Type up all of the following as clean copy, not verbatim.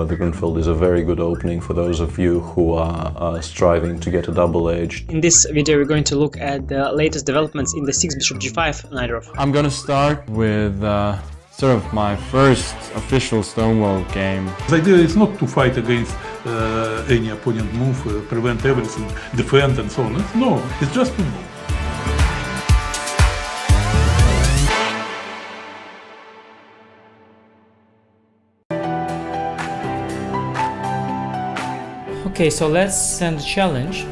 the Grunfeld is a very good opening for those of you who are striving to get a double edge. In this video we're going to look at the latest developments in the 6 bishop g5 knight draw. I'm gonna start with sort of my first official Stonewall game. The idea is not to fight against any opponent move, prevent everything, defend and so on. No, it's just to move. Okay, so let's send a challenge.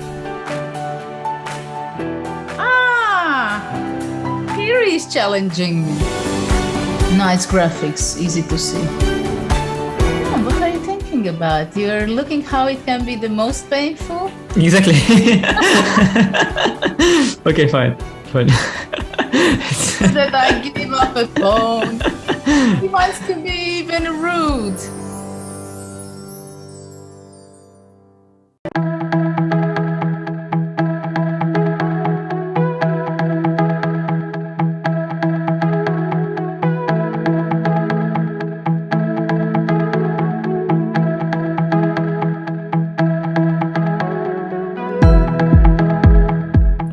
Here is challenging. Nice graphics, easy to see. What are you thinking about? You're looking how it can be the most painful? Exactly. Okay, fine. That I give up a phone. He wants to be even rude.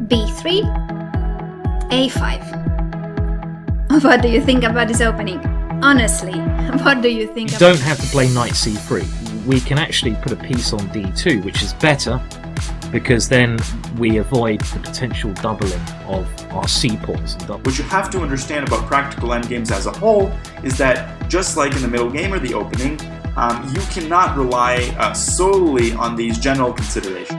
B3, A5. What do you think about this opening? Honestly, what do you think? You don't have to play knight c3. We can actually put a piece on d2, which is better because then we avoid the potential doubling of our c-pawns. What you have to understand about practical endgames as a whole is that just like in the middle game or the opening, you cannot rely solely on these general considerations.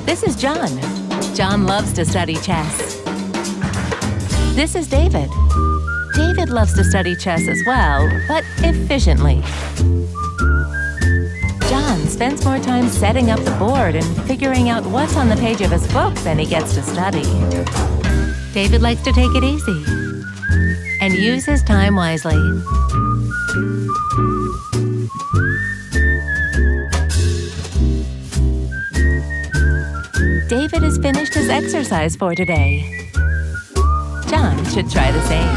This is John. John loves to study chess. This is David. David loves to study chess as well, but efficiently. John spends more time setting up the board and figuring out what's on the page of his book than he gets to study. David likes to take it easy and use his time wisely. David has finished his exercise for today. John should try the same.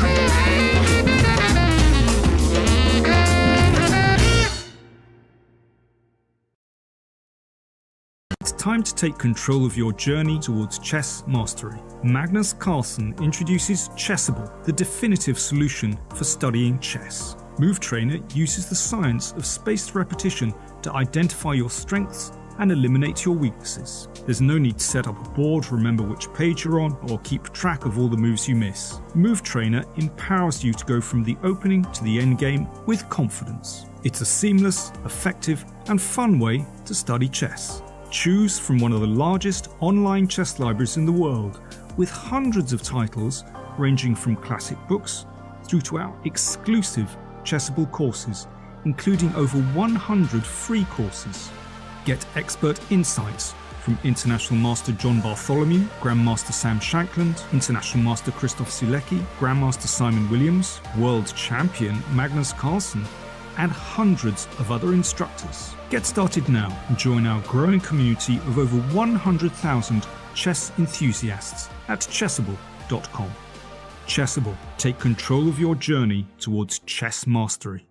It's time to take control of your journey towards chess mastery. Magnus Carlsen introduces Chessable, the definitive solution for studying chess. Move Trainer uses the science of spaced repetition to identify your strengths and eliminate your weaknesses. There's no need to set up a board, remember which page you're on, or keep track of all the moves you miss. Move Trainer empowers you to go from the opening to the end game with confidence. It's a seamless, effective, and fun way to study chess. Choose from one of the largest online chess libraries in the world, with hundreds of titles ranging from classic books through to our exclusive Chessable courses, including over 100 free courses. Get expert insights from International Master John Bartholomew, Grandmaster Sam Shankland, International Master Christoph Silecki, Grandmaster Simon Williams, World Champion Magnus Carlsen, and hundreds of other instructors. Get started now and join our growing community of over 100,000 chess enthusiasts at chessable.com. Chessable, take control of your journey towards chess mastery.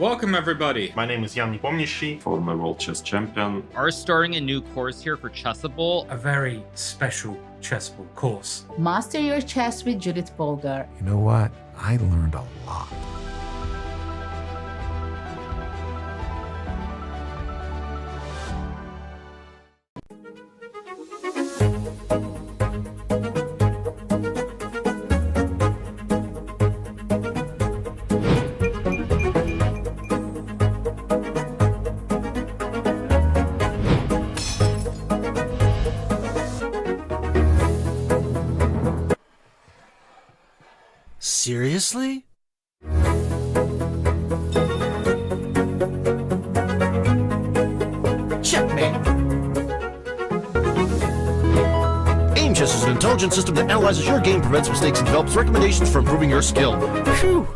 Welcome everybody! My name is Jan Pomnishi, former world chess champion. Are starting a new course here for Chessable. A very special Chessable course. Master your chess with Judith Polgar. You know what? I learned a lot. Seriously? Checkmate! Aim Chess is an intelligent system that analyzes your game, prevents mistakes, and develops recommendations for improving your skill. Phew!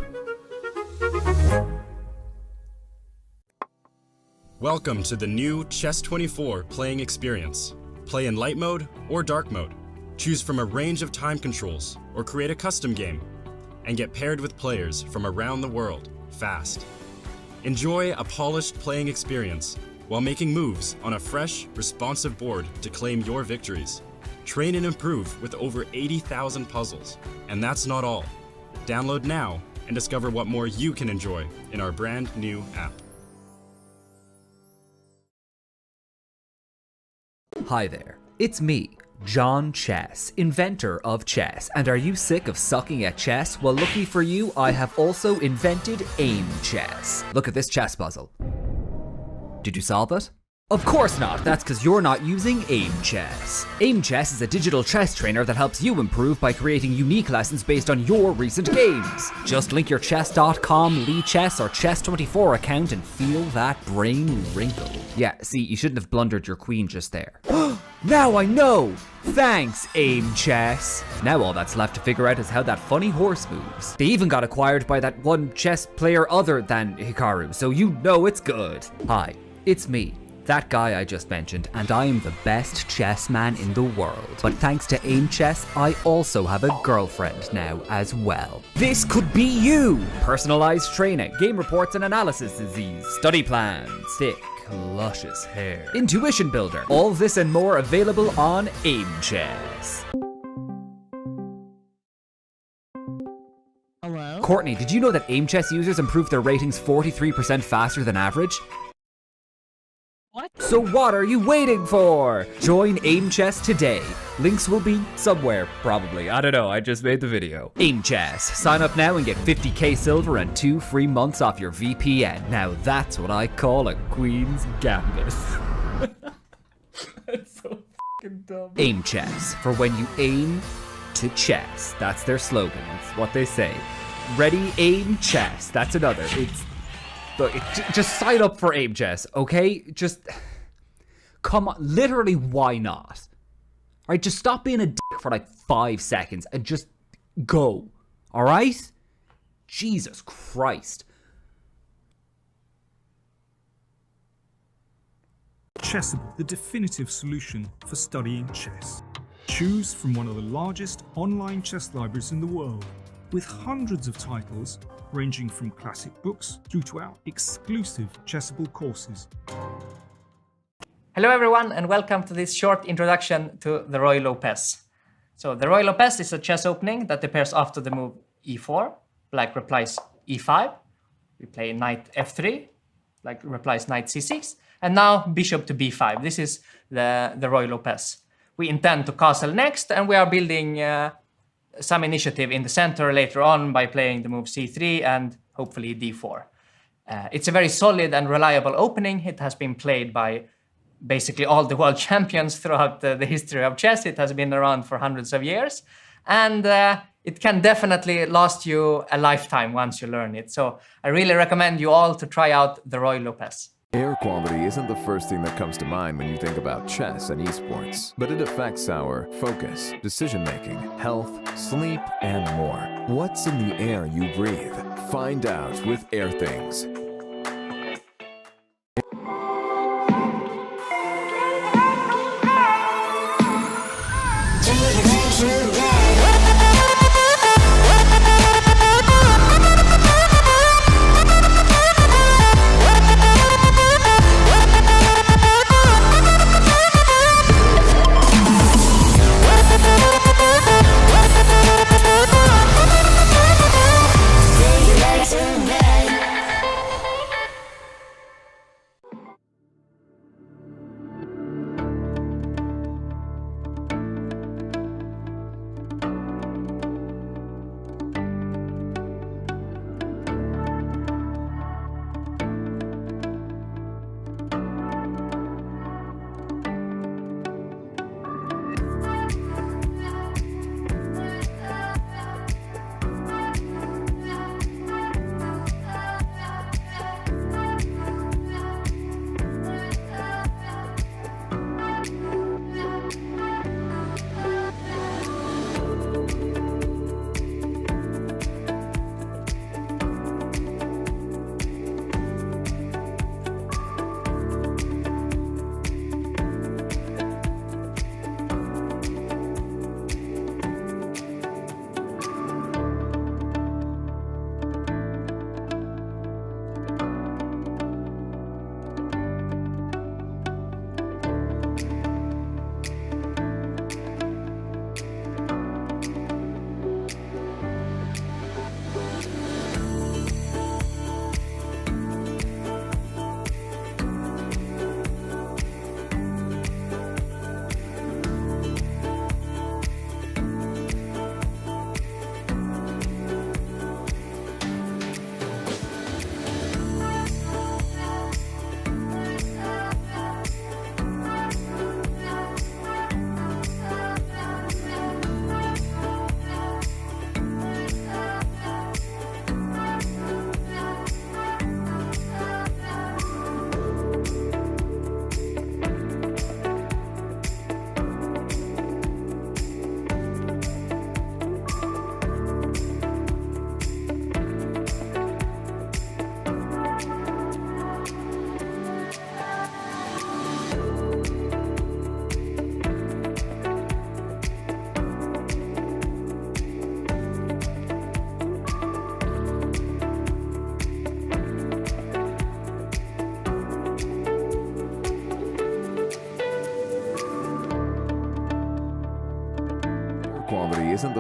Welcome to the new Chess24 playing experience. Play in light mode or dark mode. Choose from a range of time controls or create a custom game. And get paired with players from around the world, fast. Enjoy a polished playing experience while making moves on a fresh, responsive board to claim your victories. Train and improve with over 80,000 puzzles. And that's not all. Download now and discover what more you can enjoy in our brand new app. Hi there, it's me, John Chess, inventor of chess. And are you sick of sucking at chess? Well, lucky for you, I have also invented Aim Chess. Look at this chess puzzle. Did you solve it? Of course not, that's because you're not using Aim Chess. Aim Chess is a digital chess trainer that helps you improve by creating unique lessons based on your recent games. Just link your chess.com, Chess, or Chess24 account and feel that brain wrinkle. Yeah, see, you shouldn't have blundered your queen just there. Now I know! Thanks, Aim Chess! Now all that's left to figure out is how that funny horse moves. They even got acquired by that one chess player other than Hikaru, so you know it's good. Hi, it's me, that guy I just mentioned, and I am the best chess man in the world. But thanks to Aim Chess, I also have a girlfriend now as well. This could be you! Personalized training, game reports and analysis disease, study plans, thick, luscious hair, intuition builder, all this and more available on Aim Chess. Hello? Courtney, did you know that Aim Chess users improve their ratings 43% faster than average? What? So what are you waiting for? Join Aim Chess today. Links will be somewhere, probably. I don't know, I just made the video. Aim Chess. Sign up now and get 50k silver and 2 free months off your VPN. Now that's what I call a Queen's Gambit. That's so fucking dumb. Aim Chess, for when you aim to chess. That's their slogan. It's what they say. Ready, aim, chess. That's another. Look, just sign up for Aim Chess, okay? Just, come on, literally, why not? Alright, just stop being a dick for like 5 seconds and just go, alright? Jesus Christ. Chessable, the definitive solution for studying chess. Choose from one of the largest online chess libraries in the world, with hundreds of titles ranging from classic books through to our exclusive Chessable courses. Hello everyone and welcome to this short introduction to the Ruy Lopez. So the Ruy Lopez is a chess opening that appears after the move e4, black replies e5, we play knight f3, black replies knight c6, and now bishop to b5. This is the Ruy Lopez. We intend to castle next and we are building some initiative in the center later on by playing the move c3 and hopefully d4. It's a very solid and reliable opening. It has been played by basically all the world champions throughout the history of chess. It has been around for hundreds of years. And it can definitely last you a lifetime once you learn it. So I really recommend you all to try out the Ruy Lopez. Air quality isn't the first thing that comes to mind when you think about chess and esports, but it affects our focus, decision-making, health, sleep, and more. What's in the air you breathe? Find out with Air Things.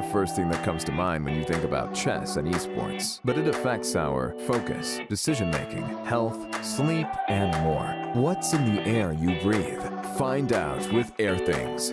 the first thing that comes to mind when you think about chess and esports, but it affects our focus, decision-making, health, sleep, and more. What's in the air you breathe? Find out with Air Things.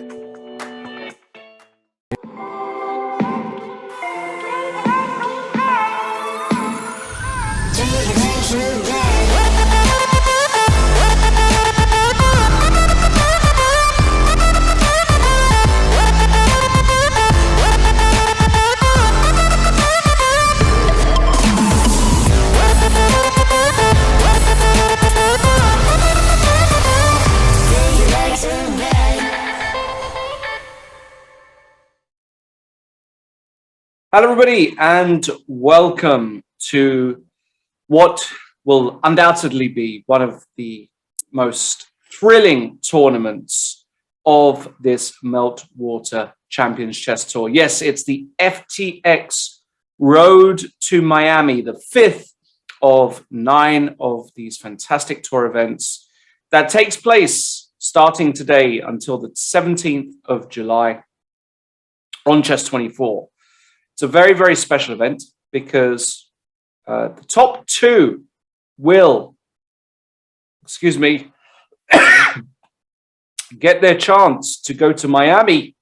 Hello, everybody, and welcome to what will undoubtedly be one of the most thrilling tournaments of this Meltwater Champions Chess Tour. Yes, it's the FTX Road to Miami, the fifth of 9 of these fantastic tour events that takes place starting today until the 17th of July on Chess24. It's a very, very special event because the top 2 will, get their chance to go to Miami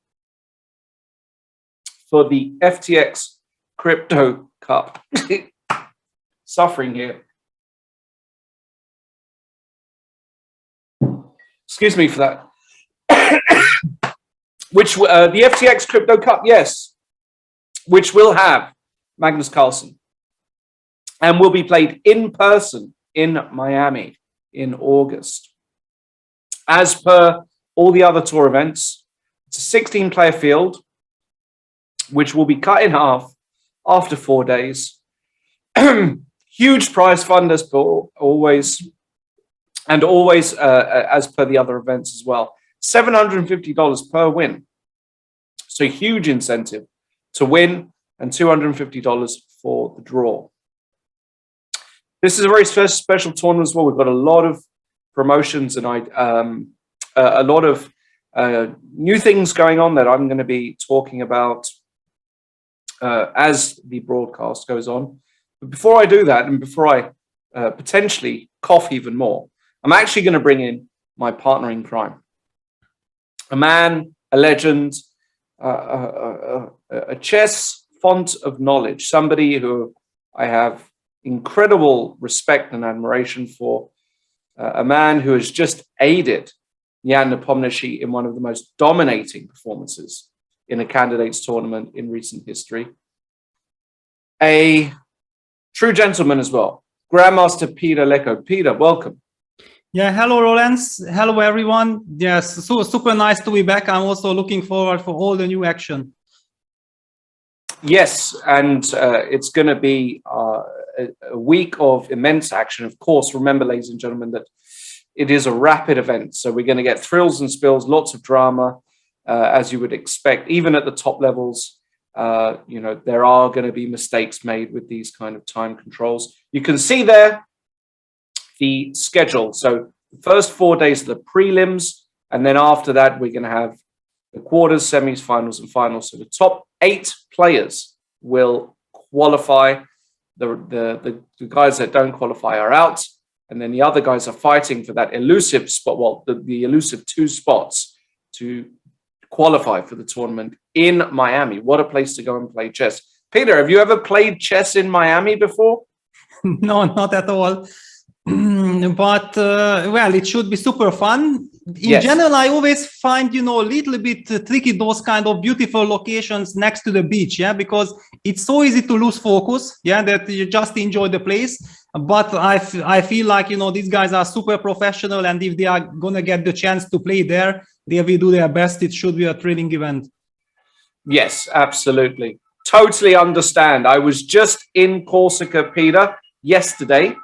for the FTX Crypto Cup. Suffering here. Excuse me for that. Which the FTX Crypto Cup, yes, which will have Magnus Carlsen and will be played in person in Miami in August. As per all the other tour events, it's a 16-player field, which will be cut in half after 4 days. Huge prize fund as per always, and always as per the other events as well. $750 per win. So huge incentive to win, and $250 for the draw. This is a very special tournament as well. We've got a lot of promotions and a lot of new things going on that I'm going to be talking about as the broadcast goes on. But before I do that, and before I potentially cough even more, I'm actually going to bring in my partner in crime, a man, a legend, a chess font of knowledge, somebody who I have incredible respect and admiration for, a man who has just aided Jan Nepomniachtchi in one of the most dominating performances in a candidates tournament in recent history. A true gentleman as well, Grandmaster Peter Leko. Peter, welcome. Yeah, hello, Rollens. Hello, everyone. Yes, so super nice to be back. I'm also looking forward for all the new action. Yes, and it's going to be a week of immense action. Of course, remember, ladies and gentlemen, that it is a rapid event. So we're going to get thrills and spills, lots of drama, as you would expect. Even at the top levels, there are going to be mistakes made with these kind of time controls. You can see there the schedule. So the first 4 days are the prelims, and then after that, we're going to have the quarters, semis, finals, and finals. So the top 8 players will qualify. The guys that don't qualify are out, and then the other guys are fighting for that elusive spot, well, the elusive 2 spots to qualify for the tournament in Miami. What a place to go and play chess. Peter, have you ever played chess in Miami before? No, not at all. But well, it should be super fun. In general, I always find, a little bit tricky those kind of beautiful locations next to the beach, because it's so easy to lose focus, that you just enjoy the place. But I feel like, these guys are super professional, and if they are gonna get the chance to play there, they will do their best. It should be a thrilling event. Yes, absolutely. Totally understand. I was just in Corsica, Peter, yesterday.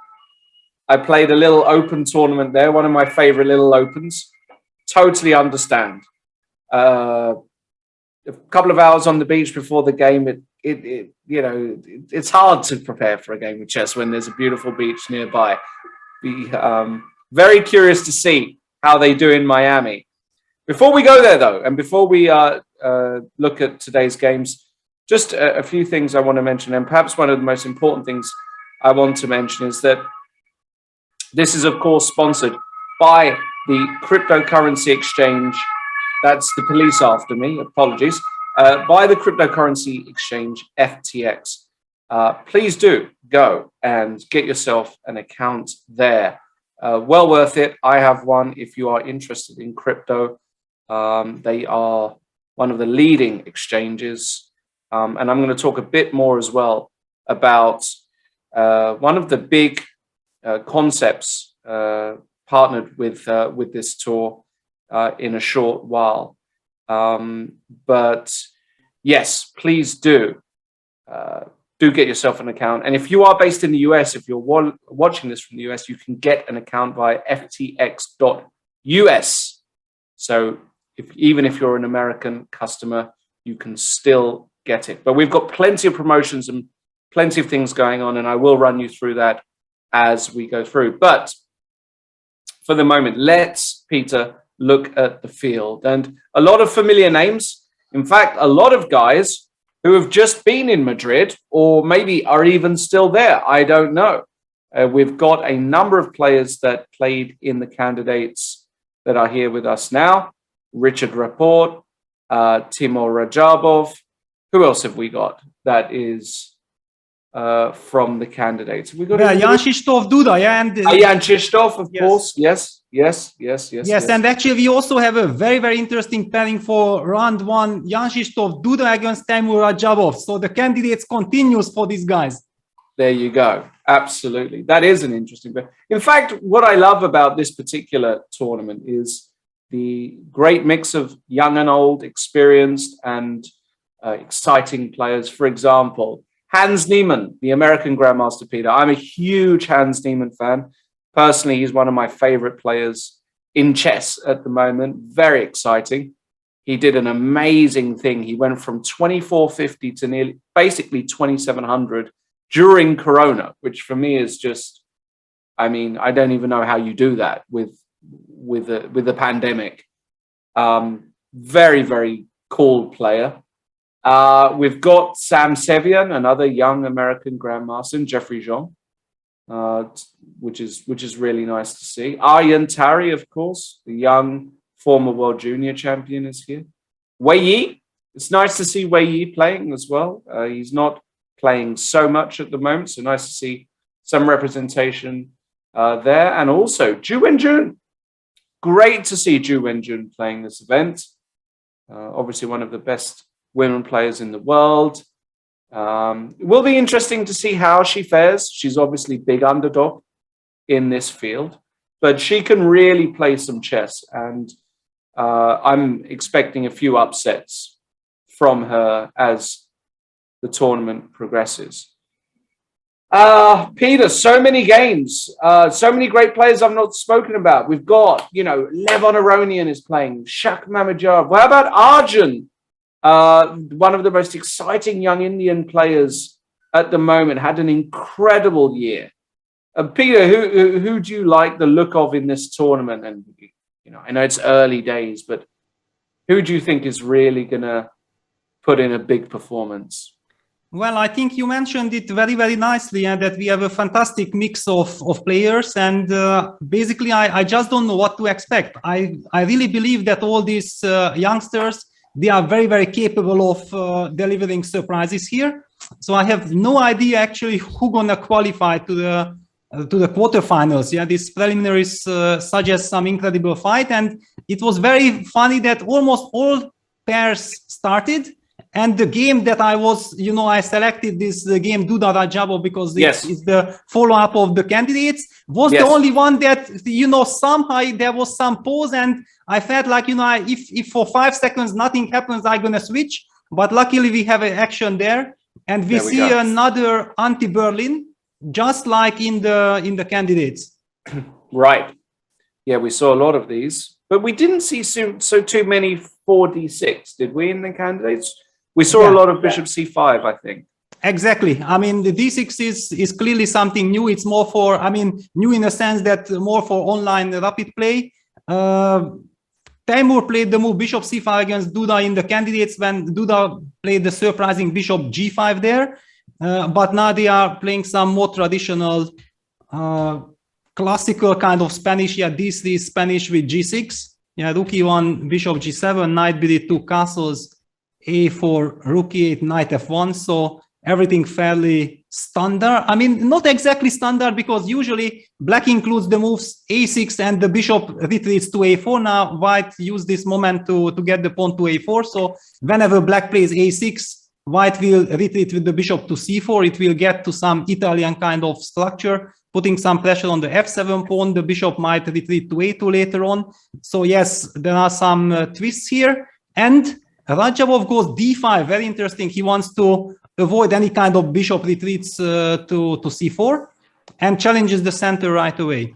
I played a little open tournament there, one of my favorite little opens. Totally understand. A couple of hours on the beach before the game, it's hard to prepare for a game of chess when there's a beautiful beach nearby. Be very curious to see how they do in Miami. Before we go there, though, and before we look at today's games, just a few things I want to mention, and perhaps one of the most important things I want to mention is that this is, of course, sponsored by the cryptocurrency exchange. That's the police after me, apologies. By the cryptocurrency exchange, FTX. Please do go and get yourself an account there. Well worth it. I have one if you are interested in crypto. They are one of the leading exchanges. And I'm going to talk a bit more as well about one of the big concepts partnered with this tour in a short while. But yes, please do get yourself an account. And if you are based in the US, if you're watching this from the US, you can get an account via ftx.us. So even if you're an American customer, you can still get it. But we've got plenty of promotions and plenty of things going on, and I will run you through that as we go through. But for the moment, let's, Peter, look at the field. And a lot of familiar names. In fact, a lot of guys who have just been in Madrid, or maybe are even still there. I don't know. We've got a number of players that played in the candidates that are here with us now. Richard Rapport, Timur Rajabov. Who else have we got that is from the candidates? We got Jan Krzysztof Duda, yeah, and Jan Krzysztof, of course. Yes. Yes, and actually we also have a very, very interesting pairing for round one, Jan Krzysztof Duda against Timur Rajabov. So the candidates continues for these guys. There you go. Absolutely. That is an interesting pair. In fact, what I love about this particular tournament is the great mix of young and old, experienced and exciting players. For example, Hans Niemann, the American Grandmaster, Peter. I'm a huge Hans Niemann fan. Personally, he's one of my favorite players in chess at the moment. Very exciting. He did an amazing thing. He went from 2450 to nearly basically 2700 during Corona, which for me is just, I mean, I don't even know how you do that with the pandemic. Very, very cool player. We've got Sam Sevian, another young American Grandmaster, and Jeffrey Jean. Which is really nice to see. Aryan Tari, of course, the young former world junior champion, is here. Wei Yi, it's nice to see Wei Yi playing as well. He's not playing so much at the moment, so nice to see some representation there. And also Zhu Wenjun. Great to see Zhu Wenjun playing this event. Obviously one of the best women players in the world. It will be interesting to see how she fares. She's obviously big underdog in this field, but she can really play some chess, and I'm expecting a few upsets from her as the tournament progresses. Peter, so many games, so many great players I've not spoken about. We've got, Levon Aronian is playing, Shak Mamadjab. What about Arjun? One of the most exciting young Indian players at the moment, had an incredible year. Peter, who do you like the look of in this tournament? And I know it's early days, but who do you think is really going to put in a big performance? Well, I think you mentioned it very, very nicely, and that we have a fantastic mix of players, and basically I just don't know what to expect. I really believe that all these youngsters, they are very, very capable of delivering surprises here. So I have no idea actually who gonna qualify to the quarterfinals. Yeah, these preliminaries suggest some incredible fight, and it was very funny that almost all pairs started. And the game that I was, I selected this game Duda Rajabov because it's the follow-up of the candidates, was the only one that, somehow there was some pause, and I felt like, if for 5 seconds nothing happens, I'm going to switch. But luckily we have an action there, and we see another anti-Berlin, just like in the candidates. Right. Yeah, we saw a lot of these, but we didn't see so too many 4d6, did we, in the candidates? We saw a lot of bishop c5, I think. Exactly. I mean, the d6 is clearly something new. It's more for, new in a sense that more for online rapid play. 10 Timur played the move bishop c5 against Duda in the candidates when Duda played the surprising bishop g5 there. But now they are playing some more traditional, classical kind of Spanish. Yeah, d3 Spanish with g6. Yeah, rook e1, bishop g7, knight bd2, castles, a4, rook e8, knight f1. So everything fairly standard. I mean, not exactly standard because usually black includes the moves a6 and the bishop retreats to a4. Now white used this moment to get the pawn to a4. So whenever black plays a6, white will retreat with the bishop to c4. It will get to some Italian kind of structure, putting some pressure on the f7 pawn. The bishop might retreat to a2 later on. So yes, there are some twists here. And Rajabov goes d5. Very interesting. He wants to avoid any kind of bishop retreats to c4 and challenges the center right away.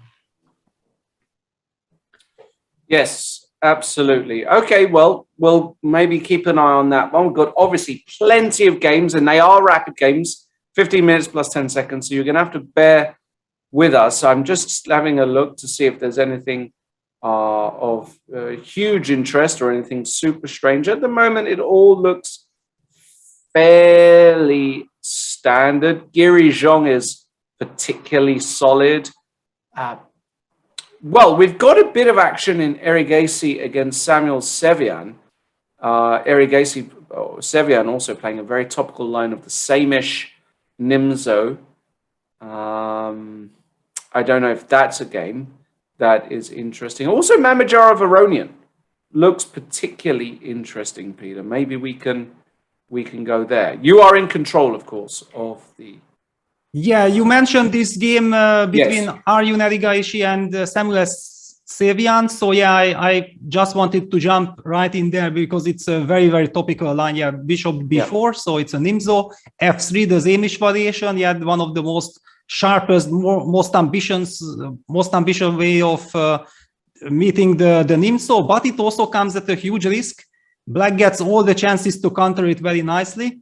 Yes, absolutely. Okay, well, we'll maybe keep an eye on that one. We've got obviously plenty of games, and they are rapid games, 15 minutes plus 10 seconds. So you're going to have to bear with us. I'm just having a look to see if there's anything of huge interest or anything super strange. At the moment, it all looks fairly standard. Giri Zhong is particularly solid. Well, we've got a bit of action in Erigasi against Samuel Sevian. Sevian also playing a very topical line of the same-ish Nimzo. I don't know if that's a game that is interesting. Also, Mamajara Veronian looks particularly interesting, Peter. Maybe we can go there. You are in control, of course, of the... Yeah, you mentioned this game between Arjun Erigaishi and Samuel Sevian. So yeah, I just wanted to jump right in there because it's a very, very topical line. Yeah, bishop b4, so it's a Nimzo. f3, the Zamish variation. Yeah, one of the most sharpest, most ambitious way of meeting the Nimzo. But it also comes at a huge risk. Black gets all the chances to counter it very nicely.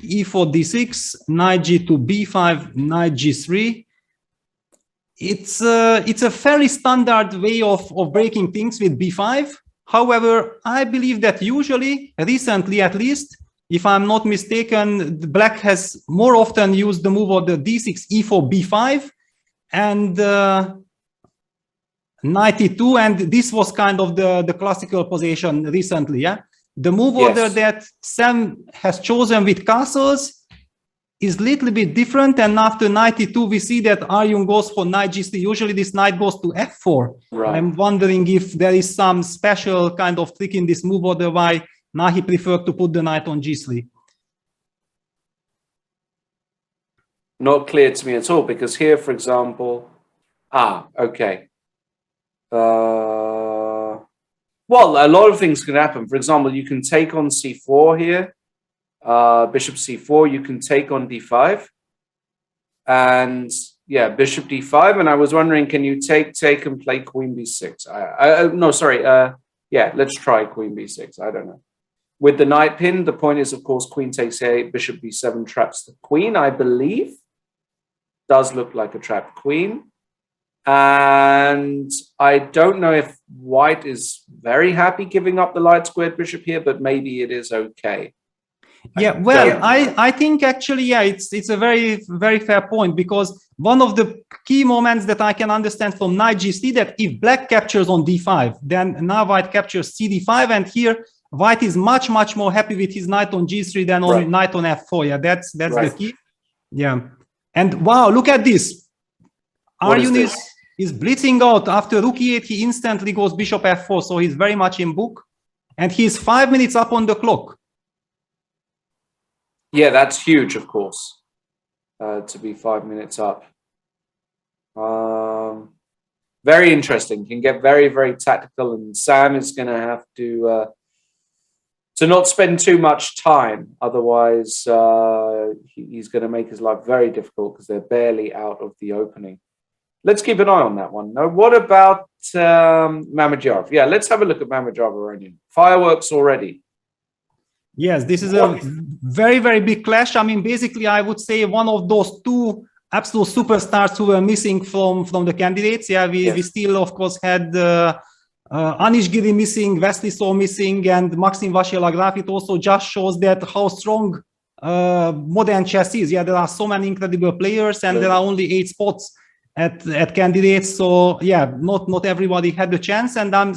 e4, d6, knight g2, b5, knight g3. It's a fairly standard way of breaking things with b5. However, I believe that usually, recently at least, if I'm not mistaken, black has more often used the move of the d6, e4, b5, and knight e2, and this was kind of the classical position recently. Yeah. The move order that Sam has chosen with castles is a little bit different, and after knight e2 we see that Arjun goes for knight g3. Usually this knight goes to f4. Right. I'm wondering if there is some special kind of trick in this move order why now he preferred to put the knight on g3. Not clear to me at all, because here, for example, okay. Well, a lot of things can happen. For example, you can take on c4 here, bishop c4. You can take on d5, and yeah, bishop d5. And I was wondering, can you take and play queen b6? No, sorry. Yeah, let's try queen b6. I don't know. With the knight pin, the point is, of course, queen takes a8, bishop b7 traps the queen. I believe does look like a trapped queen. And I don't know if white is very happy giving up the light squared bishop here, but maybe it is okay. Yeah, well, I think actually, yeah, it's a very, very fair point, because one of the key moments that I can understand from knight g3 that if black captures on d5, then now white captures cd5, and here white is much, much more happy with his knight on g3 than on knight on f4. Yeah, that's the key. Yeah, and wow, look at this. Arjun is blitzing out after rook e8. He instantly goes bishop f4, so he's very much in book, and he's 5 minutes up on the clock. Yeah, that's huge, of course, to be 5 minutes up. Very interesting. Can get very, very tactical, and Sam is going to have to not spend too much time. Otherwise, he's going to make his life very difficult because they're barely out of the opening. Let's keep an eye on that one. Now, what about Mamajirov? Yeah, let's have a look at Mamajirov. Fireworks already. Yes, this is a very, very big clash. I mean, basically, I would say one of those two absolute superstars who were missing from the candidates. Yeah, we still, of course, had Anish Giri missing, Wesley So missing, and Maxim Vachier-Lagrave, it also just shows that how strong modern chess is. Yeah, there are so many incredible players, and there are only 8 spots at candidates. So yeah, not everybody had the chance, and I'm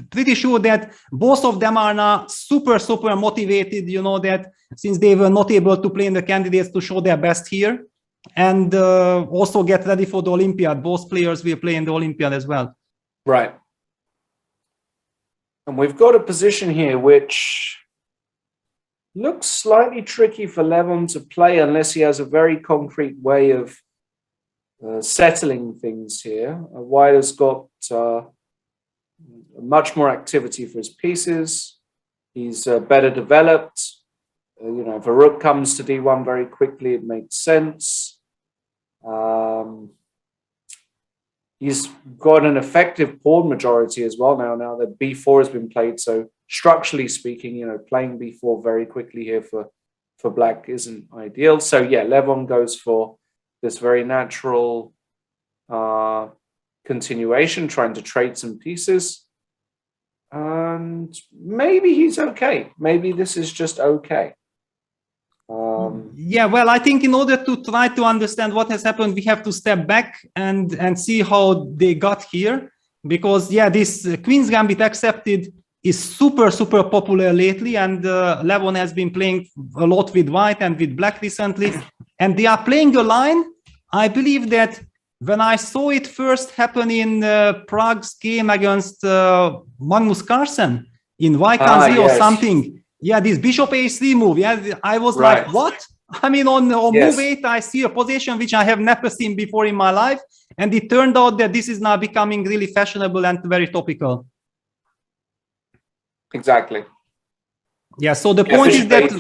pretty sure that both of them are now super motivated. You know, that since they were not able to play in the candidates to show their best here, and also get ready for the Olympiad. Both players will play in the Olympiad as well. Right. And we've got a position here which looks slightly tricky for Levon to play unless he has a very concrete way of settling things here. White has got much more activity for his pieces. He's better developed. You know, if a rook comes to d1 very quickly, it makes sense. He's got an effective pawn majority as well now that b4 has been played. So structurally speaking, you know, playing b4 very quickly here for black isn't ideal. So yeah, Levon goes for this very natural continuation, trying to trade some pieces. And maybe he's okay. Maybe this is just okay. Yeah, well, I think in order to try to understand what has happened, we have to step back and see how they got here. Because, yeah, this Queen's Gambit accepted is super popular lately, and Levon has been playing a lot with white and with black recently. And they are playing a line. I believe that when I saw it first happen in Prague's game against Magnus Carlsen in YKZ or something, yeah, this bishop a3 move, yeah, I was like, what? I mean, on move 8, I see a position which I have never seen before in my life. And it turned out that this is now becoming really fashionable and very topical. Exactly. Yeah, so the point is that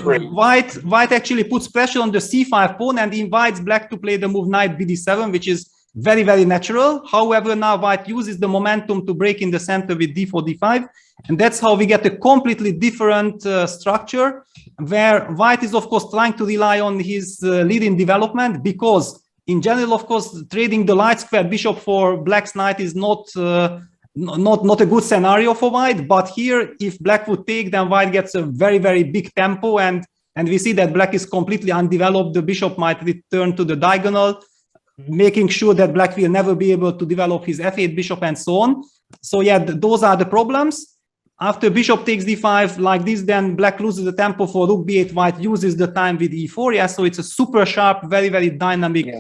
white actually puts pressure on the c5 pawn and invites black to play the move knight bd7, which is very natural. However, now white uses the momentum to break in the center with d4, d5. And that's how we get a completely different structure, where white is, of course, trying to rely on his lead in development, because in general, of course, trading the light square bishop for black's knight is not a good scenario for white. But here, if black would take, then white gets a very big tempo, and we see that black is completely undeveloped. The bishop might return to the diagonal, making sure that black will never be able to develop his f8 bishop and so on. So yeah, those are the problems. After bishop takes d5 like this, then black loses the tempo for rook b8, white uses the time with e4. Yeah, so it's a super sharp, very dynamic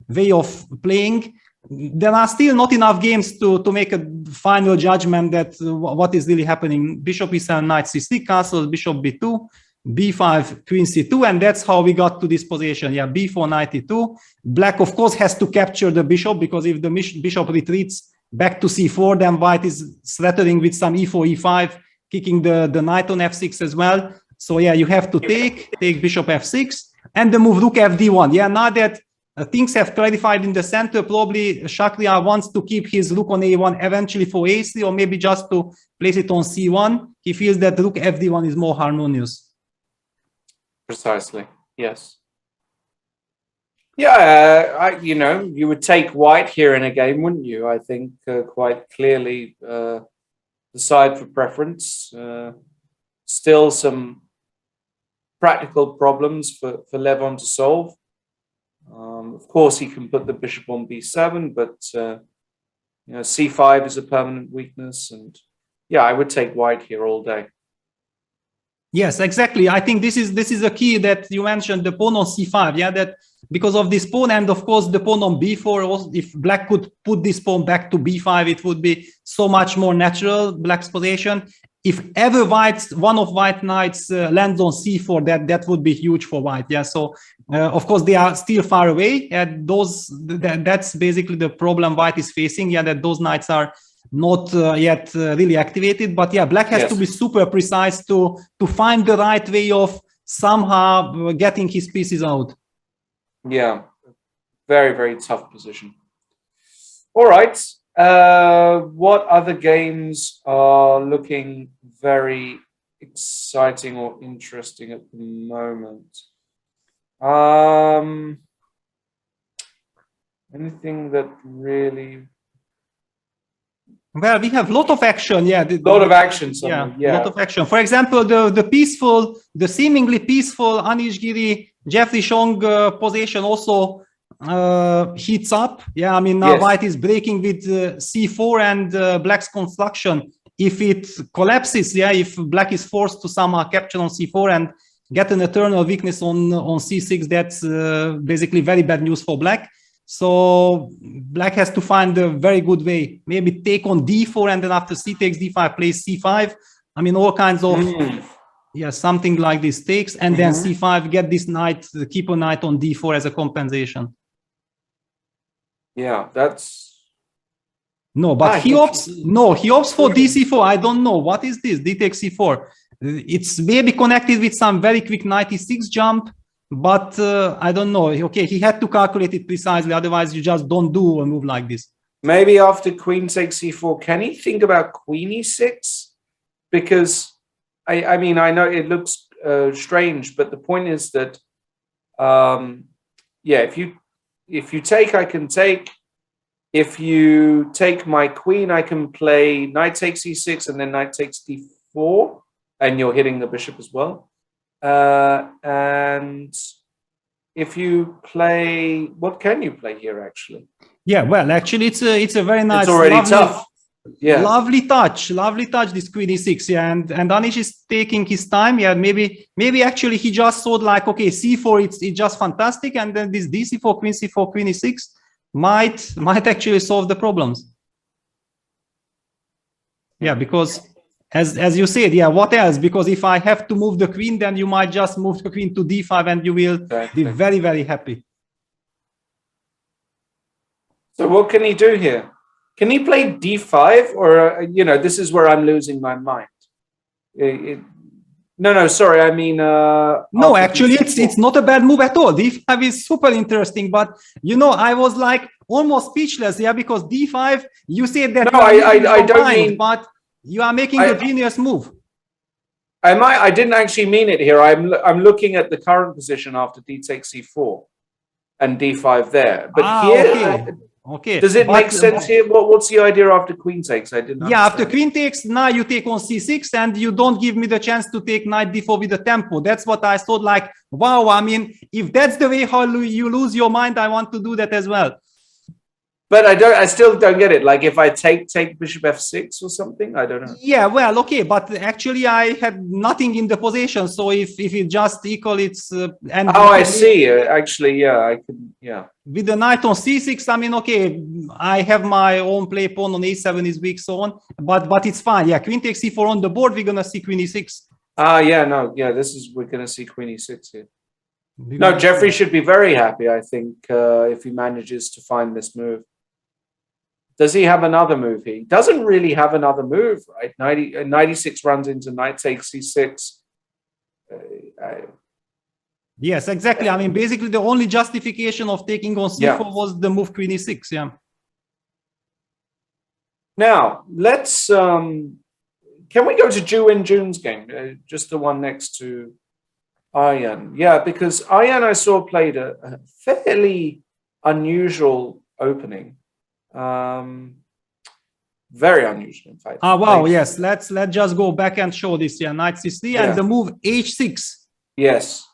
way of playing. There are still not enough games to make a final judgment that what is really happening. Bishop e7, knight c3, castles, bishop b2, b5, queen c2, and that's how we got to this position. Yeah, b4, knight e2. Black, of course, has to capture the bishop, because if the bishop retreats back to c4, then white is threatening with some e4, e5, kicking the knight on f6 as well. So yeah, you have to take bishop f6 and the move rook fd1. Yeah, now that things have clarified in the center, probably Shakriar wants to keep his rook on a1 eventually for a3, or maybe just to place it on c1. He feels that rook fd1 is more harmonious. Precisely, yes. Yeah, you know, you would take white here in a game, wouldn't you? I think quite clearly decide for preference. Still some practical problems for Levon to solve. Of course, he can put the bishop on b7, but you know, c5 is a permanent weakness, and yeah, I would take white here all day. Yes, exactly. I think this is a key that you mentioned, the pawn on c5. Yeah, that because of this pawn, and of course the pawn on b4. Also, if black could put this pawn back to b5, it would be so much more natural, black's position. If ever one of white knights lands on c4, that would be huge for white. Yeah, so of course they are still far away, and that's basically the problem white is facing. Yeah, that those knights are not yet really activated. But yeah, black has to be super precise to find the right way of somehow getting his pieces out. Yeah, very tough position. All right. What other games are looking very exciting or interesting at the moment? Anything that really... Well, we have a lot of action, yeah. Lot of action, yeah, yeah. lot of action. For example, the seemingly peaceful Anish Giri, Jeffrey Chong position also heats up. Yeah, I mean, now Yes. white is breaking with c4 and black's construction. If it collapses, yeah, if black is forced to somehow capture on c4 and get an eternal weakness on c6, that's basically very bad news for black. So black has to find a very good way. Maybe take on d4 and then after c takes d5, plays c5. I mean, all kinds of, yeah, something like this takes. And then c5, get this knight, keep a knight on d4 as a compensation. Yeah, that's... No, but he opts for dc4. I don't know. What is this? D takes c4. It's maybe connected with some very quick knight e6 jump. But I don't know. Okay, he had to calculate it precisely. Otherwise, you just don't do a move like this. Maybe after queen takes c4, can he think about queen e6? Because, I mean, I know it looks strange, but the point is that, yeah, if you take, I can take. If you take my queen, I can play knight takes e6 and then knight takes d4, and you're hitting the bishop as well. And if you play, what can you play here actually? Yeah, well, actually, it's a very nice. It's already tough. Yeah, lovely touch, this queen e6. Yeah, and Anish is taking his time. Yeah, maybe actually he just thought like, okay, c4, it's just fantastic, and then this d4, queen e6 might actually solve the problems. Yeah, because. As you said, yeah, what else? Because if I have to move the queen, then you might just move the queen to d5 and you will be very, very happy. So what can he do here? Can he play d5? Or, you know, this is where I'm losing my mind. No, sorry, I mean... no, actually, it's not a bad move at all. d5 is super interesting, but, you know, I was like almost speechless, yeah, because d5, you said that... No, I don't mean... But you are making a genius move. I didn't actually mean it here. I'm looking at the current position after d takes c4 and d5 there. But here, okay. Does it make sense here? What's the idea after queen takes? I didn't. Yeah, after queen takes, now you take on c6, and you don't give me the chance to take knight d4 with the tempo. That's what I thought. Like, wow. I mean, if that's the way how you lose your mind, I want to do that as well. But I still don't get it. Like if I take bishop f6 or something, I don't know. Yeah, well, okay, but actually I had nothing in the position. So if it just equal, it's and I see. Actually, yeah, I can. Yeah. With the knight on c6, I mean, okay, I have my own play pawn on a7 is weak, so on. But it's fine. Yeah, queen takes c4 on the board. We're gonna see queen e6. Yeah, no, yeah, we're gonna see queen e6 here. No, Jeffrey should be very happy. I think if he manages to find this move. Does he have another move here? He doesn't really have another move, right? 96 runs into knight takes c6. Yes, exactly. I mean, basically the only justification of taking on c4 was the move queen e6, yeah. Now, let's... can we go to Ju and Jun's game? Just the one next to Aryan. Yeah, because Aryan I saw played a fairly unusual opening. Very unusual, in fact. Wow, yes. Let's just go back and show this. Yeah, knight c3 and the move h6. Yes.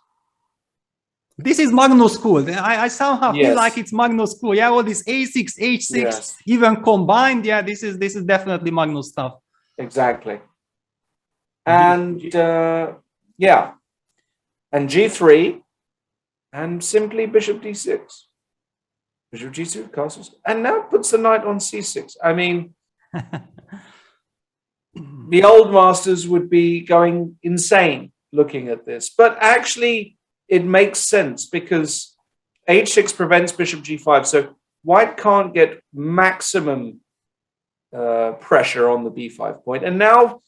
This is Magnus school. I somehow feel like it's Magnus school. Yeah, all this a6, h6, even combined. Yeah, this is definitely Magnus stuff. Exactly. And yeah, and g3, and simply bishop d6. Bishop g2, castles, and now puts the knight on c6. I mean, the old masters would be going insane looking at this, but actually it makes sense because h6 prevents bishop g5, so white can't get maximum pressure on the b5 point. And now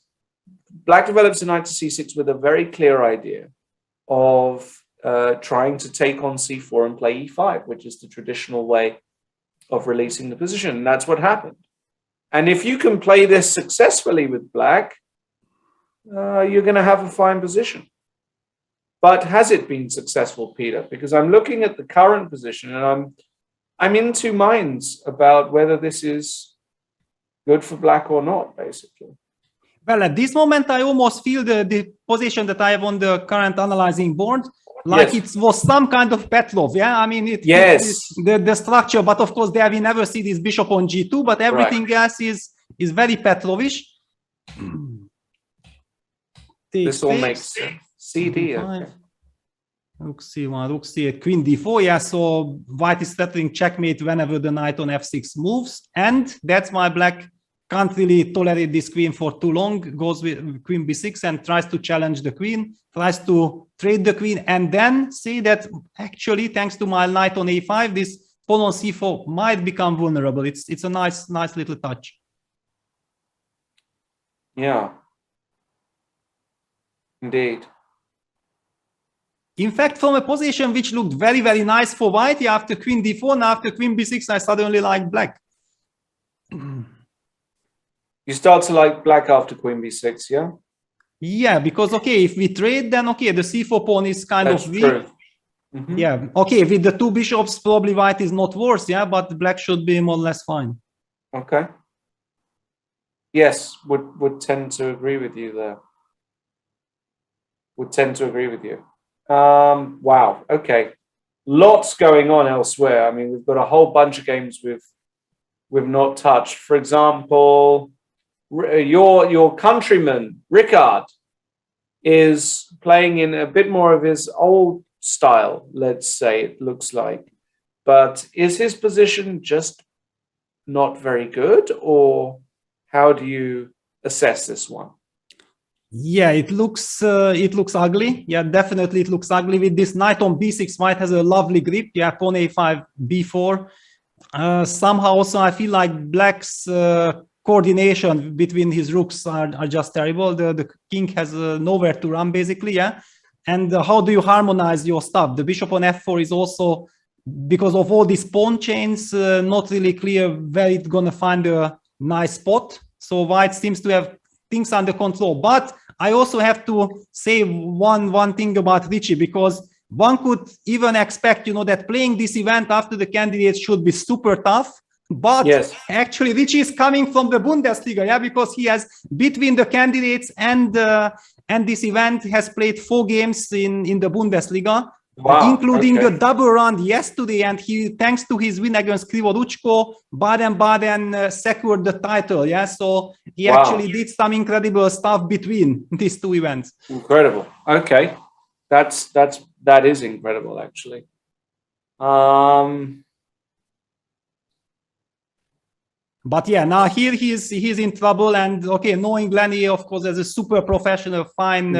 black develops a knight to c6 with a very clear idea of trying to take on c4 and play e5, which is the traditional way of releasing the position. And that's what happened. And if you can play this successfully with black, you're going to have a fine position. But has it been successful, Peter? Because I'm looking at the current position and I'm in two minds about whether this is good for black or not, basically? Well, at this moment, I almost feel the position that I have on the current analyzing board like it was some kind of Petrov. Yeah, I mean, the structure, but of course, there we never see this bishop on g2, but everything else is very Petrovish. This all makes sense. CD. Okay. Rook c1, rook c8, queen d4. Yeah, so white is threatening checkmate whenever the knight on f6 moves, and that's why black can't really tolerate this queen for too long. Goes with queen b6 and tries to challenge the queen, tries to trade the queen, and then see that actually, thanks to my knight on a5, this pawn on c4 might become vulnerable. It's a nice little touch. Yeah. Indeed. In fact, from a position which looked very, very nice for white, after queen d4, and after queen b6, I suddenly like black. You start to like black after queen b6, yeah? Yeah, because, okay, if we trade, then, okay, the c4 pawn is kind of weak. Mm-hmm. Yeah, okay, with the two bishops, probably white is not worse, yeah, but black should be more or less fine. Okay. Yes, would tend to agree with you there. Would tend to agree with you. Wow, okay. Lots going on elsewhere. I mean, we've got a whole bunch of games we've not touched. For example, your countryman, Ricard, is playing in a bit more of his old style, let's say, it looks like. But is his position just not very good, or how do you assess this one? Yeah, it looks ugly. Yeah, definitely it looks ugly. With this knight on b6, white has a lovely grip. Yeah, pawn a5, b4. Somehow also I feel like black's coordination between his rooks are just terrible. The king has nowhere to run, basically. Yeah, and how do you harmonize your stuff? The bishop on f4 is also, because of all these pawn chains, not really clear where it's gonna find a nice spot. So white seems to have things under control. But I also have to say one thing about Richie, because one could even expect, you know, that playing this event after the candidates should be super tough. But actually, Richie is coming from the Bundesliga, yeah, because he has, between the candidates and this event, has played 4 games in the Bundesliga. Wow, including a double round yesterday, and he, thanks to his win against Krivoruchko, Baden secured the title. Yeah, so he actually did some incredible stuff between these 2 events. Incredible. Okay, that is incredible, actually. But yeah, now here he's in trouble, and okay, knowing Lenny, of course, as a super professional, fine.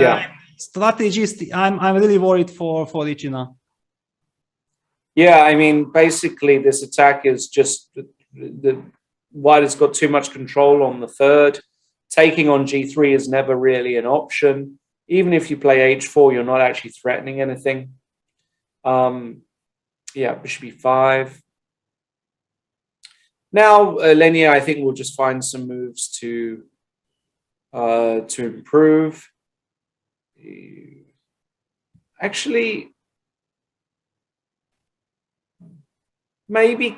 Strategist, I'm really worried for Richie now. Yeah, I mean, basically this attack is just the white has got too much control on the third. Taking on g3 is never really an option. Even if you play h4, you're not actually threatening anything. Yeah, bishop e5. Now, Lenia, I think, will just find some moves to improve. Actually, maybe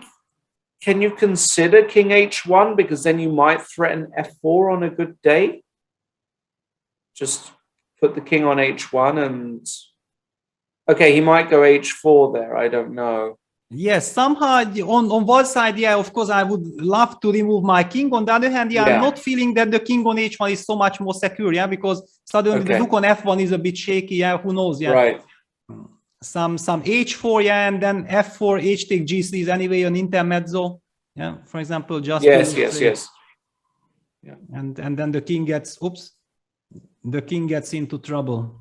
can you consider king h1, because then you might threaten f4 on a good day? Just put the king on h1 and okay, he might go h4 there, I don't know. Yes, somehow on one side, yeah, of course, I would love to remove my king. On the other hand, yeah, I'm not feeling that the king on h1 is so much more secure, yeah, because suddenly the rook on f1 is a bit shaky, yeah, who knows, yeah. Right. Some h4, yeah, and then f4, h take g3 is anyway an intermezzo, yeah, for example, just yes. Yeah, and then the king gets, the king gets into trouble.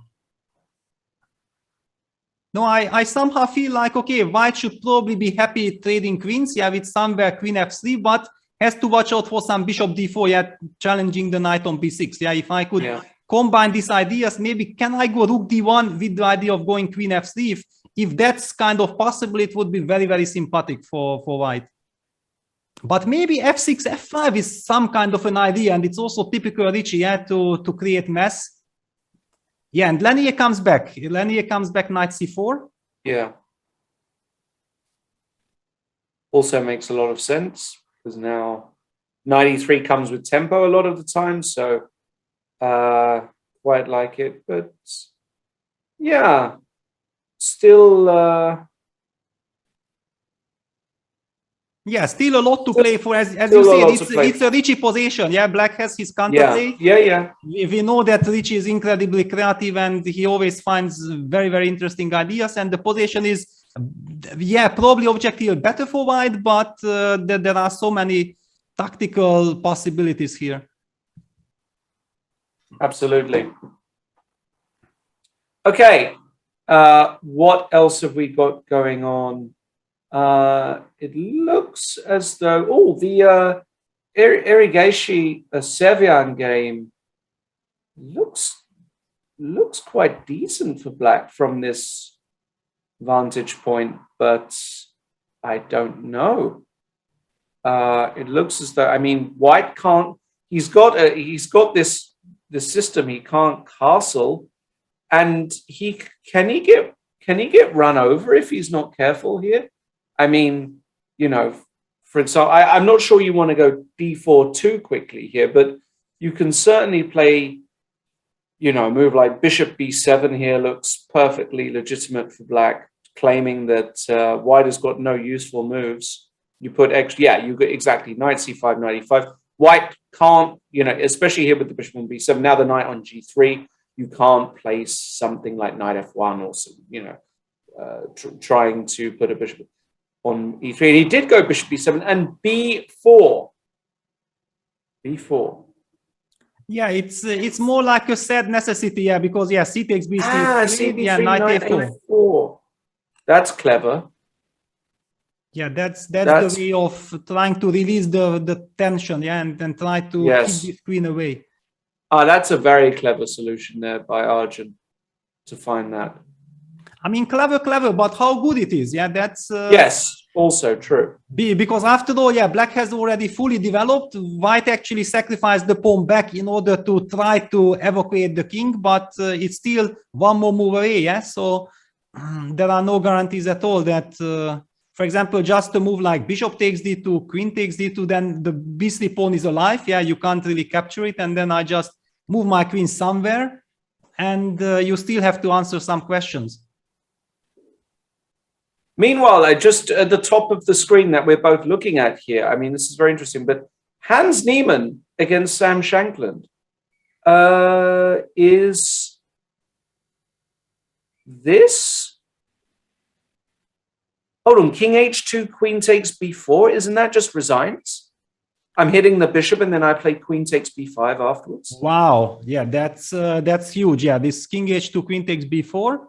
No, I somehow feel like, okay, white should probably be happy trading queens, yeah, with somewhere queen f3, but has to watch out for some bishop d4, yeah, challenging the knight on b6. Yeah, if I could combine these ideas, maybe can I go rook d1 with the idea of going queen f3? If that's kind of possible, it would be very, very sympathetic for white. But maybe f6, f5 is some kind of an idea, and it's also typical Richie, yeah, to create mess. Yeah, and Lenier comes back. Lenier comes back knight c4. Yeah. Also makes a lot of sense, because now Knight e3 comes with tempo a lot of the time, so quite like it. But yeah, still. Yeah, still a lot to play for. As Still you a said, lot to play it's a Richie position. Yeah, Black has his Yeah, counterplay. yeah. We know that Richie is incredibly creative and he always finds very, very interesting ideas. And the position is, yeah, probably objectively better for white, but there are so many tactical possibilities here. Absolutely. Okay, what else have we got going on? It looks as though, the Erigashi Sevian game looks quite decent for black from this vantage point, but I don't know. It looks as though, I mean, white can't. He's got this system. He can't castle, and can he get run over if he's not careful here? I mean, for example, I'm not sure you want to go d4 too quickly here, but you can certainly play, a move like bishop b7 here looks perfectly legitimate for black, claiming that white has got no useful moves. You put you got exactly knight c5, knight e5. White can't, especially here with the bishop on b7. Now the knight on g3, you can't place something like knight f1 or trying to put a bishop on e3. And he did go bishop b7 and b4. b4. Yeah, it's more like a sad necessity, yeah, because c takes b3, c3, knight a4. That's clever. Yeah, that's the way of trying to release the tension, and try to keep the queen away. That's a very clever solution there by Arjun to find that. I mean, clever, but how good it is, that's... yes, also true. Because after all, black has already fully developed. White actually sacrificed the pawn back in order to try to evacuate the king, but it's still one more move away, So there are no guarantees at all that... for example, just a move like bishop takes d2, queen takes d2, then the b3 pawn is alive. You can't really capture it. And then I just move my queen somewhere and you still have to answer some questions. Meanwhile, I just at the top of the screen that we're both looking at here, I mean, this is very interesting, but Hans Niemann against Sam Shankland is this... Hold on, king h2, queen takes b4. Isn't that just resigns? I'm hitting the bishop and then I play queen takes b5 afterwards. Wow, that's huge. This king h2, queen takes b4,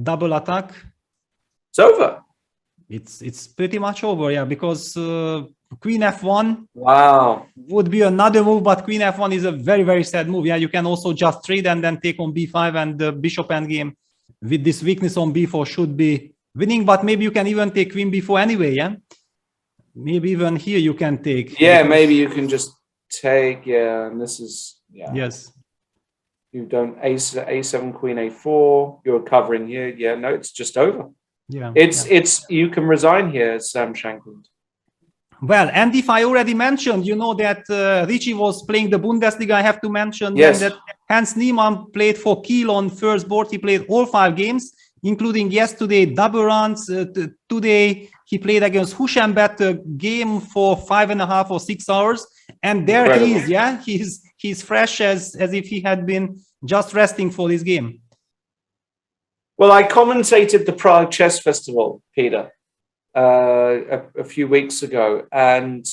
double attack. It's over. It's pretty much over, because queen f1 would be another move, but queen f1 is a very, very sad move. You can also just trade and then take on b5, and the bishop endgame with this weakness on b4 should be winning, but maybe you can even take queen b4 anyway, Maybe even here you can take. Maybe you can just take, and this is, Yes. You don't a7, queen a4, you're covering here. No, it's just over. It's you can resign here, Sam Shankland. Well, and if I already mentioned, that Richie was playing the Bundesliga, I have to mention that Hans Niemann played for Kiel on first board. He played all 5 games, including yesterday double runs. Today he played against Huschenbett, a game for 5.5 or 6 hours, and there Incredible. He is. He's fresh as if he had been just resting for this game. Well, I commentated the Prague Chess Festival, Peter, a few weeks ago, and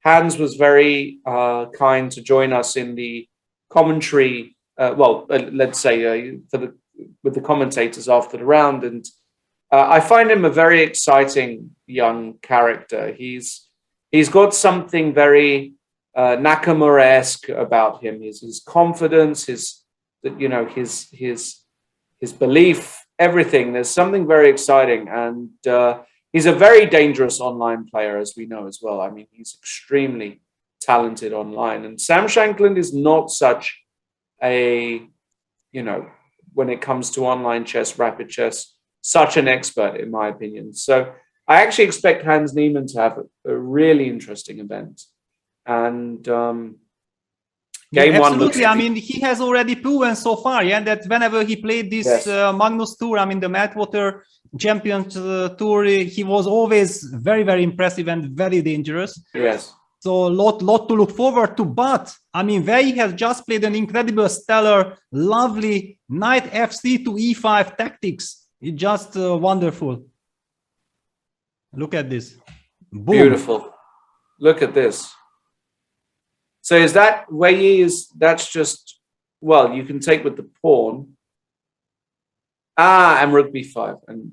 Hans was very kind to join us in the commentary. Let's say with the commentators after the round, and I find him a very exciting young character. He's got something very Nakamura-esque about him. His confidence, his belief, everything. There's something very exciting, and he's a very dangerous online player, as we know as well. I mean, he's extremely talented online, and Sam Shankland is not such a, when it comes to online chess, rapid chess, such an expert, in my opinion. So I actually expect Hans Niemann to have a really interesting event And game Yeah, one looks. absolutely. I mean, he has already proven so far, yeah, that whenever he played this Yes. Magnus Tour, I mean, the Meltwater Champions Tour, he was always very, very impressive and very dangerous. Yes. So lot to look forward to. But I mean, Wei has just played an incredible, stellar, lovely knight f3 to e5 tactics. It's just wonderful. Look at this. Boom. Beautiful. Look at this. So is that Wei that's just, well, you can take with the pawn. And rook b5, and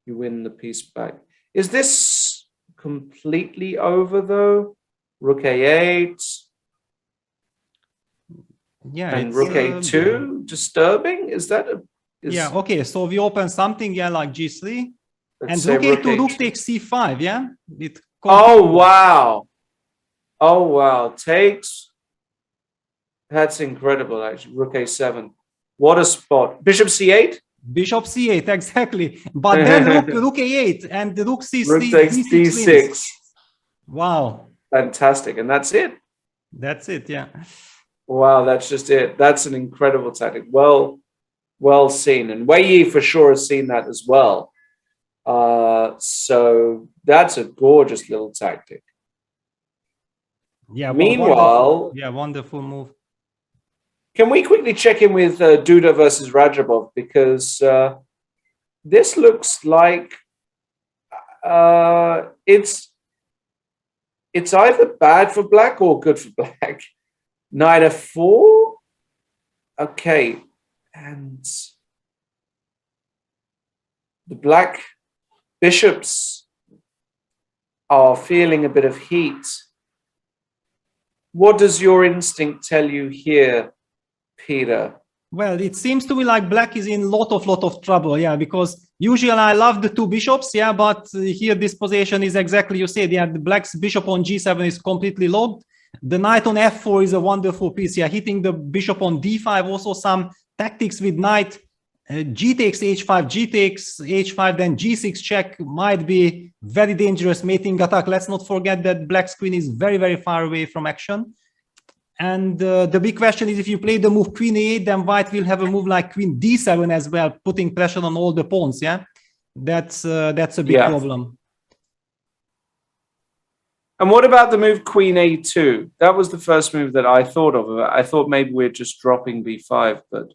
you win the piece back. Is this completely over though? Rook a8. Yeah, and rook a2 disturbing. Is that a? Yeah. Okay. So we open something, yeah, like g3, and say rook a2, rook rook takes c5. Yeah. Oh wow! Oh wow! Takes. That's incredible, actually. Rook a7. What a spot. Bishop c8. Bishop c8, exactly. But then rook a8 and the rook c6. Rook takes d6. Wow. Fantastic, and that's it. That's it. Yeah. Wow, that's just it. That's an incredible tactic. Well seen, and Wei Yi for sure has seen that as well. So that's a gorgeous little tactic. Yeah. Meanwhile, wonderful move. Can we quickly check in with Duda versus Rajabov, because this looks like it's either bad for black or good for black. Knight f4. Okay, and the black bishops are feeling a bit of heat. What does your instinct tell you here, Peter? Well, it seems to me like black is in lot of trouble, yeah, because usually I love the two bishops, yeah, but here this position is exactly you said, yeah, the black's bishop on g7 is completely locked. The knight on f4 is a wonderful piece, yeah, hitting the bishop on d5, also some tactics with knight g takes h5, g takes h5, then g6 check might be very dangerous mating attack. Let's not forget that black's queen is very far away from action. And the big question is, if you play the move queen a8, then white will have a move like queen d7 as well, putting pressure on all the pawns. Yeah, that's a big problem. And what about the move queen a2? That was the first move that I thought of. I thought maybe we're just dropping b5, but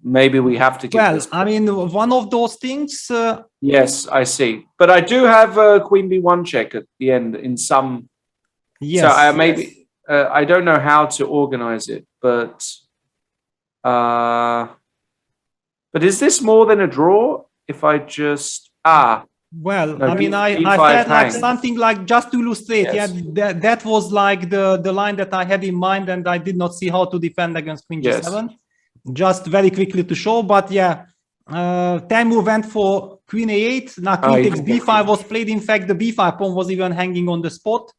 maybe we have to give this. I mean, one of those things. Yes, I see. But I do have a queen b1 check at the end in some. Yes. So maybe I don't know how to organize it, but is this more than a draw? If I just well, no, I mean, I felt like something like, just to illustrate, yes. Yeah, that was like the line that I had in mind, and I did not see how to defend against queen g7. Just very quickly to show, but yeah, Taimur went for queen a8. Now queen takes b5 was played. In fact, the b5 pawn was even hanging on the spot.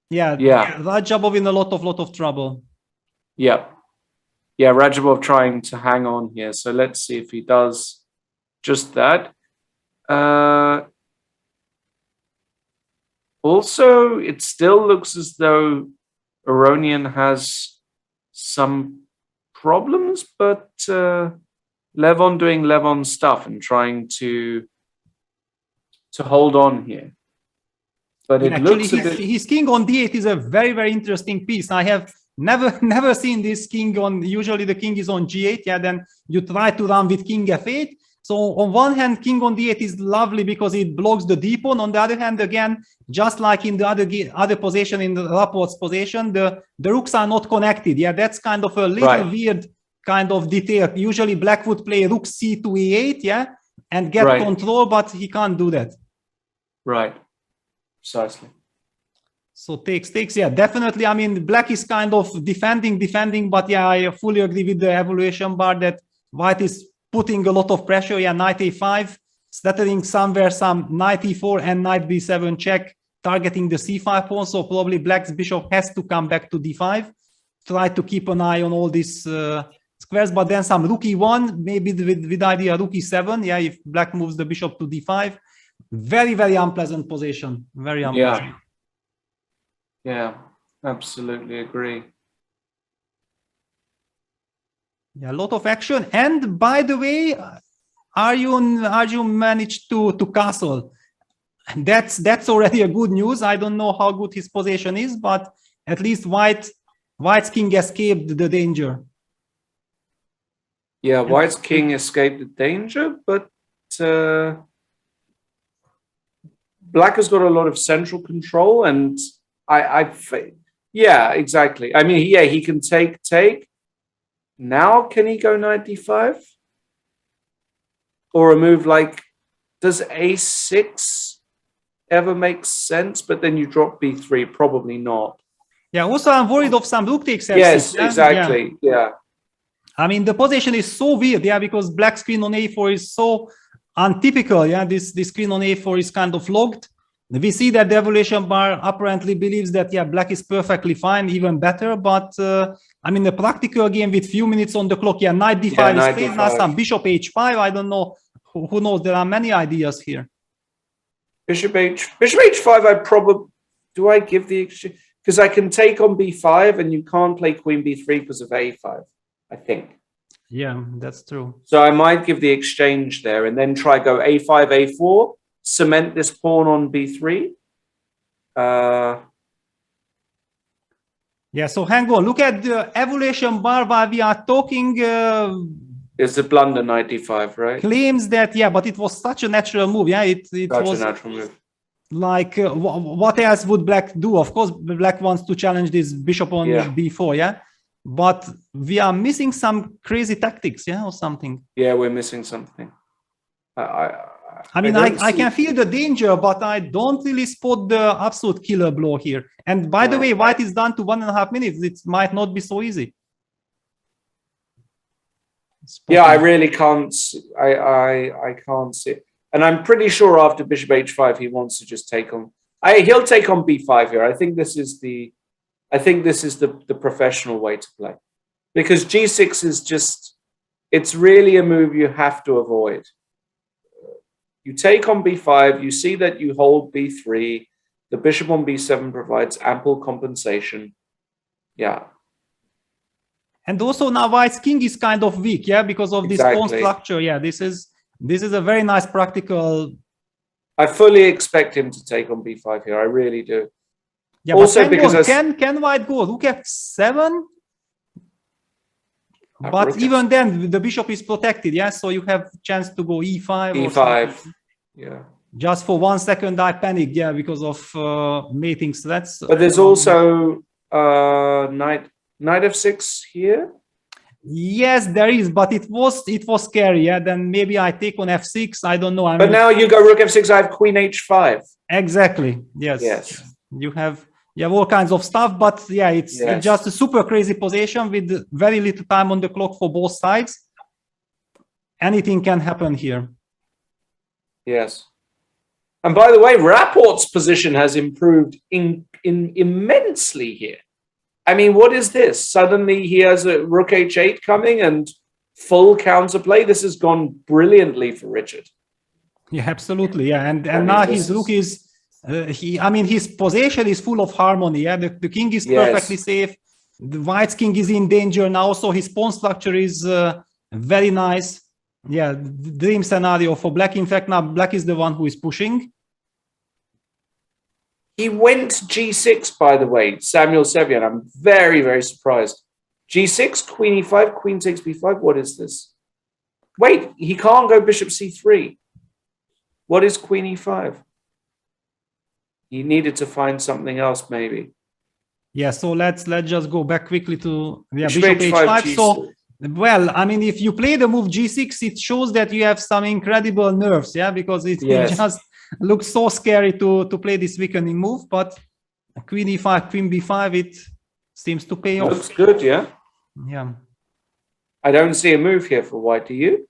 Yeah, Rajabov in a lot of trouble. Yeah, Rajabov trying to hang on here. So let's see if he does just that. Also, it still looks as though Aronian has some problems, but Levon doing Levon stuff and trying to hold on here. But it looks a bit... his king on d8 is a very interesting piece. I have never seen this king on. Usually the king is on g8. Yeah, then you try to run with king f8. So on one hand, king on d8 is lovely because it blocks the d pawn. On the other hand, again, just like in the other position, in the Rapport's position, the rooks are not connected. Yeah, that's kind of a little weird kind of detail. Usually black would play rook c to e8, yeah, and get control, but he can't do that. Right. Precisely. So takes, yeah, definitely. I mean, black is kind of defending, but yeah, I fully agree with the evaluation bar that white is putting a lot of pressure. Yeah, knight a5, stuttering somewhere some knight e4 and knight b7 check, targeting the c5 pawn. So probably black's bishop has to come back to d5, try to keep an eye on all these squares, but then some rook e1, maybe with idea rook e7. Yeah, if black moves the bishop to d5. Very unpleasant position. Very unpleasant. Yeah, absolutely agree. Yeah, a lot of action. And by the way, Arjun managed to castle. That's already a good news. I don't know how good his position is, but at least White's king escaped the danger. Yeah, White's king escaped the danger, but Black has got a lot of central control, and yeah, exactly. I mean, yeah, he can take. Now, can he go knight d5? Or a move like, does a6 ever make sense? But then you drop b3, probably not. Yeah, also I'm worried of some rook takes f6. Yes, exactly, yeah. I mean, the position is so weird, yeah, because black's queen on a4 is so untypical, yeah. This queen on a4 is kind of logged. We see that the evaluation bar apparently believes that, yeah, black is perfectly fine, even better. But I mean, the practical game with few minutes on the clock, yeah, knight d5 is played, now some bishop h5. I don't know. Who knows? There are many ideas here. Bishop h5, do I give the exchange? Because I can take on b5 and you can't play queen b3 because of a5, I think. Yeah, that's true. So I might give the exchange there and then try go a5, a4, cement this pawn on b3. Yeah, so hang on. Look at the evaluation bar while we are talking. It's a blunder, knight d5, right? Claims that, yeah, but it was such a natural move. Yeah, it was a natural move. Like, what else would black do? Of course, black wants to challenge this bishop on b4, yeah? But we are missing some crazy tactics, yeah, or something. Yeah, we're missing something. I mean, I can feel the danger, but I don't really spot the absolute killer blow here. And by the way, white is down to 1.5 minutes. It might not be so easy. Yeah, I really can't. I can't see it. And I'm pretty sure after bishop h5, he wants to just take on. He'll take on b5 here. I think this is the professional way to play, because g6 is just. It's really a move you have to avoid. You take on b5. You see that you hold b3. The bishop on b7 provides ample compensation. Yeah. And also now white's king is kind of weak, yeah, because of this pawn structure. Yeah, this is a very nice practical. I fully expect him to take on b5 here. I really do. Yeah, also because can white go rook f7? But even then, the bishop is protected, yeah. So you have chance to go e5. E5, yeah. Just for 1 second, I panicked, yeah, because of mating threats. But there's also knight f6 here. Yes, there is, but it was scary. Yeah, then maybe I take on f6. I don't know. But now you go rook f6. I have queen h5. Exactly. Yes. Yes. You have all kinds of stuff, but yeah, it's just a super crazy position with very little time on the clock for both sides. Anything can happen here. Yes. And by the way, Rapport's position has improved immensely here. I mean, what is this? Suddenly he has a rook h8 coming and full counterplay. This has gone brilliantly for Richard. Yeah, absolutely. Yeah, and now his rook is his position is full of harmony. Yeah, the king is perfectly safe. The white's king is in danger now, so his pawn structure is very nice. Yeah, dream scenario for black. In fact, now black is the one who is pushing. He went g6, by the way, Samuel Sevian. I'm very, very surprised. g6, queen e5, queen takes b5. What is this? Wait, he can't go bishop c3. What is queen e5? He needed to find something else, maybe. Yeah, so let's just go back quickly to bishop h5. So, well, I mean, if you play the move g6, it shows that you have some incredible nerves, yeah, because it just looks so scary to play this weakening move, but queen e5, queen b5, it seems to pay off. Looks good, yeah. Yeah. I don't see a move here for white, do you?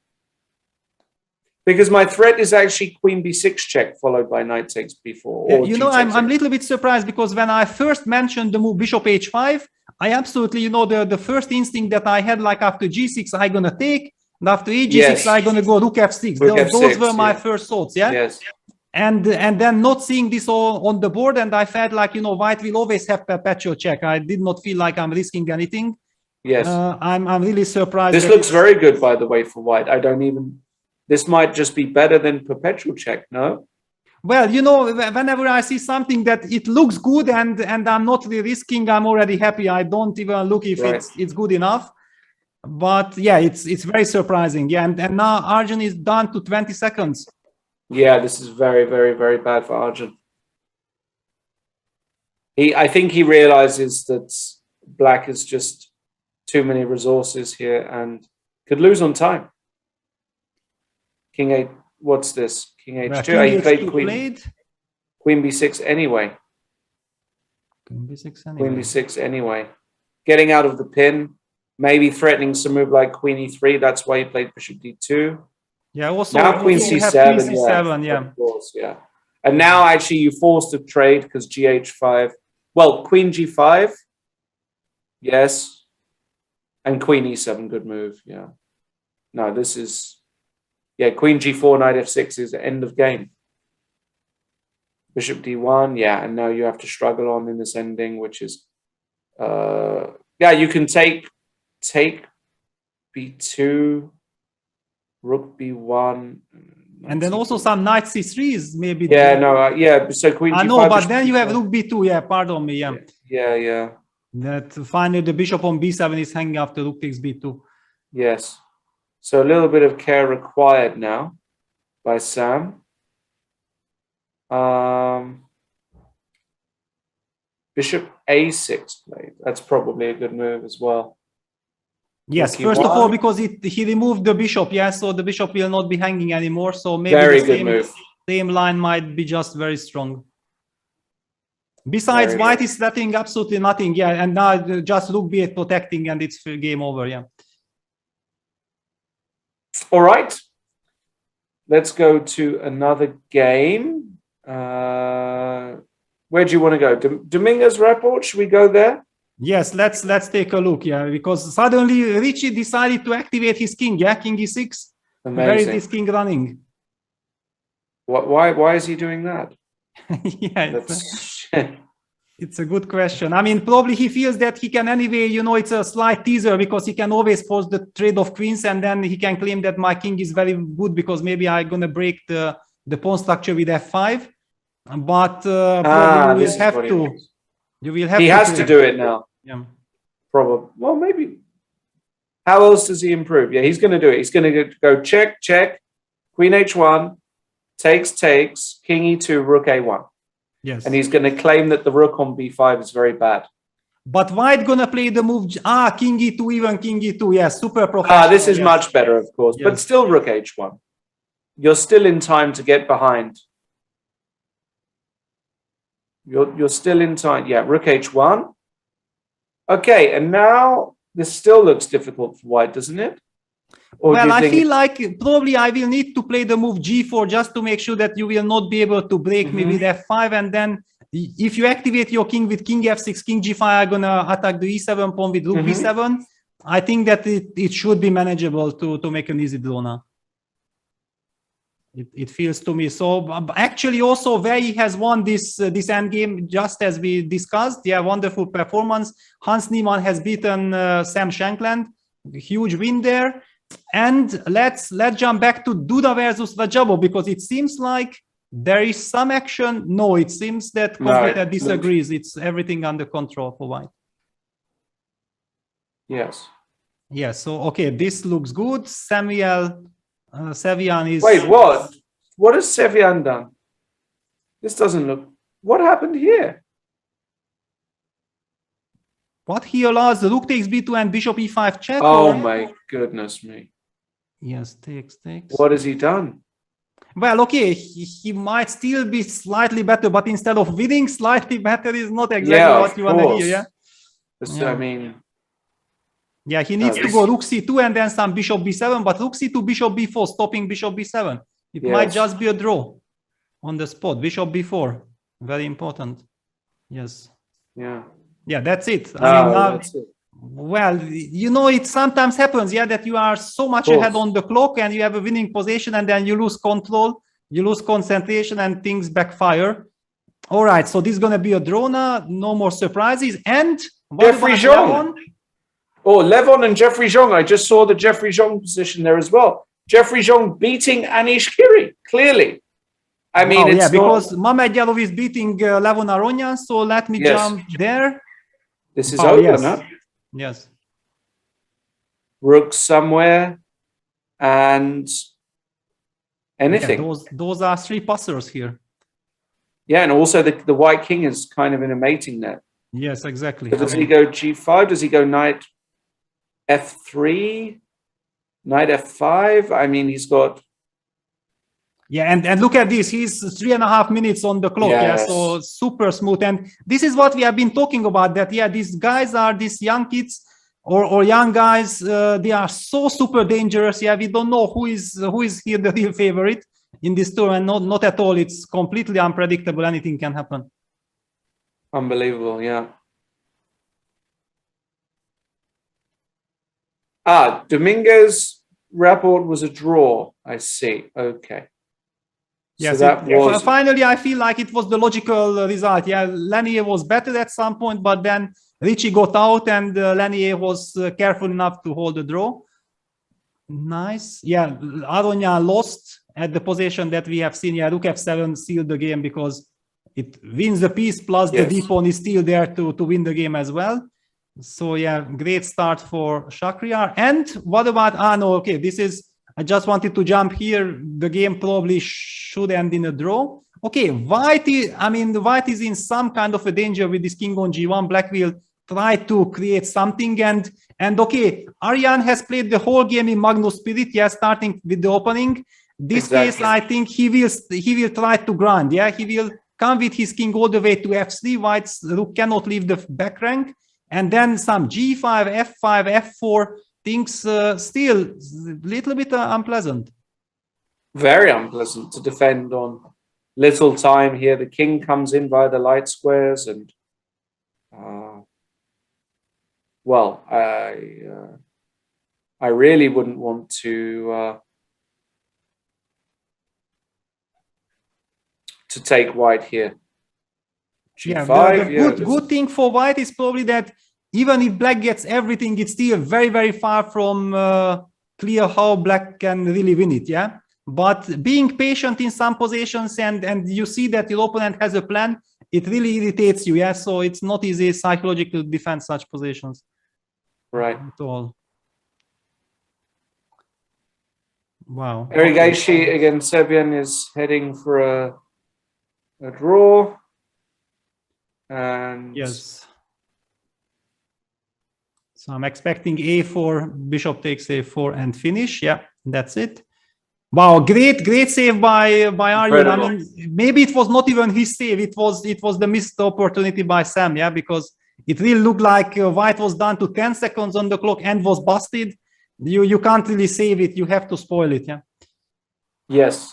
Because my threat is actually queen b6 check followed by knight takes b4. Or you know, I'm a little bit surprised because when I first mentioned the move bishop h5, I absolutely, you know, the first instinct that I had, like after g6, I'm going to take, and after e6, I'm going to go rook f6. Those were my first thoughts, yeah? Yes. and then not seeing this all on the board, and I felt like, you know, white will always have perpetual check. I did not feel like I'm risking anything. Yes. I'm really surprised. This looks very good, by the way, for white. I don't even... This might just be better than perpetual check, no? Well, you know, whenever I see something that it looks good and I'm not really risking, I'm already happy. I don't even look if it's good enough. But yeah, it's very surprising. Yeah, and now Arjun is down to 20 seconds. Yeah, this is very, very, very bad for Arjun. I think he realizes that black is just too many resources here and could lose on time. King 8, what's this? King H2. He played Queen B6 anyway. Queen B6 anyway. Queen B6 anyway. Getting out of the pin, maybe threatening some move like Queen E3. That's why he played Bishop D2. Yeah, also now Queen C7. Queen C7, yeah. Of course, yeah. And now actually you forced to trade because GH5. Well, Queen G5. Yes. And Queen E7, good move, yeah. No, this is... Yeah, Queen G4, Knight F6 is the end of game. Bishop D1, yeah, and now you have to struggle on in this ending, which is... yeah, you can take B2, Rook B1... And then also some Knight C3s, maybe. Yeah, no, yeah, so Queen G5... I know, but then you have Rook B2, yeah, pardon me, yeah. Yeah. That finally the bishop on B7 is hanging after Rook takes B2. Yes. So a little bit of care required now by Sam. Bishop A6 played. That's probably a good move as well. Yes, first of all, because he removed the bishop, yeah, so the bishop will not be hanging anymore. So maybe the same line might be just very strong. Besides, white is threatening absolutely nothing, yeah, and now just Rook B8 protecting and it's game over, yeah. All right, let's go to another game. Where do you want to go? Dominguez report, should we go there? Yes, let's take a look, yeah, because suddenly Richie decided to activate his king, yeah, king E6. Amazing. Where is this king running? Why is he doing that? Yeah, it's a good question. I mean, probably he feels that he can anyway, you know, it's a slight teaser because he can always force the trade of queens and then he can claim that my king is very good because maybe I'm going to break the pawn structure with F5. But probably you will have to. You will have he to. Has to do it now. Yeah. Probably. Well, maybe. How else does he improve? Yeah, he's going to do it. He's going to go check, check, Queen H1, takes, King E2, Rook A1. Yes. And he's going to claim that the Rook on B5 is very bad. But white going to play the move, King E2, even King E2. Yes, super professional. This is much better, of course. Yes. But still Rook H1. You're still in time to get behind. You're still in time. Yeah, Rook H1. Okay, and now this still looks difficult for white, doesn't it? Or well, I feel like probably I will need to play the move G4 just to make sure that you will not be able to break me with F5. And then if you activate your king with King F6, King G5, I'm going to attack the E7 pawn with Rook B7. I think that it should be manageable to make an easy draw now. It feels to me. So actually also where he has won this endgame, just as we discussed. Yeah, wonderful performance. Hans Niemann has beaten Sam Shankland. Huge win there. And let's jump back to Duda versus Rajabo because it seems like there is some action. No, it seems that Computer disagrees. It's everything under control for white. Yes. Yeah, so okay, this looks good. Sevian is... Wait, what? What has Sevian done? This doesn't look... What happened here? What he allows the Rook takes B2 and Bishop E5 check? Oh my goodness me. Yes, takes. What has he done? Well, okay, he might still be slightly better, but instead of winning, slightly better is not exactly what you want to hear, I mean... Yeah, he needs to go Rook C2 and then some Bishop B7, but Rook C2, Bishop B4, stopping Bishop B7. It might just be a draw on the spot. Bishop B4, very important. Yes. Yeah. Yeah, that's it. I mean, that's it. Well, you know, it sometimes happens, that you are so much ahead on the clock and you have a winning position and then you lose control. you lose concentration and things backfire. All right, so this is going to be a draw now. No more surprises. And what Jeffrey about Zhong. Levon? Oh, Levon and Jeffrey Zhong. I just saw the Jeffrey Zhong position there as well. Jeffrey Zhong beating Anish Giri, clearly. I mean, it's because Mamedyanov is beating Levon Aronyan, so let me jump there. This is open, yes. huh? Yes. Rook somewhere and anything. Yeah, those are three passers here. Yeah, and also the white king is kind of in a mating net. Yes, exactly. So does he go g5? Does he go knight f3? Knight f5? I mean, he's got... Yeah, and look at this. He's 3.5 minutes on the clock. Yes. Yeah, so super smooth. And this is what we have been talking about, that, yeah, these guys are these young kids or young guys. They are so super dangerous. Yeah, we don't know who is here the real favorite in this tour, and not at all. It's completely unpredictable. Anything can happen. Unbelievable, yeah. Dominguez Rapport was a draw. I see. Okay. Yes, so that was... finally, I feel like it was the logical result. Yeah, Lanier was better at some point, but then Ricci got out, and Lanier was careful enough to hold the draw. Nice. Yeah, Aronyan lost at the position that we have seen. Yeah, Rook f7 sealed the game because it wins the piece, plus the d-pawn is still there to win the game as well. So yeah, great start for Shakhriyar. And what about, okay, this is, I just wanted to jump here. The game probably should end in a draw. Okay, White is in some kind of a danger with this king on g1. Black will try to create something, and okay, Aryan has played the whole game in Magnus Spirit, yeah, starting with the opening. This case, I think he will try to grind, yeah, he will come with his king all the way to f3. White's rook cannot leave the back rank, and then some g5, f5, f4. Things still a little bit unpleasant. Very unpleasant to defend on little time here. The king comes in via the light squares, and well, I really wouldn't want to take white here. G5, yeah, the good thing for white is probably that even if black gets everything, it's still very, very far from clear how black can really win it, yeah? But being patient in some positions, and you see that your opponent has a plan, it really irritates you, yeah? So it's not easy psychologically to defend such positions. Right. At all. Wow. Erigaishi against Serbian is heading for a draw. And yes. So I'm expecting a4, bishop takes a4 and finish. Yeah, that's it. Wow, great save by Aryan. I mean, maybe it was not even his save. It was the missed opportunity by Sam. Yeah, because it really looked like white was down to 10 seconds on the clock and was busted. You can't really save it. You have to spoil it. Yeah. Yes.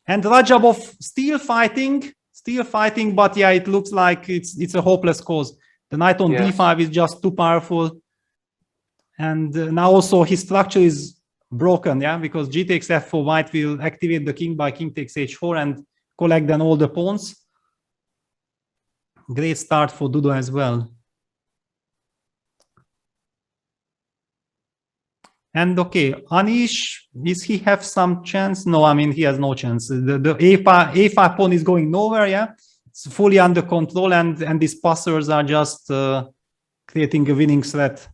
And Rajabov still fighting, but yeah, it looks like it's a hopeless cause. The knight on d5 is just too powerful. And now also his structure is broken, yeah, because g takes f4, white will activate the king by king takes h4 and collect then all the pawns. Great start for Dudo as well. And okay, Anish, does he have some chance? No, I mean, he has no chance. The a5 pawn is going nowhere, yeah? It's fully under control, and these passers are just creating a winning threat.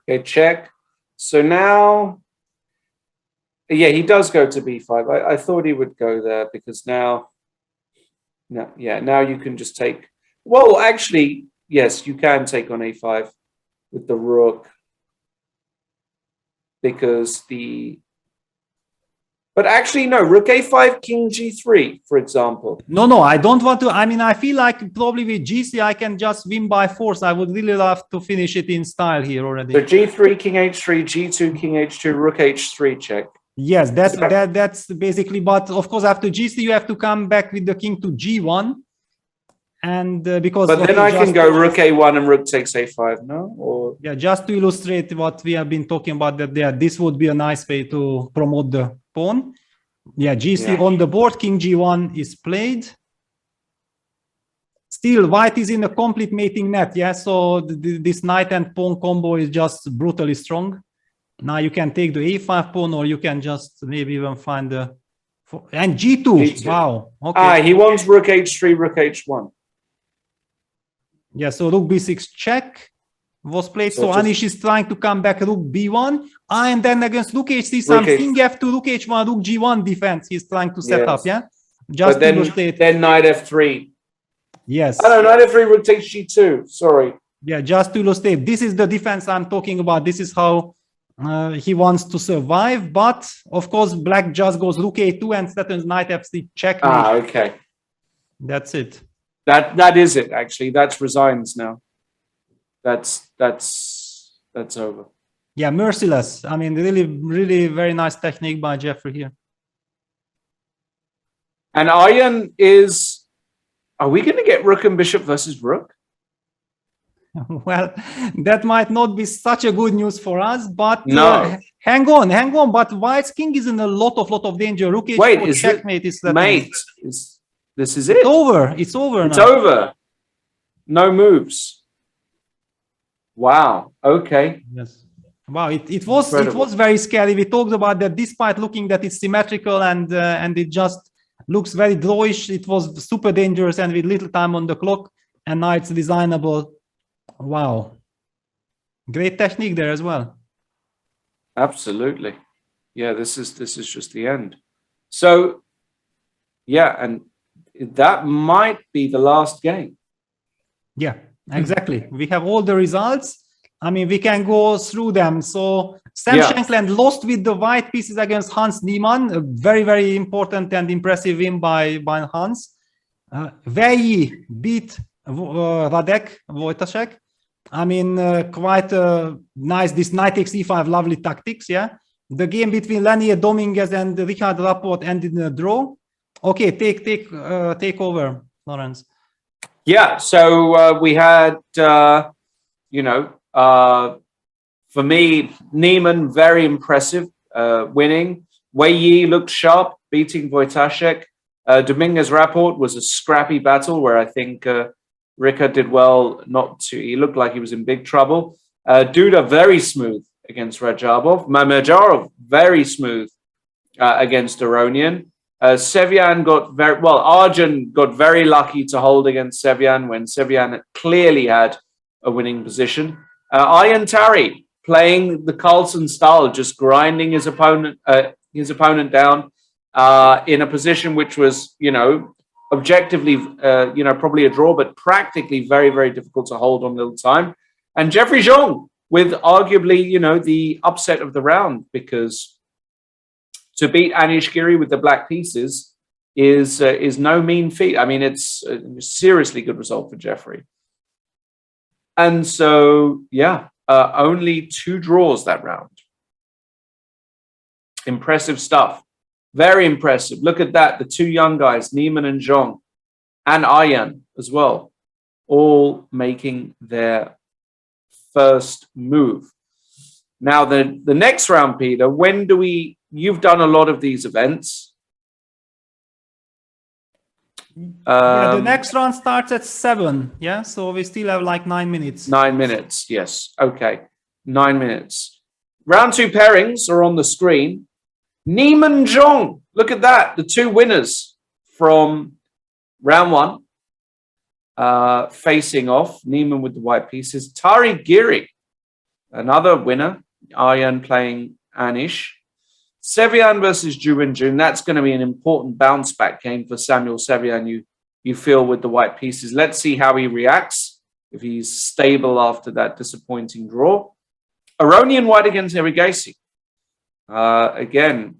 Okay, check. So now, yeah, he does go to b5. I thought he would go there because now you can just take. Well, actually, yes, you can take on a5 with the rook because But actually, no, rook a5, king g3, for example. No, I don't want to. I mean, I feel like probably with g3, I can just win by force. I would really love to finish it in style here already. So g3, king h3, g2, king h2, rook h3 check. Yes, that's basically, but of course, after g3, you have to come back with the king to g1. And because But then okay, I can just go rook a1 and rook takes a5, no? Or yeah, just to illustrate what we have been talking about, that yeah, this would be a nice way to promote the pawn. Yeah, GC on the board, king g1 is played. Still, white is in a complete mating net, yeah, so this knight and pawn combo is just brutally strong. Now you can take the a5 pawn, or you can just maybe even find the... And g2, G2. wow. Okay. he wants rook h3, rook h1. Yeah, so rook b6 check was played. So just- Anish is trying to come back rook b1. And then against rook h3, some Rook king f2, rook h1, rook g1 defense he's trying to set up, yeah? But Just to then, illustrate. then knight f3. Yes. Oh, no, knight f3, rook takes g2. Sorry. Yeah, just to illustrate. This is the defense I'm talking about. This is how he wants to survive. But, of course, black just goes rook a2 and threatens knight f3 checkmate. Ah, okay. That's it. That is it, actually. That's resigns now. That's over. Yeah, merciless. I mean, really, really very nice technique by Jeffrey here. And Iron is... Are we going to get rook and bishop versus rook? Well, that might not be such a good news for us, but No. hang on. But white's king is in a lot of danger. Rook h4 Wait, is checkmate is threatened. Mate, this is it? It's over. It's over It's now. over. No moves. Wow. Okay. Yes. Wow. It was Incredible. very scary. We talked about that. Despite looking that it's symmetrical and it just looks very drawish, it was super dangerous and with little time on the clock. And now it's designable. Wow. Great technique there as well. Absolutely. Yeah, this is just the end. So, yeah, and that might be the last game. Yeah, exactly. We have all the results. I mean, we can go through them. So Sam Shankland lost with the white pieces against Hans Niemann. A very, very important and impressive win by Hans. Veyi beat Radek Wojtaszek. I mean, quite nice. This knight takes e5, lovely tactics, yeah. The game between Lenier Dominguez and Richard Rapport ended in a draw. Okay, take over, Lawrence. Yeah, so we had, for me, Niemann, very impressive, winning. Wei Yi looked sharp, beating Wojtaszek. Dominguez Rapport was a scrappy battle where I think Rika did well not to. He looked like he was in big trouble. Duda, very smooth against Rajabov. Mamedyarov, very smooth against Aronian. Sevian got very well. Arjun got very lucky to hold against Sevian when Sevian clearly had a winning position. Ian Tari playing the Carlsen style, just grinding his opponent down in a position which was, objectively, probably a draw, but practically very, very difficult to hold on little time. And Jeffrey Zhong with arguably, the upset of the round, because to beat Anish Giri with the black pieces is no mean feat. I mean, it's a seriously good result for Jeffrey. And so, only 2 draws that round. Impressive stuff. Very impressive. Look at that. The 2 young guys, Niemann and Zhong, and Ayan as well, all making their first move. Now, the next round, Peter, when do we... You've done a lot of these events. The next round starts at 7. Yeah, so we still have like 9 minutes. 9 minutes, yes. Okay, 9 minutes. Round 2 pairings are on the screen. Niemann Zhong, look at that. The 2 winners from round 1 facing off. Niemann with the white pieces. Tari Giri, another winner. Aryan playing Anish. Sevian versus Juin. That's going to be an important bounce back game for Samuel Sevian, you feel, with the white pieces. Let's see how he reacts, if he's stable after that disappointing draw. Aronian white against Erigasi. Again,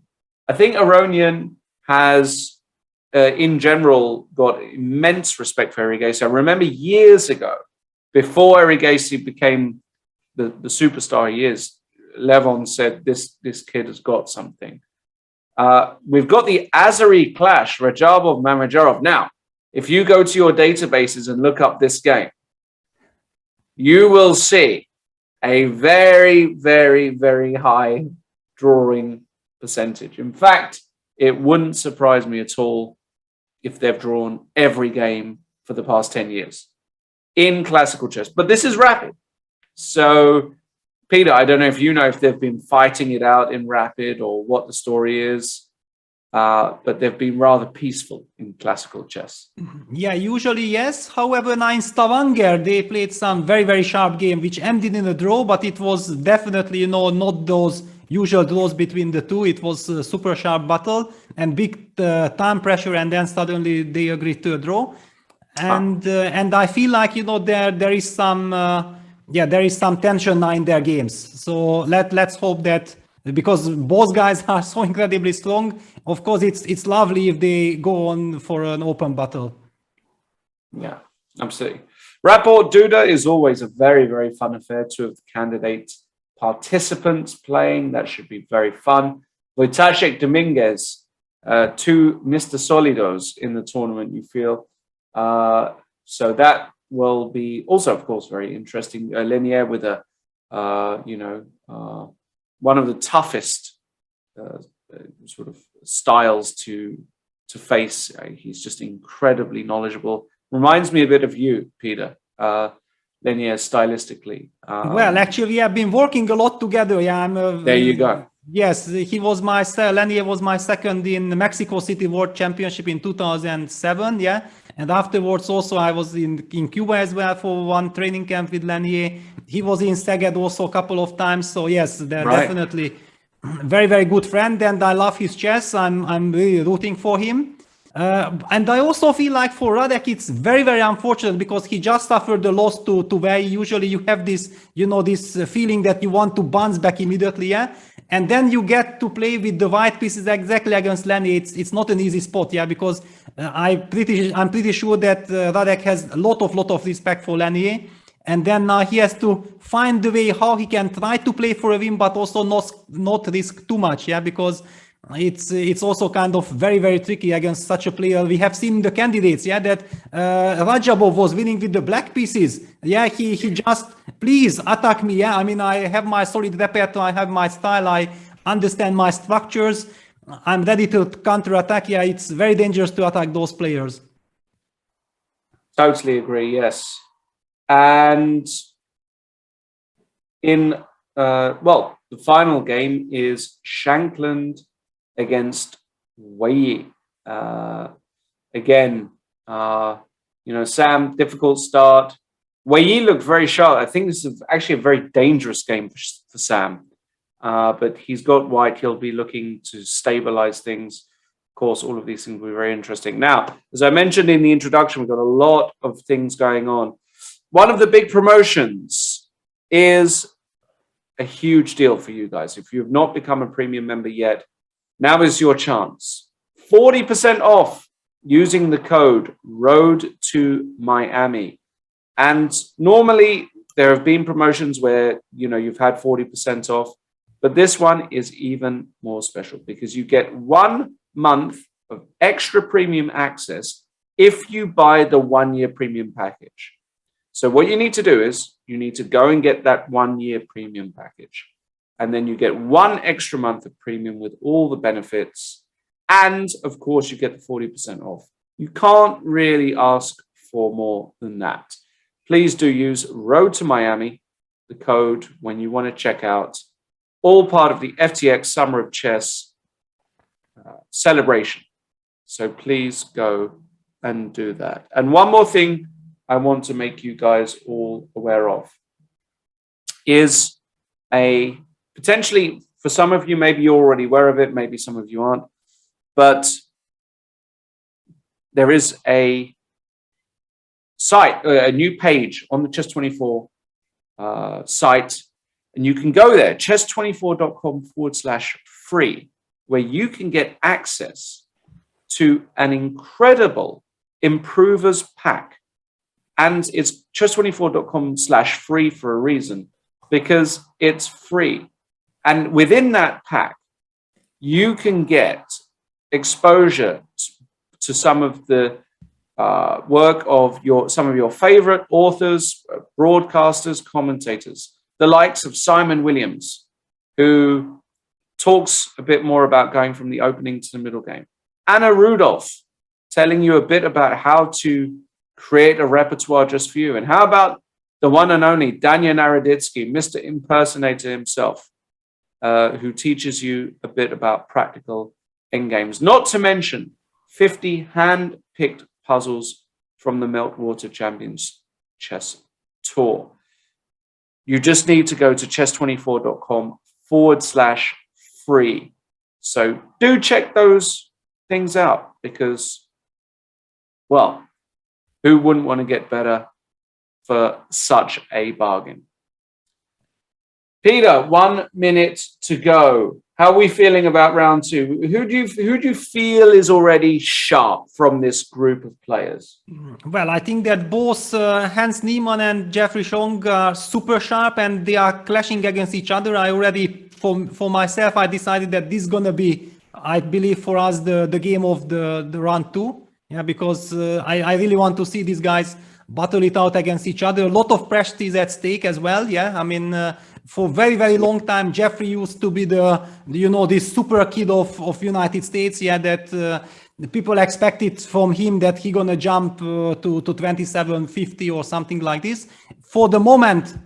I think Aronian has, in general, got immense respect for Erigasi. I remember years ago, before Erigasi became the superstar he is, Levon said, this kid has got something. We've got the Azari clash, Rajabov, Mamedyarov. Now, if you go to your databases and look up this game, you will see a very, very, very high drawing percentage. In fact, it wouldn't surprise me at all if they've drawn every game for the past 10 years in classical chess. But this is rapid. So, Peter, I don't know if you know if they've been fighting it out in rapid or what the story is, but they've been rather peaceful in classical chess. Yeah, usually yes. However, now in Stavanger, they played some very, very sharp game, which ended in a draw, but it was definitely, not those usual draws between the two. It was a super sharp battle and big time pressure, and then suddenly they agreed to a draw. And I feel like, there is some tension now in their games. So let's hope that, because both guys are so incredibly strong, of course it's lovely if they go on for an open battle. Yeah, absolutely. Rapport Duda is always a very, very fun affair. Two of the candidate participants playing. That should be very fun. Wojciech Dominguez, two Mr. Solidos in the tournament, you feel. So that will be also, of course, very interesting. Lenier with one of the toughest sort of styles to face. He's just incredibly knowledgeable. Reminds me a bit of you, Peter. Lenier stylistically. Well, actually, I've been working a lot together. Yeah, there you go. Yes, Lenier was my second in Mexico City World Championship in 2007. Yeah, and afterwards also I was in Cuba as well for one training camp with Lenier. He was in Szeged also a couple of times. So yes, they're definitely very, very good friend, and I love his chess. I'm really rooting for him. And I also feel like for Radek, it's very, very unfortunate because he just suffered a loss to Wei. Usually you have this, this feeling that you want to bounce back immediately, yeah? And then you get to play with the white pieces exactly against Lenny. It's not an easy spot, yeah, because I'm pretty sure that Radek has a lot of respect for Lenny. And then he has to find the way how he can try to play for a win, but also not risk too much, yeah, because it's also kind of very, very tricky against such a player. We have seen the candidates, yeah, that Rajabov was winning with the black pieces. Yeah, he just, please attack me. Yeah, I mean, I have my solid repertoire, I have my style, I understand my structures. I'm ready to counter-attack. Yeah, it's very dangerous to attack those players. Totally agree, yes. And in, the final game is Shankland against Wei. Again, Sam, difficult start. Wei looked very sharp. I think this is actually a very dangerous game for Sam. But he's got white. He'll be looking to stabilize things. Of course, all of these things will be very interesting. Now, as I mentioned in the introduction, we've got a lot of things going on. One of the big promotions is a huge deal for you guys. If you have not become a premium member yet, now is your chance. 40% off using the code Road to Miami. And normally there have been promotions where, you've had 40% off, but this one is even more special because you get 1 month of extra premium access if you buy the 1-year premium package. So what you need to do is you need to go and get that 1-year premium package. And then you get 1 extra month of premium with all the benefits. And of course, you get the 40% off. You can't really ask for more than that. Please do use Road to Miami, the code, when you want to check out. All part of the FTX Summer of Chess celebration. So please go and do that. And one more thing I want to make you guys all aware of is a potentially, for some of you, maybe you're already aware of it, maybe some of you aren't, but there is a site, a new page on the Chess24 site, and you can go there, chess24.com/free, where you can get access to an incredible improvers pack. And it's chess24.com/free for a reason, because it's free. And within that pack, you can get exposure to some of the work of some of your favorite authors, broadcasters, commentators, the likes of Simon Williams, who talks a bit more about going from the opening to the middle game. Anna Rudolph, telling you a bit about how to create a repertoire just for you. And how about the one and only Danya Naroditsky, Mr. Impersonator himself, who teaches you a bit about practical endgames. Not to mention 50 hand-picked puzzles from the Meltwater Champions Chess Tour. You just need to go to chess24.com/free. So do check those things out because, well, who wouldn't want to get better for such a bargain? Peter, 1 minute to go. How are we feeling about round two? Who do you feel is already sharp from this group of players? Well, I think that both Hans Niemann and Jeffrey Chong are super sharp and they are clashing against each other. I already, for myself, I decided that this is going to be, I believe, for us, the game of the round two. Yeah, because I really want to see these guys battle it out against each other. A lot of prestige at stake as well. Yeah, I mean, for very, very long time, Jeffrey used to be this super kid of United States. Yeah, that the people expected from him that he gonna jump to 2750 or something like this. For the moment,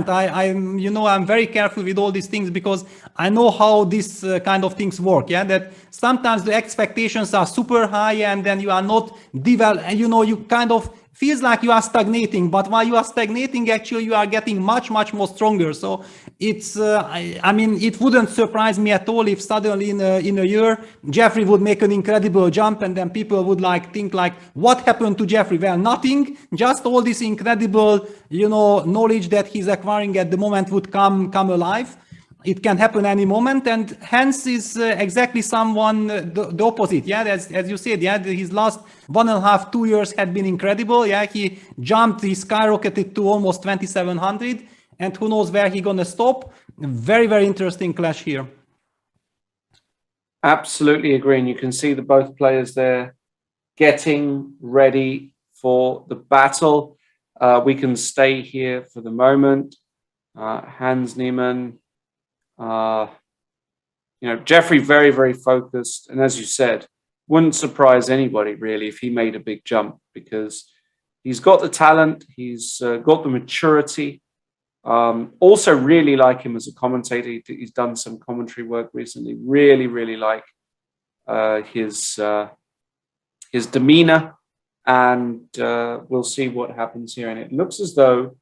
I'm very careful with all these things because I know how these kind of things work. Yeah, that sometimes the expectations are super high and then you are not you kind of feels like you are stagnating, but while you are stagnating, actually you are getting much, much more stronger. So it's, I mean, it wouldn't surprise me at all if suddenly in a year, Jeffrey would make an incredible jump and then people would think what happened to Jeffrey? Well, nothing, just all this incredible, knowledge that he's acquiring at the moment would come alive. It can happen any moment, and Hans is exactly someone the opposite. Yeah, as you said, yeah, his last 1.5, 2 years had been incredible. Yeah, he skyrocketed to almost 2700, and who knows where he's gonna stop. Very, very interesting clash here. Absolutely agree, and you can see that both players there getting ready for the battle. We can stay here for the moment. Hans Niemann. Jeffrey very, very focused, and as you said, wouldn't surprise anybody really if he made a big jump because he's got the talent, he's got the maturity. Also really like him as a commentator. He's done some commentary work recently. Really, really like his demeanor, and we'll see what happens here. And it looks as though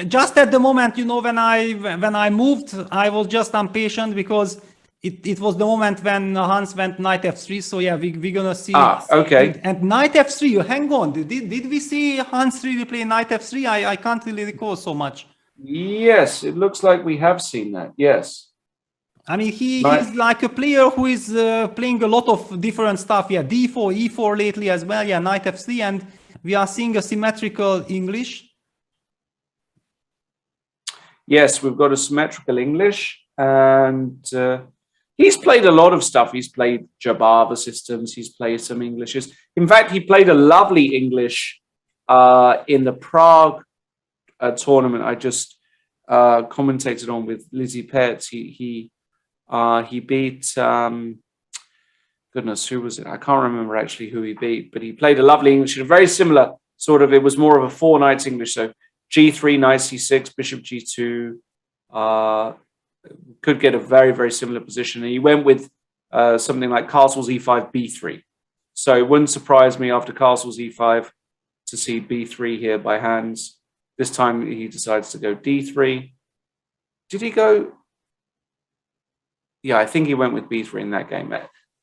just at the moment, when I moved, I was just impatient because it was the moment when Hans went knight f3. So yeah, we're gonna see. Okay. And knight f3. Hang on, did we see Hans really play knight f3? I can't really recall so much. Yes, it looks like we have seen that. Yes. I mean, he's like a player who is playing a lot of different stuff. Yeah, d4, e4 lately as well. Yeah, knight f3, and we are seeing a symmetrical English. Yes, we've got a symmetrical English, and he's played a lot of stuff. He's played Jabava systems. He's played some Englishes. In fact, he played a lovely English in the Prague tournament I just commentated on with Lizzie Petz. He beat goodness, who was it? I can't remember actually who he beat, but he played a lovely English, a very similar sort of. It was more of a 4 knights English, so g3, knight c6, bishop g2. Could get a very, very similar position. And he went with something like castles e5, b3. So it wouldn't surprise me after castles e5 to see b3 here by Hans. This time he decides to go d3. Did he go? Yeah, I think he went with b3 in that game.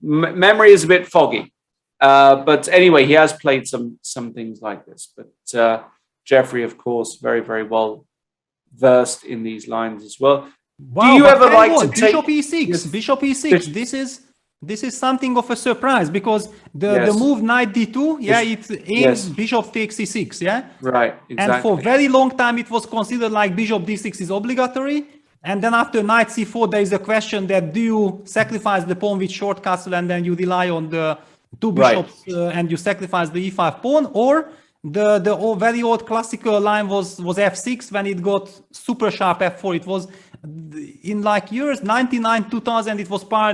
Memory is a bit foggy. But anyway, he has played some things like this. But Jeffrey, of course, very, very well versed in these lines as well. Wow, do you ever like to bishop e6? Yes. Bishop e6. This is something of a surprise because the move knight d2, yeah, it aims bishop takes e6, yeah. Right. Exactly. And for a very long time, it was considered like bishop d6 is obligatory. And then after knight c4, there is a question that do you sacrifice the pawn with short castle and then you rely on the two bishops and you sacrifice the e5 pawn, or the old, very old classical line was f6 when it got super sharp f4. It was in like years 99, 2000.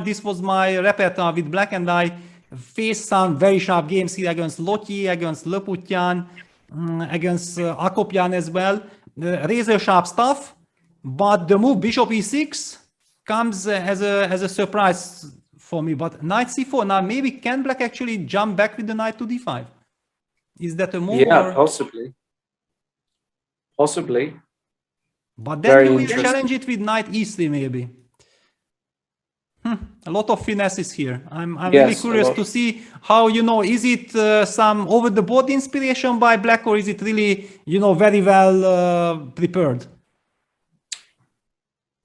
This was my repertoire with black, and I faced some very sharp games here against Lotyi, against Leputyan, against Akopyan as well. Razor sharp stuff, but the move bishop e6 comes as a surprise for me. But knight c4, now maybe can black actually jump back with the knight to d5? Is that a move? Yeah, or? possibly. Possibly. But then you will challenge it with knight e3 maybe. A lot of finesses here. I'm really curious to see how, is it some over the board inspiration by black, or is it really, very well prepared?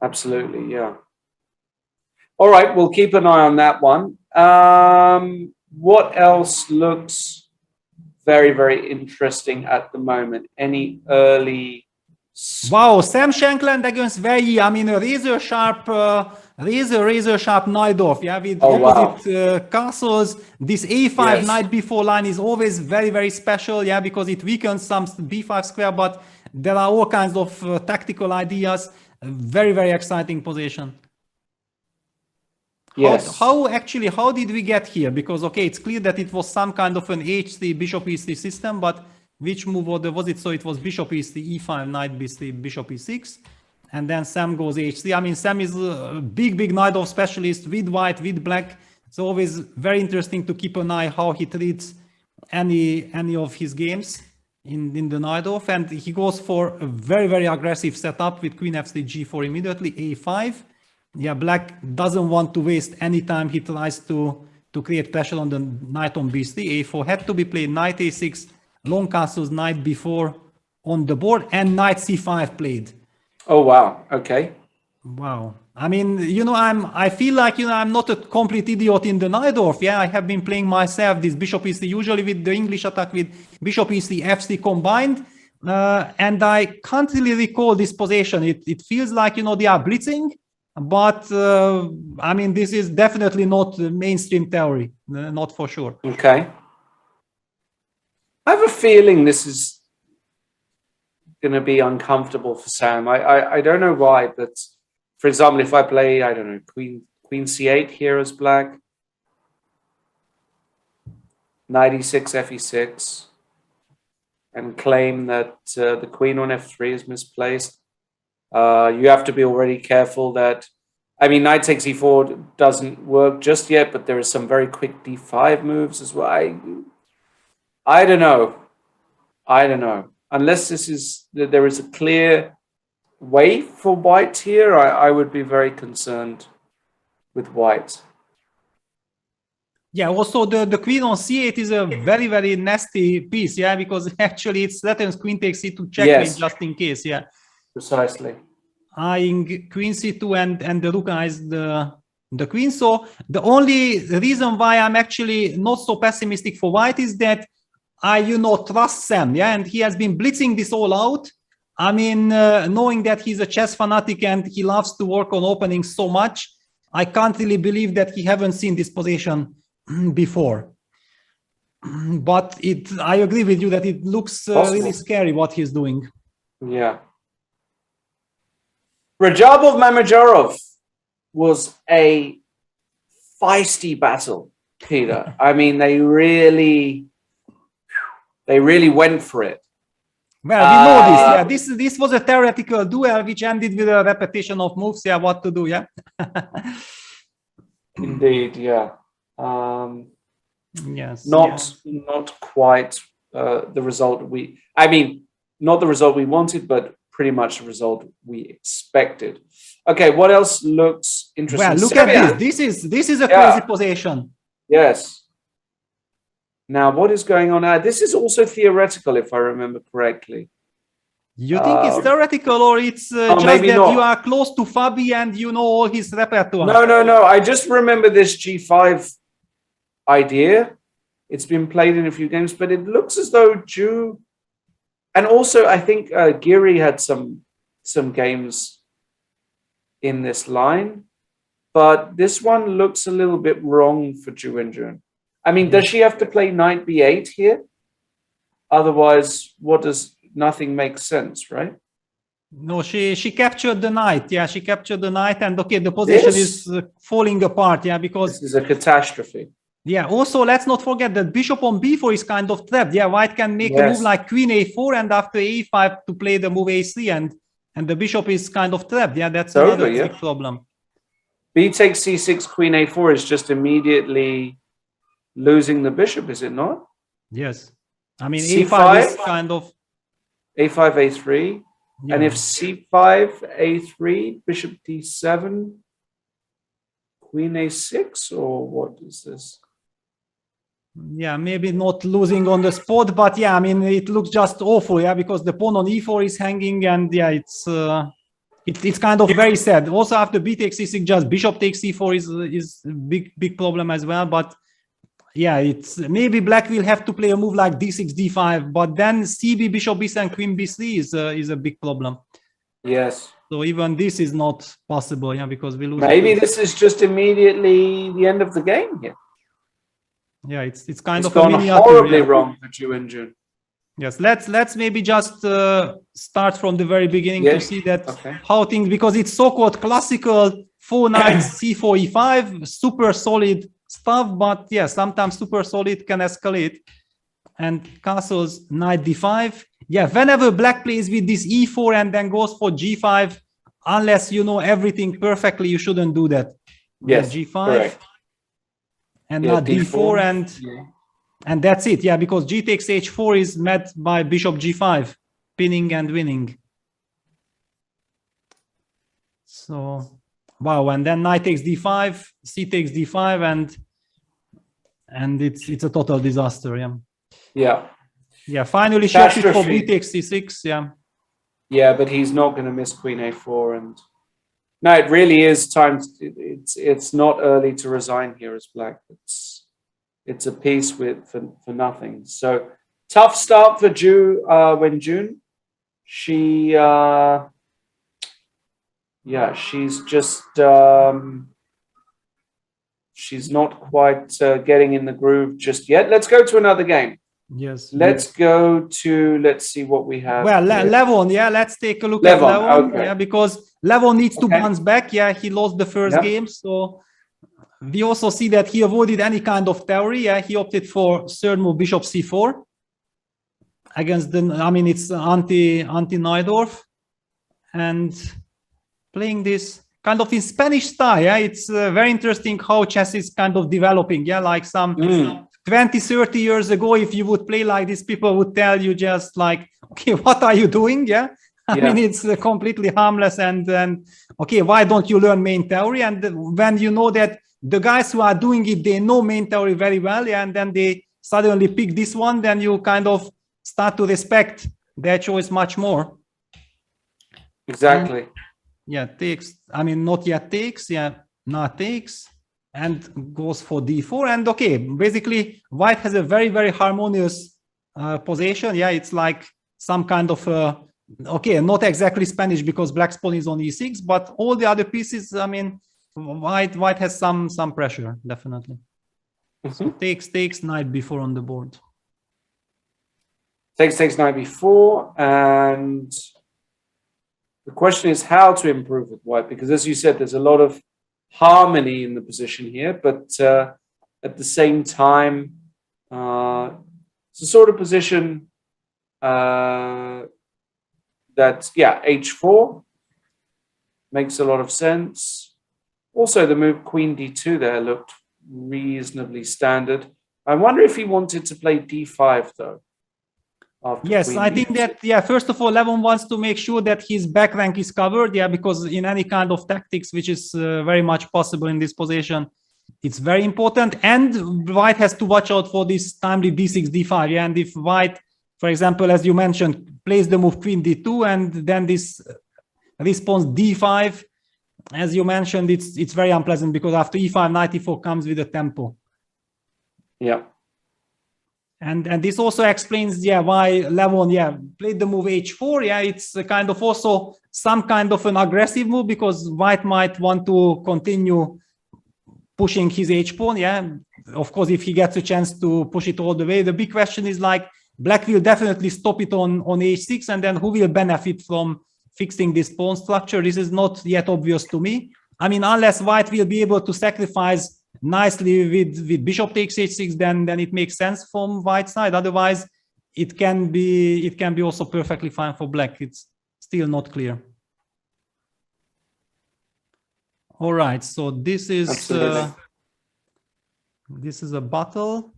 Absolutely, yeah. All right, we'll keep an eye on that one. What else looks very, very interesting at the moment? Any early... Wow, Sam Shankland against Veyi. I mean, a razor sharp knight off, yeah, with opposite castles. This a5 knight b4 line is always very, very special, yeah, because it weakens some b5 square, but there are all kinds of tactical ideas. Very, very exciting position. Yes. How did we get here? Because, okay, it's clear that it was some kind of an h3 bishop e3 system, but which move order was it? So it was bishop e3, e5, knight b3, bishop e6, and then Sam goes h3. I mean, Sam is a big knight off specialist with white, with black. It's always very interesting to keep an eye how he treats any of his games in the knight off, and he goes for a very, very aggressive setup with queen f3, g4 immediately, a5. Yeah, black doesn't want to waste any time. He tries to create pressure on the knight on b3. a4 had to be played, knight a6, long castles, knight b4 on the board, and knight c5 played. Oh, wow. Okay. Wow. I mean, I feel like, I'm not a complete idiot in the Najdorf. Yeah, I have been playing myself this bishop e3, usually with the English attack with bishop e3, f3 combined. And I can't really recall this position. It feels like, they are blitzing, but I mean, this is definitely not mainstream theory, not for sure. Okay. I have a feeling this is going to be uncomfortable for Sam. I don't know why, but for example, if I play, I don't know, queen c8 here as black, knight e6, fe6, and claim that the queen on f3 is misplaced, you have to be already careful that, I mean, knight takes e4 doesn't work just yet, but there are some very quick d5 moves as well. I don't know. Unless there is a clear way for white here, I would be very concerned with white. Yeah, also the queen on c8 is a very, very nasty piece, yeah, because actually it threatens queen takes c2 checkmate just in case, yeah. Precisely. Eyeing queen c2 and the rook eyes the queen. So the only reason why I'm actually not so pessimistic for white is that I, trust Sam, yeah, and he has been blitzing this all out. I mean, knowing that he's a chess fanatic and he loves to work on openings so much, I can't really believe that he haven't seen this position before. But I agree with you that it looks really scary what he's doing. Yeah. Rajabov Mamajarov was a feisty battle, Peter. I mean, they really went for it. Well, we know this. Yeah, this was a theoretical duel which ended with a repetition of moves. Yeah, what to do? Yeah. Indeed. Yeah. Yes. Not quite the result we. I mean, not the result we wanted, but pretty much the result we expected. Okay, what else looks interesting? Well, look at this. This is a crazy position. Yes. Now, what is going on now? This is also theoretical, if I remember correctly. You think it's theoretical, or it's just that you are close to Fabi and you know all his repertoire? No. I just remember this G5 idea. It's been played in a few games, but it looks as though Ju... And also, I think Giri had some games in this line, but this one looks a little bit wrong for Ju and Jun. I mean, does she have to play knight b8 here? Otherwise, nothing makes sense, right? No, she captured the knight. Yeah, she captured the knight, and okay, the position is falling apart. Yeah, because this is a catastrophe. Yeah. Also, let's not forget that bishop on b4 is kind of trapped. Yeah, white can make a move like queen a4, and after a5 to play the move a3, and the bishop is kind of trapped. Yeah, that's another big problem. B takes c6, queen a4 is just immediately losing the bishop, is it not? Yes. I mean, C5, a5 is kind of a5, a3. Yeah. And if c5, a3, bishop d7, queen a6, or what is this? Yeah, maybe not losing on the spot, but yeah, I mean, it looks just awful, yeah, because the pawn on e4 is hanging, and yeah, it's kind of very sad. Also, after b takes c6, just bishop takes c4 is a big problem as well. But yeah, it's maybe black will have to play a move like d6, d5, but then cb, bishop b7, queen b3 is a big problem. Yes. So even this is not possible, yeah, because we lose. Maybe this is just immediately the end of the game here. Yeah, it's kind of gone horribly wrong for Ju and Jun. Yes, let's maybe just start from the very beginning to see that how things, because it's so-called classical 4 knights c4 e5, super solid stuff, but yeah, sometimes super solid can escalate. And castles knight d5. Yeah, whenever black plays with this e4 and then goes for g5, unless you know everything perfectly, you shouldn't do that. Yes, g5. Correct. And not d4 and that's it. Yeah, because g takes h4 is met by bishop g5, pinning and winning. So wow, and then knight takes d5, c takes d5, and it's a total disaster. Yeah, finally shot it for b takes c6. Yeah, but he's not going to miss queen a4, and no, it really is time. It's not early to resign here as black. It's a piece for nothing. So tough start for Jun. She she's just she's not quite getting in the groove just yet. Let's go to another game. Yes. Let's see what we have. Well, Levon, yeah, let's take a look at Levon. Okay. Yeah, because Levon needs to bounce back. Yeah, he lost the first game. So we also see that he avoided any kind of theory. Yeah, he opted for third move, bishop c4 against it's anti-Najdorf, and playing this kind of in Spanish style. Yeah, it's very interesting how chess is kind of developing. Yeah, like some 20, 30 years ago, if you would play like this, people would tell you just like, okay, what are you doing? Yeah. I mean, it's completely harmless. And okay, why don't you learn main theory? And when you know that the guys who are doing it, they know main theory very well, and then they suddenly pick this one, then you kind of start to respect their choice much more. Exactly. Yeah, takes, not yet takes, not takes, and goes for d4. And okay, basically white has a very, very harmonious position. Yeah, it's like some kind of okay, not exactly Spanish because black's pawn is on e6, but all the other pieces, white has some pressure, definitely. So takes knight b4 on the board. Takes knight b4, and the question is how to improve with white, because as you said, there's a lot of harmony in the position here, but at the same time, it's a sort of position that, h4 makes a lot of sense. Also, the move queen d2 there looked reasonably standard. I wonder if he wanted to play d5 though. Yes, I think that, first of all, Levon wants to make sure that his back rank is covered, because in any kind of tactics, which is very much possible in this position, it's very important. And white has to watch out for this timely d6, d5. And if white, for example, as you mentioned, plays the move queen d2, and then this response d5, as you mentioned, it's very unpleasant because after e5, knight e4 comes with a tempo. Yeah. And this also explains, why Levon, played the move h4. It's a kind of also some kind of an aggressive move because white might want to continue pushing his h pawn. of course, if he gets a chance to push it all the way, the big question is like, black will definitely stop it on h6, and then who will benefit from fixing this pawn structure? This is not yet obvious to me. I mean, unless white will be able to sacrifice nicely with bishop takes h6, then it makes sense from white side. Otherwise, it can be also perfectly fine for black. It's still not clear. All right, so this is a battle.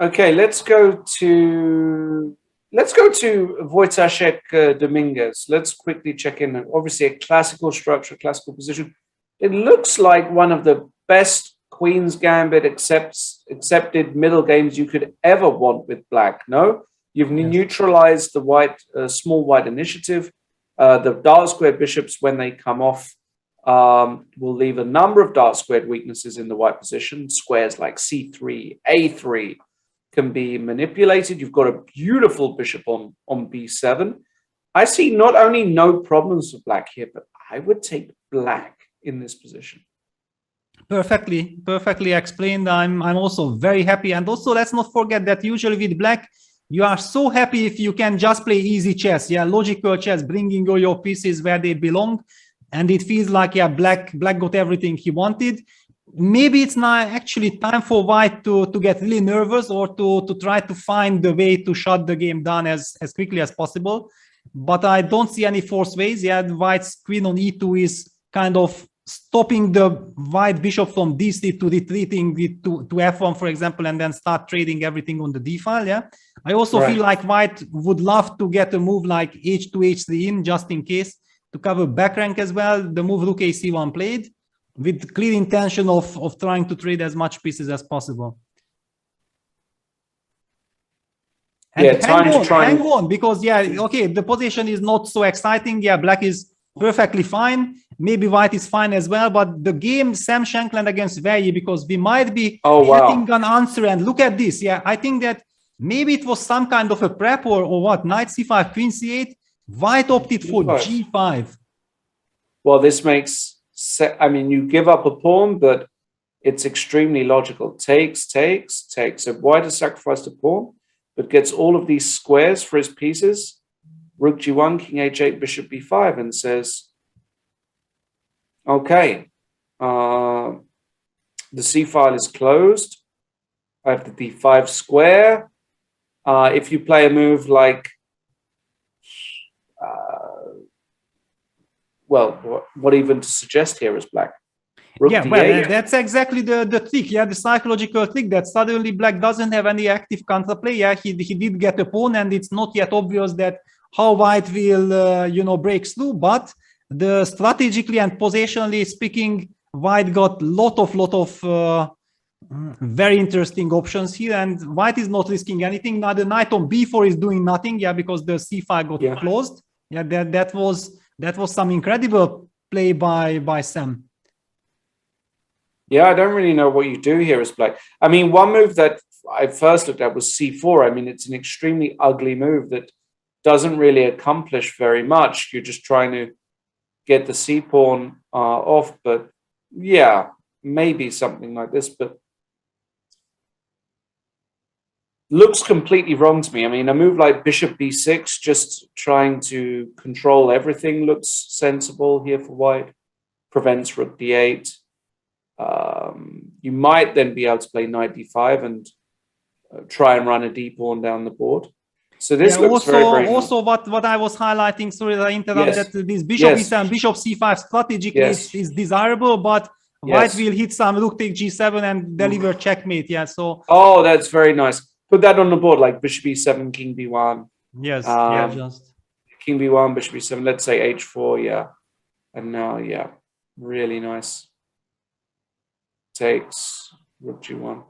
Okay, let's go to Wojciech Dominguez. Let's quickly check in. Obviously, a classical structure, classical position. It looks like one of the best Queen's Gambit accepted middle games you could ever want with black. No, you've neutralized the white small white initiative. The dark squared bishops, when they come off, will leave a number of dark squared weaknesses in the white position. Squares like c3, a3 can be manipulated. You've got a beautiful bishop on b7. I see not only no problems for black here, but I would take black in this position. Perfectly explained. I'm also very happy. And also, let's not forget that usually with black, you are so happy if you can just play easy chess. Yeah, logical chess, bringing all your pieces where they belong. And it feels like, yeah, black got everything he wanted. Maybe it's not actually time for white to get really nervous or to try to find the way to shut the game down as quickly as possible. But I don't see any forced ways. Yeah, white's queen on e2 is kind of stopping the white bishop from d3 to retreating to f1, for example, and then start trading everything on the d file. Yeah, I also feel like white would love to get a move like h2, h3 in, just in case, to cover back rank as well. The move rook ac1 played with clear intention of trying to trade as much pieces as possible. And hang on, because okay, the position is not so exciting. Yeah, black is perfectly fine. Maybe white is fine as well, but the game Sam Shankland against Veryi, because we might be getting an answer. And look at this. Yeah, I think that maybe it was some kind of a prep or what? Knight c5, queen c8. White opted for g5. Well, this makes sense. I mean, you give up a pawn, but it's extremely logical. Takes. So white has sacrificed a pawn, but gets all of these squares for his pieces. Rook g1, king h8, bishop b5, and says, okay, the c file is closed. I have the d5 square. If you play a move like, well, what even to suggest here is black? Rook yeah, d8. well, that's exactly the trick. Yeah, the psychological trick that suddenly black doesn't have any active counterplay. Yeah, he did get a pawn, and it's not yet obvious that how white will, break through. But the strategically and positionally speaking, white got lot of very interesting options here, and white is not risking anything. Now the knight on b4 is doing nothing. Yeah, because the c5 got closed. Yeah, that was some incredible play by Sam. Yeah, I don't really know what you do here as black. I mean, one move that I first looked at was c4. I mean, it's an extremely ugly move that doesn't really accomplish very much. You're just trying to get the c-pawn off. But yeah, maybe something like this. But looks completely wrong to me. I mean, a move like bishop b6, just trying to control everything, looks sensible here for white. Prevents rook d8. You might then be able to play knight d5 and try and run a d pawn down the board. So this looks very also what I was highlighting, sorry that I interrupt, that this bishop e7, bishop c5 strategically is desirable, but white will hit some rook take g7 and deliver checkmate. Yeah, so that's very nice. Put that on the board, like bishop e7, king b1. Yes, just king b1, bishop e7. Let's say h4. Yeah, and now really nice. Takes rook g1,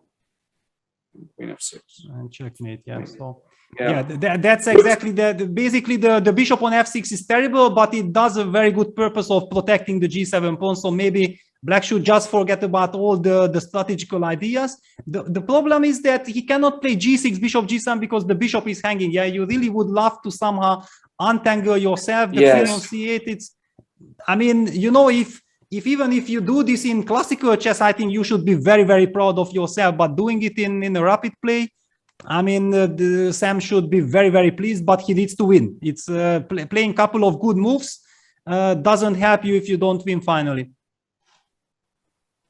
queen f6, and checkmate. Yeah, so that's exactly basically the bishop on f6 is terrible, but it does a very good purpose of protecting the g7 pawn. So maybe black should just forget about all the strategical ideas. The problem is that he cannot play g6, bishop g7 because the bishop is hanging. Yeah, you really would love to somehow untangle yourself. The queen on c8. It's, I mean, if even if you do this in classical chess, I think you should be very, very proud of yourself. But doing it in a rapid play, I mean, Sam should be very, very pleased, but he needs to win. It's playing a couple of good moves doesn't help you if you don't win finally.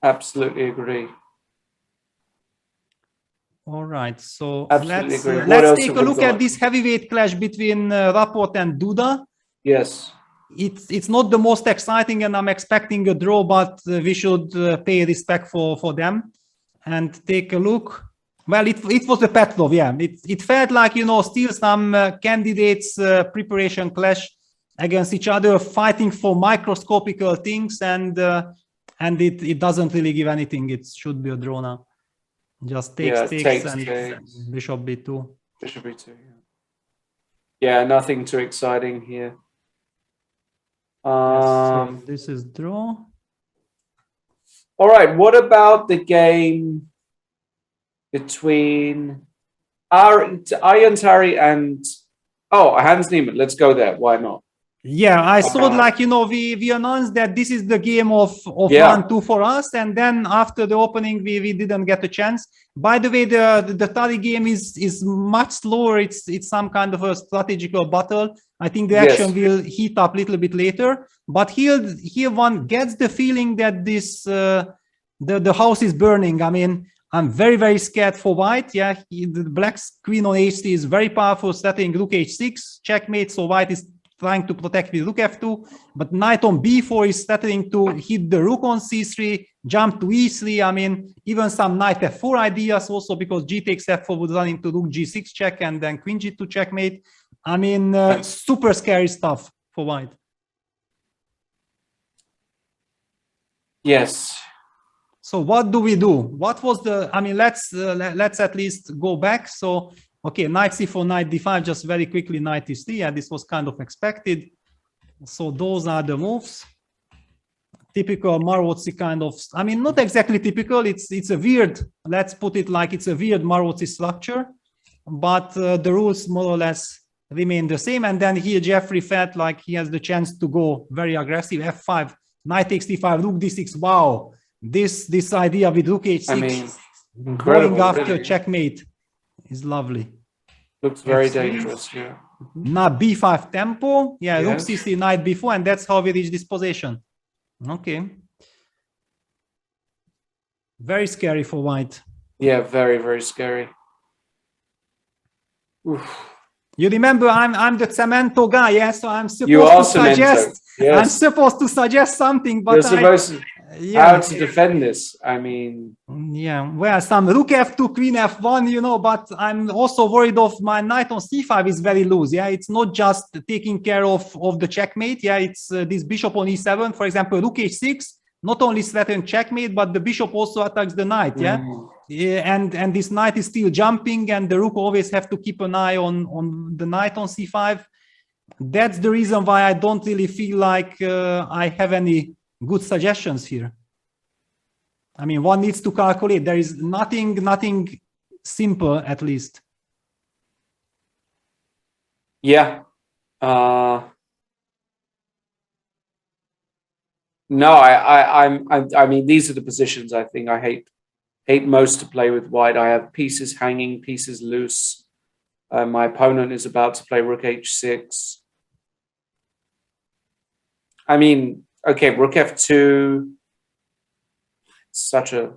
Absolutely agree. All right, so Absolutely agree. let's take a look at this heavyweight clash between Rapport and Duda. Yes. It's not the most exciting, and I'm expecting a draw, but we should pay respect for them and take a look. Well, it was a Petrov, yeah. It felt like, you know, still some candidates preparation clash against each other, fighting for microscopical things, and it doesn't really give anything. It should be a draw now. Just takes and bishop b2. Bishop b2, yeah, nothing too exciting here. So this is draw. All right, what about the game between Arjan Tari and Hans Niemann? Let's go there. Why not? Yeah, I thought, like, you know, we announced that this is the game of 1-2 for us, and then after the opening we didn't get a chance. By the way, the Tari game is much slower. It's some kind of a strategical battle. I think the action will heat up a little bit later, but here one gets the feeling that this the house is burning. I mean, I'm very, very scared for white. Yeah, the black's queen on h3 is very powerful, setting rook h6 checkmate, so white is trying to protect with rook f2, but knight on b4 is starting to hit the rook on c3, jump to e3. I mean, even some knight f4 ideas also, because g takes f4 would run into rook g6 check and then queen g2 checkmate. I mean, super scary stuff for white. Yes. So what do we do? What was the? I mean, let's at least go back. So. Okay, knight c4, knight d5, just very quickly, knight e3. Yeah, this was kind of expected. So those are the moves. Typical Marozzi kind of, I mean, not exactly typical. It's a weird, let's put it like it's a weird Marozzi structure, but the rules more or less remain the same. And then here Jeffrey felt like he has the chance to go very aggressive. f5, knight takes d5, rook d6. Wow, this idea with rook h6, I mean, going after checkmate is lovely. Looks very F3. dangerous, yeah. Now b5 tempo, yeah, rook c3, knight b4, and that's how we reach this position. Okay. Very scary for white. Yeah, very, very scary. Oof. You remember, I'm the Cemento guy, yeah, so I'm supposed to suggest. Yes. I'm supposed to suggest something, but you're supposed to, how to defend this. I mean, yeah, well, some rook f2, queen f1, you know, but I'm also worried of my knight on c5 is very loose. Yeah, it's not just taking care of the checkmate. Yeah, it's this bishop on e7, for example, rook h6, not only threaten checkmate, but the bishop also attacks the knight. Yeah. And this knight is still jumping, and the rook always have to keep an eye on the knight on c5. That's the reason why I don't really feel like I have any good suggestions here. I mean, one needs to calculate. There is nothing simple, at least. Yeah. No, I mean, these are the positions I think I hate most to play with white. I have pieces hanging, pieces loose. My opponent is about to play rook h6. I mean, okay, rook f2. Such a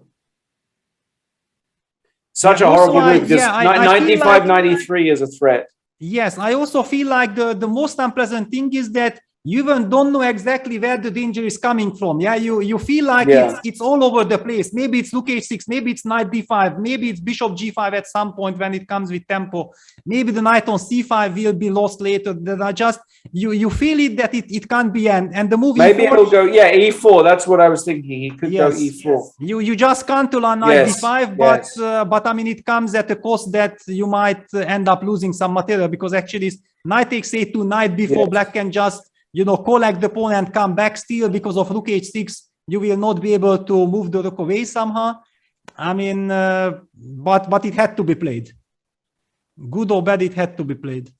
horrible move. Because 95, 93 is a threat. Yes, I also feel like the most unpleasant thing is that you even don't know exactly where the danger is coming from. Yeah, you feel like it's all over the place. Maybe it's rook h6, maybe it's knight d5, maybe it's bishop g5 at some point when it comes with tempo. Maybe the knight on c5 will be lost later. There are just you feel it that it can't be and the move. Maybe it'll go e4. That's what I was thinking. He could go e4. You just can't on knight d5, but I mean it comes at a cost that you might end up losing some material, because actually knight takes a2, knight b4, black can just collect the pawn and come back still because of rook h6. You will not be able to move the rook away somehow. I mean, but it had to be played. Good or bad, it had to be played.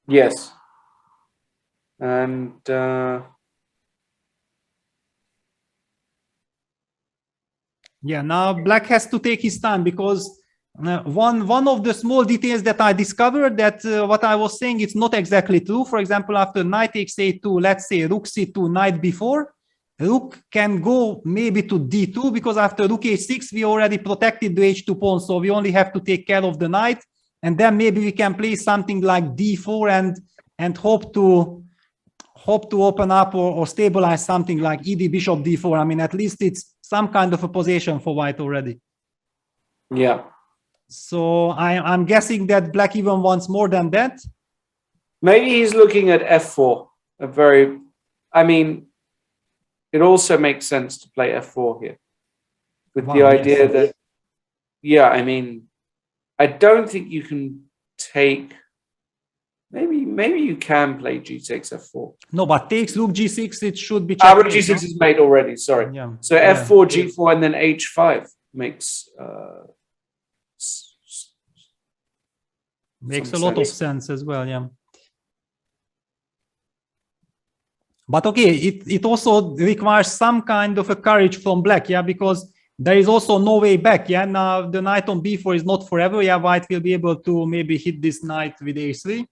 Yes. And yeah, now black has to take his time because one of the small details that I discovered that what I was saying, it's not exactly true. For example, after knight takes a2, let's say rook c2, knight b4, rook can go maybe to d2 because after rook a6 we already protected the h2 pawn, so we only have to take care of the knight, and then maybe we can play something like d4 and hope to open up or stabilize something like ed bishop d4. I mean, at least it's some kind of a position for white already. Yeah. So I'm guessing that black even wants more than that. Maybe he's looking at f4. I mean, it also makes sense to play f4 here. With the idea that, yeah, I mean, I don't think you can take, maybe you can play g6, f4. No, but takes rook g6, it should be rook g6 is made already, sorry. Yeah. So f4, g4, and then h5 makes a lot of sense as well, yeah. But okay, it also requires some kind of a courage from black, yeah, because there is also no way back, yeah. Now the knight on b4 is not forever, yeah. White will be able to maybe hit this knight with a3.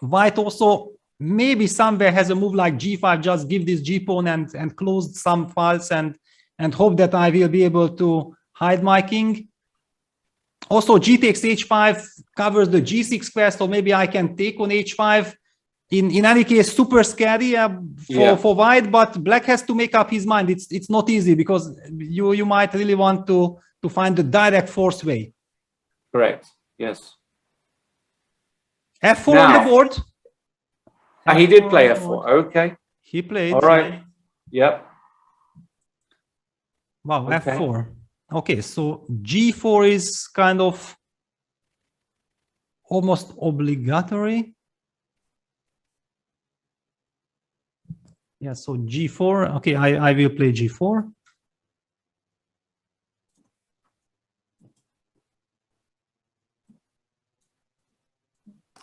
White also maybe somewhere has a move like g5, just give this g pawn and close some files and hope that I will be able to hide my king. Also, g takes h5 covers the g6 square, so maybe I can take on h5. In any case, super scary for white, but black has to make up his mind. It's not easy because you might really want to find the direct force way. Correct. Yes. f4 now, on the board. He did play f4. Okay. He played. All right. Yep. Wow, okay. f4. Okay, so g4 is kind of almost obligatory. Yeah, so g4. Okay, I will play g4.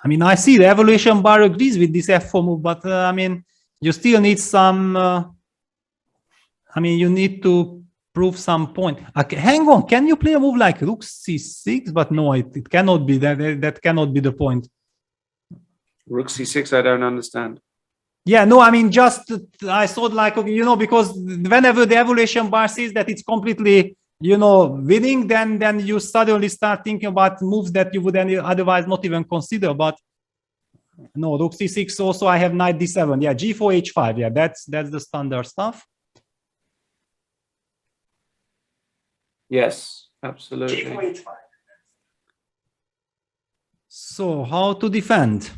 I mean, I see the evaluation bar agrees with this f4 move, but I mean, you still need some. I mean, you need to prove some point. Okay, hang on, can you play a move like rook c6? But no, it cannot be that cannot be the point. Rook c6, I don't understand. Yeah, no, I mean, just I thought like, you know, because whenever the evaluation bar says that it's completely, you know, winning, then you suddenly start thinking about moves that you would otherwise not even consider. But no, rook c6. Also, I have knight d7. Yeah, g4 h5. Yeah, that's the standard stuff. Yes, absolutely. So how to defend?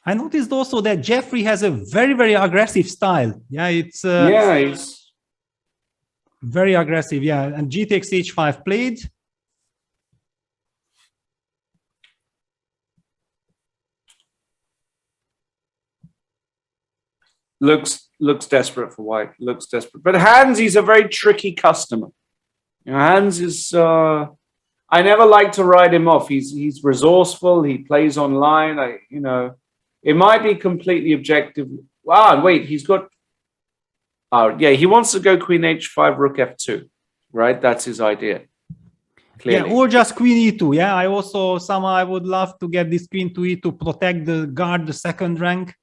I noticed also that Jeffrey has a very, very aggressive style. Yeah, it's he's very aggressive. Yeah, and g takes h5 played. Looks desperate for white. Looks desperate. But Hans, he's a very tricky customer. You know, Hans is. I never like to write him off. He's resourceful. He plays online. It might be completely objective. Wow, wait, he's got. Oh yeah, he wants to go queen h5, rook f2, right? That's his idea. Clearly. Yeah, or just queen e2. Yeah, I also somehow I would love to get this queen to e2, protect the second rank.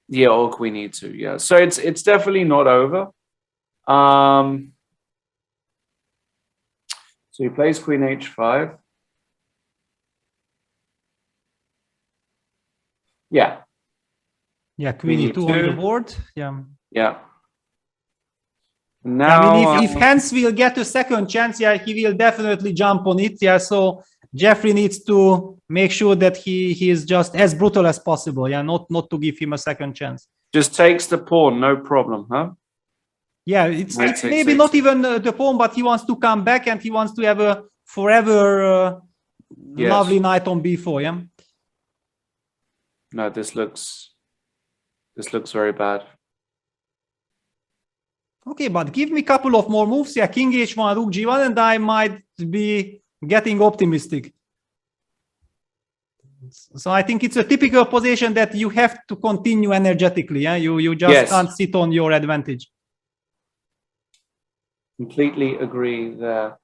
Yeah, or queen e2. Yeah, so it's definitely not over. So he plays queen h5. Yeah. Yeah, queen e2 on the board. Yeah. Yeah. Now, I mean, if Hans will get a second chance, yeah, he will definitely jump on it. Yeah, so Jeffrey needs to make sure that he is just as brutal as possible. Yeah, not to give him a second chance. Just takes the pawn, no problem, huh? Yeah, it's maybe not even the pawn, but he wants to come back and he wants to have a forever lovely knight on b4. Yeah. No, this looks very bad. Okay, but give me a couple of more moves. Yeah, king h1, rook g1, and I might be getting optimistic. So I think it's a typical position that you have to continue energetically. Yeah, you just can't sit on your advantage. Completely agree there.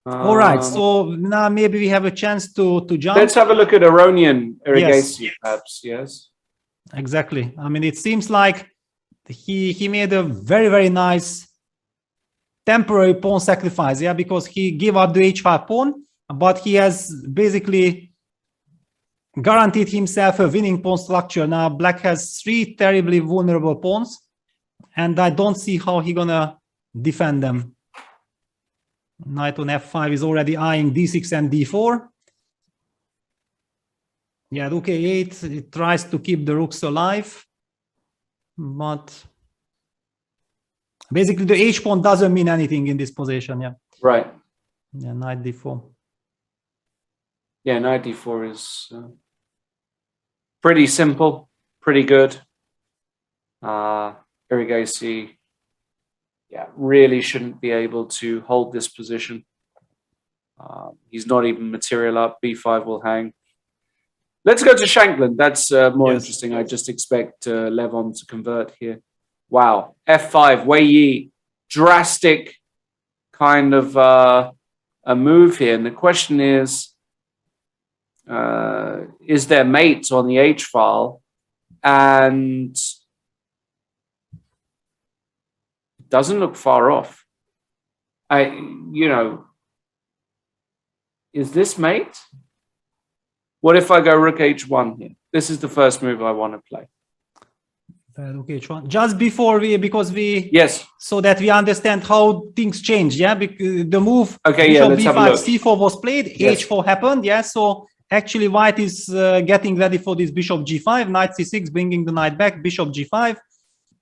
All right, so now maybe we have a chance to jump. Let's have a look at Aronian Irrigation, Yes. perhaps. Yes. Exactly. I mean, it seems like he made a very nice temporary pawn sacrifice, yeah, because he gave up the h5 pawn, but he has basically guaranteed himself a winning pawn structure. Now black has 3 terribly vulnerable pawns, and I don't see how he's gonna defend them. Knight on f5 is already eyeing d6 and d4. Yeah, rook a8, it tries to keep the rooks alive, but basically the h pawn doesn't mean anything in this position. Yeah. Right. Yeah, knight d4. Yeah, knight d4 is pretty simple, pretty good. Irrigation, yeah, really shouldn't be able to hold this position. He's not even material up. b5 will hang. Let's go to Shankland. That's more interesting. I just expect Levon to convert here. Wow. f5, Wei Yi. Drastic kind of a move here. And the question is there mate on the H file? And it doesn't look far off. Is this mate? What if I go rook h1 here? This is the first move I want to play. Rook h1. Just before so that we understand how things change. Yeah, because the move bishop b5 have a look. c4 was played, h4 happened. Yeah, so actually white is getting ready for this bishop g5, knight c6, bringing the knight back, bishop g5.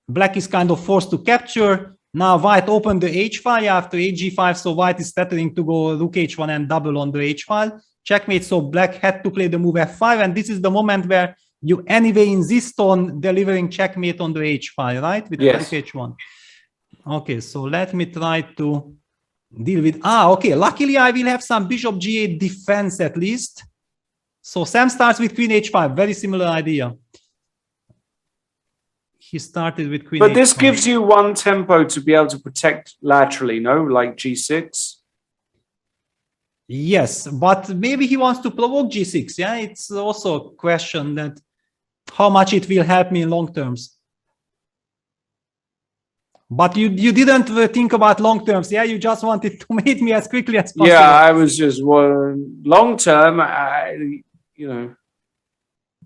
Black is kind of forced to capture. Now white opened the h file after hg5, so white is threatening to go rook h1 and double on the h file. Checkmate, so black had to play the move f5, and this is the moment where you anyway insist on delivering checkmate on the h file, right? With rook h1. Okay, so let me try to deal with... okay, luckily I will have some bishop g8 defense at least. So Sam starts with queen h5, very similar idea. He started with queen But this h5. gives you one tempo to be able to protect laterally, no? Like g6. Yes, but maybe he wants to provoke g6. Yeah, it's also a question that how much it will help me in long terms. But you didn't think about long terms. Yeah, you just wanted to mate me as quickly as possible. Yeah, I was just long term.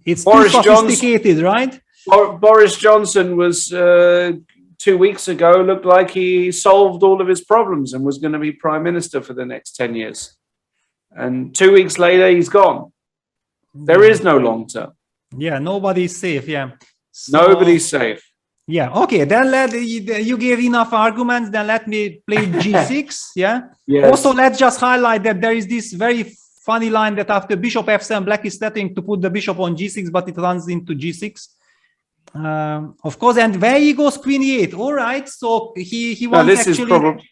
It's too sophisticated, right? Boris Johnson was 2 weeks ago looked like he solved all of his problems and was going to be prime minister for the next 10 years. And 2 weeks later, he's gone. There is no long term. Yeah, nobody's safe. Yeah, nobody's safe. Yeah. Okay. Then you gave enough arguments. Then let me play g6. Yeah. Yes. Also, let's just highlight that there is this very funny line that after bishop f7, black is threatening to put the bishop on g6, but it runs into g6. Of course, and where he goes queen e8. All right. So he wants this actually. Is probably,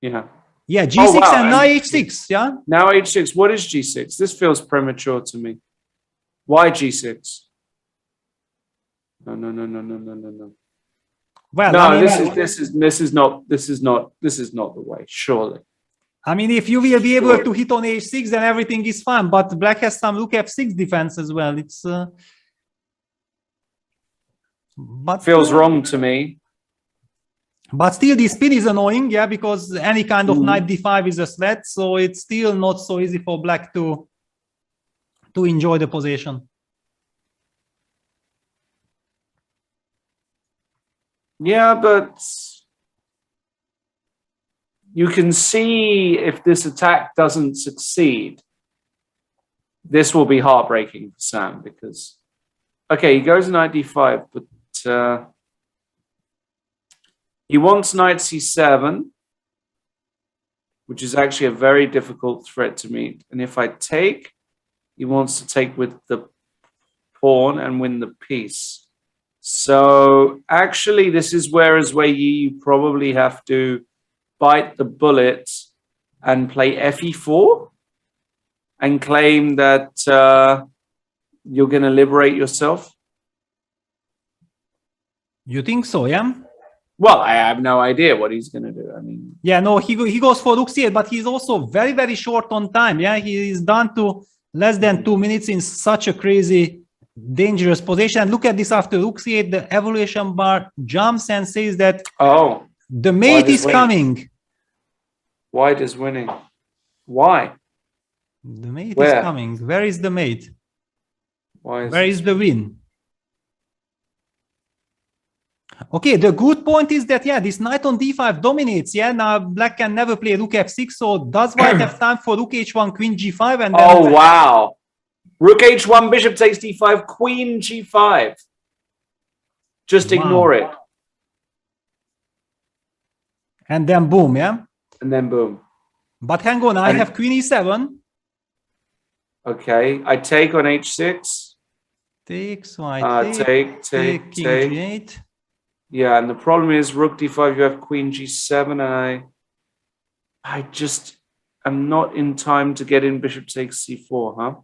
yeah. Yeah, g6 and now h6. Yeah. Now h6. What is g6? This feels premature to me. Why g6? No. Well, no, I mean, this is not the way. Surely. I mean, if you will be able to hit on h6, then everything is fine. But black has some rook f6 defense as well. It's but feels wrong to me. But still, the spin is annoying, yeah, because any kind of knight d5 is a threat. So it's still not so easy for black to enjoy the position. Yeah, but you can see if this attack doesn't succeed, this will be heartbreaking for Sam because, okay, he goes knight d5, but he wants knight c7, which is actually a very difficult threat to meet. And if I take, he wants to take with the pawn and win the piece. So actually, this is where as Wei Yi, you probably have to bite the bullet and play fe4 and claim that you're going to liberate yourself? You think so, yeah? Well, I have no idea what he's going to do. I mean, yeah, no, he goes for rook c8, but he's also very, very short on time. Yeah, he is down to less than 2 minutes in such a crazy, dangerous position. Look at this after rook c8, the evaluation bar jumps and says that the mate is coming. White is winning. Why? The mate is coming. Where is the mate? Where is the win? Okay, the good point is that, yeah, this knight on d5 dominates. Yeah, now black can never play rook f6, so does white have time for rook h1, queen g5? And then oh, wow. Rook h1, bishop takes d5, queen g5. Just ignore it. And then boom, yeah? And then boom. But hang on, I have queen e7. Okay, I take on h6. Take, so I take, king g8. Yeah, and the problem is rook d5, you have queen g7, and I just am not in time to get in bishop takes c4, huh?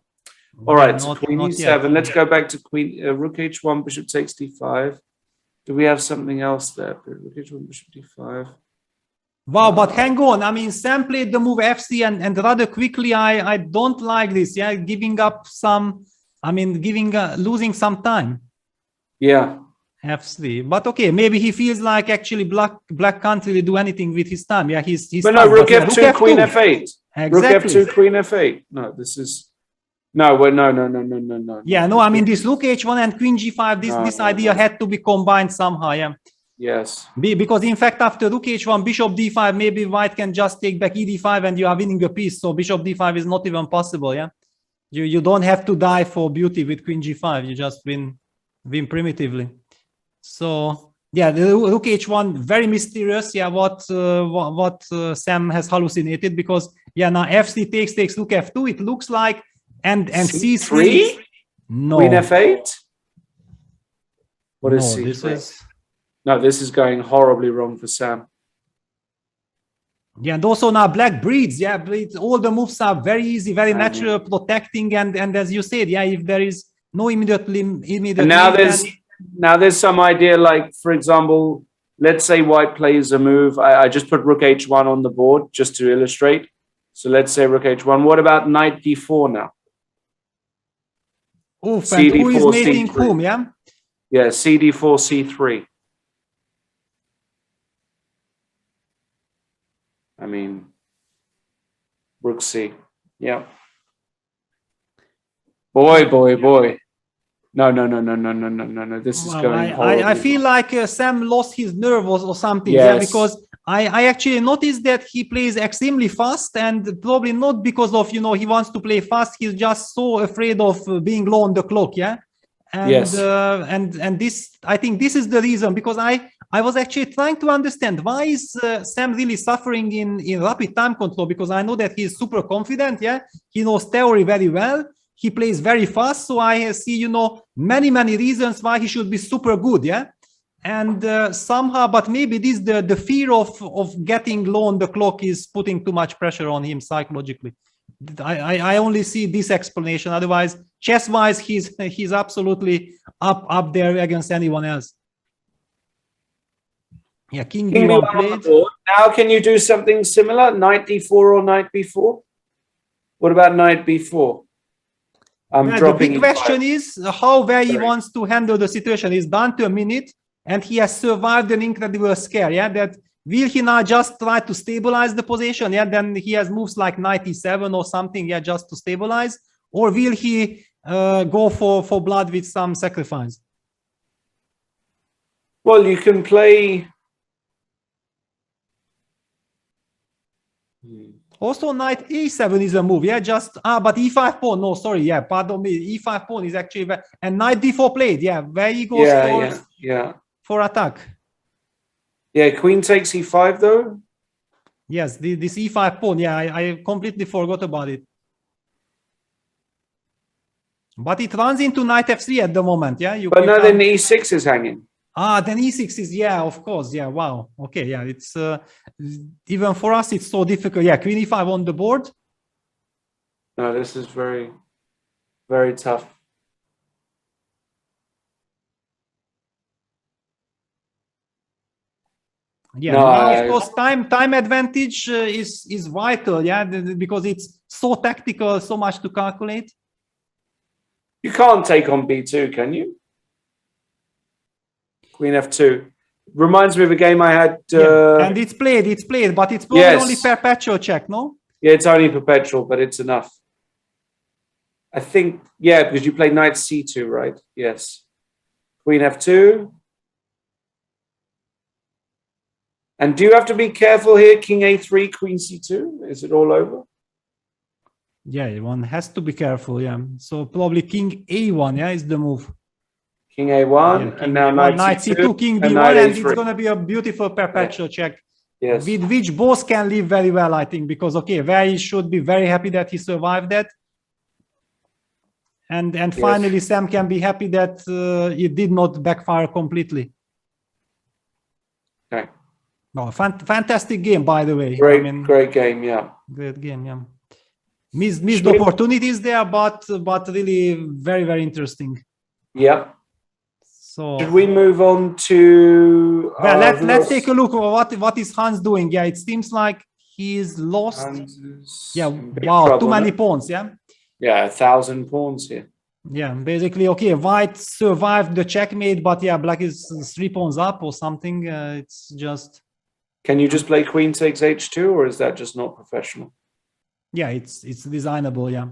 All right, so queen e7. Let's go back to queen rook h1, bishop takes d5. Do we have something else there? Rook h1, bishop d5. Wow, but hang on. I mean, Sam played the move fc, and rather quickly, I don't like this. Yeah, giving up some. I mean, losing some time. Yeah. f3, but okay, maybe he feels like actually black can't really do anything with his time. Yeah, he's but no, rook f2, queen f8. Exactly. Rook f2, queen f8. No, this is no. Yeah, no, I mean this rook h1 and queen g5. This idea had to be combined somehow. Yeah. Yes. Because in fact, after rook h1, bishop d5, maybe white can just take back ed5, and you are winning a piece. So bishop d5 is not even possible. Yeah, you don't have to die for beauty with queen g5. You just win primitively. So yeah, the rook h1 very mysterious. Yeah, what Sam has hallucinated, because yeah, now fc takes rook f2. It looks like and c3. No. Queen f8. What is no, c3? No, this is going horribly wrong for Sam. Yeah, and also now black breeds. Yeah, all the moves are very easy, very natural, protecting, and as you said, yeah, if there is no immediate. And now there's some idea, like, for example, let's say white plays a move. I just put rook h1 on the board just to illustrate. So let's say rook h1. What about knight d4 now? Oof, and who is mating whom, yeah? Yeah, cd4, c3. I mean, rook c. Yeah. Boy. No. This is going horribly. I feel like Sam lost his nerve or something. Yes. Yeah, because I actually noticed that he plays extremely fast, and probably not because of, he wants to play fast. He's just so afraid of being low on the clock. Yeah. And, yes. And this, I think this is the reason, because I was actually trying to understand why is Sam really suffering in rapid time control, because I know that he's super confident. Yeah. He knows theory very well. He plays very fast, so I see, many reasons why he should be super good, yeah. And somehow, but maybe this the fear of getting low on the clock is putting too much pressure on him psychologically. I only see this explanation. Otherwise, chess-wise, he's absolutely up there against anyone else. Yeah, king b1 played. Now, can you do something similar? Knight d4 or knight b4? What about knight b4? The big question is how he wants to handle the situation. He's down to a minute, and he has survived an incredible scare. Yeah, that will he now just try to stabilize the position? Yeah, then he has moves like knight e7 or something. Yeah, just to stabilize, or will he go for blood with some sacrifice? Well, you can play. Also, knight e7 is a move, yeah, just, but e5 pawn, no, sorry, yeah, pardon me, e5 pawn is actually, and knight d4 played, yeah, where he goes for attack. Yeah, queen takes e5 though? Yes, this e5 pawn, yeah, I completely forgot about it. But it runs into knight f3 at the moment, yeah? But no, then e6 is hanging. Then e6 is, yeah, of course, yeah, wow. Okay, yeah, it's, even for us, it's so difficult. Yeah, queen e5 on the board. No, this is very, very tough. Yeah, No, now of course time advantage is vital, yeah, because it's so tactical, so much to calculate. You can't take on b2, can you? Queen f2 reminds me of a game I had. And it's played, but it's probably Yes. only perpetual check, no? Yeah, it's only perpetual, but it's enough. I think, yeah, because you play knight c2, right? Yes. Queen f2. And do you have to be careful here? King a3, queen c2? Is it all over? Yeah, one has to be careful, yeah. So probably king a1, yeah, is the move. King a1, Yeah, king and now A1, knight c2, king and b1, knight and a3. it's going to be a beautiful perpetual check. Yes. With which both can live very well, I think, because, okay, Very should be very happy that he survived that. And finally, Sam can be happy that it did not backfire completely. Okay. No, fantastic game, by the way. Great, I mean, great game, yeah. Great game, yeah. Missed opportunities there, but really very, very interesting. Yeah. So should we move on to? Well, let's take a look at what is Hans doing. Yeah, it seems like he's lost. Yeah, wow, trouble, too many no? pawns. Yeah. Yeah, 1,000 pawns here. Yeah, basically, okay, white survived the checkmate, but yeah, black is 3 pawns up or something. It's just. Can you just play queen takes h2, or is that just not professional? Yeah, it's designable. Yeah,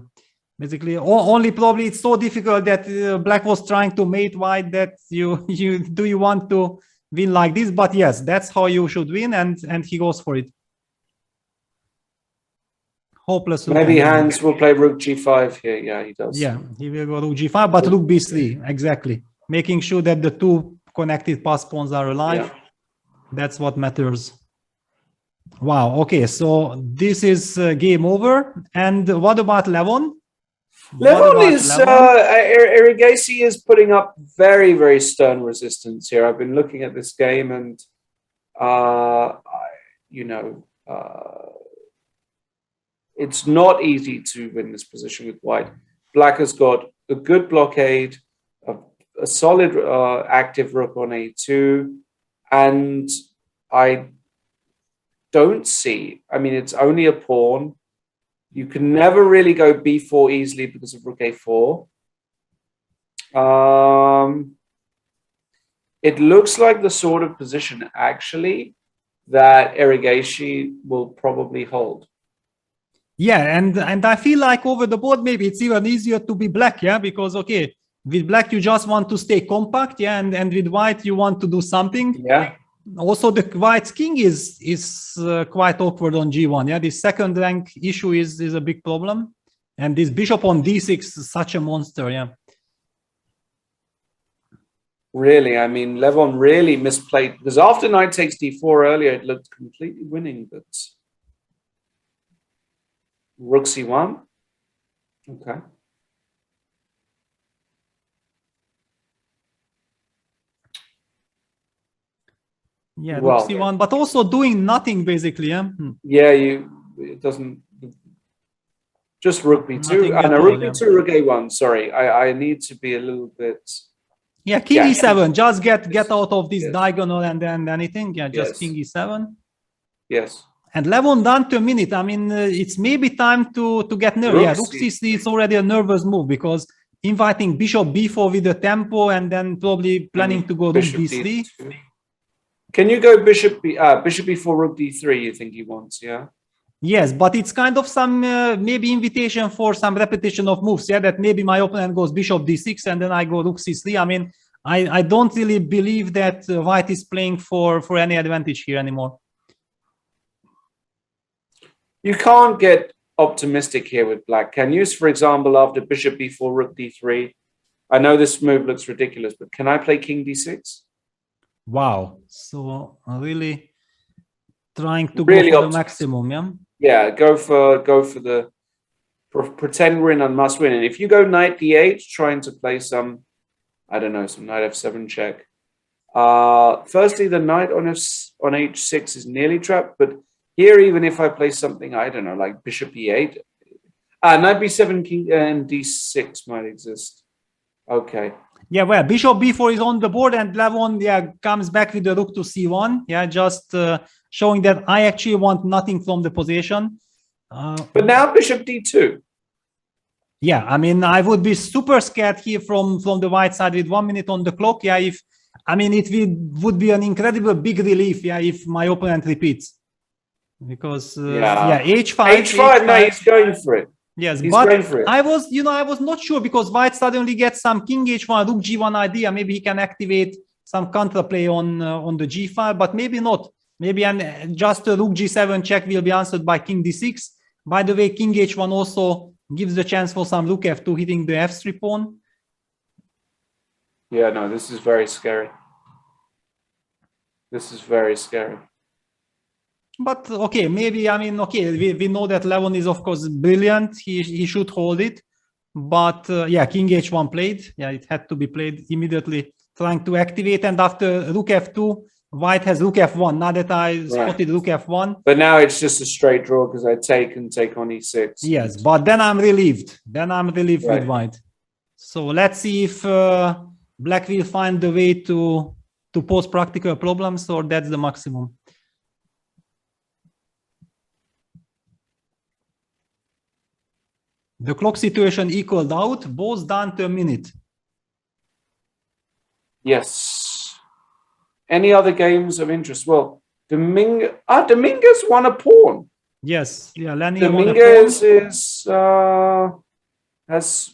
basically, only probably it's so difficult that black was trying to mate white that you want to win like this, but yes, that's how you should win, and he goes for it. Hopeless. Maybe Hans will play rook g5 here. Yeah, he does. Yeah, he will go rook g5, but rook b3, exactly. Making sure that the 2 connected pass pawns are alive. Yeah. That's what matters. Wow, okay, so this is game over. And what about Levon? Levon is, Erigesi is putting up very, very stern resistance here. I've been looking at this game and, it's not easy to win this position with white. Black has got a good blockade, a solid active rook on a2, and I don't see, I mean, it's only a pawn. You can never really go b4 easily because of rook a4. It looks like the sort of position, actually, that Erigesi will probably hold. Yeah, and I feel like over the board, maybe it's even easier to be black, yeah, because, okay, with black, you just want to stay compact, yeah, and with white, you want to do something. Yeah. Also, the white's king is quite awkward on g1, yeah, this second rank issue is a big problem. And this bishop on d6 is such a monster, yeah. Really, I mean, Levon really misplayed, because after knight takes d4 earlier, it looked completely winning, but... Rook c1. Okay. Yeah, well, rook c1, but also doing nothing basically. Yeah. Yeah, it doesn't. Just rook b2. No, rook b2, rook a1. Sorry, I need to be a little bit. Yeah, king e7. Just get out of this diagonal and then anything. Yeah, just king e7. Yes. And Levon down to a minute. I mean, it's maybe time to get nervous. Yeah, rook c3 is already a nervous move because inviting bishop b4 with the tempo and then probably planning to go rook b3. Can you go bishop b4, rook d3? You think he wants? Yeah. Yes, but it's kind of some maybe invitation for some repetition of moves. Yeah, that maybe my opponent goes bishop d6 and then I go rook c3. I mean, I don't really believe that white is playing for any advantage here anymore. You can't get optimistic here with black, can you? For example, after bishop b4, rook d3, I know this move looks ridiculous, but can I play king d6? Wow, so really trying to go for the maximum, yeah? Yeah, go for the pretend win and must win. And if you go knight d8, trying to play some, I don't know, some knight f7 check. Firstly, the knight on h6 is nearly trapped, but here, even if I play something, I don't know, like bishop e8, Knight b7 king and d6 might exist. Okay. Yeah, well, bishop b4 is on the board, and Levon, yeah, comes back with the rook to c1. Yeah, just showing that I actually want nothing from the position. But now bishop d2. Yeah, I mean, I would be super scared here from the white side with 1 minute on the clock. Yeah, it would be an incredible big relief. Yeah, if my opponent repeats, because h5. No, he's going for it. Yes, he's but going for it. I was not sure, because white suddenly gets some king h1, rook g1 idea. Maybe he can activate some counterplay on the g file, but maybe not. Maybe just a rook g7 check will be answered by king d6. By the way, king h1 also gives the chance for some rook f2 hitting the f3 pawn. Yeah, no, this is very scary. This is very scary. But okay, maybe, I mean, okay, we know that Levon is, of course, brilliant. He should hold it. But yeah, king h1 played. Yeah, it had to be played immediately, trying to activate. And after rook f2, white has rook f1. Now that I spotted rook f1. But now it's just a straight draw because I take on e6. Yes, but then I'm relieved. With white. So let's see if black will find the way to pose practical problems, or that's the maximum. The clock situation equaled out, both down to a minute. Yes. Any other games of interest? Well, Dominguez won a pawn. Yes, yeah, Lenny Dominguez has,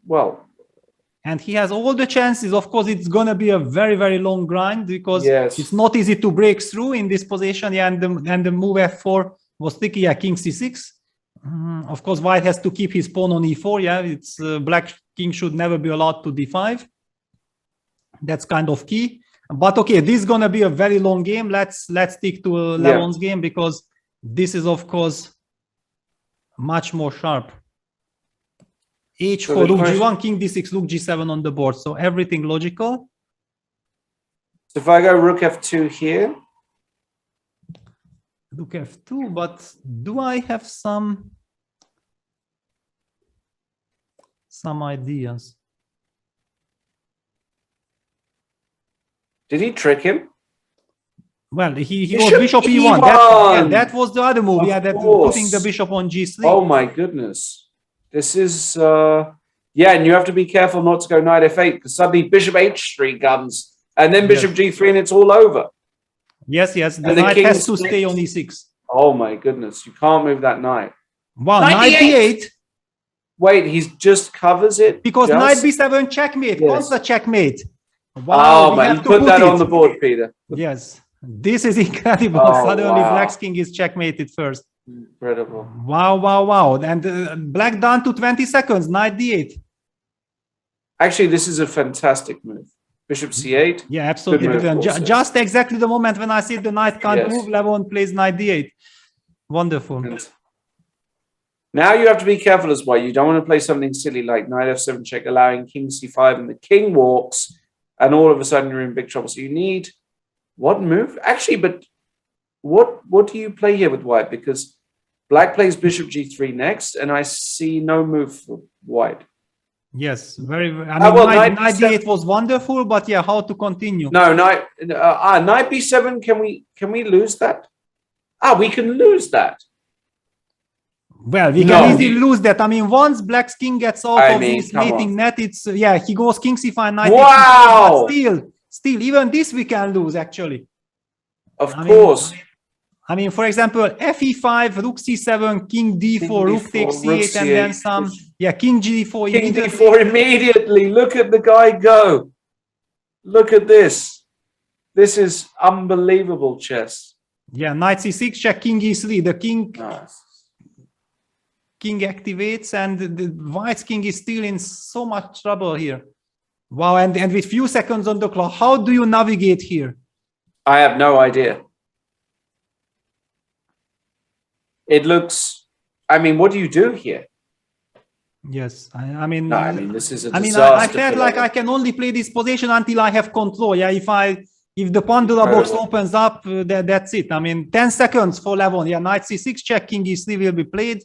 well. And he has all the chances. Of course, it's going to be a very, very long grind, because it's not easy to break through in this position. Yeah, and the move f4 was tricky. Yeah, king c6. Of course, white has to keep his pawn on e4. Yeah, it's black king should never be allowed to d5. That's kind of key. But okay, this is gonna be a very long game. Let's stick to Levon's game, because this is, of course, much more sharp. h4, rook g1, king d6, rook g7 on the board. So everything logical. So if I go rook f2 here. Rook f2, but do I have some ideas? Did he trick him? Well, he was bishop e1. That was the other move. Yeah, that putting the bishop on g3. Oh my goodness. This is and you have to be careful not to go knight f8, because suddenly bishop h3 comes, and then bishop g3, and it's all over. Yes, the knight has to stay on e6. Oh my goodness, you can't move that knight. Wow, knight d8. Wait, he just covers it? Because knight b7 checkmate, contra checkmate. Wow, man, you put that on the board, Peter. Yes, this is incredible. Suddenly black's king is checkmated first. Incredible. Wow. And black down to 20 seconds, knight d8. Actually, this is a fantastic move. Bishop c8. Yeah, absolutely. Just exactly the moment when I see the knight can't move, Levon plays knight d8. Wonderful. Now you have to be careful as well. You don't want to play something silly like knight f7 check, allowing king c5, and the king walks, and all of a sudden you're in big trouble. So you need what move? Actually, but what do you play here with white? Because black plays bishop g3 next, and I see no move for white. Yes, very. I mean, knight d8 was wonderful, but yeah, how to continue? No, knight b7. Can we lose that? We can lose that. Well, we can easily lose that. I mean, once black's king gets out of this mating net, it's he goes king c5, knight. Wow! Still, even this we can lose actually. Of course. I mean, for example, fe5, rook c7, king d4, rook takes c8, and then some. Yeah, king g4. King d4 immediately. Look at the guy go. Look at this. This is unbelievable chess. Yeah, knight c6, check king e3. The king. King activates, and the white's king is still in so much trouble here. Wow, and with few seconds on the clock, how do you navigate here? I have no idea. It looks, I mean, what do you do here? Yes, I mean, this is a disaster. I felt like I can only play this position until I have control. Yeah, if the Pandora box opens up, that's it. I mean, 10 seconds for Levon. Yeah, knight c6 check, king e3 will be played.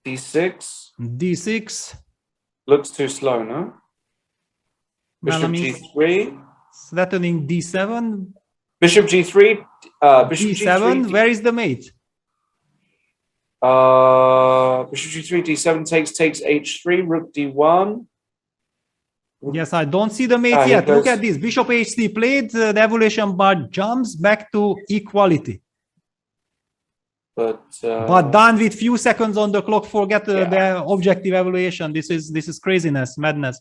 D6. D6. Looks too slow, no? Bishop G3. Threatening D7. Bishop G3. Bishop D7. G3. Where is the mate? Bishop G3, D7 takes H3, Rook D1. Yes, I don't see the mate yet. Look at this. Bishop H3 played. The evolution bar jumps back to equality. But done with few seconds on the clock. Forget the objective evaluation. This is craziness, madness.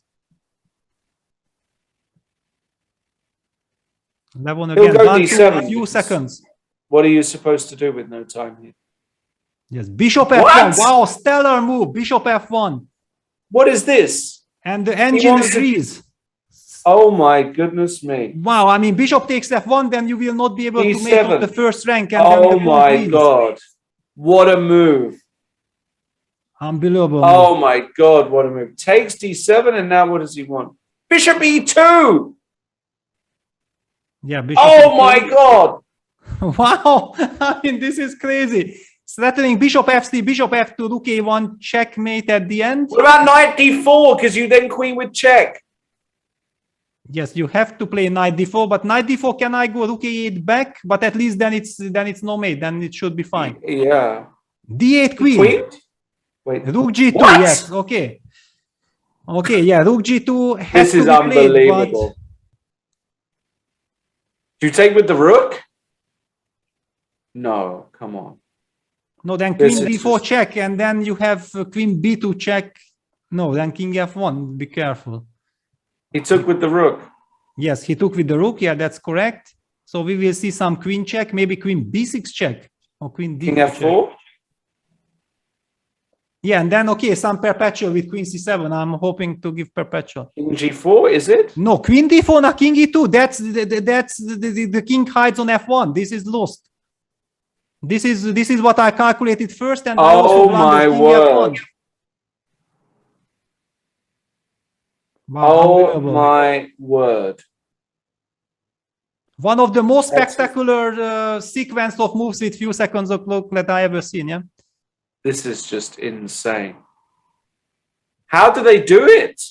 Levon again. Done D7. A few seconds. What are you supposed to do with no time here? Yes, Bishop F1. Wow, stellar move. Bishop F1. What is this? And the engine agrees. Oh my goodness me. Wow, I mean, Bishop takes F1, then you will not be able to make up the first rank. And oh my God. What a move. Unbelievable. Oh my God, what a move. Takes D7, and now what does he want? Bishop E2. Yeah, Bishop Oh E2. my God. Wow, I mean, this is crazy. Threatening Bishop F3, Bishop F2, Rook A1, checkmate at the end. What about Knight D4? Because you then queen with check. Yes, you have to play Knight D4, but Knight D4 can I go Rook A8 back? But at least then it's no mate, then it should be fine. Yeah. D8 queen. Wait. Rook G2, what? yes, okay. Okay, yeah, Rook G2 This has is to be played, unbelievable. Do you take with the rook? No, come on. No, then Queen This is D4 check, and then you have Queen B2 check. No, then King F1. Be careful. He took with the rook. Yes, he took with the rook. Yeah, that's correct. So we will see some Queen check, maybe Queen B6 check or Queen D4 King F4. check. Yeah, and then okay, some perpetual with Queen C7. I'm hoping to give perpetual. King G4, is it? No, Queen D4, not King E2. That's the king hides on F1. This is lost. This is what I calculated first, and I also my King word! F1. Wow, Oh my word! One of the most spectacular sequence of moves with few seconds of clock that I ever seen. Yeah. This is just insane. How do they do it?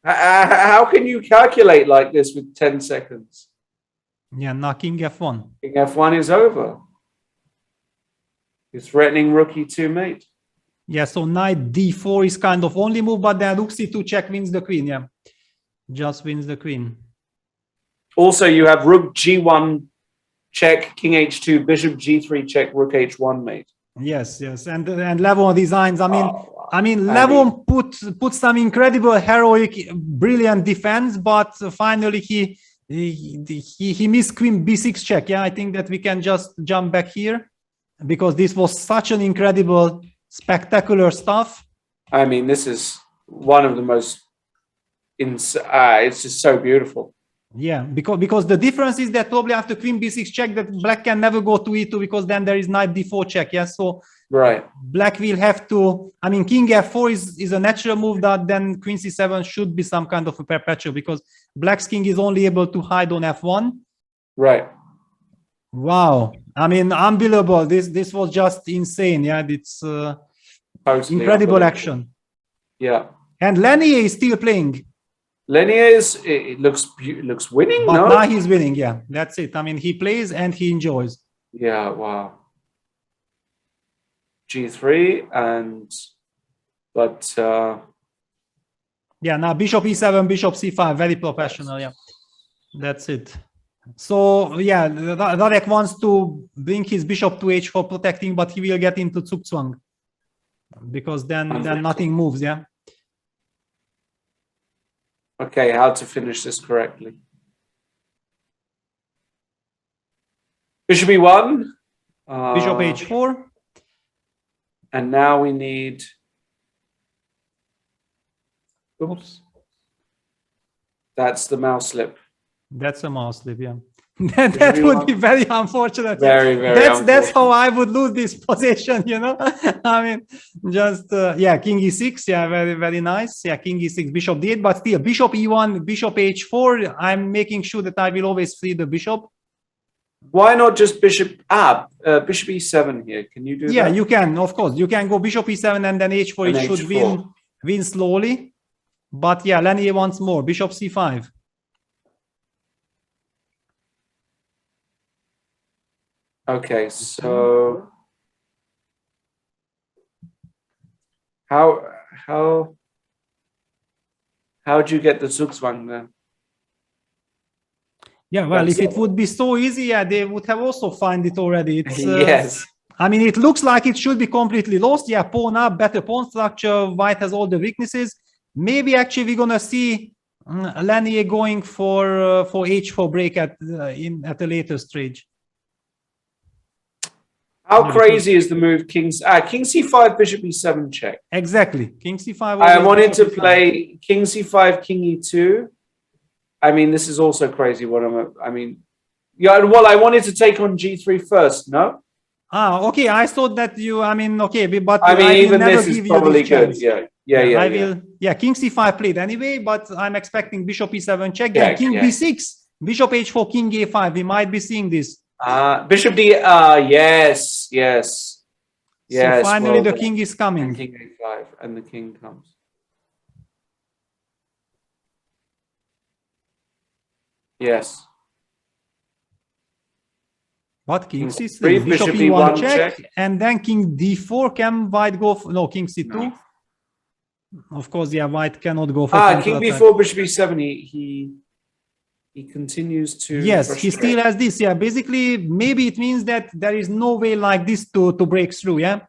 How can you calculate like this with 10 seconds? Yeah, now King F1. King F1 is over. He's threatening rook E2 mate. Yeah, so Knight D4 is kind of only move, but then Rook C2 check wins the queen. Yeah, just wins the queen. Also, you have Rook G1 check, King H2, Bishop G3 check, Rook H1 mate. Yes, yes, and Levon designs. I mean, Levon put some incredible, heroic, brilliant defense, but finally he missed Queen B6 check. Yeah, I think that we can just jump back here because this was such an incredible, spectacular stuff. I mean, this is one of the most. It's just so beautiful. Yeah, because the difference is that probably after Queen B6 check, that Black can never go to E2 because then there is Knight D4 check. Yeah, so right, Black will have to. I mean, King F4 is a natural move that then Queen C7 should be some kind of a perpetual because Black's king is only able to hide on F1. Right. Wow. I mean, unbelievable. This was just insane. Yeah, it's totally incredible action. Yeah. And Lenier is still playing. Lenier looks winning. But no? now he's winning. Yeah, that's it. I mean, he plays and he enjoys. Yeah. Wow. G3 but yeah. Now Bishop E7, Bishop C5, very professional. Yeah, that's it. So yeah, Radek wants to bring his bishop to H4 protecting, but he will get into Zugzwang because then nothing moves. Yeah. Okay, how to finish this correctly? Bishop E1. Bishop H4. And now we need. Oops. That's the mouse slip. That's a mouse slip, yeah. that would be very unfortunate. Very, very unfortunate. That's how I would lose this position, you know. I mean, just yeah, King E6, yeah, very, very nice. Yeah, King E6, Bishop D8, but still Bishop E1, Bishop H4. I'm making sure that I will always free the bishop. Why not just bishop e7 here? Can you do that? Yeah, you can, of course. You can go bishop e7 and then h4. And it should h4. win slowly. But yeah, Lenier wants more. Bishop c5. Okay, so how do you get the Zugzwang then? Yeah, well, if it would be so easy, yeah, they would have also find it already. It's, yes. I mean, it looks like it should be completely lost. Yeah, pawn up, better pawn structure. White has all the weaknesses. Maybe actually we're gonna see Lenier going for h4 break at a later stage. How crazy is the move king c5, bishop e7 check? Exactly, king c5. I wanted to play king c5, king e2. I mean, this is also crazy. Yeah, well, I wanted to take on g3 first. No. Ah, okay. I thought that you. I mean, okay, but I mean, even never this is give probably you this good. chance. Yeah. I will. Yeah, king c5 played anyway, but I'm expecting bishop e7 check. Then king b6, bishop h4, king a5. We might be seeing this. Bishop d. Yes. So finally, the king is coming. And king a5, and the king comes. Yes. What king c3, bishop e1 check, and then king d4. Can white go for, no, king c2? No. Of course, yeah, white cannot go for king b4, bishop e7. He continues to. Yes, frustrate. he still has this. Yeah, basically, maybe it means that there is no way like this to break through. Yeah.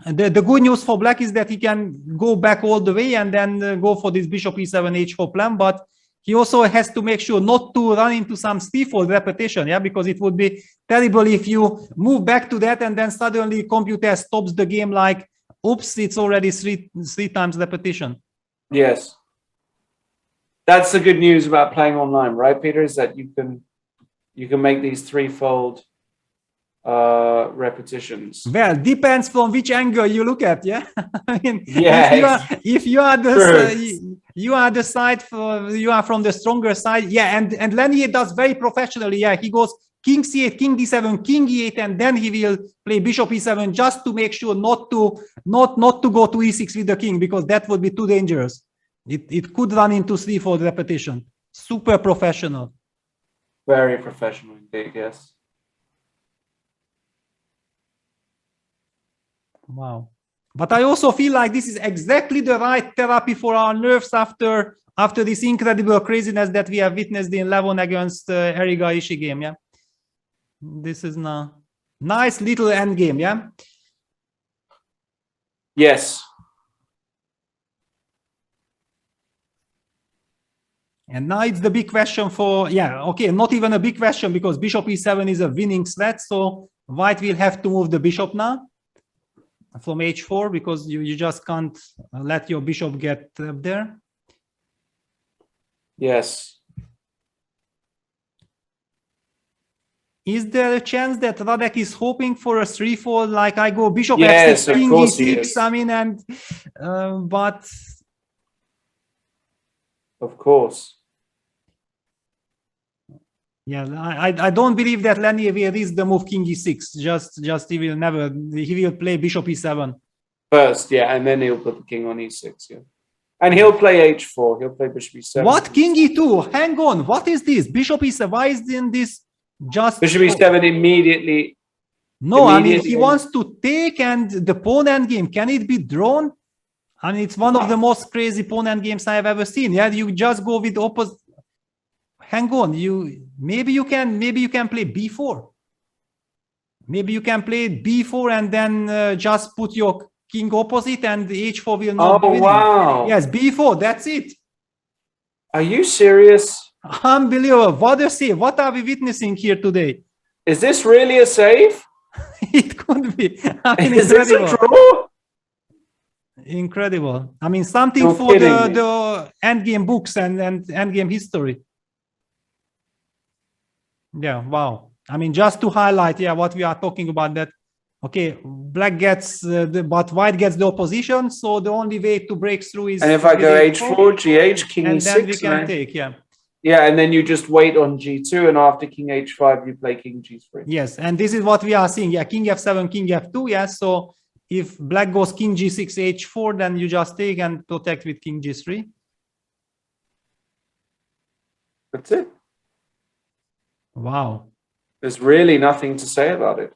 And the good news for black is that he can go back all the way and then go for this bishop e7 h4 plan, but he also has to make sure not to run into some c4 repetition, yeah, because it would be terrible if you move back to that and then suddenly computer stops the game like, oops, it's already three times repetition. Yes. That's the good news about playing online, right, Peter? Is that you can make these threefold repetitions. Well, depends from which angle you look at, yeah. I mean, yeah, if you are the side you are from the stronger side, yeah. And Lenier does very professionally, yeah. He goes king c8, king d7, king e8, and then he will play bishop e7 just to make sure not to go to e6 with the king, because that would be too dangerous. It could run into 3-4 repetition. Super professional. Very professional indeed, yes. Wow. But I also feel like this is exactly the right therapy for our nerves after this incredible craziness that we have witnessed in Levon against Eriga Ishii game, yeah. This is a nice little end game, yeah. Yes. And now it's the big question for, yeah, okay, not even a big question because bishop e7 is a winning threat, so white will have to move the bishop now from h4 because you just can't let your bishop get up there. Yes. Is there a chance that Radek is hoping for a 3-4, like I go bishop yes, f6, king of course he e6, is. I mean, and but of course. Yeah, I don't believe that Lenier will risk the move king e6. Just he will play bishop e7 first, yeah, and then he'll put the king on e6, yeah. And he'll play h4. He'll play bishop e7. What? King e2? Hang on. What is this? Bishop e7. Why is in this just bishop e7 immediately? No, I mean he wants to take and the pawn endgame. Can it be drawn? I mean, it's one of the most crazy pawn endgames I have ever seen. Yeah, you just go with opposite. Hang on, maybe you can play b4. Maybe you can play b4 and then just put your king opposite and h4 will not be winning. Wow. Yes, b4, that's it. Are you serious? Unbelievable. What a save. What are we witnessing here today? Is this really a save? It could be. I mean, is this a draw? Incredible. I mean, something for the endgame books and endgame history. Yeah, wow. I mean, just to highlight, yeah, what we are talking about, that, okay, black gets, but white gets the opposition, so the only way to break through is... And if I go h4, gh, king e6... And then we can take, yeah. Yeah, and then you just wait on g2, and after king h5, you play king g3. Yes, and this is what we are seeing. Yeah, king f7, king f2. Yeah, so if black goes king g6, h4, then you just take and protect with king g3. That's it. Wow. There's really nothing to say about it.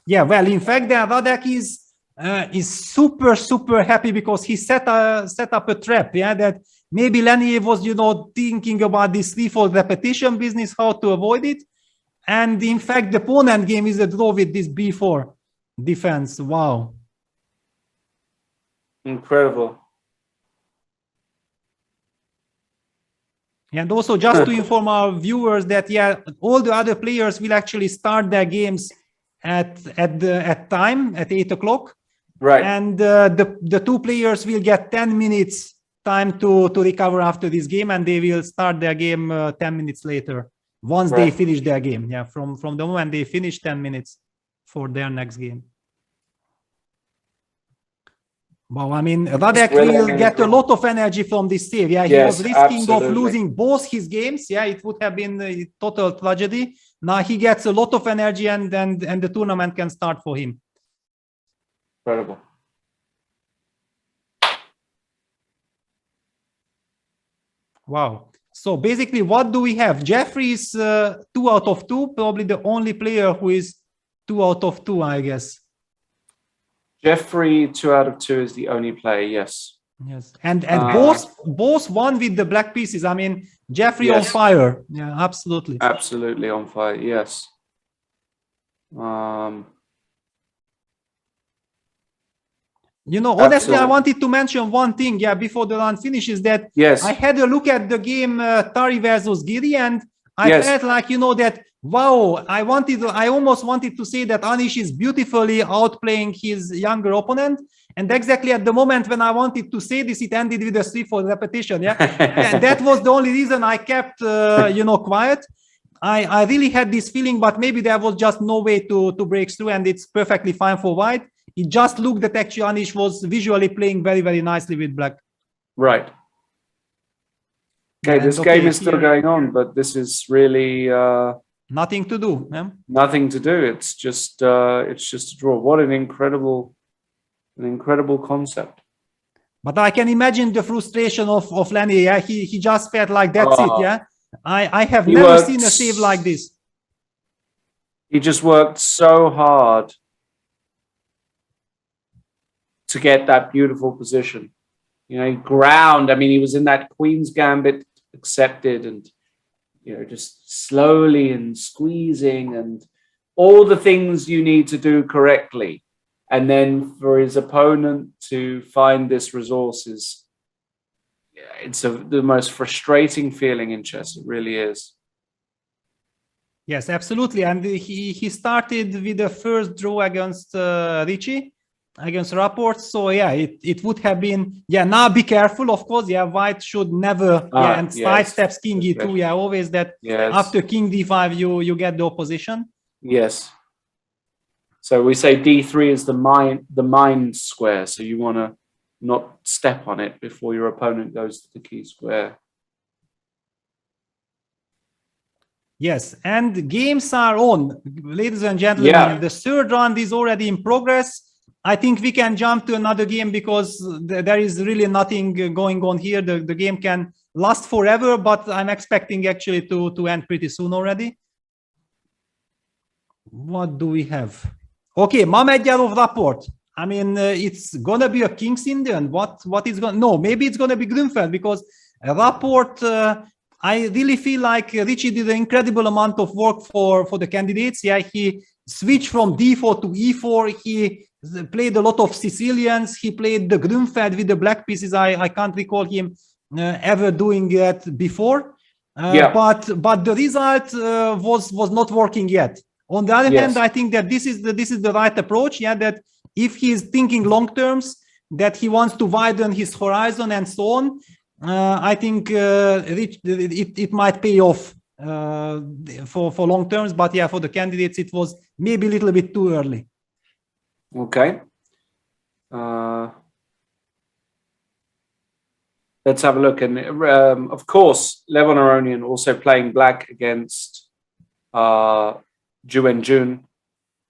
Yeah, well, in fact, the Radek is super happy because he set up a trap. Yeah, that maybe Lenny was, you know, thinking about this threefold repetition business, how to avoid it. And in fact, the opponent game is a draw with this b4 defense. Wow. Incredible. And also just to inform our viewers that, yeah, all the other players will actually start their games at 8 o'clock. Right. And the two players will get 10 minutes time to recover after this game, and they will start their game 10 minutes later once they finish their game. Yeah, from the moment they finish, 10 minutes for their next game. Wow, I mean, Radek will get a lot of energy from this save. Yeah, he was risking of losing both his games. Yeah, it would have been a total tragedy. Now he gets a lot of energy, and the tournament can start for him. Incredible. Wow. So basically, what do we have? Jeffrey is 2 out of 2, probably the only player who is 2 out of 2, I guess. Jeffrey, 2 out of 2 is the only player, yes. Yes, and both won with the black pieces. I mean, Jeffrey on fire. Yeah, absolutely. Absolutely on fire, yes. You know, honestly, I wanted to mention one thing, yeah, before the round finishes, that I had a look at the game Tari versus Giri, and I felt like, you know, that, wow, I almost wanted to say that Anish is beautifully outplaying his younger opponent. And exactly at the moment when I wanted to say this, it ended with a 3-4 repetition, yeah. And that was the only reason I kept, you know, quiet. I really had this feeling, but maybe there was just no way to break through, and it's perfectly fine for white. It just looked that actually Anish was visually playing very nicely with black. Right. Okay, this game is still going on, but this is really nothing to do. Yeah? Nothing to do. It's just a draw. What an incredible concept. But I can imagine the frustration of Lenny. Yeah, he just felt like that's it. Yeah, I have never seen a save like this. He just worked so hard to get that beautiful position. You know, ground. I mean, he was in that Queen's Gambit accepted, and you know, just slowly and squeezing and all the things you need to do correctly. And then for his opponent to find this resource is, it's the most frustrating feeling in chess. It really is. Yes, absolutely. And he started with the first draw against Richie, against Rapport. So yeah, it would have been, yeah, now be careful, of course. Yeah, white should never and sidesteps king e2. Yeah, always that after king d5 you get the opposition. Yes. So we say d3 is the mind square. So you want to not step on it before your opponent goes to the key square. Yes, and games are on, ladies and gentlemen. Yeah. The third round is already in progress. I think we can jump to another game because there is really nothing going on here. The game can last forever, but I'm expecting actually to end pretty soon already. What do we have? Okay, Mamedyanov Rapport. I mean, it's gonna be a King's Indian. What is going? No, maybe it's gonna be Grünfeld, because Rapport. I really feel like Richie did an incredible amount of work for the candidates. Yeah, he switched from d4 to e4. He played a lot of Sicilians. He played the Grünfeld with the black pieces. I can't recall him ever doing that before. But the result was not working yet. On the other hand, I think that this is the right approach. Yeah, that if he is thinking long terms, that he wants to widen his horizon and so on. I think it might pay off for long terms, but yeah, for the candidates, it was maybe a little bit too early. Okay. Let's have a look. And of course, Levon Aronian also playing black against Ju and Jun.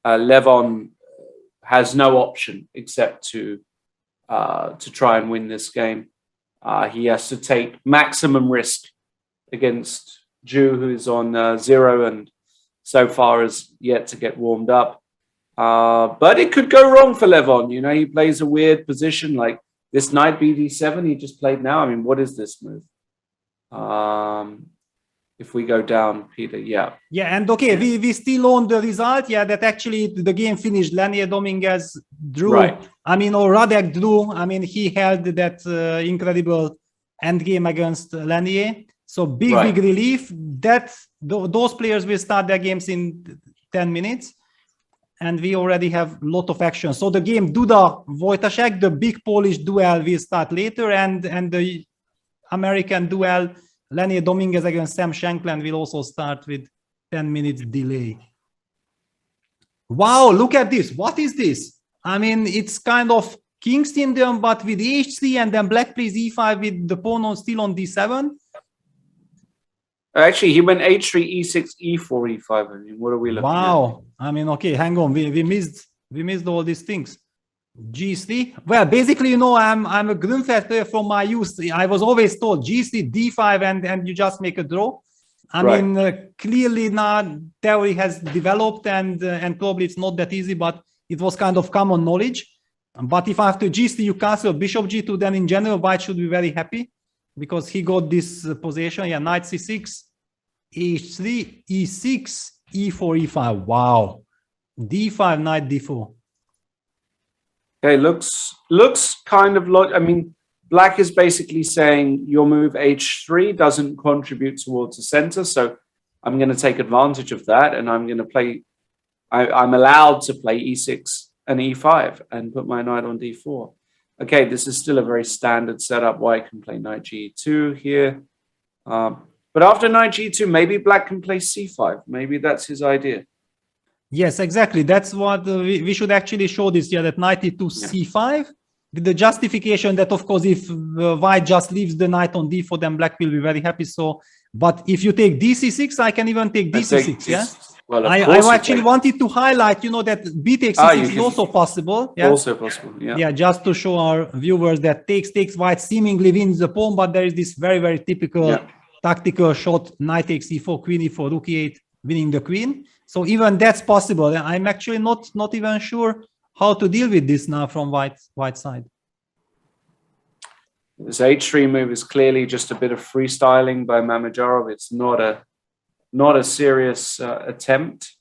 Levon has no option except to try and win this game. He has to take maximum risk against Ju, who's on 0 and so far is yet to get warmed up. But it could go wrong for Levon. You know, he plays a weird position like this knight BD7 he just played now. I mean, what is this move? If we go down, Peter, yeah. Yeah, and okay, we still own the result. Yeah, that actually the game finished. Lenier Dominguez drew. Right. I mean, or Radek drew. I mean, he held that incredible end game against Lenier. So big relief that those players will start their games in 10 minutes. And we already have a lot of action. So the game Duda Wojtaszek, the big Polish duel will start later, and the American duel Lenier Dominguez against Sam Shankland will also start with 10 minutes delay. Wow, look at this. What is this? I mean, it's kind of King's Indian, but with h3, and then black plays e5 with the pawn still on d7. Actually, he went h3, e6, e4, e5. I mean, what are we looking at? Wow. I mean, okay, hang on. We missed all these things. G3. Well, basically, you know, I'm a Grunfeld player from my youth. I was always told G3, D5, and you just make a draw. I mean, clearly now theory has developed, and probably it's not that easy, but it was kind of common knowledge. But if after G3 you castle Bishop G2, then in general White should be very happy because he got this position. Yeah, Knight C6, H3, E6, E4, E5. Wow. D5, Knight D4. Okay, looks kind of I mean, black is basically saying your move h3 doesn't contribute towards the center, so I'm going to take advantage of that, and I'm going to play. I'm allowed to play e6 and e5 and put my knight on d4. Okay, this is still a very standard setup. White can play knight g2 here, but after knight g2, maybe black can play c5. Maybe that's his idea. Yes, exactly. That's what we should actually show this. Yeah, that knight e2 c5 with the justification that, of course, if white just leaves the knight on d4, then black will be very happy. So, but if you take dc6, I can even take dc6. Yeah. Well, I actually wanted to highlight, you know, that b takes c6 is also possible. Yeah. Also possible. Yeah. Yeah, just to show our viewers that takes white seemingly wins the pawn, but there is this very, very typical tactical shot: knight takes e4, queen e4, rook e8, winning the queen. So even that's possible. I'm actually not even sure how to deal with this now from white side. This h3 move is clearly just a bit of freestyling by Mamajarov. It's not a serious attempt.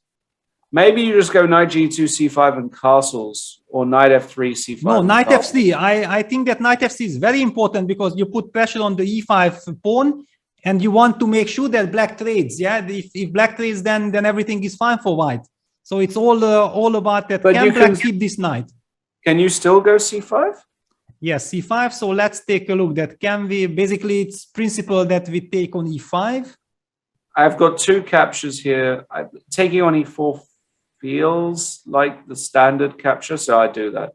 Maybe you just go knight g2, c5 and castles, or knight f3, c5. No, knight f3. I think that knight f3 is very important because you put pressure on the e5 pawn. And you want to make sure that black trades, yeah. If black trades, then everything is fine for white. So it's all about that. But can black keep this knight? Can you still go c5? Yes, c5. So let's take a look. That can we basically it's principle that we take on e5. I've got two captures here. Taking on e4 feels like the standard capture, so I do that.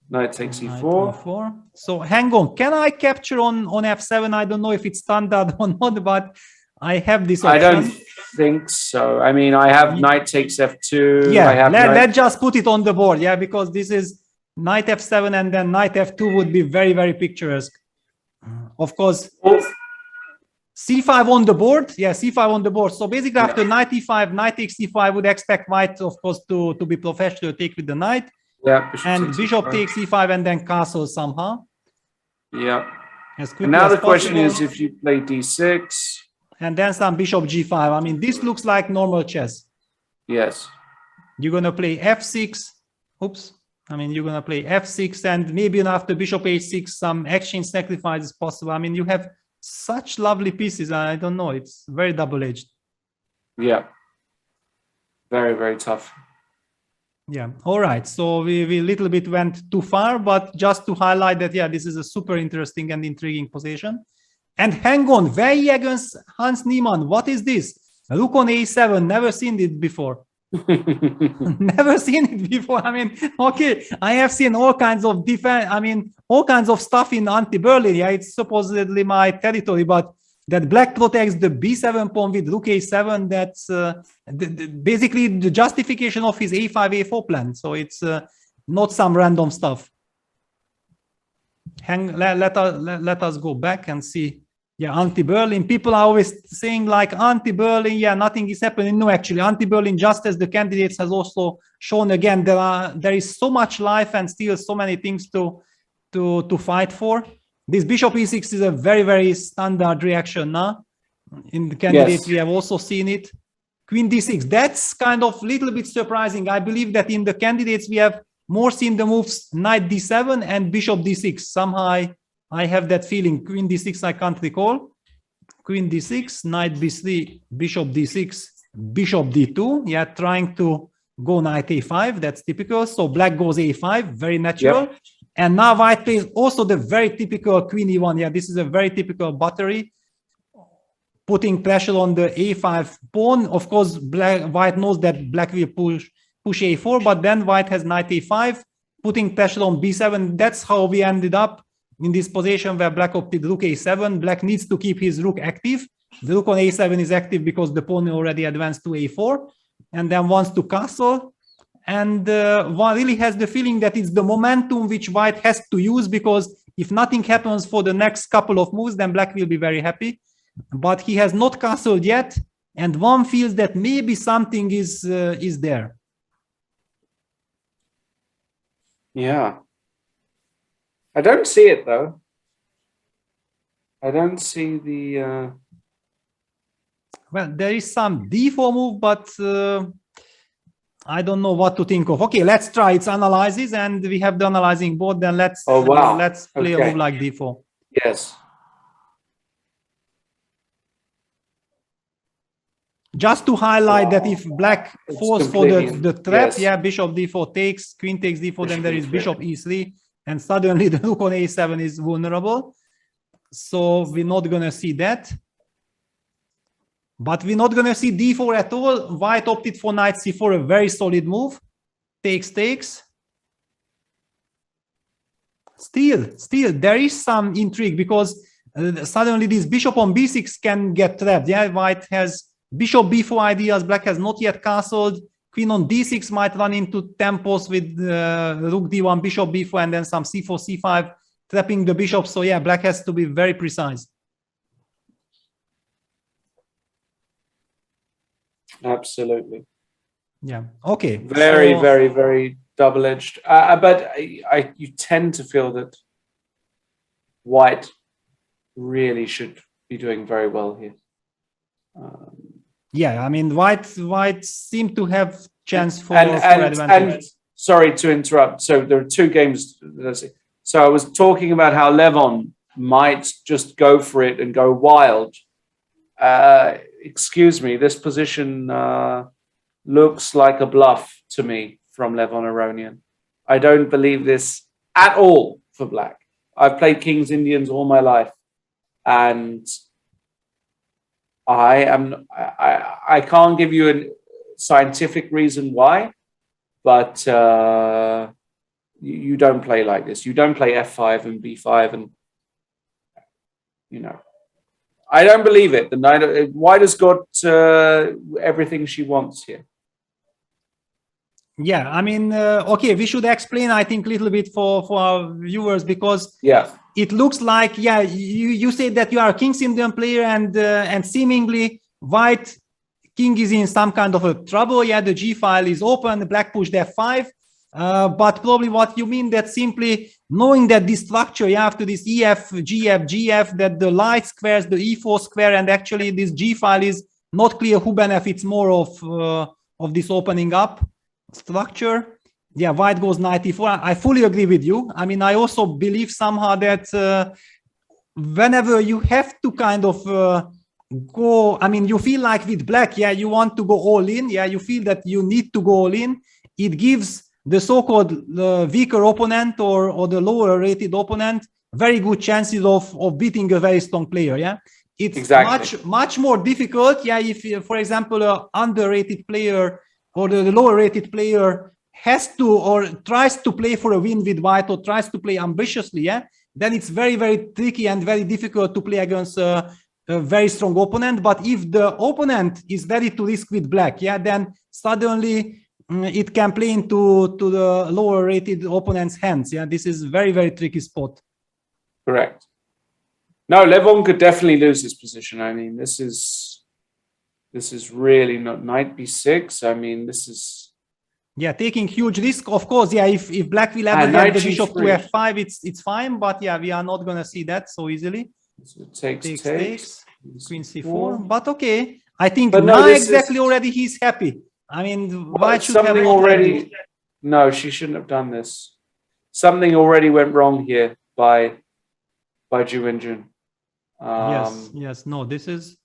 Knight takes e4. So hang on, can I capture on f7? I don't know if it's standard or not, but I have this option. I don't think so. I mean, I have knight takes f2. Yeah, let's just put it on the board, yeah, because this is knight f7 and then knight f2 would be very, very picturesque. Of course, c5 on the board. Yeah, c5 on the board. So basically after knight e5, knight takes e4, I would expect white, of course, to be professional, take with the knight. Yeah, bishop takes e5 and then castle somehow. Yeah. And now the question is if you play d6. And then some bishop g5. I mean, this looks like normal chess. Yes. You're going to play f6. Oops. I mean, you're going to play f6 and maybe after bishop h6, some exchange sacrifice is possible. I mean, you have such lovely pieces. I don't know. It's very double-edged. Yeah. Very, very tough. Yeah. All right. So we little bit went too far, but just to highlight that, yeah, this is a super interesting and intriguing position. And hang on, Vey against Hans Niemann. What is this? Rook on a7. Never seen it before. Never seen it before. I mean, okay, I have seen all kinds of defense. I mean, all kinds of stuff in anti-Berlin. Yeah, it's supposedly my territory, but that black protects the b7 pawn with rook a7. That's basically the justification of his a5 a4 plan. So it's not some random stuff. Let us go back and see. Yeah, anti-Berlin. People are always saying like anti-Berlin. Yeah, nothing is happening. No, actually, anti-Berlin, just as the candidates has also shown again, there is so much life and still so many things to fight for. This bishop e6 is a very, very standard reaction now. In the candidates, we have also seen it. Queen d6. That's kind of a little bit surprising. I believe that in the candidates we have more seen the moves knight d7 and bishop d6. Somehow I have that feeling. Queen d6 I can't recall. Queen d6, knight b3, bishop d6, bishop d2. Yeah, trying to go knight a5. That's typical. So black goes a5, very natural. Yep. And now white plays also the very typical queen e1. Yeah, this is a very typical battery, putting pressure on the a5 pawn. Of course, white knows that black will push a4, but then white has knight a5, putting pressure on b7. That's how we ended up in this position where black opted rook a7. Black needs to keep his rook active. The rook on a7 is active because the pawn already advanced to a4 and then wants to castle. And one really has the feeling that it's the momentum which white has to use, because if nothing happens for the next couple of moves, then black will be very happy. But he has not castled yet, and one feels that maybe something is there. Yeah. I don't see it, though. I don't see the... Well, there is some d4 move, but I don't know what to think of. Okay, let's try its analysis, and we have the analyzing board. Then let's play a move like d4. Yes. Just to highlight that if black falls for the trap, yeah, bishop d4 takes, queen takes d4, then there is bishop e3, and suddenly the rook on a7 is vulnerable. So we're not going to see that. But we're not going to see d4 at all. White opted for knight c4, a very solid move. Takes. Still, there is some intrigue, because suddenly this bishop on b6 can get trapped. Yeah, white has bishop b4 ideas. Black has not yet castled. Queen on d6 might run into tempos with rook d1, bishop b4, and then some c4, c5, trapping the bishop. So yeah, black has to be very precise. Absolutely. Yeah. Okay. Very, very double-edged. But you tend to feel that white really should be doing very well here. Yeah, I mean, white seem to have chance for advantage. And sorry to interrupt. So there are two games. So I was talking about how Levon might just go for it and go wild. Excuse me, this position looks like a bluff to me from Levon Aronian. I don't believe this at all for black. I've played Kings Indians all my life, and I can't give you a scientific reason why, but you don't play like this. You don't play f5 and b5, and I don't believe it. White has got everything she wants here. Yeah, I mean, okay, we should explain, I think, a little bit for our viewers, because it looks like, yeah, you say that you are a King's Indian player, and seemingly white king is in some kind of a trouble. Yeah, the G file is open, black pushed f5. But probably what you mean that simply knowing that this structure, you have to this EF, GF, GF, that the light squares the E4 square, and actually this G file is not clear who benefits more of this opening up structure. Yeah, white goes knight e4. I fully agree with you. I mean, I also believe somehow that whenever you have to kind of go, I mean, you feel like with black, yeah, you want to go all in. Yeah, you feel that you need to go all in. It gives the so-called weaker opponent or the lower rated opponent very good chances of beating a very strong player. Yeah, it's much more difficult. Yeah, if for example an underrated player or the lower rated player has to or tries to play for a win with white or tries to play ambitiously, yeah, then it's very, very tricky and very difficult to play against a very strong opponent. But if the opponent is ready to risk with black, yeah, then suddenly it can play into the lower rated opponent's hands. Yeah, this is very, very tricky spot. Correct. No, Levon could definitely lose his position. I mean, this is really not knight b6. I mean, this is, yeah, taking huge risk. Of course, yeah, if black will ever get the bishop to f5, it's fine. But yeah, we are not gonna see that so easily. So takes. Queen c4. But okay, I think but now exactly already he's happy. I mean, why should something already? No, she shouldn't have done this. Something already went wrong here by Ju Wenjun. Yes, no, this is,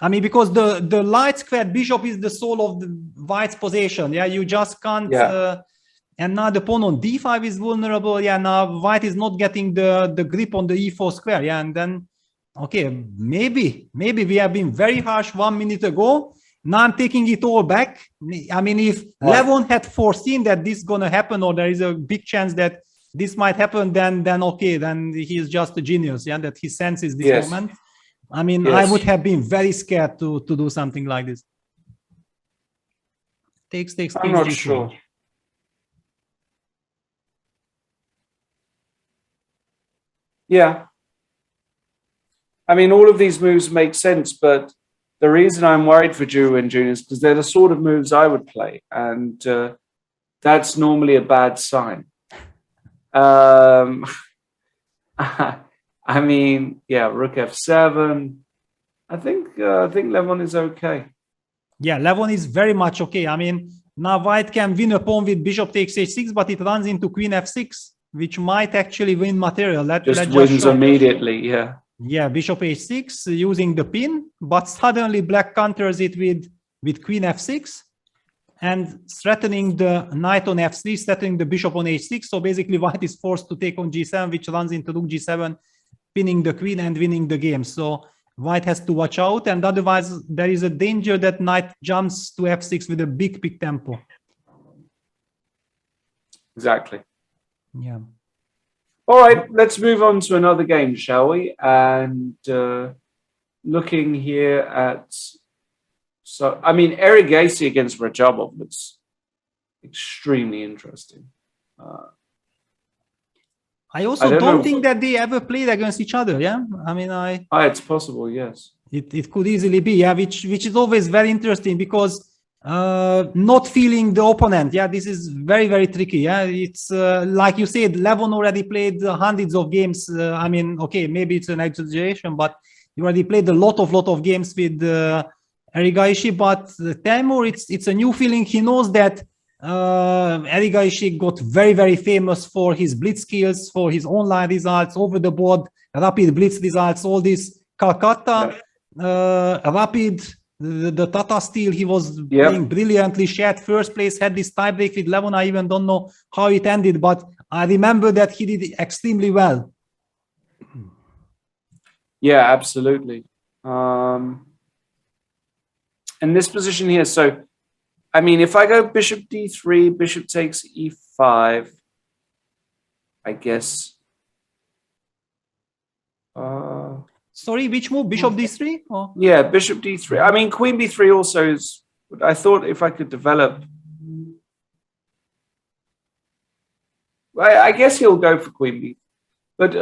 I mean, because the light squared bishop is the soul of the white's possession. Yeah, you just can't. And now the pawn on d5 is vulnerable. Yeah, now white is not getting the grip on the e4 square. Yeah, and then okay, maybe we have been very harsh 1 minute ago. Now I'm taking it all back. I mean, if Levon had foreseen that this is gonna happen, or there is a big chance that this might happen, then okay, then he's just a genius, yeah, that he senses this moment. I mean, I would have been very scared to do something like this. Takes, I'm not sure. Yeah. I mean, all of these moves make sense, but the reason I'm worried for Ju Wenjun is because they're the sort of moves I would play, and that's normally a bad sign. I mean, yeah, rook f7. I think Levon is okay. Yeah, Levon is very much okay. I mean, now white can win a pawn with bishop takes h6, but it runs into queen f6, which might actually win material. Just wins immediately, yeah. Yeah, bishop h6 using the pin, but suddenly black counters it with queen f6 and threatening the knight on f3, threatening the bishop on h6. So basically white is forced to take on g7, which runs into rook g7, pinning the queen and winning the game. So white has to watch out, and otherwise there is a danger that knight jumps to f6 with a big tempo. Exactly. Yeah. All right, let's move on to another game, shall we? And looking here at, so I mean, Eric Gacy against Rajabov looks extremely interesting. I also don't think that they ever played against each other. Yeah, I mean, it's possible, yes. It could easily be, yeah, which is always very interesting because not feeling the opponent, yeah, this is very tricky. Yeah, it's like you said, Levon already played hundreds of games. I mean, okay, maybe it's an exaggeration, but you already played a lot of games with Erigaisi. But Timur, it's a new feeling. He knows that Erigaisi got very famous for his blitz skills, for his online results, over the board rapid blitz results, all this Calcutta rapid. The Tata steel, he was playing brilliantly. She had first place, had this tiebreak with Levon. I even don't know how it ended, but I remember that he did extremely well. Yeah, absolutely. And this position here, so, I mean, if I go bishop d3, bishop takes e5, I guess. Sorry, which move? Bishop d3? Or? Yeah, bishop d3. I mean, queen b3 also is, I thought if I could develop, I guess he'll go for queen b. But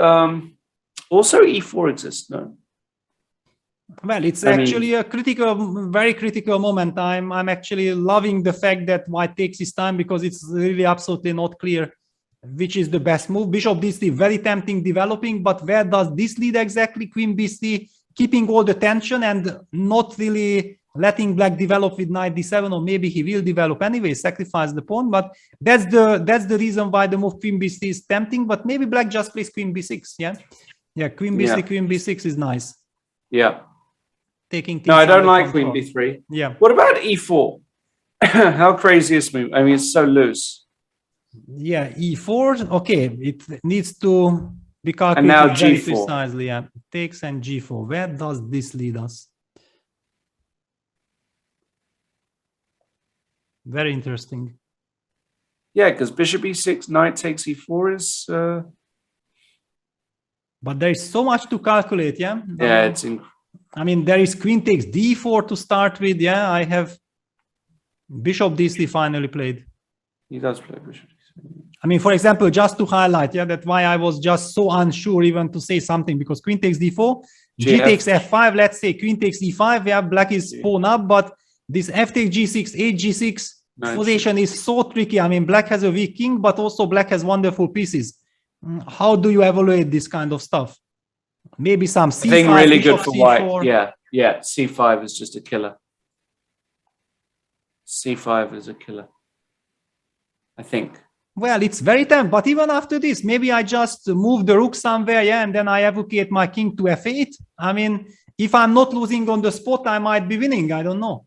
also e4 exists, no? Well, it's actually a very critical moment. I'm actually loving the fact that white takes his time because it's really absolutely not clear which is the best move. Bishop d3, very tempting developing, but where does this lead exactly? Queen b3, keeping all the tension and not really letting black develop with knight d7, or maybe he will develop anyway, sacrifice the pawn. But that's the reason why the move queen b3 is tempting. But maybe black just plays queen b6. Yeah, queen b3, queen b6 is nice. Yeah. Taking. No, I don't like queen b3. Yeah. What about e4? How crazy is this move? I mean, it's so loose. Yeah, e4. Okay, it needs to be calculated and now very g4. precisely. Yeah, takes and g4. Where does this lead us? Very interesting. Yeah, because bishop e6, knight takes e4 is... But there is so much to calculate, yeah? Yeah, it's... I mean, there is queen takes d4 to start with, yeah? I have bishop d3 finally played. He does play bishop d3. I mean, for example, just to highlight, yeah, that's why I was just so unsure even to say something, because queen takes d4, g takes f5, let's say queen takes e5, yeah, black is pawn up, but this f takes g6, h6 position is so tricky. I mean, black has a weak king, but also black has wonderful pieces. How do you evaluate this kind of stuff? Maybe some c5, I think really good for c4. white. Yeah, c5 is just a killer. c5 is a killer, I think. Well, it's very tempting, but even after this, maybe I just move the rook somewhere, yeah, and then I advocate my king to f8. I mean, if I'm not losing on the spot, I might be winning. I don't know.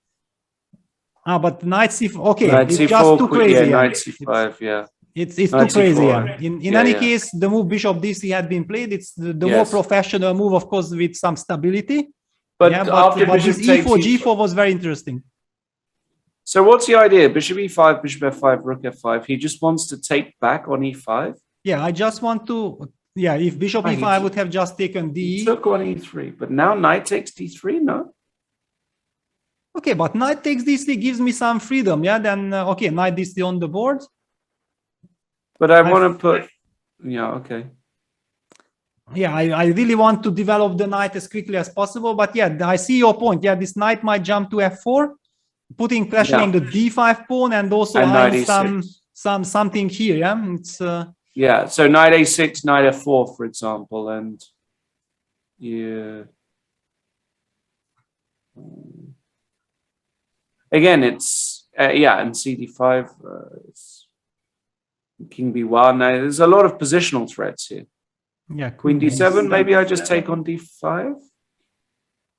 But knight c4, okay, knight it's c4, just too crazy. Yeah, knight c5, yeah. It's too crazy, yeah. In any case, the move bishop d3 had been played. It's the more professional move, of course, with some stability. But, yeah, after but bishop this takes e4, g4 was very interesting. So what's the idea? Bishop e5, bishop f5, rook f5. He just wants to take back on e5? Yeah, I just want to... Yeah, if bishop e5, I would have just taken d. He took on e3, but now knight takes d3, no? Okay, but knight takes d3 gives me some freedom, yeah? Then, okay, knight d3 on the board. But I want to put... Yeah, okay. Yeah, I really want to develop the knight as quickly as possible, but yeah, I see your point. Yeah, this knight might jump to f4, putting pressure on the d5 pawn, and also something here, yeah? It's... Yeah, so knight a6, knight f4, for example, and... Yeah... Again, it's... yeah, and cd5, it's... King b1. Now, there's a lot of positional threats here. Yeah, Queen d7, maybe I just take on d5?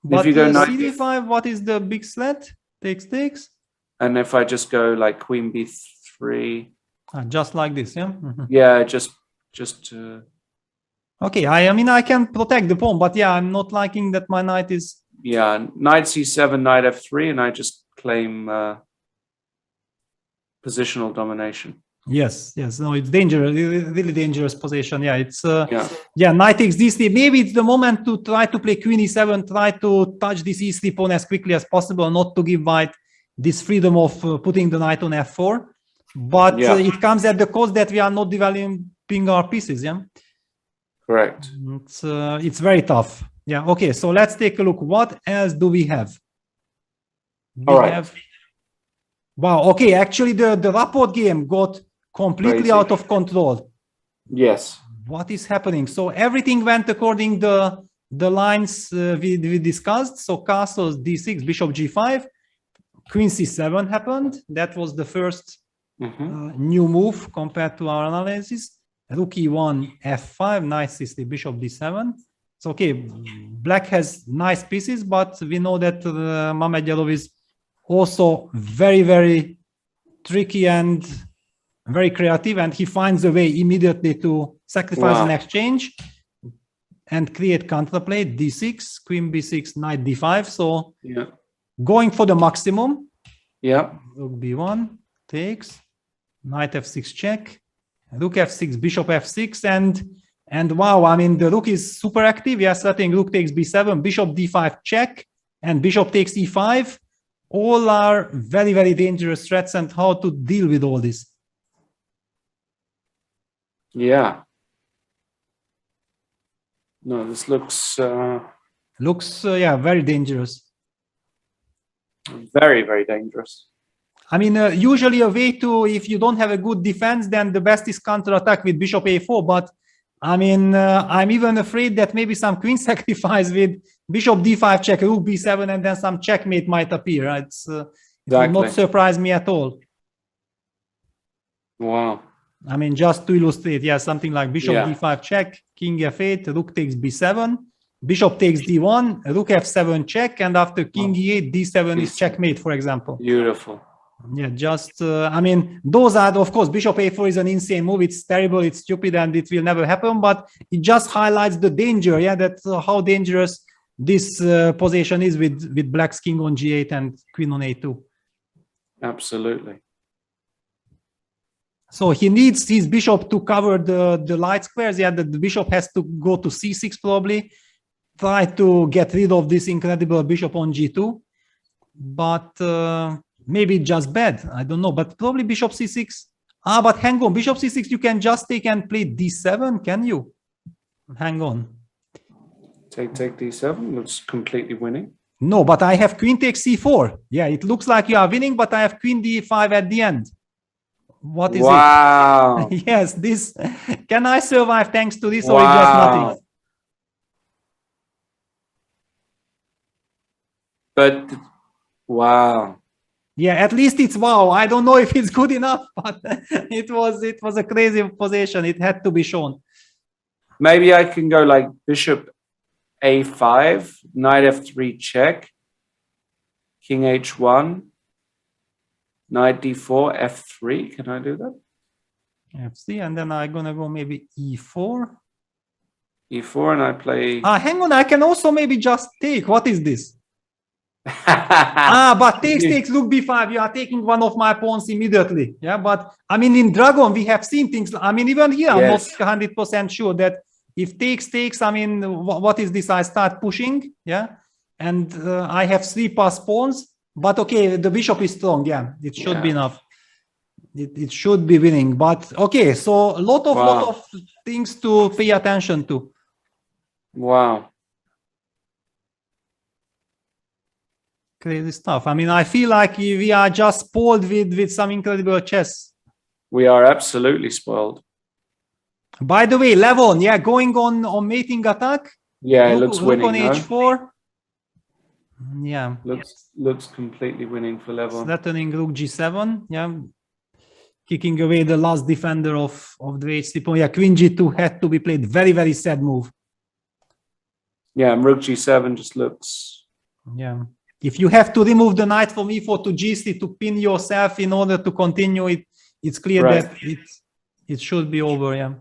But if you go knight cd5, what is the big threat? Takes. And if I just go like queen b3... just like this, yeah? Yeah, just... Okay, I mean, I can protect the pawn, but yeah, I'm not liking that my knight is... Yeah, knight c7, knight f3, and I just claim positional domination. Yes, no, it's dangerous, really dangerous position. Yeah, it's yeah, knight takes d3. Maybe it's the moment to try to play queen e7, try to touch this e3 pawn as quickly as possible, not to give white this freedom of putting the knight on f4. But it comes at the cost that we are not developing our pieces. Yeah, correct. It's very tough. Yeah. Okay, so let's take a look. What else do we have? All right. Wow. Okay. Actually, the rapport game got completely out of control. Yes. What is happening? So everything went according the lines we discussed. So castles d6, bishop g5, queen c7 happened. That was the first new move compared to our analysis. Rook e1, f5, knight c3, bishop d7. So okay, black has nice pieces, but we know that Mamedjalov is also very, very tricky and very creative, and he finds a way immediately to sacrifice an exchange and create counterplay. d6, queen b6, knight d5. So going for the maximum. Yeah. Rook b1 takes, knight f6 check, rook f6, bishop f6, and wow, I mean, the rook is super active. Yes, I think rook takes b7, bishop d5 check, and bishop takes e5. All are very, very dangerous threats, and how to deal with all this. Yeah. No, this looks... yeah, very dangerous. Very, very dangerous. I mean, usually a way to, if you don't have a good defense, then the best is counterattack with bishop a4. But I mean, I'm even afraid that maybe some queen sacrifice with bishop d5 check, rook b7, and then some checkmate might appear. It will not surprise me at all. Wow. I mean, just to illustrate, yeah, something like bishop d5 check, king f8, rook takes b7, bishop takes d1, rook f7 check, and after king e8, d7 is checkmate, for example. Beautiful. Yeah, just, I mean, those are, of course, bishop a4 is an insane move. It's terrible, it's stupid, and it will never happen, but it just highlights the danger, yeah, that how dangerous this position is with black's king on g8 and queen on a2. Absolutely. So he needs his bishop to cover the light squares. Yeah, the bishop has to go to c6 probably. Try to get rid of this incredible bishop on g2. But maybe just bad. I don't know. But probably bishop c6. But hang on. Bishop c6, you can just take and play d7, can you? Hang on. Take d7 looks completely winning. No, but I have queen takes c4. Yeah, it looks like you are winning, but I have queen d5 at the end. What is wow. it? Yes, this. Can I survive thanks to this, or is just nothing? But wow. Yeah, at least it's wow. I don't know if it's good enough, but it was a crazy position. It had to be shown. Maybe I can go like bishop a5, knight f3 check, king h1, knight d4, f3. Can I do that? F3, and then I'm gonna go maybe e4. E4, and I play. Hang on. I can also maybe just take. What is this? But takes rook b5. You are taking one of my pawns immediately. Yeah, but I mean, in Dragon we have seen things. I mean, even here Yes. I'm not 100% sure that if takes. I mean, what is this? I start pushing. Yeah, and I have 3 pass pawns. But okay, the bishop is strong. Yeah, it should be enough. It should be winning. But okay, so a lot of things to pay attention to. Wow. Crazy stuff. I mean, I feel like we are just spoiled with some incredible chess. We are absolutely spoiled. By the way, Levon, yeah, going on mating attack. Yeah, it looks winning. On h4. Yeah. Looks completely winning for Levon. Threatening rook g7. Yeah. Kicking away the last defender of the h3 pawn. Yeah, queen g2 had to be played. Very, very sad move. Yeah, and rook g7 just looks. Yeah. If you have to remove the knight from e4 to g3 to pin yourself in order to continue it, it's clear that it should be over. Yeah.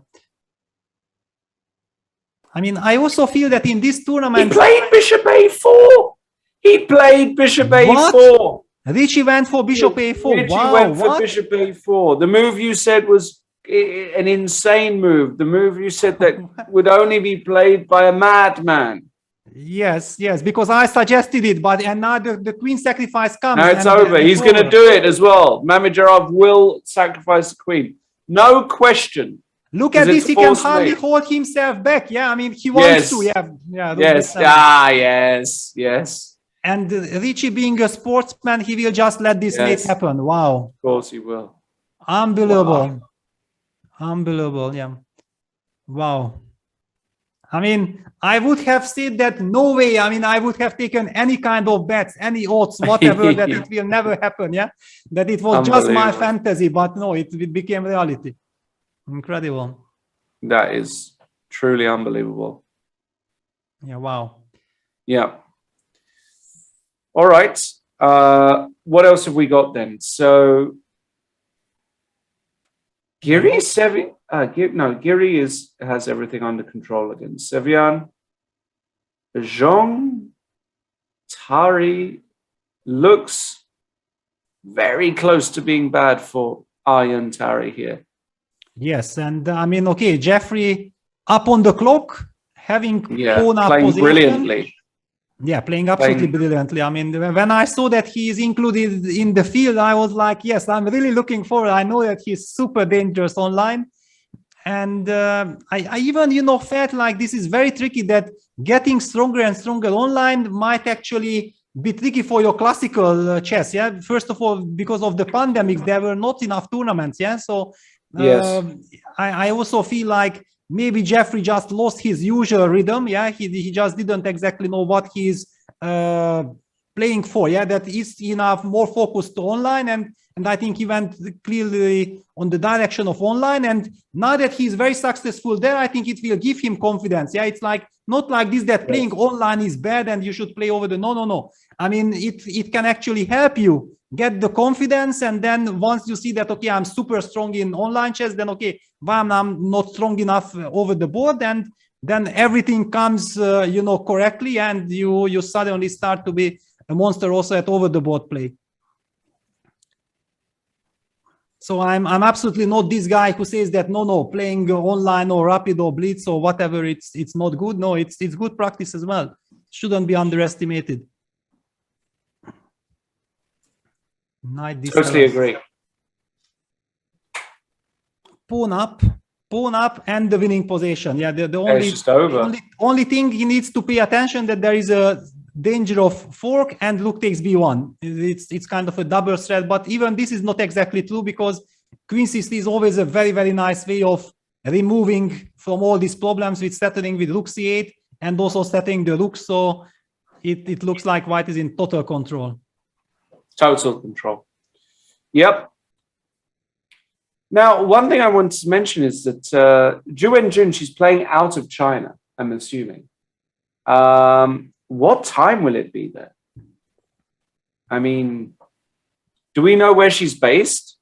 I mean, I also feel that in this tournament... He played bishop a4! He played bishop a4! Richie went for bishop a4. Richie went for bishop a4. The move you said was an insane move. The move you said that would only be played by a madman. Yes, because I suggested it, and now the queen sacrifice comes. Now it's over. He's going to do it as well. Mamedyarov will sacrifice the queen. No question. Look at this. He can hardly hold himself back. Yeah, I mean, he wants to. Yeah. Yes. Yes. And Richie, being a sportsman, he will just let this mate happen. Wow. Of course he will. Unbelievable. Unbelievable. Yeah. Wow. I mean, I would have said that no way. I mean, I would have taken any kind of bets, any odds, whatever, that it will never happen. Yeah, that it was just my fantasy, but no, it became reality. Incredible. That is truly unbelievable. Yeah. Wow. Yeah. All right. What else have we got then? So Giri Giri has everything under control against Sevian. Zhong Tari looks very close to being bad for Iron Tari here. Yes, and I mean, okay, Jeffrey up on the clock, having pawn up playing position. Brilliantly. Yeah, playing absolutely brilliantly. I mean, when I saw that he is included in the field, I was like, yes, I'm really looking forward. I know that he's super dangerous online. And I even, felt like this is very tricky, that getting stronger and stronger online might actually be tricky for your classical chess. Yeah, first of all, because of the pandemic, there were not enough tournaments. Yeah, so I also feel like maybe Jeffrey just lost his usual rhythm. Yeah, he just didn't exactly know what he's playing for. Yeah, that is enough more focused to online, and I think he went clearly on the direction of online. And now that he's very successful there, I think it will give him confidence. Yeah, it's like not like this that playing online is bad and you should play over the no. I mean, it can actually help you get the confidence, and then once you see that, okay, I'm super strong in online chess, then okay, I'm not strong enough over the board, and then everything comes correctly, and you suddenly start to be a monster also at over the board play. So I'm absolutely not this guy who says that no, playing online or rapid or blitz or whatever, it's not good. No, it's good practice as well. Shouldn't be underestimated. Knight D7. Totally agree. Pawn up, and the winning position. Yeah, the It's just over. only thing he needs to pay attention that there is a danger of fork and rook takes b1. It's kind of a double threat, but even this is not exactly true because queen c3 is always a very, very nice way of removing from all these problems with settling with rook c8 and also setting the rook. So it looks like white is in total control. Total control. Yep. Now, one thing I want to mention is that Zhu Wenjun, she's playing out of China, I'm assuming. What time will it be there? I mean, do we know where she's based?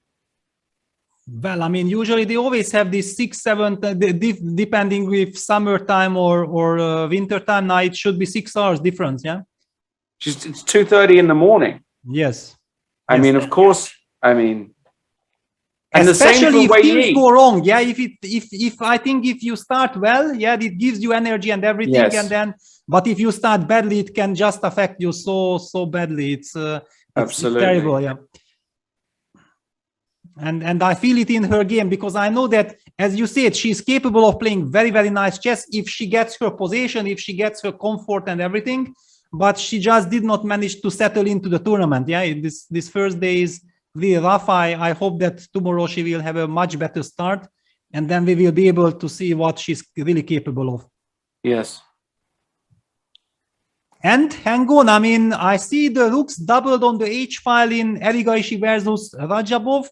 Well, I mean, usually they always have this 6, 7, depending with summertime or winter time. Now it should be 6 hours difference, yeah? It's 2:30 in the morning. Yes. I mean, of course, I mean... And especially if things go wrong, yeah. If I think if you start well, yeah, it gives you energy and everything, Yes. and then, but if you start badly, it can just affect you so badly. It's Absolutely terrible, yeah. And I feel it in her game because I know that, as you said, she's capable of playing very, very nice chess if she gets her position, if she gets her comfort and everything. But she just did not manage to settle into the tournament. Yeah, this first day is really rough. I hope that tomorrow she will have a much better start, and then we will be able to see what she's really capable of. Yes. And hang on, I mean, I see the rooks doubled on the H file in Erigaishi versus Rajabov.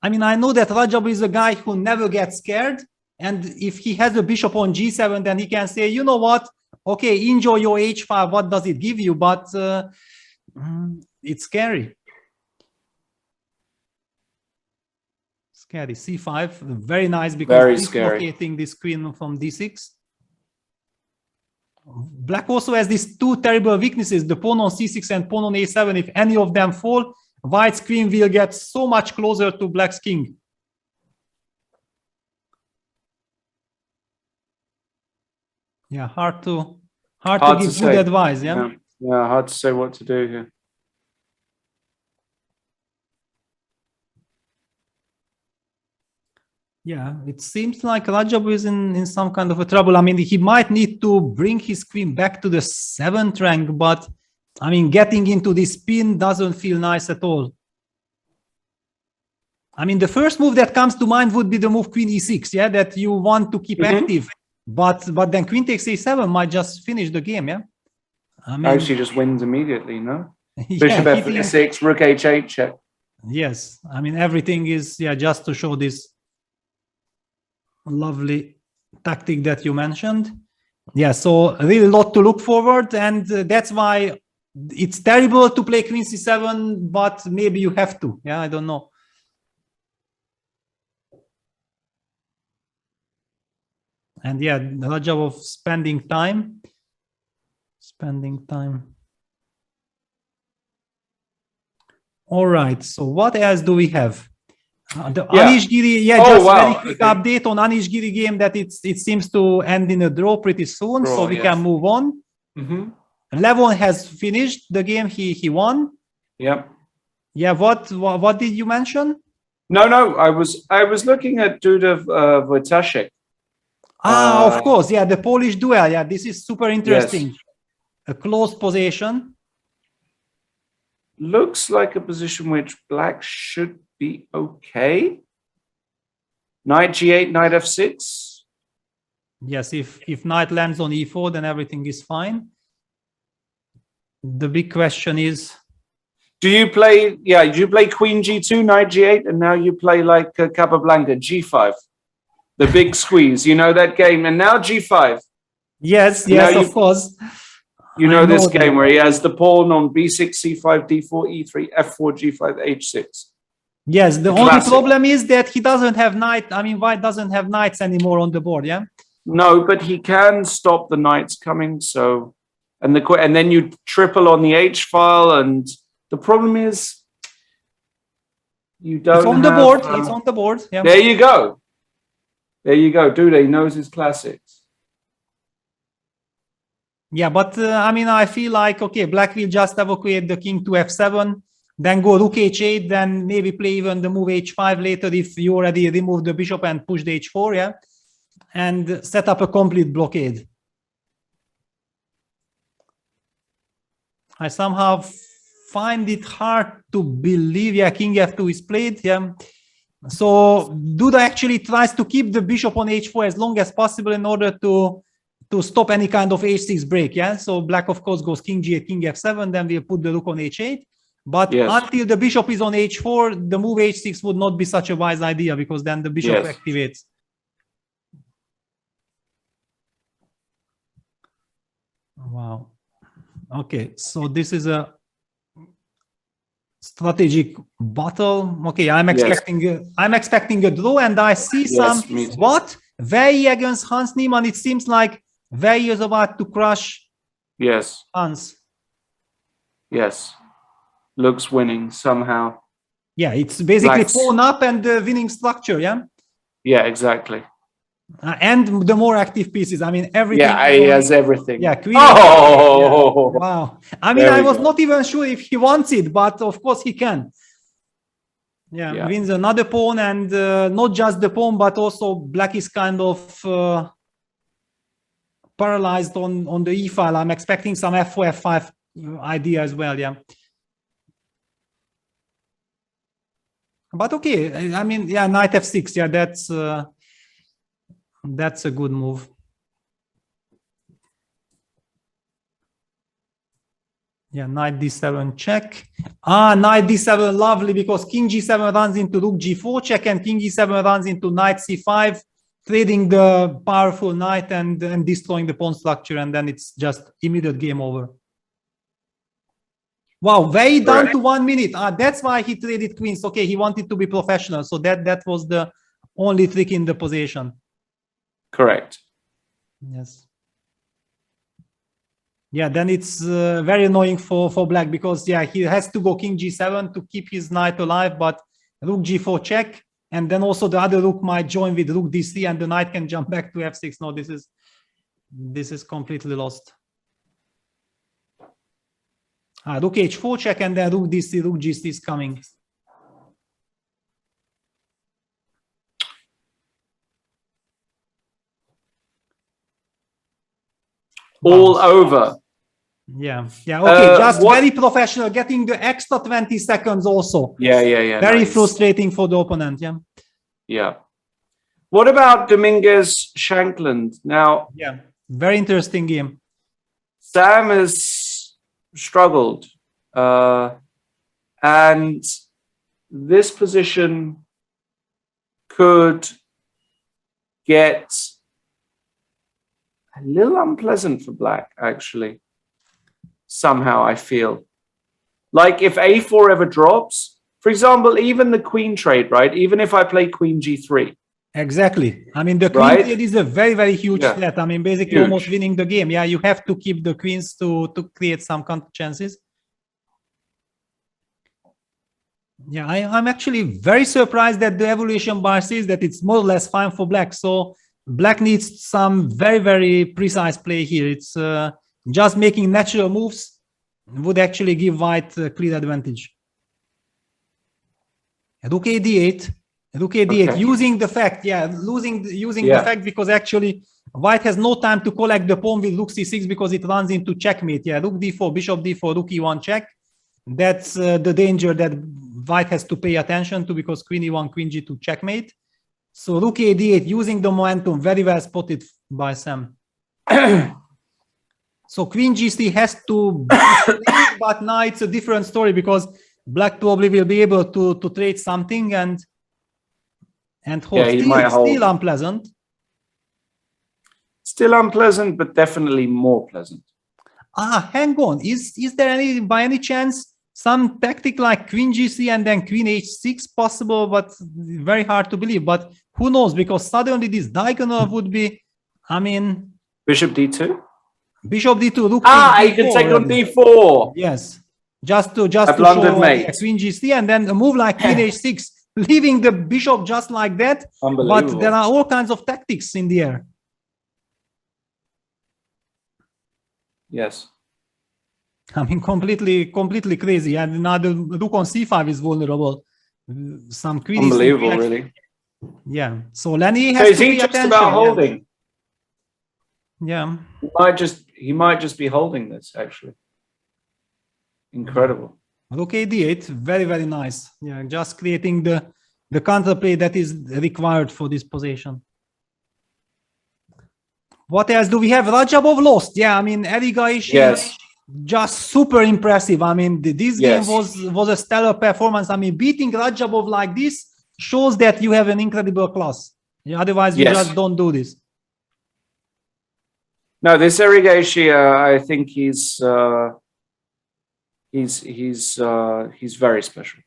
I mean, I know that Rajabov is a guy who never gets scared, and if he has a bishop on G7, then he can say, you know what, okay, enjoy your H file, what does it give you? But it's scary. Scary. C5, very nice because Very it's scary. dislocating this queen from D6. Black also has these two terrible weaknesses, the pawn on C6 and pawn on A7. If any of them fall, white's queen will get so much closer to black's king. Yeah, hard to give to good say. advice, yeah? Yeah, hard to say what to do here. Yeah, it seems like Rajab is in some kind of a trouble. I mean, he might need to bring his queen back to the 7th rank, but I mean, getting into this pin doesn't feel nice at all. I mean, the first move that comes to mind would be the move queen e6, yeah, that you want to keep active. But then queen takes a7 might just finish the game, yeah? I mean, Actually just wins immediately, no? Yeah, Bishop f6, rook h8 check. Yes, I mean, everything is, yeah, just to show this lovely tactic that you mentioned. Yeah, so really a lot to look forward, and that's why it's terrible to play queen c7, but maybe you have to. Yeah, I don't know. And yeah, Rajab of spending time. All right, so what else do we have? The Anish Giri, very quick update on Anish Giri game that it seems to end in a draw pretty soon, so we can move on. Levon has finished the game, he won. Yep. Yeah, what did you mention? No, I was looking at Duda Wojtaszek. Of course, yeah, the Polish duel. Yeah, this is super interesting. Yes. A close position. Looks like a position which black should be okay. Knight g8, knight f6. Yes, if knight lands on e4, then everything is fine. The big question is, do you play queen g2, knight g8, and now you play like Capablanca, g5? The big squeeze, you know that game, and now g5. Yes, of course. You know this game where he has the pawn on b6, c5, d4, e3, f4, g5, h6. Yes, the only problem is that he doesn't have knight. I mean, white doesn't have knights anymore on the board, yeah? No, but he can stop the knights coming, so... And then you triple on the h file, and the problem is... You don't. It's on the have, board. It's on the board. Yeah. There you go. There you go. Dude knows his classics. Yeah, but I mean, I feel like, okay, black will just evacuate the king to f7, then go rook h8, then maybe play even the move h5 later if you already remove the bishop and push the h4, yeah? And set up a complete blockade. I somehow find it hard to believe, yeah, king f2 is played, yeah? So Duda actually tries to keep the bishop on h4 as long as possible in order to stop any kind of h6 break, yeah? So black, of course, goes king g8, king f7, then we'll put the rook on h8. But until the bishop is on h4, the move h6 would not be such a wise idea because then the bishop activates. Wow. Okay, so this is a strategic battle. Okay, I'm expecting a draw, and I see some what? Vei against Hans Niemann. It seems like Vei is about to crush Hans. Yes. Looks winning somehow. Yeah, it's basically pawn up and the winning structure, yeah? Yeah, exactly. And the more active pieces. I mean, everything. Yeah, he has everything. Yeah, queen. Oh! Yeah. Wow. I mean, I was not even sure if he wants it, but of course he can. Yeah, wins another pawn, and not just the pawn, but also black is kind of paralyzed on the e file. I'm expecting some f4, f5 idea as well, yeah. But okay, I mean, yeah, knight f6, yeah, that's a good move. Yeah, knight d7 check. Knight d7, lovely, because king g7 runs into rook g4 check, and king e7 runs into knight c5, trading the powerful knight and destroying the pawn structure, and then it's just immediate game over. Wow, way down to 1 minute. That's why he traded queens. Okay, he wanted to be professional, so that was the only trick in the position. Correct. Yes. Yeah, then it's very annoying for black because, yeah, he has to go king g7 to keep his knight alive, but rook g4 check, and then also the other rook might join with rook d3 and the knight can jump back to f6. No, this is completely lost. Rook h4 check, and then rook d3, rook g3 is coming. All over. Yeah, yeah, okay, just very professional, getting the extra 20 seconds also. Yeah. Very frustrating for the opponent, yeah. Yeah. What about Dominguez Shankland? Now, yeah, very interesting game. Sam has struggled, and this position could get a little unpleasant for black, actually. Somehow, I feel like if a4 ever drops, for example, even the queen trade, right? Even if I play queen g3. Exactly. I mean, the queen trade is a very, very huge threat. I mean, basically almost winning the game. Yeah, you have to keep the queens to create some counter chances. Yeah, I'm actually very surprised that the evaluation bar says that it's more or less fine for black. So black needs some very, very precise play here. It's just making natural moves would actually give white a clear advantage. Rook d8, rook d8, using the fact, using the fact, because actually white has no time to collect the pawn with rook c6 because it runs into checkmate. Yeah, rook d4, bishop d4, rook e1 check. That's the danger that white has to pay attention to, because queen e1, queen g2 checkmate. So rook d8, using the momentum, very well spotted by Sam. So queen g3 has to be, but now it's a different story because black probably will be able to trade something and hold. Still unpleasant. Still unpleasant, but definitely more pleasant. Hang on. Is there any, by any chance, some tactic like queen g3 and then queen h6 possible, but very hard to believe. But who knows? Because suddenly this diagonal would be, I mean, bishop d2. Bishop d2. Rook you can take on d4. Yes, just to show queen g3, and then a move like queen h6 leaving the bishop just like that. Unbelievable. But there are all kinds of tactics in the air. Yes. I mean, completely crazy. And now the rook on c5 is vulnerable. Some queries. Unbelievable, really. Yeah. So Lenny So has is to he pay just attention. about holding? Yeah. He might just be holding this, actually. Incredible. Rook a8, very nice. Yeah, just creating the counterplay that is required for this position. What else do we have? Rajabov lost. Yeah, I mean, Erigaishi, Yes. just super impressive. I mean, this Yes. game was a stellar performance. I mean, beating Rajabov like this shows that you have an incredible class. Yeah, otherwise, you Yes. just don't do this. No, this Erigaishi, I think he's very special.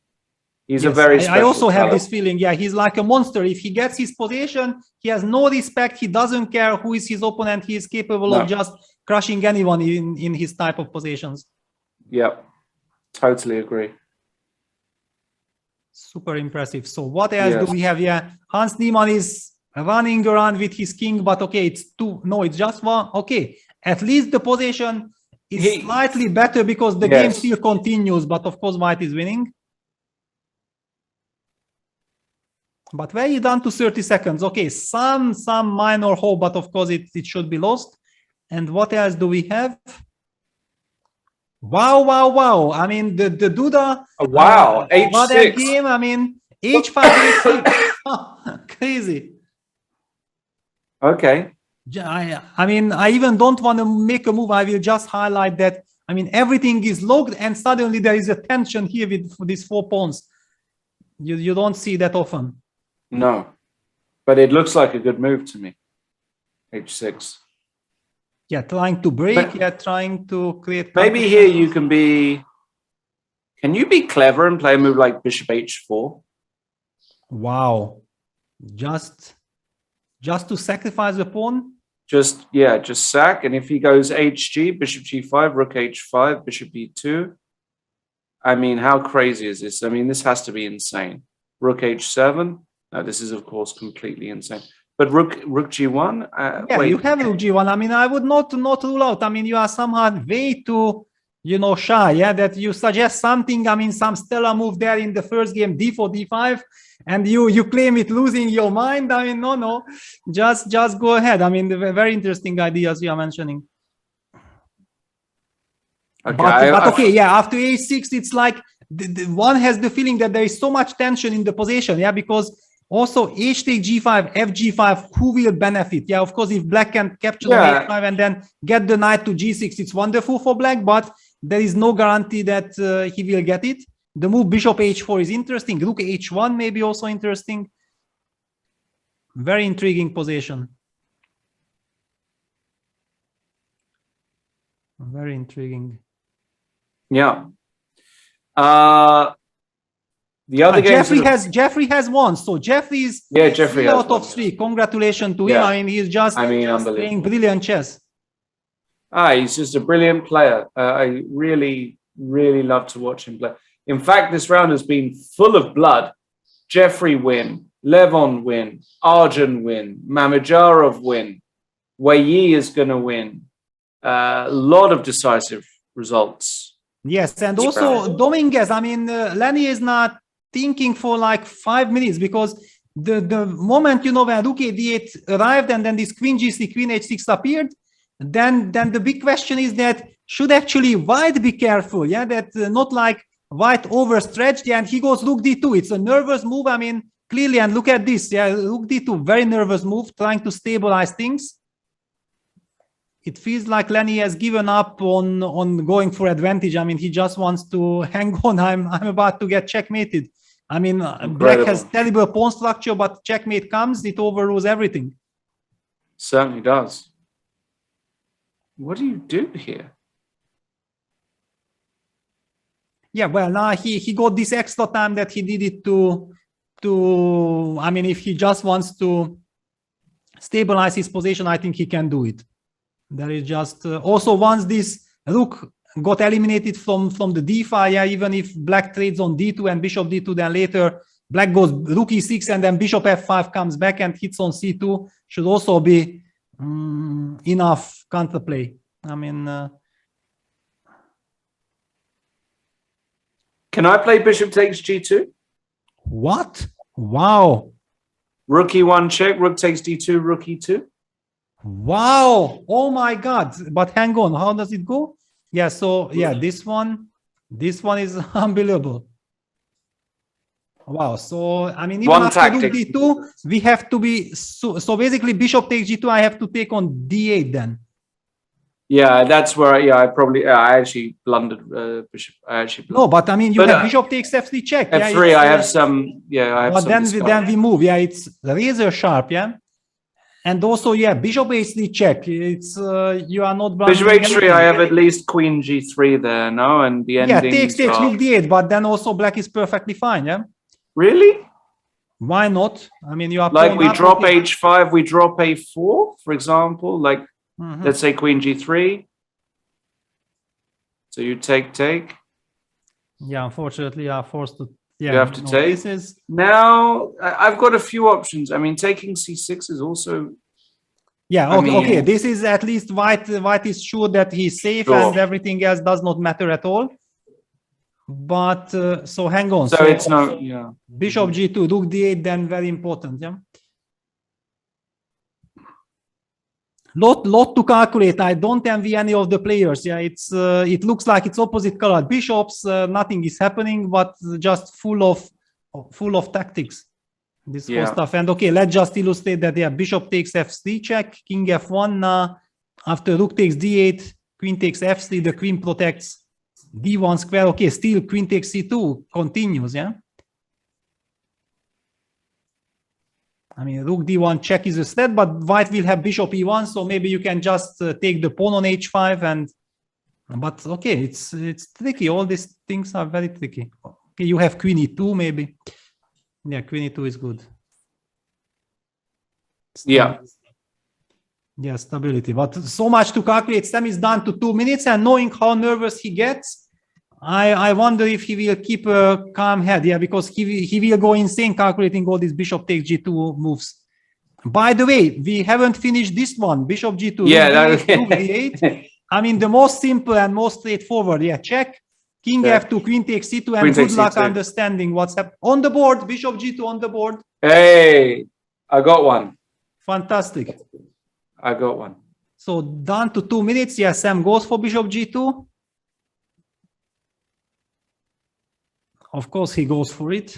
He's a Yes, very special I also have talent. this feeling. Yeah, he's like a monster. If he gets his position, he has no respect. He doesn't care who is his opponent. He is capable of just crushing anyone in his type of positions. Yep, totally agree. Super impressive. So what else Yes. do we have? Yeah, Hans Niemann is running around with his king, but okay, it's two. No, it's just one. Okay, at least the position is slightly better because the game still continues. But of course, White is winning. But very down to 30 seconds. Okay, some minor hope, but of course it should be lost. And what else do we have? Wow. I mean, the Duda. Wow, what H6. a game. I mean, H5, H6. Crazy. Okay. I mean, I even don't want to make a move. I will just highlight that. I mean, everything is locked and suddenly there is a tension here with these 4 pawns. You don't see that often. No, but it looks like a good move to me. H6. Yeah, trying to break. Trying to create. Maybe here you can be. Can you be clever and play a move like Bishop H4? Wow, just to sacrifice the pawn. Just sack, and if he goes HG, Bishop G5, Rook H5, Bishop B2. I mean, how crazy is this? I mean, this has to be insane. Rook H7. No, this is of course completely insane. But Rook G1. You have Rook G1. I mean, I would not rule out. I mean, you are somehow way too, shy. Yeah, that you suggest something. I mean, some stellar move there in the first game, D4, D5, and you claim it losing your mind. I mean, no, just go ahead. I mean, the very interesting ideas you are mentioning. Okay, but okay, yeah. After A6, it's like the one has the feeling that there is so much tension in the position. Yeah, because. Also, H take G5, FG5, who will benefit? Yeah, of course, if Black can capture the H5 and then get the knight to G6, it's wonderful for Black, but there is no guarantee that he will get it. The move Bishop H4 is interesting. Rook H1 may be also interesting. Very intriguing position. Very intriguing. Yeah. The other Jeffrey has won, so Jeffrey is Jeffrey has out of 3. Congratulations to him. I mean, he's just playing brilliant chess. He's just a brilliant player. I really love to watch him play. In fact, this round has been full of blood. Jeffrey win, Levon win, Arjun win, Mamajarov win, Wei Yi is going to win. A lot of decisive results. Yes, and also Dominguez. I mean, Lenny is not thinking for like 5 minutes because the moment when Rook A8 arrived and then this Queen G3, Queen H6 appeared, then the big question is that should actually White be careful? Yeah, that not like White overstretched. Yeah, and he goes Rook D2. It's a nervous move. I mean, clearly, and look at this. Yeah, Rook D2, very nervous move, trying to stabilize things. It feels like Lenny has given up on going for advantage. I mean, he just wants to hang on. I'm about to get checkmated. I mean, Black has terrible pawn structure, but checkmate comes, it overrules everything. Certainly does. What do you do here? Yeah, well, now he got this extra time that he did it to I mean, if he just wants to stabilize his position, I think he can do it. There is just also once this Rook got eliminated from the d-file, yeah, even if Black trades on d2 and Bishop d2, then later black goes rook e6 and then bishop f5 comes back and hits on c2 should also be enough counterplay. I mean, can I play bishop takes g2? What? Wow. Rook e1 check, rook takes d2, rook e2. Wow. Oh my God. But hang on. How does it go? Yeah. So yeah, this one is unbelievable. Wow. So I mean, even after rook d2, we have to be so basically bishop takes g2. I have to take on d8 then. Yeah, that's where I actually blundered bishop. No, but I mean, you have bishop takes f3 check. F3. I have some. Yeah, I have but some. But then we move. Yeah, it's razor sharp. Yeah, and also bishop h3 check. It's you are not bishop h3. I have at least queen g3 there. No, and the ending. Yeah, takes rook d8, but then also black is perfectly fine. Yeah. Really? Why not? I mean, you are like we drop h5, we drop a4, for example. Like let's say queen g3. So you take. Yeah, unfortunately, you are forced to. Yeah, you have to take. Now I've got a few options. I mean, taking c6 is also. Yeah. Okay. Okay. This is at least white. White is sure that he's safe, and everything else does not matter at all. But so hang on. So it's no. Yeah. Bishop g2, rook d8, then very important. Yeah. Lot to calculate. I don't envy any of the players. Yeah, it looks like it's opposite colored bishops. Nothing is happening, but just full of tactics. This whole stuff. And okay, let's just illustrate that. Yeah, bishop takes f3 check, king f1. After rook takes d8, queen takes f3. The queen protects d1 square. Okay, still queen takes c2 continues. Yeah. I mean, rook d1 check is a threat, but white will have bishop e1, so maybe you can just take the pawn on h5 but okay, it's tricky. All these things are very tricky. Okay, you have queen e2 maybe. Yeah, queen e2 is good. Yeah. Yeah, stability. But so much to calculate. Sam is down to 2 minutes, and knowing how nervous he gets, I wonder if he will keep a calm head. Yeah, because he will go insane calculating all these bishop takes g2 moves. By the way, we haven't finished this one. Bishop g2. Yeah, rook d8. I mean, the most simple and most straightforward. Yeah, check. King f2, queen takes c2, and good luck understanding what's happening. On the board, bishop g2 on the board. Hey, I got one. Fantastic. I got one. So down to 2 minutes. Yeah, Sam goes for bishop g2. Of course, he goes for it.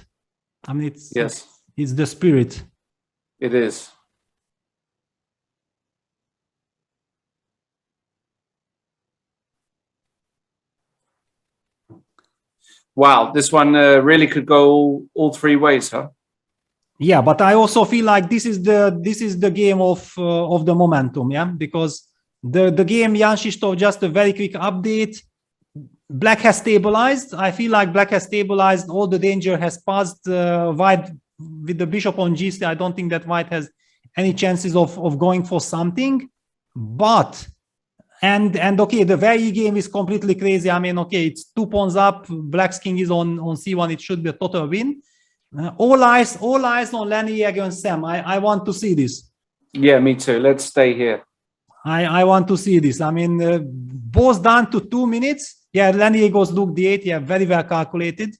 I mean, it's the spirit. It is. Wow, this one really could go all three ways, huh? Yeah, but I also feel like this is the game of the momentum, yeah, because the game Jan Krzysztof, just a very quick update. Black has stabilized. I feel like black has stabilized. All the danger has passed. White with the bishop on g3. I don't think that white has any chances of going for something. But and okay, the value game is completely crazy. I mean, okay, it's 2 pawns up. Black's king is on c1. It should be a total win. All eyes on Lenny against Sam. I want to see this. Yeah, me too. Let's stay here. I want to see this. I mean, both down to 2 minutes. Yeah, Lenny goes rook d8. Yeah, very well calculated.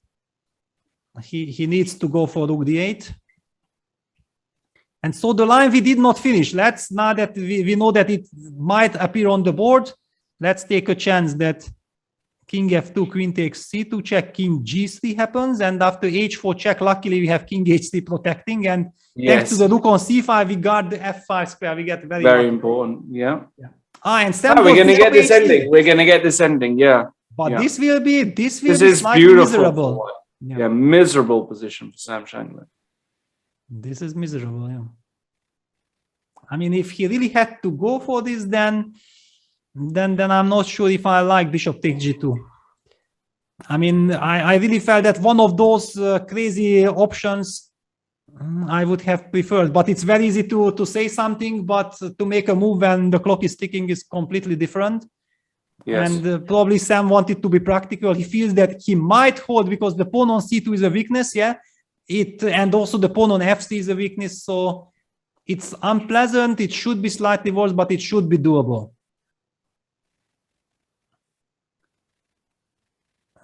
He needs to go for rook d8. And so the line we did not finish. Let's, now that we know that it might appear on the board, let's take a chance that king f2, queen takes c2 check, king g3 happens, and after h4 check, luckily we have king h3 protecting, and thanks to the rook on c5, we got the f5 square. We get very important. Yeah. And Sam we're going to get this ending. We're going to get this ending. Yeah. But this will be slightly miserable. Yeah, miserable position for Sam Shankland. This is miserable. Yeah. I mean, if he really had to go for this, then I'm not sure if I like bishop takes g2. I mean, I really felt that one of those crazy options I would have preferred. But it's very easy to say something, but to make a move when the clock is ticking is completely different. Yes. And probably Sam wanted to be practical. He feels that he might hold because the pawn on c2 is a weakness. Yeah. and also the pawn on f3 is a weakness, so it's unpleasant. It should be slightly worse, but it should be doable.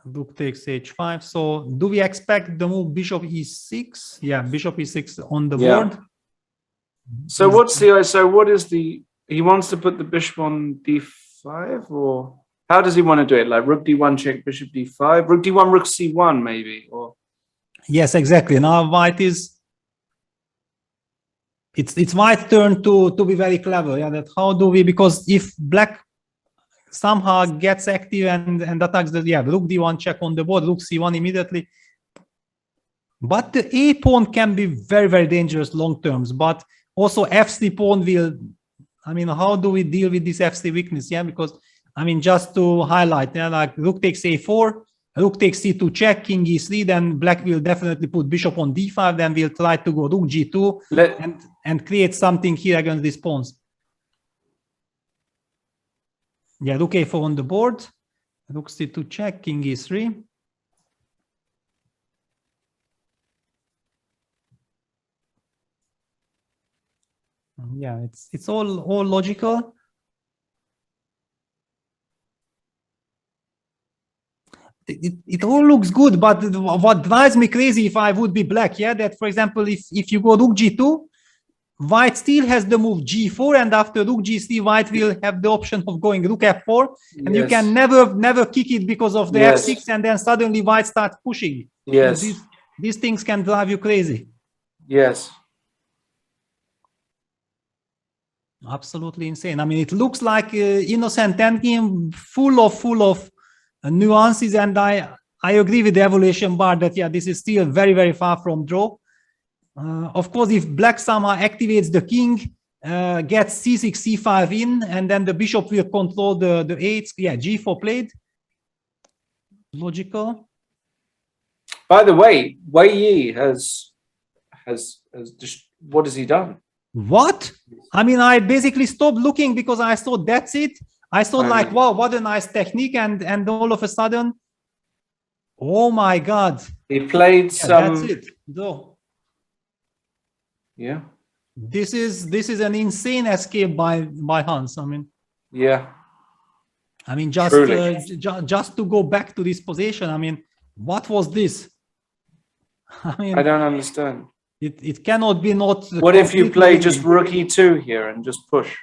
Rook takes h5. So do we expect the move bishop e6? Yeah, bishop e6 on the board. So what is the, he wants to put the bishop on d5, or how does he want to do it? Like rook d1 check, bishop d5, rook d1, rook c1 maybe, or? Yes, exactly. Now white is, it's white's turn to be very clever. Yeah, that how do we, because if black somehow gets active and attacks the, yeah, rook d1 check on the board, rook c1 immediately. But the a pawn can be very, very dangerous long terms. But also f3 pawn will, I mean, how do we deal with this f3 weakness? Yeah, because I mean, just to highlight, yeah, like rook takes a4, rook takes c2 check, king e3, then black will definitely put bishop on d5, then we'll try to go rook g2 and create something here against these pawns. Yeah, rook a4 on the board, rook c2 check, king e3. Yeah, it's all logical. It all looks good, but what drives me crazy if I would be black, yeah, that for example, if you go rook g2, white still has the move g4, and after rook g3, white will have the option of going rook f4, and you can never kick it because of the f6, and then suddenly white starts pushing. Yes. These things can drive you crazy. Yes. Absolutely insane. I mean, it looks like innocent endgame, full of nuances, and I agree with the evaluation bar that yeah, this is still very, very far from draw. Of course, if black somehow activates the king, gets c6, c5 in, and then the bishop will control the 8. Yeah, g4 played. Logical. By the way, Wei Yi has just, what has he done? What? I mean, I basically stopped looking because I thought that's it. I thought like, wow, what a nice technique, and all of a sudden, oh my God. He played some. That's it. Though. Yeah. This is an insane escape by Hans. I mean. Yeah. I mean, just to go back to this position. I mean, what was this? I mean, I don't understand. It cannot be not. What if you play just rook e2 here and just push?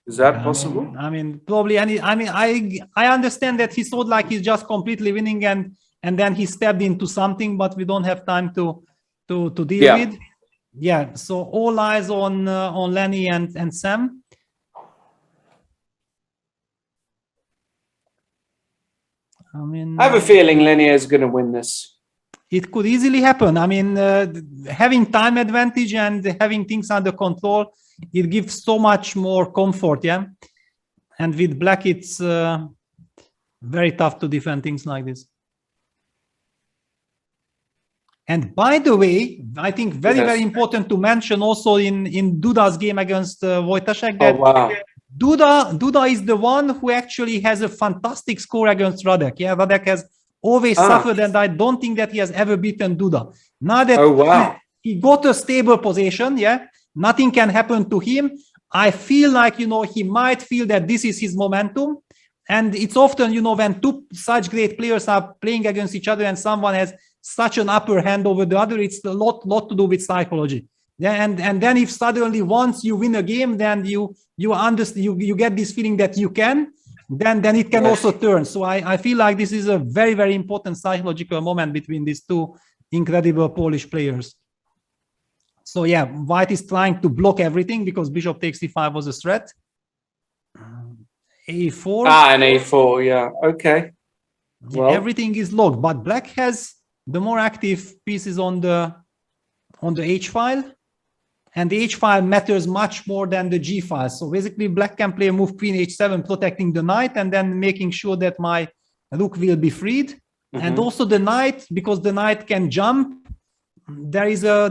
Is that possible? I mean, probably any. I mean, I understand that he thought like he's just completely winning, and then he stepped into something, but we don't have time to deal with. Yeah. So all eyes on Lenny and Sam. I mean, I have a feeling Lenny is going to win this. It could easily happen. I mean, having time advantage and having things under control, it gives so much more comfort, yeah? And with black, it's very tough to defend things like this. And by the way, I think very important to mention also in Duda's game against Wojtaszek that Duda is the one who actually has a fantastic score against Radek. Yeah, Radek has always suffered, and I don't think that he has ever beaten Duda. Now that he got a stable position, yeah, nothing can happen to him. I feel like, you know, he might feel that this is his momentum. And it's often, you know, when two such great players are playing against each other and someone has such an upper hand over the other, it's a lot to do with psychology. Yeah, and then if suddenly once you win a game, then you get this feeling that you can, then it can also turn. So I feel like this is a very, very important psychological moment between these two incredible Polish players. So yeah, white is trying to block everything because bishop takes c5 was a threat. a4. And a4, yeah, okay. Well, everything is locked, but black has the more active pieces on the h file, and the h file matters much more than the g file. So basically, black can play a move queen h7, protecting the knight, and then making sure that my rook will be freed, and also the knight, because the knight can jump. There is a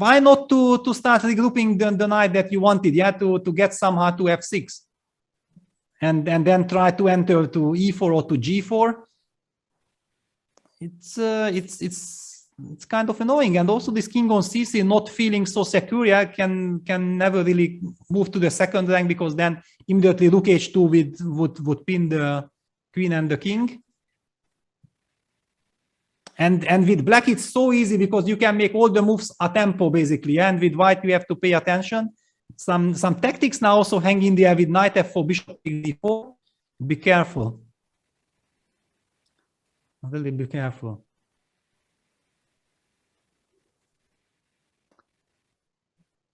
why not to start regrouping the knight that you wanted, yeah, to get somehow to f6, and then try to enter to e4 or to g4. it's kind of annoying. And also this king on c3 not feeling so secure, yeah, can never really move to the second rank, because then immediately rook h2 would pin the queen and the king. And with black it's so easy because you can make all the moves a tempo basically, and with white we have to pay attention. Some tactics now also hang in there with knight f4, bishop d4. Be careful. Really be careful.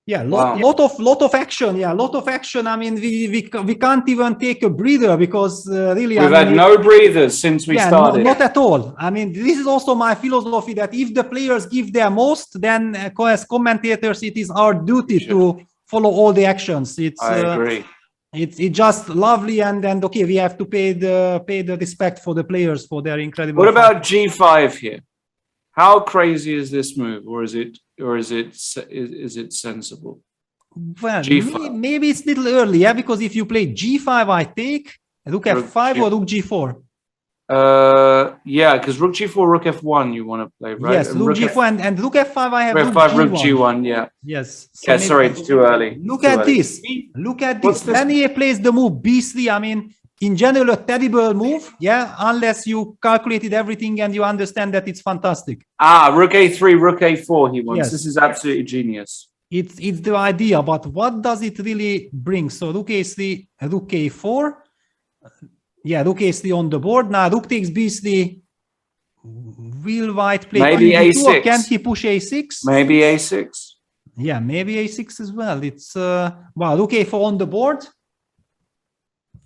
Yeah, lot of action. Yeah, lot of action. I mean, we can't even take a breather because really we've had no breathers since we started. Not at all. I mean, this is also my philosophy that if the players give their most, then as commentators, it is our duty to follow all the actions. I agree. It's just lovely, and okay, we have to pay the respect for the players for their incredible. What about g5 here? How crazy is this move, or is it sensible? Well, maybe it's a little early, yeah, because if you play g5, I take rook f5 or rook g4. Yeah, because rook g4, rook f1 you want to play, right? Yes, rook g4 and rook f5 I have rook f5, rook g1, yeah. Yes. So yeah, sorry, it's too early. Look at this. Look at this. Then he plays the move b3. I mean, in general, a terrible move, yeah, unless you calculated everything and you understand that it's fantastic. Rook a3, rook a4 he wants. Yes. This is absolutely genius. It's the idea, but what does it really bring? So rook a3, rook a4. Yeah, rook a3 on the board. Now rook takes b3. Will white play maybe a6? Can he push a6? Maybe a6. Yeah, maybe a6 as well. It's well, rook a4 on the board.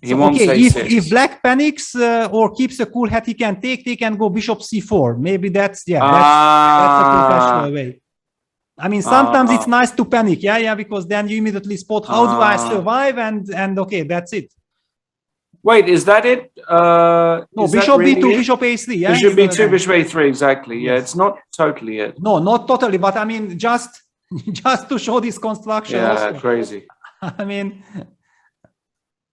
He wants a6. If black panics or keeps a cool head, he can take and go bishop c4. Maybe that's that's a professional way. I mean, sometimes it's nice to panic, yeah, because then you immediately spot how do I survive, and okay, that's it. Wait, is that it? No, bishop b2, bishop a3. Yeah, bishop b2, bishop a3. Exactly. Yeah, it's not totally it. No, not totally, but I mean, just to show this construction. Yeah, also. Crazy. I mean,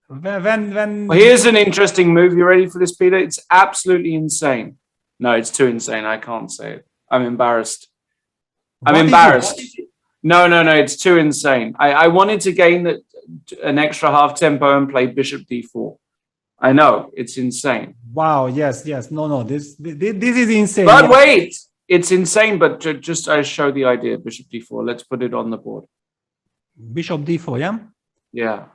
when well, here's an interesting move. You ready for this, Peter? It's absolutely insane. No, it's too insane. I can't say it. I'm embarrassed. I'm embarrassed. No, it's too insane. I wanted to gain an extra half tempo and play bishop d4. I know it's insane. Wow. Yes. No. This is insane. But wait, it's insane. But just I show the idea. Bishop d4. Let's put it on the board. Bishop d4. Yeah. Yeah.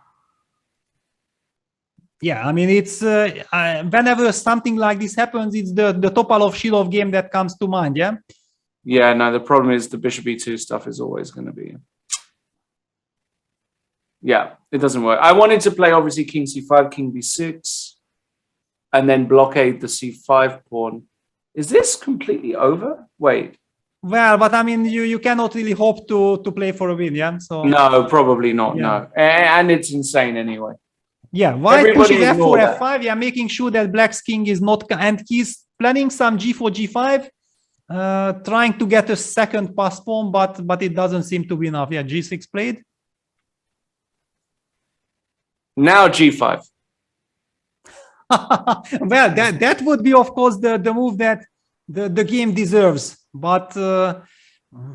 Yeah. I mean, it's whenever something like this happens, it's the Topalov-Shilov game that comes to mind. Yeah. Yeah. No, the problem is the bishop e2 stuff is always going to be. Yeah, it doesn't work. I wanted to play obviously king c5, king b6, and then blockade the c5 pawn. Is this completely over? Wait. Well, but I mean, you cannot really hope to play for a win, yeah? So no, probably not, no. And it's insane anyway. Yeah, white pushes f4, f5, yeah, making sure that black's king is not... And he's planning some g4, g5, trying to get a second pass pawn, but it doesn't seem to be enough. Yeah, g6 played. Now g5. Well, that would be, of course, the move that the game deserves. But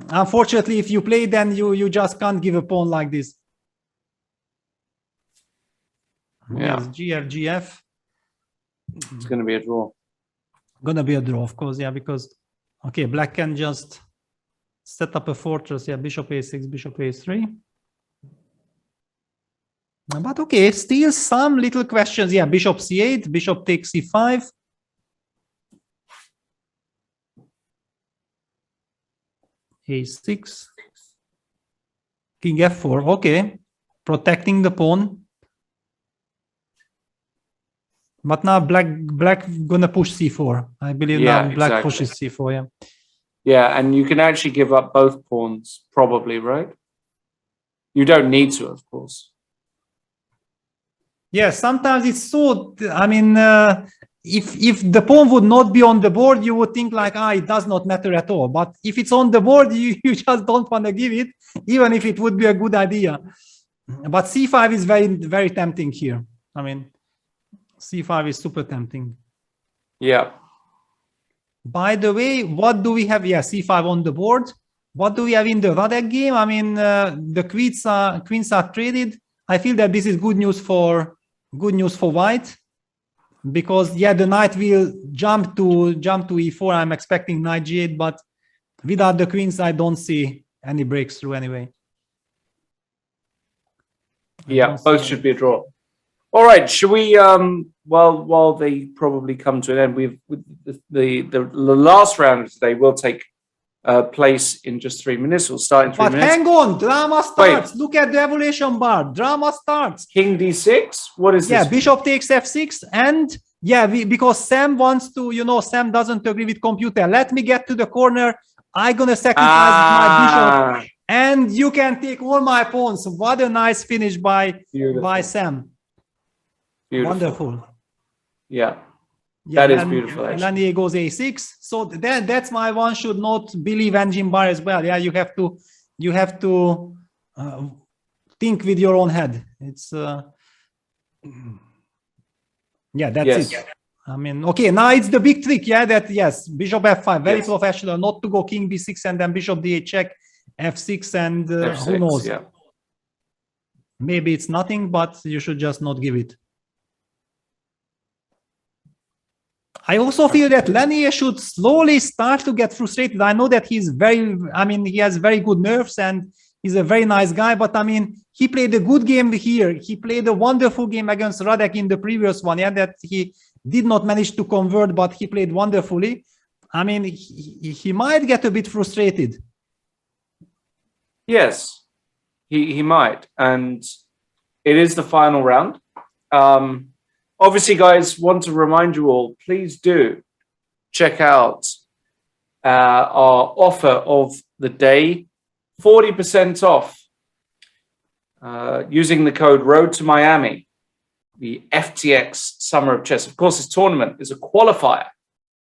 unfortunately, if you play, then you just can't give a pawn like this. Yeah. Yes, GF, GF. It's going to be a draw. Gonna be a draw, of course, yeah, because, okay, black can just set up a fortress. Yeah, bishop a6, bishop a3. But okay, still some little questions. Yeah, bishop c8, bishop takes c5. a6. King f4, okay. Protecting the pawn. But now black gonna push c4. I believe now black pushes c4, yeah. Yeah, and you can actually give up both pawns, probably, right? You don't need to, of course. Yeah, sometimes it's so, I mean, if the pawn would not be on the board, you would think like, it does not matter at all. But if it's on the board, you just don't want to give it, even if it would be a good idea. But c5 is very, very tempting here. I mean, c5 is super tempting. Yeah. By the way, what do we have? Yeah, c5 on the board. What do we have in the Radek game? I mean, the queens are traded. I feel that this is good news for white, because yeah, the knight will jump to e4. I'm expecting knight g8, but without the queens, I don't see any breakthrough anyway. Yeah, both should be a draw. All right, should we? While they probably come to an end, we've the last round of today will take place in just 3 minutes. We'll start in 3 minutes. But hang on, drama starts. Wait. Look at the evolution bar. Drama starts. King d6. What is this? Yeah, bishop takes f6, and yeah, because Sam wants to. Sam doesn't agree with computer. Let me get to the corner. I'm gonna sacrifice my bishop, and you can take all my pawns. What a nice finish by Sam. Beautiful. Wonderful. Yeah. That is beautiful. Lanier goes a6. So that's why one should not believe engine bar as well. Yeah, you have to think with your own head. It's yeah, that's it. I mean, okay, now it's the big trick. Yeah, bishop f5, very professional. Not to go king b6 and then bishop d8 check, f6 and f6, who knows? Yeah. Maybe it's nothing, but you should just not give it. I also feel that Lanier should slowly start to get frustrated. I know that he has very good nerves and he's a very nice guy, but I mean, he played a good game here. He played a wonderful game against Radek in the previous one, yeah, that he did not manage to convert, but he played wonderfully. I mean, he might get a bit frustrated. Yes, he might. And it is the final round. Obviously, guys, want to remind you all, please do check out our offer of the day, 40% off using the code Road to Miami, the FTX Summer of Chess. Of course, this tournament is a qualifier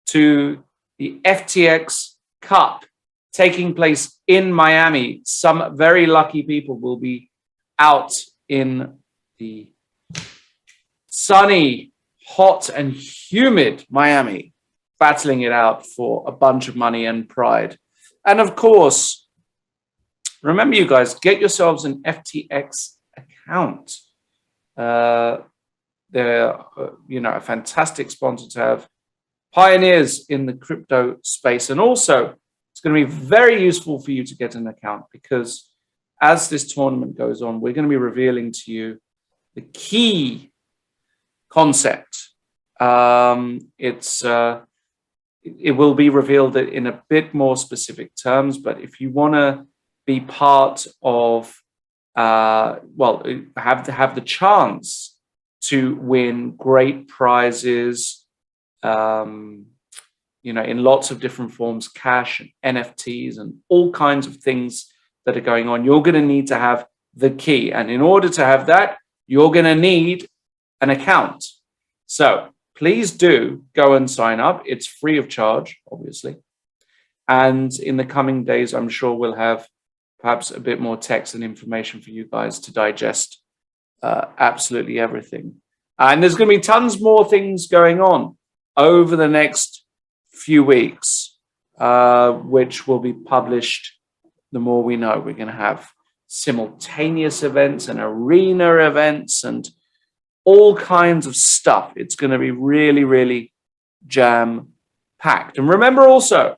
to the FTX Cup taking place in Miami. Some very lucky people will be out in the sunny, hot, and humid Miami, battling it out for a bunch of money and pride. And of course, remember, you guys, get yourselves an FTX account. They're, a fantastic sponsor to have, pioneers in the crypto space. And also, it's going to be very useful for you to get an account, because as this tournament goes on, we're going to be revealing to you the key concept. It will be revealed in a bit more specific terms, but if you want to be part of, have the chance to win great prizes, in lots of different forms, cash and NFTs and all kinds of things that are going on, you're going to need to have the key. And in order to have that, you're going to need an account. So please do go and sign up. It's free of charge, obviously. And in the coming days, I'm sure we'll have perhaps a bit more text and information for you guys to digest absolutely everything. And there's going to be tons more things going on over the next few weeks, which will be published the more we know. We're going to have simultaneous events and arena events and all kinds of stuff. It's going to be really, really jam-packed. And remember also,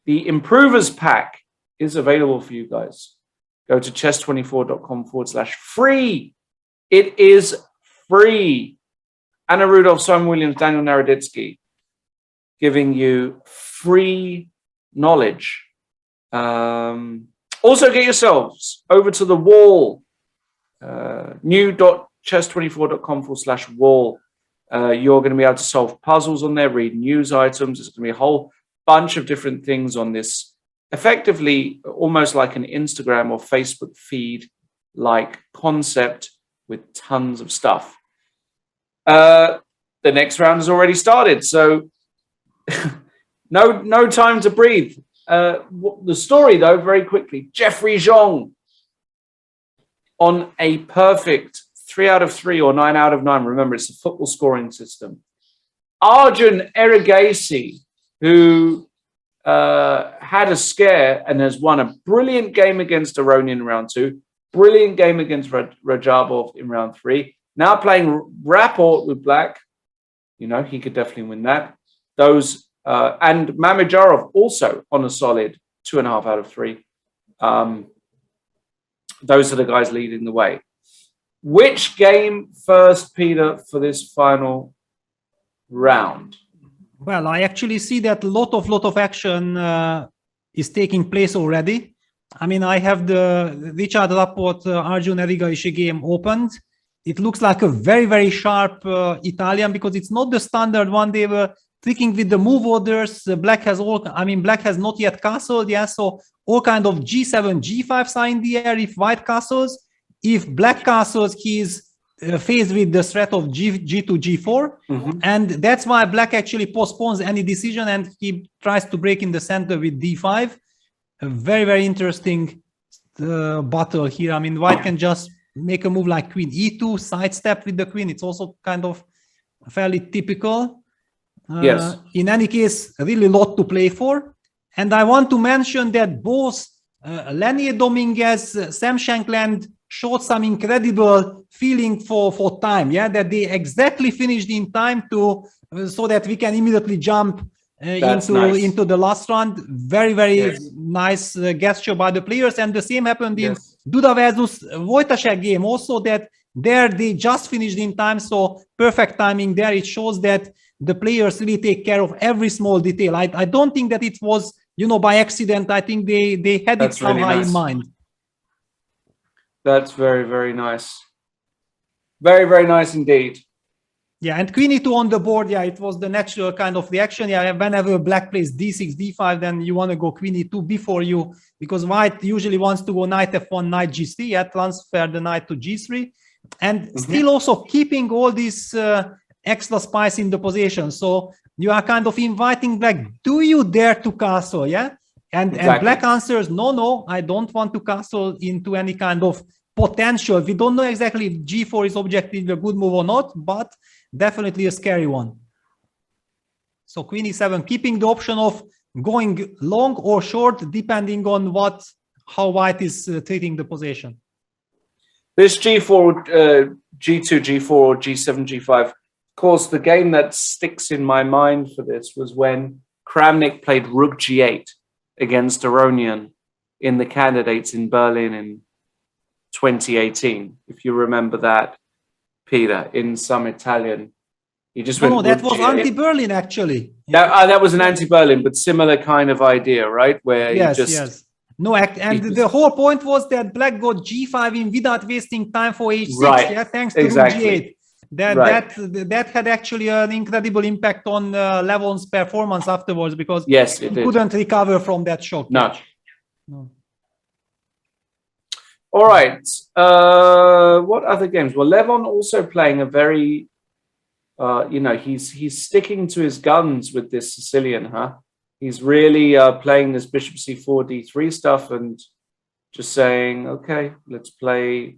the Improvers Pack is available for you guys. Go to chess24.com/free. It is free. Anna Rudolph, Simon Williams, Daniel Naroditsky, giving you free knowledge. Also, get yourselves over to the wall, new.chess24.com/wall. You're going to be able to solve puzzles on there, read news items. There's going to be a whole bunch of different things on this, effectively almost like an Instagram or Facebook feed like concept with tons of stuff. The next round has already started, so no time to breathe. The story, though, very quickly. Jeffrey Zhong on a perfect 3 out of 3 or 9 out of 9. Remember, it's a football scoring system. Arjun Erigasi who had a scare and has won a brilliant game against Aronian in round 2, brilliant game against Rajabov in round 3. Now playing Rapport with Black, you know, he could definitely win that. Those and Mamijarov also on a solid 2.5 out of 3. Those are the guys leading the way. Which game first, Peter, for this final round? Well, I actually see that lot of action is taking place already. I mean, I have the Richard Rapport Arjun Erigaishi game opened. It looks like a very sharp Italian, because it's not the standard one. They were tricking with the move orders. Black has not yet castled, yeah, so all kind of G7, G5s are in the air if white castles. If black castles, he's faced with the threat of G2, G4, and that's why black actually postpones any decision and he tries to break in the center with D5. A very interesting battle here. I mean, white can just make a move like Queen E2, sidestep with the queen. It's also kind of fairly typical. Yes. In any case, really a lot to play for. And I want to mention that both Lenier Dominguez, Sam Shankland showed some incredible feeling for time, yeah, that they exactly finished in time to so that we can immediately jump into the last round. Very nice gesture by the players. And the same happened in Duda versus Wojtaszek game also, that there they just finished in time, so perfect timing there. It shows that the players really take care of every small detail. I don't think that it was, you know, by accident. I think they had it somehow in mind. That's very nice. Very nice indeed. Yeah, and Queen E2 on the board, yeah, it was the natural kind of reaction. Yeah, whenever black plays D6, D5, then you want to go Queen E2 before you, because white usually wants to go Knight F1, Knight G3, yeah, transfer the knight to G3, and still also keeping all this extra spice in the position. So you are kind of inviting black, do you dare to castle, yeah? And black answers, no, I don't want to castle into any kind of potential. We don't know exactly if G4 is objectively a good move or not, but definitely a scary one. So Queen E7, keeping the option of going long or short, depending on how white is treating the position. This G4, G2, G4, or G7, G5, of course, the game that sticks in my mind for this was when Kramnik played Rook G8 against Aronian in the candidates in Berlin in 2018. If you remember that, Peter, in some Italian, he just went. No, that was anti-Berlin actually. That was an anti-Berlin, but similar kind of idea, right? Where yes. No, and the whole point was that black got G5 in without wasting time for H6. Right. Yeah, thanks to Rook G8. That had actually an incredible impact on Levon's performance afterwards, because he couldn't recover from that shock. No. All right. What other games? Well, Levon also playing a very, he's sticking to his guns with this Sicilian, huh? He's really playing this Bishop C4, D3 stuff and just saying, okay, let's play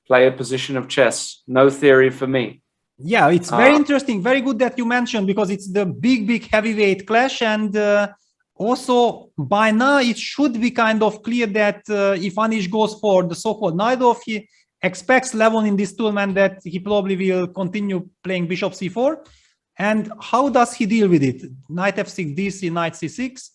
a position of chess. No theory for me. Yeah, it's very interesting. Very good that you mentioned, because it's the big heavyweight clash. And also by now it should be kind of clear that if Anish goes for the so-called knight off, he expects Levon in this tournament that he probably will continue playing Bishop C4. And how does he deal with it? Knight F6, DC, Knight C6,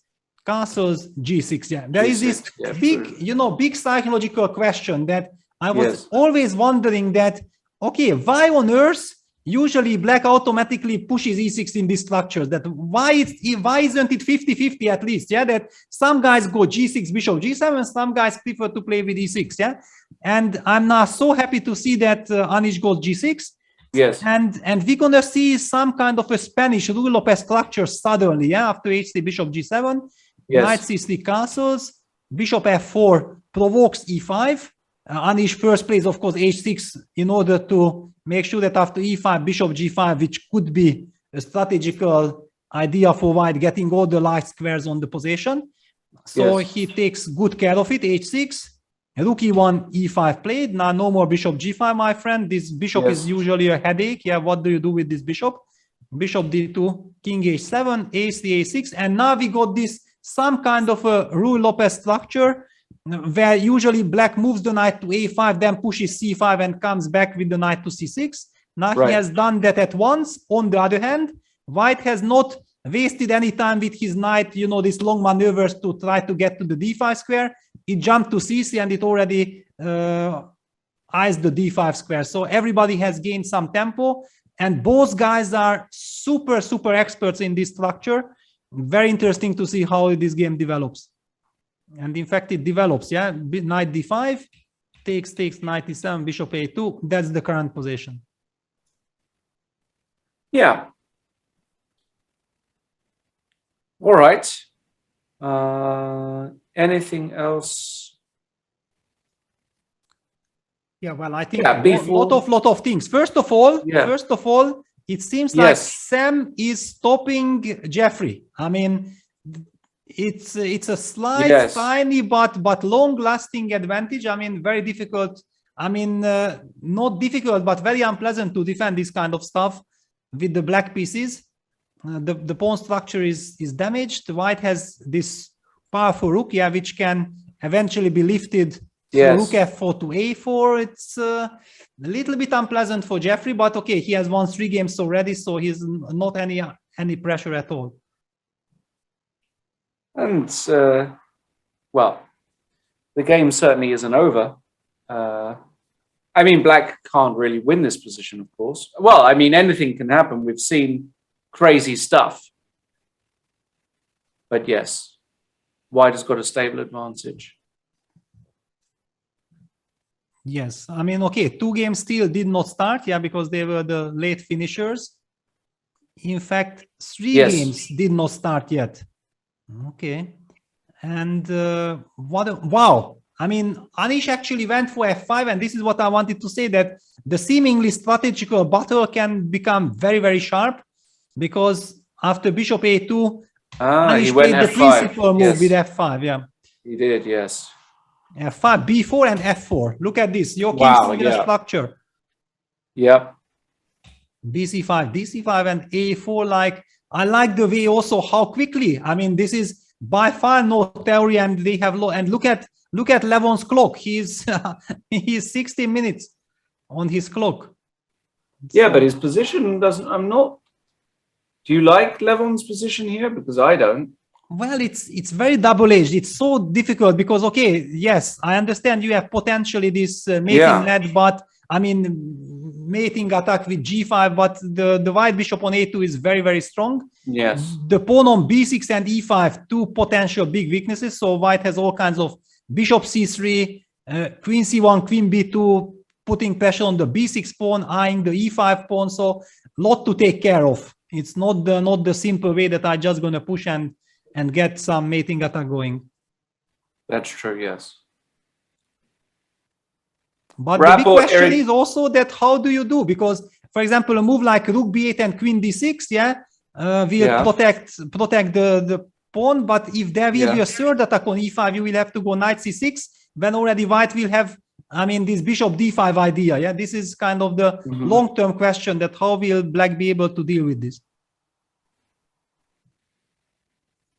castles G6. Yeah, there is this big psychological question that I was always wondering that, okay, why on earth usually black automatically pushes E6 in these structures? That why isn't it 50-50 at least? Yeah, that some guys go G6, Bishop G7, some guys prefer to play with E6. Yeah, and I'm now so happy to see that Anish goes G6. Yes, and we're gonna see some kind of a Spanish rule Lopez structure suddenly. Yeah, after H3, Bishop G7, Knight C3 castles, Bishop F4 provokes E5. Anish first plays, of course, H6 in order to make sure that after E5, Bishop G5, which could be a strategical idea for white, getting all the light squares on the position. So he takes good care of it. H6, Rook E1, E5 played. Now no more Bishop G5, my friend. This bishop is usually a headache. Yeah, what do you do with this bishop? bishop d2, king h7, a3, a6, and now we got this some kind of a Ruy Lopez structure where usually black moves the knight to a5, then pushes c5 and comes back with the knight to c6. Now he has done that at once. On the other hand, white has not wasted any time with his knight, you know, these long maneuvers to try to get to the d5 square. It jumped to c3 and it already eyes the d5 square. So everybody has gained some tempo, and both guys are super experts in this structure. Very interesting to see how this game develops. And in fact, it develops, yeah. Knight d5, takes, knight e7, bishop a2. That's the current position. Yeah. All right. Anything else? Yeah, well, I think a lot of things. First of all, it seems like Sam is stopping Jeffrey. I mean, it's a slight, tiny but long-lasting advantage. I mean, very difficult. I mean, not difficult, but very unpleasant to defend this kind of stuff with the black pieces. The pawn structure is damaged. White has this powerful rook, yeah, which can eventually be lifted through rook f4 to a4. It's a little bit unpleasant for Jeffrey, but okay, he has won 3 games already, so he's not any pressure at all. And well, the game certainly isn't over. I mean, black can't really win this position, of course. Well, I mean, anything can happen. We've seen crazy stuff. But yes, white has got a stable advantage. Yes, I mean, okay, 2 games still did not start, yeah, because they were the late finishers. In fact, 3 games did not start yet. Okay, and wow, I mean, Anish actually went for f5, and this is what I wanted to say, that the seemingly strategical battle can become very sharp, because after bishop a2, Anish played the principal move with f5, yeah. He did, yes. f5, b4, and f4. Look at this. Your king's in the structure. Yep. bc5, dc5, and a4. Like, I like the way also how quickly. I mean, this is by far no theory, and they have and look at Levon's clock. He's 60 minutes on his clock. Yeah, but his position doesn't. Do you like Levon's position here? Because I don't. Well, it's very double-edged. It's so difficult because, okay, yes, I understand you have potentially this mating net, but I mean, mating attack with g5, but the white bishop on a2 is very strong. Yes. The pawn on b6 and e5, 2 potential big weaknesses. So white has all kinds of bishop c3, queen c1, queen b2, putting pressure on the b6 pawn, eyeing the e5 pawn. So lot to take care of. It's not the simple way that I'm just going to push and get some mating attack going. That's true, yes. But the big question is also that how do you do? Because, for example, a move like rook b8 and queen d6, will protect the pawn. But if there will be a third attack on e5, you will have to go knight c6. When already white will have, I mean, this bishop d5 idea. Yeah, this is kind of the long-term question, that how will black be able to deal with this?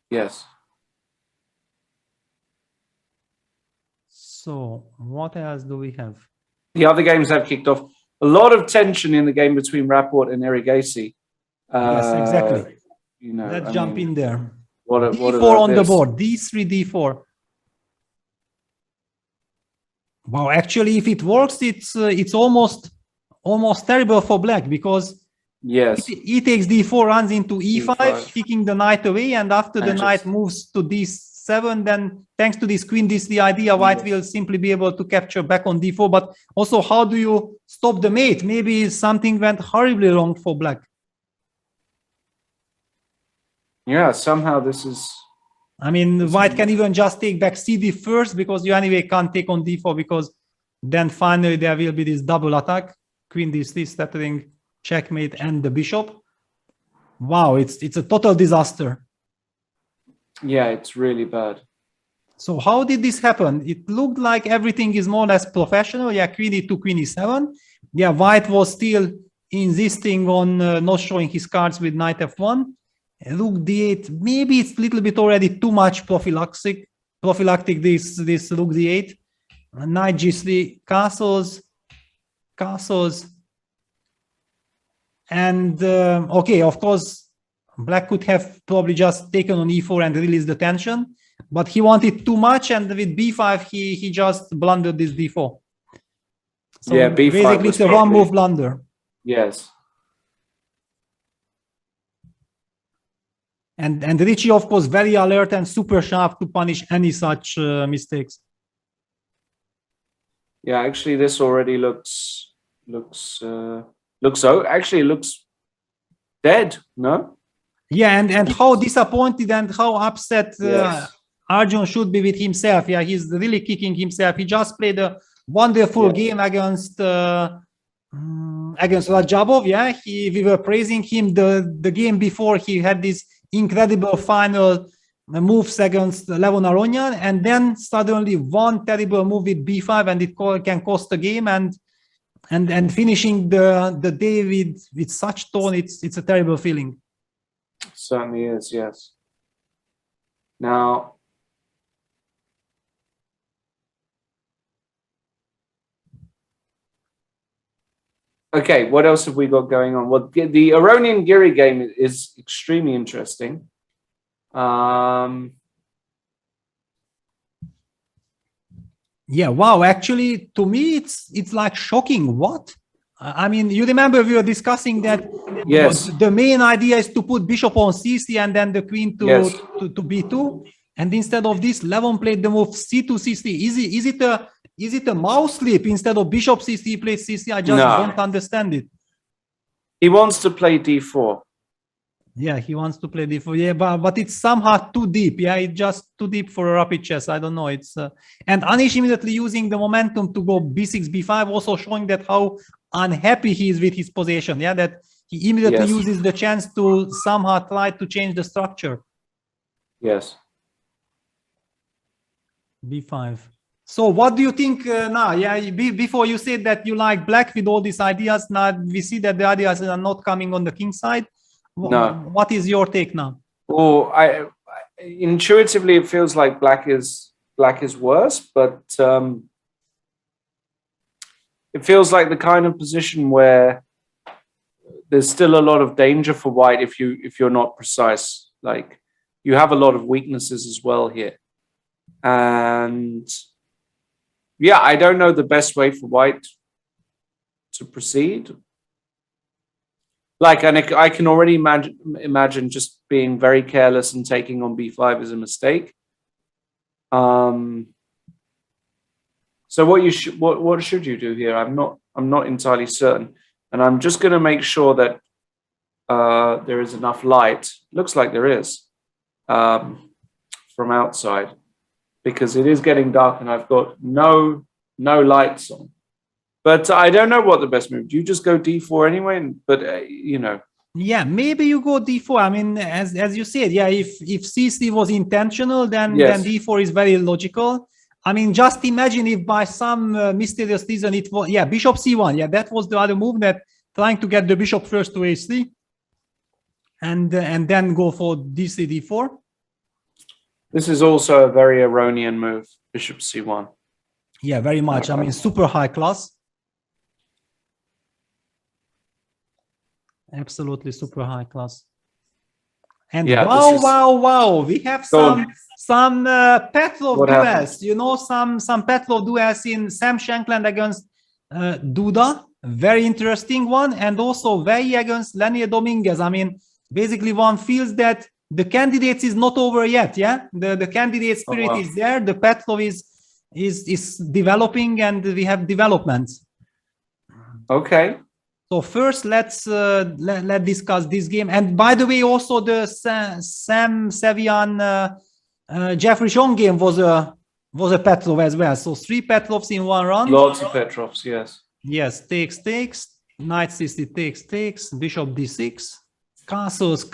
Yes. So what else do we have? The other games have kicked off. A lot of tension in the game between Rapport and Erigasi. Yes, exactly. You know, let's jump in there. D4 on the board. D3, D4. Wow, actually, if it works, it's almost terrible for black, because e takes d4, runs into e5, kicking the knight away, and after the knight moves to d7, then thanks to this queen d3 idea, white will simply be able to capture back on d4. But also, how do you stop the mate? Maybe something went horribly wrong for black. Yeah, somehow this is... I mean, white can even just take back cd first, because you anyway can't take on d4, because then finally there will be this double attack, queen d3 settling checkmate and the bishop. Wow, it's a total disaster. Yeah, it's really bad. So how did this happen? It looked like everything is more or less professional. Yeah, queen e2, queen e7. Yeah, white was still insisting on not showing his cards with knight f1. Rook d8, maybe it's a little bit already too much prophylactic this rook d8. Knight g3, castles. And okay, of course, black could have probably just taken on e4 and released the tension, but he wanted too much, and with b5 he just blundered this d4. So yeah, b5 basically it's a one move blunder. Yes. And Richie, of course, very alert and super sharp to punish any such mistakes. Yeah, actually, this already looks actually it looks dead. No. Yeah, and how disappointed and how upset Yes. Arjun should be with himself. Yeah, he's really kicking himself. He just played a wonderful game against Rajabov. Yeah, we were praising him the game before. He had this incredible final moves against Levon Aronian, and then suddenly one terrible move with b5, and it can cost the game. And finishing the day with such tone, it's a terrible feeling. Certainly is, yes. Now, okay, what else have we got going on? Well, the Aronian Giri game is extremely interesting. Yeah, wow, actually, to me, it's like shocking. What? I mean, you remember we were discussing that Yes. the main idea is to put bishop on c3 and then the queen to b2. And instead of this, Levon played the move c2, c3. Is it a mouse slip? Instead of bishop c3, plays c3? I just don't understand it. He wants to play d4. Yeah, he wants to play d4. Yeah, but it's somehow too deep. Yeah, it's just too deep for a rapid chess. I don't know. It's and Anish immediately using the momentum to go b6, b5, also showing that how unhappy he is with his position. Yeah, that he immediately uses the chance to somehow try to change the structure. Yes. b5. So what do you think now? Yeah, before you said that you like black with all these ideas. Now we see that the ideas are not coming on the king side. No. What is your take now? Oh, I intuitively it feels like black is worse, but it feels like the kind of position where there's still a lot of danger for white if you're not precise. Like you have a lot of weaknesses as well here, and yeah, I don't know the best way for white to proceed. Like, and I can already imagine just being very careless and taking on b5 is a mistake. So what should you do here? I'm not entirely certain, and I'm just going to make sure that there is enough light. Looks like there is from outside, because it is getting dark and I've got no lights on. But I don't know what the best move. Do you just go d4 anyway? But you know. Yeah, maybe you go d4. I mean, as you said, yeah, if c3 was intentional, then d4 is very logical. I mean, just imagine if by some mysterious reason it was, yeah, bishop c1. Yeah, that was the other move, that trying to get the bishop first to a3, and then go for d3, d4. This is also a very Aronian move, bishop c1. Yeah, very much. I mean, super high class. Absolutely super high class. And yeah, wow, we have some Petrov duels, you know, some Petrov duels in Sam Shankland against Duda, very interesting one, and also Vey against Lenier Dominguez. I mean, basically one feels that the candidates is not over yet. Yeah, the candidate spirit is there. The Petrov is developing, and we have developments. Okay. So first, let's discuss this game. And by the way, also the Sam Sevian Jeffrey Chong game was a Petrov as well. So 3 Petrovs in one round. Lots of Petrovs, yes. Yes, takes, knight c3 takes, bishop d6, castles,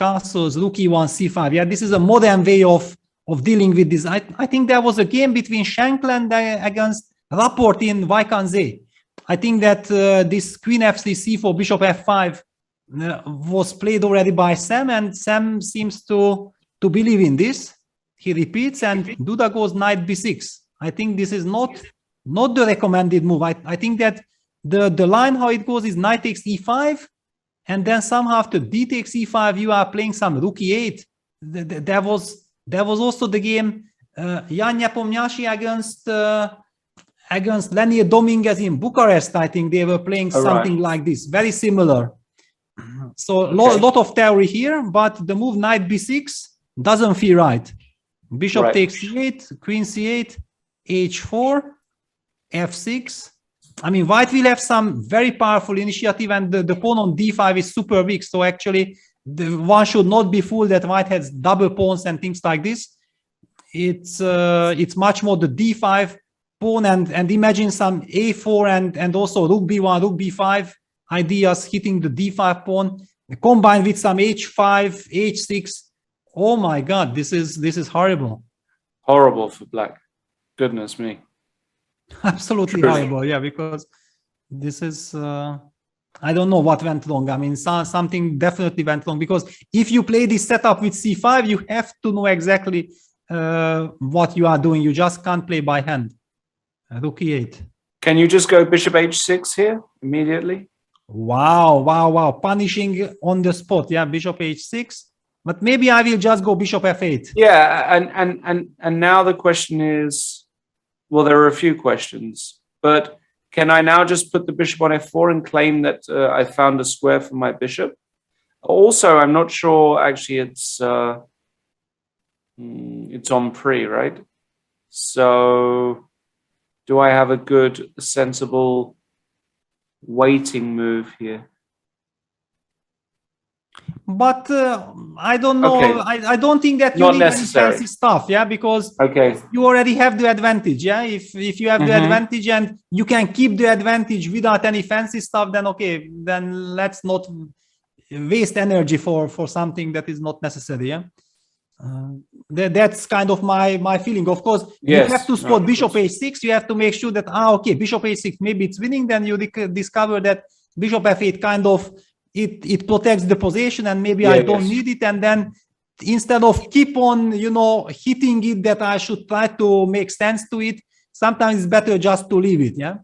rook e1, c5. Yeah, this is a modern way of dealing with this. I think there was a game between Shankland against Laporte in Vaikanze. I think that this Queen F3 C4 Bishop F5 was played already by Sam, and Sam seems to believe in this. He repeats, and Duda goes Knight B6. I think this is not the recommended move. I think that the line how it goes is Knight takes E5, and then somehow after D takes E5, you are playing some Rook E8. There was also the game Jan Nepomniachtchi against Lenier Dominguez in Bucharest. I think they were playing something like this, very similar. So lot of theory here, but the move Knight B6 doesn't feel right. Bishop takes C8, Queen C8, H4, F6. I mean, White will have some very powerful initiative, and the pawn on D5 is super weak. So actually, one should not be fooled that White has double pawns and things like this. It's much more the D5 pawn, and imagine some A4 and also Rook B1, Rook B5 ideas hitting the D5 pawn, combined with some H5, H6. Oh my God, this is horrible. Horrible for black. Goodness me. Absolutely horrible, yeah, because this is I don't know what went wrong. I mean, something definitely went wrong, because if you play this setup with C5, you have to know exactly what you are doing. You just can't play by hand. Rook E8. Can you just go Bishop H6 here immediately? Wow. Punishing on the spot. Yeah, Bishop H6. But maybe I will just go Bishop F8. Yeah, and now the question is, well, there are a few questions, but can I now just put the bishop on F4 and claim that I found a square for my bishop? Also, I'm not sure, actually, it's on pre, right? So do I have a good, sensible waiting move here? But I don't know. Okay. I don't think that you Not need necessary. any fancy stuff, yeah, because Okay. you already have the advantage, yeah. If you have the advantage and you can keep the advantage without any fancy stuff, then okay, then let's not waste energy for something that is not necessary, yeah. That's kind of my feeling. Of course, you have to spot Bishop H6. You have to make sure that okay, Bishop H6, maybe it's winning. Then you discover that Bishop F8 kind of it protects the position, and maybe I don't need it. And then instead of keep on hitting it, that I should try to make sense to it. Sometimes it's better just to leave it, yeah.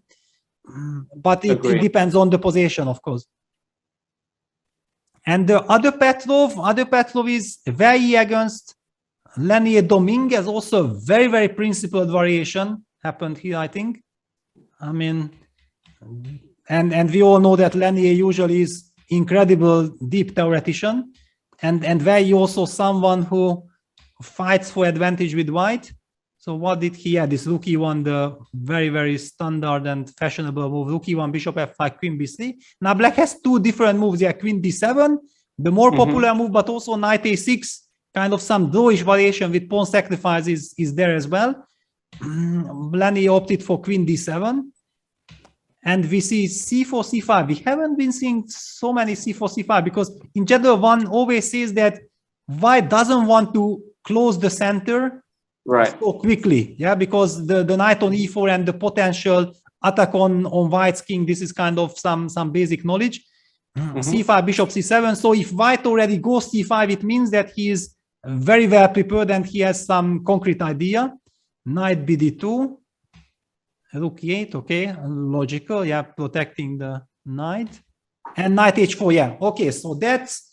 But it depends on the position, of course. And the other Petrov is very against Lenier Dominguez, also a very, very principled variation happened here, I think. I mean, and we all know that Lenier usually is incredible deep theoretician, and very also someone who fights for advantage with White. So what did he add? This Rook E1, the very, very standard and fashionable move. Rook E1, Bishop F5, Queen B3. Now Black has two different moves. Yeah, Queen D7, the more popular move, but also Knight A6, kind of some drawish variation with pawn sacrifice is there as well. Lenier opted for Queen D7. And we see C4, C5. We haven't been seeing so many C4, C5 because in general, one always says that White doesn't want to close the center so quickly, yeah, because the knight on E4 and the potential attack on White's king, this is kind of some basic knowledge. C5, Bishop C7. So if White already goes C5, it means that he is very well prepared and he has some concrete idea. Knight BD2. Rook E8, okay, logical, yeah, protecting the knight, and Knight H4, yeah, okay. So that's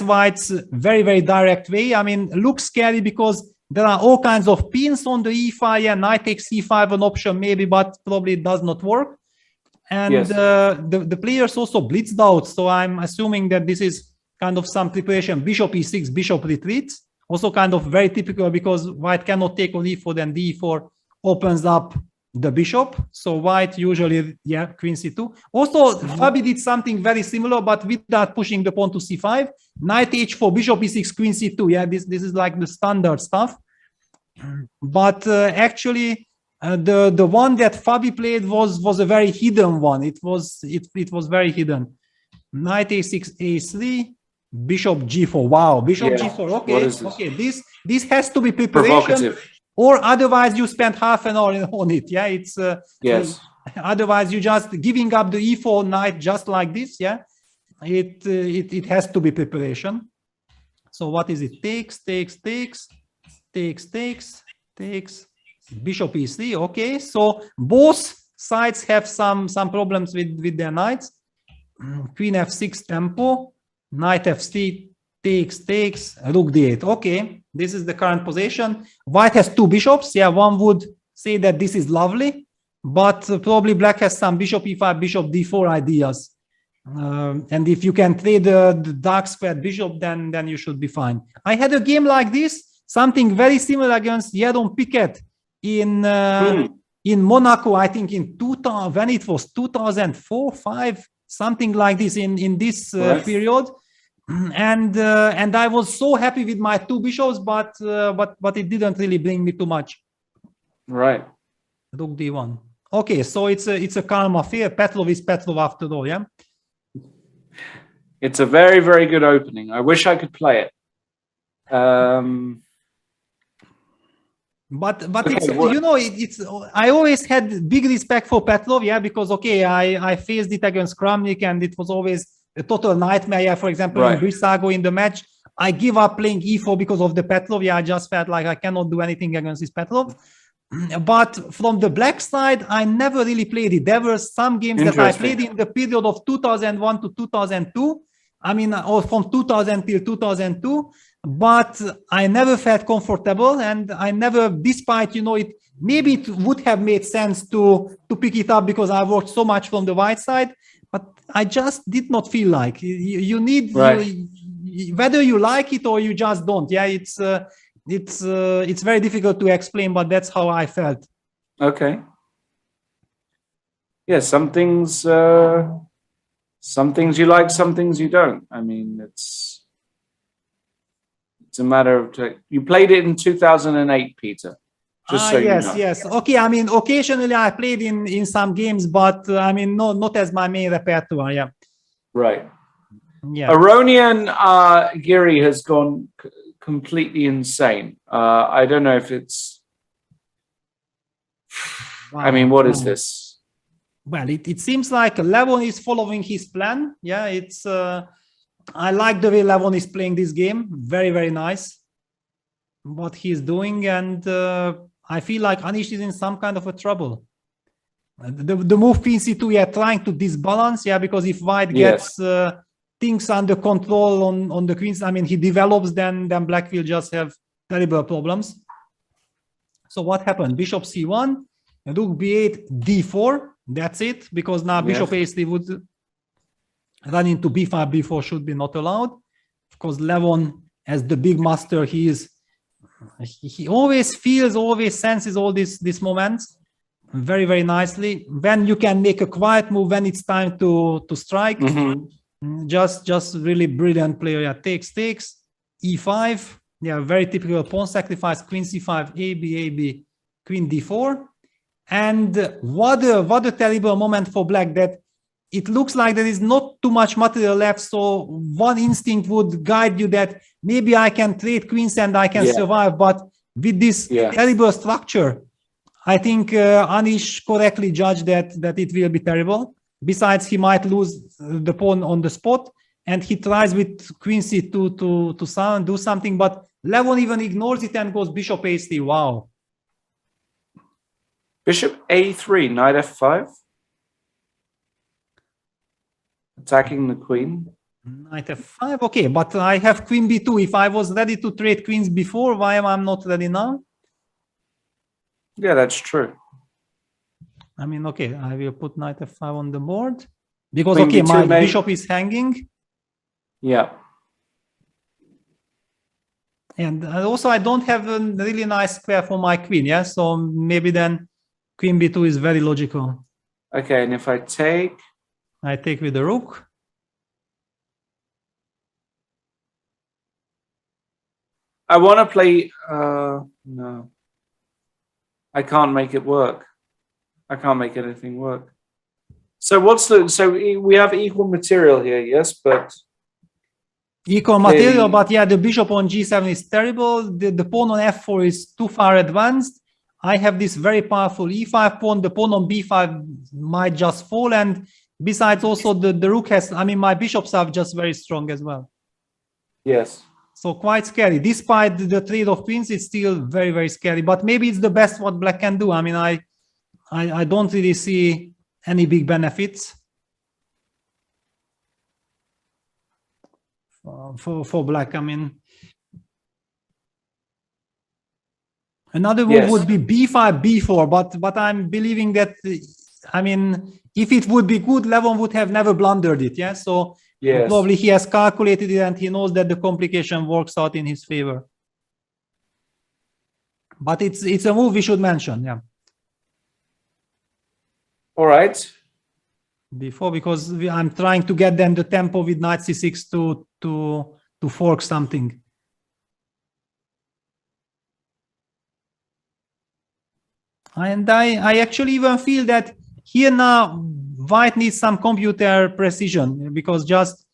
White's very, very direct way. I mean, looks scary because there are all kinds of pins on the E5. Yeah, Knight takes C5, an option maybe, but probably it does not work. And the players also blitzed out, so I'm assuming that this is kind of some preparation. Bishop E6, Bishop retreats, also kind of very typical because White cannot take on E4, then D4 opens up the bishop. So White usually, yeah, Queen C2. Also, Fabi did something very similar, but without pushing the pawn to C5. Knight H4, Bishop E6, Queen C2. Yeah, this is like the standard stuff. But actually, the one that Fabi played was a very hidden one. It was very hidden. Knight A6, A3, Bishop G4. Wow, Bishop G4. Okay, okay. This has to be preparation. Provocative. Or otherwise, you spend half an hour on it. Yeah, it's Otherwise, you just giving up the e4 knight just like this. Yeah, it has to be preparation. So what is it? Takes. Bishop e3. Okay, so both sides have some problems with their knights. Queen f6 tempo, knight f3, takes, rook d8. Okay, this is the current position. White has two bishops. Yeah, one would say that this is lovely, but probably black has some bishop e5, bishop d4 ideas. And if you can trade the dark squared bishop, then you should be fine. I had a game like this, something very similar against Jeroen Piquet in Monaco, I think in 2000, when it was 2004, 5, something like this in this period. And I was so happy with my two bishops, but it didn't really bring me too much. Right. Rook d1. Okay, so it's a calm affair. Petrov is Petrov after all, yeah. It's a very, very good opening. I wish I could play it. But okay, it's you know it's I always had big respect for Petrov, yeah, because okay, I faced it against Kramnik and it was always a total nightmare. Yeah, for example, in Brisago in the match, I give up playing e4 because of the Petrov. Yeah, I just felt like I cannot do anything against this Petrov. But from the black side, I never really played it. There were some games that I played in the period of 2001 to 2002. I mean, or from 2000 till 2002. But I never felt comfortable, and I never, despite, you know, it maybe it would have made sense to pick it up because I worked so much from the white side, but I just did not feel like you need whether you like it or you just don't. Yeah, it's very difficult to explain, but that's how I felt. Okay. Yeah, some things you like, some things you don't. I mean, it's a matter of you played it in 2008, Peter. Just so yes, you know. yes. Okay, I mean, occasionally I played in some games, but I mean, not as my main repertoire. Yeah. Right. Yeah. Aronian Giri has gone completely insane. I don't know if it's. Wow. I mean, what is this? Well, it seems like Levon is following his plan. Yeah, it's. I like the way Levon is playing this game. Very, very nice. What he's doing, and I feel like Anish is in some kind of a trouble. The move Queen C2, yeah, trying to disbalance, yeah, because if White gets things under control on the Queens, I mean, he develops, then Black will just have terrible problems. So what happened? Bishop C1, Rook B8, D4. That's it, because now Bishop A3 would run into B5, B4 should be not allowed. Of course, Levon, as the big master, he always feels, always senses all these moments very, very nicely. When you can make a quiet move, when it's time to strike. Just really brilliant player. Yeah, takes, E5. Yeah, very typical pawn sacrifice. Queen C5, AB, Queen D4. And what a terrible moment for Black, that it looks like there is not too much material left, so one instinct would guide you that maybe I can trade queens and I can survive, but with this terrible structure, I think Anish correctly judged that it will be terrible. Besides, he might lose the pawn on the spot, and he tries with Queen C2 to do something, but Levon even ignores it and goes Bishop A3. Wow. Bishop A3, Knight F5. Attacking the queen. Knight F5, okay, but I have Queen B2. If I was ready to trade queens before, why am I not ready now? Yeah, that's true. I mean, okay, I will put Knight F5 on the board because, Queen okay, B2 my bishop is hanging. Yeah. And also, I don't have a really nice square for my queen, yeah? So maybe then Queen B2 is very logical. Okay, and if I take with the rook. I want to play. No, I can't make it work. I can't make anything work. So we have equal material here, yes, but equal material, but yeah, the bishop on G7 is terrible. The pawn on F4 is too far advanced. I have this very powerful e5 pawn. The pawn on b5 might just fall, and besides also the rook has, I mean, my bishops are just very strong as well. Yes. So quite scary. Despite the trade of queens, it's still very, very scary. But maybe it's the best what black can do. I mean, I don't really see any big benefits for black. I mean, another move would be b5, b4. But I'm believing that, I mean, if it would be good, Levon would have never blundered it. Yeah. So probably he has calculated it and he knows that the complication works out in his favor. But it's a move we should mention. Yeah. All right. Before, because I'm trying to get then the tempo with knight c6 to fork something. And I actually even feel that here now white needs some computer precision, because just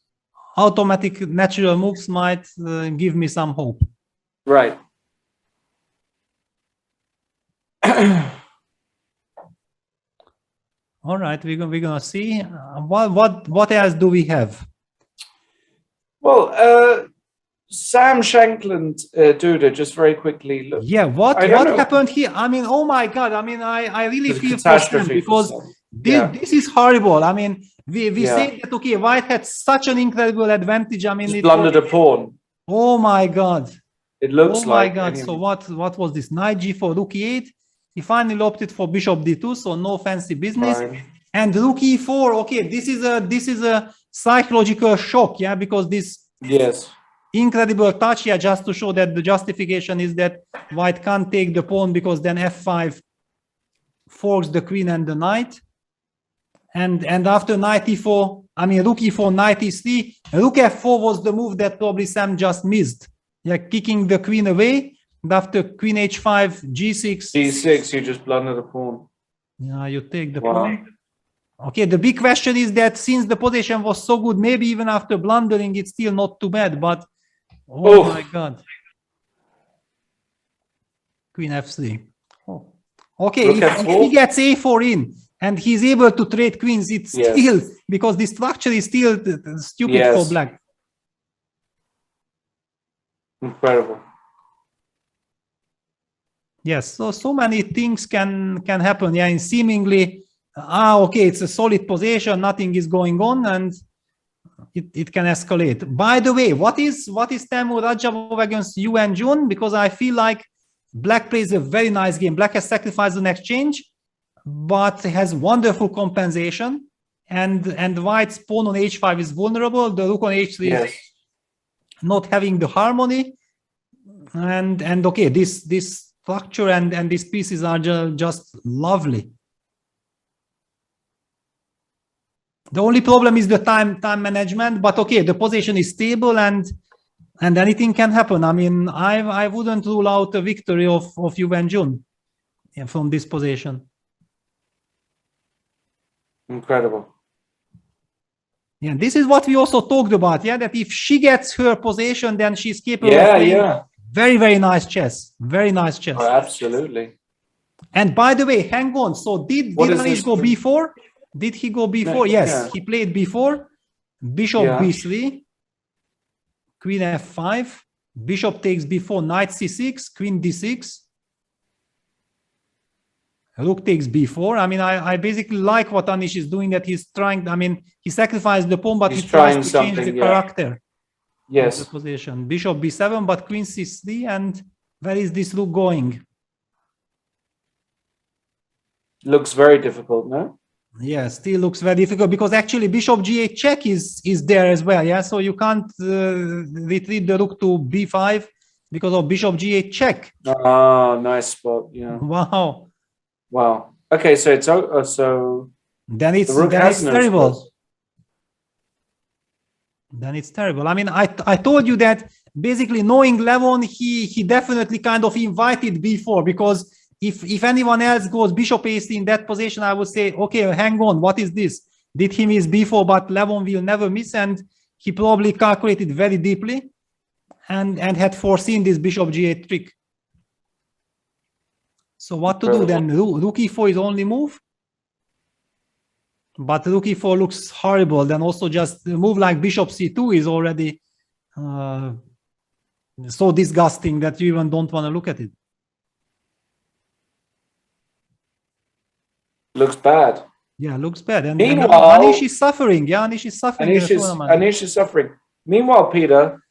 automatic natural moves might give me some hope. Right. All right, we're gonna see what else do we have. Well, Sam Shankland, Duda, just very quickly. Look, yeah, what happened here? I mean, oh my God! I mean, I really feel for Sam, because this is horrible. I mean, we say that okay, white had such an incredible advantage. I mean, it blundered a pawn. Oh my God! It looks like. Oh my God! So what was this? Knight g4, rook e8. He finally opted for bishop d2, so no fancy business. Right. And rook e4. Okay, this is a psychological shock, yeah, because this incredible touch, yeah, just to show that the justification is that white can't take the pawn, because then f5 forks the queen and the knight. And after knight e4, I mean rook e4, knight e3, rook f4 was the move that probably Sam just missed. Yeah, kicking the queen away. And after queen h5, g6. g6, you just blunder the pawn. Yeah, you take the pawn. Okay, the big question is that since the position was so good, maybe even after blundering, it's still not too bad. But oh my God. Queen f3. Oh. Okay, if he gets a4 in and he's able to trade queens, it's still, because the structure is still stupid for black. Incredible. Yes, so many things can happen. Yeah, and seemingly, okay, it's a solid position, nothing is going on, and it can escalate. By the way, what is Temur Rajabov against you and June? Because I feel like black plays a very nice game. Black has sacrificed an exchange, but has wonderful compensation, and white's pawn on h5 is vulnerable. The rook on h3 is not having the harmony, and okay, this structure and these pieces are just lovely. The only problem is the time management, but okay, the position is stable and anything can happen. I mean, I wouldn't rule out a victory of Yu and Jun from this position. Incredible. Yeah, this is what we also talked about. Yeah, that if she gets her position, then she's capable of playing very, very nice chess. Very nice chess. Oh, absolutely. And by the way, hang on. So did Anish go b4? Did he go b4? No, yes, he played b4. Bishop b3. Queen f5. Bishop takes b4. Knight c6. Queen d6. Rook takes b4. I mean, I basically like what Anish is doing, that he's trying, I mean, he sacrificed the pawn, but he tries to change the character. Yes. Of the position. Bishop b7, but queen c3, and where is this rook going? Looks very difficult, no? Yeah, still looks very difficult, because actually bishop g8 check is there as well. Yeah, so you can't retreat the rook to b5 because of bishop g8 check. Oh, nice spot. Yeah. Wow. Wow. Okay, so it's so then it's terrible. Then it's terrible. I mean, I told you that basically knowing Levon, he definitely kind of invited b4, because if anyone else goes bishop a3 in that position, I would say, okay, hang on, what is this? Did he miss b4? But Levon will never miss, and he probably calculated very deeply and had foreseen this bishop g8 trick. So what to do then? Rook e4 is only move? But rook e4 looks horrible. Then also just a move like bishop c2 is already so disgusting that you even don't want to look at it. Looks bad. Yeah, looks bad. And meanwhile, Anish is suffering. Yeah, Anish is suffering. Anish is suffering. Meanwhile, Peter,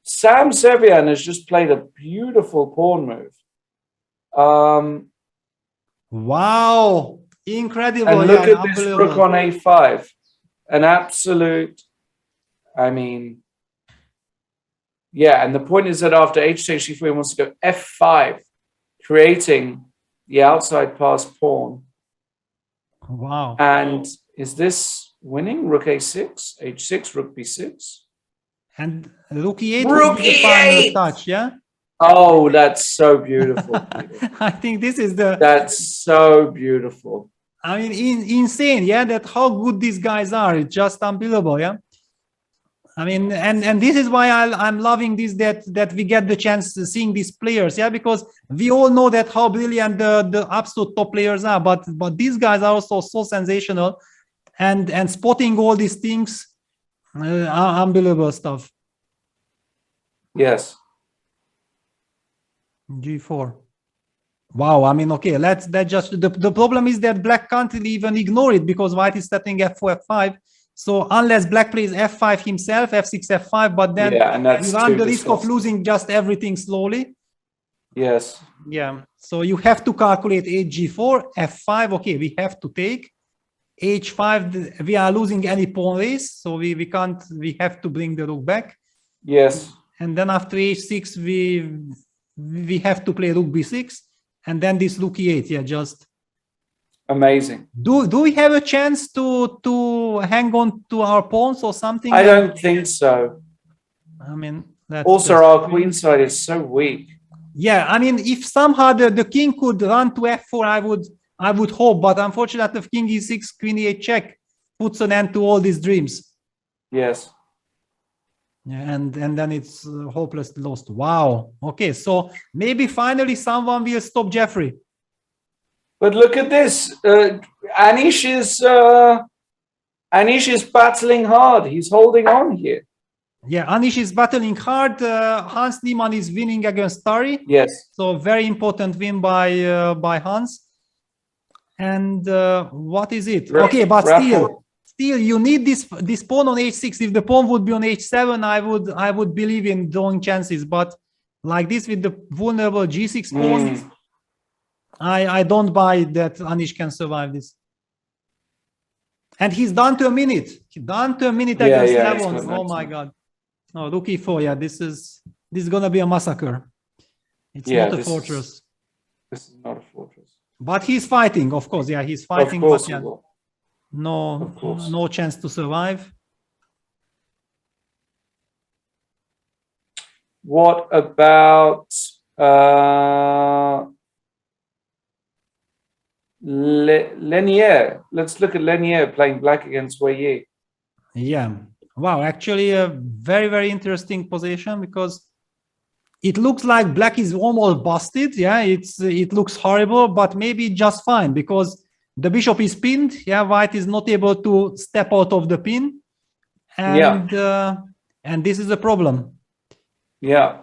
Sam Sevian has just played a beautiful pawn move. Wow, incredible. And look at this rook on a5. An absolute, I mean, yeah. And the point is that after h takes g4, he wants to go f5, creating the outside pass pawn. Wow. And is this winning? Rook a6, h6, rook b6. And rook e8 rook the final touch, yeah? Oh, that's so beautiful. I think this is the... That's so beautiful. I mean, insane, yeah, that how good these guys are. It's just unbelievable, yeah? I mean, and this is why I'm loving this, that we get the chance to seeing these players, yeah, because we all know that how brilliant the absolute top players are, but these guys are also so sensational, and spotting all these things, unbelievable stuff. Yes. G4. Wow, I mean, okay, that just the problem is that black can't really even ignore it because white is setting f4, f5. So unless black plays f5 himself, f6, f5, but then you run the risk of losing just everything slowly. Yes. Yeah. So you have to calculate hg4, f5. Okay, we have to take h5. We are losing any pawn race, so we can't. We have to bring the rook back. Yes. And then after h6, we have to play rook b6, and then this rook e8. Yeah, just. Amazing. Do we have a chance to hang on to our pawns or something? I don't think so. I mean, that's also our queen side is so weak. Yeah, I mean, if somehow the king could run to f4, I would hope, but unfortunately, if king e6, queen e8 check puts an end to all these dreams. Yes. Yeah, and then it's hopelessly lost. Wow. Okay, so maybe finally someone will stop Jeffrey. But look at this. Anish is battling hard. He's holding on here. Yeah, Anish is battling hard. Hans Niemann is winning against Tari. Yes. So very important win by Hans. And what is it? Okay, but still you need this pawn on h6. If the pawn would be on h7, I would believe in drawing chances. But like this with the vulnerable g6 pawn. I don't buy that Anish can survive this. And he's down to a minute. He's down to a minute against Levon. Oh my god. No, rook e4. Yeah, this is gonna be a massacre. It's not a fortress. This is not a fortress. But he's fighting, of course. Yeah, he's fighting. Of course but yeah, no chance to survive. What about Lenier? Let's look at Lenier playing black against Wei Yi. Yeah. Wow, actually a very, very interesting position because it looks like black is almost busted. Yeah, it looks horrible, but maybe just fine because the bishop is pinned. Yeah, white is not able to step out of the pin. And and this is a problem. Yeah.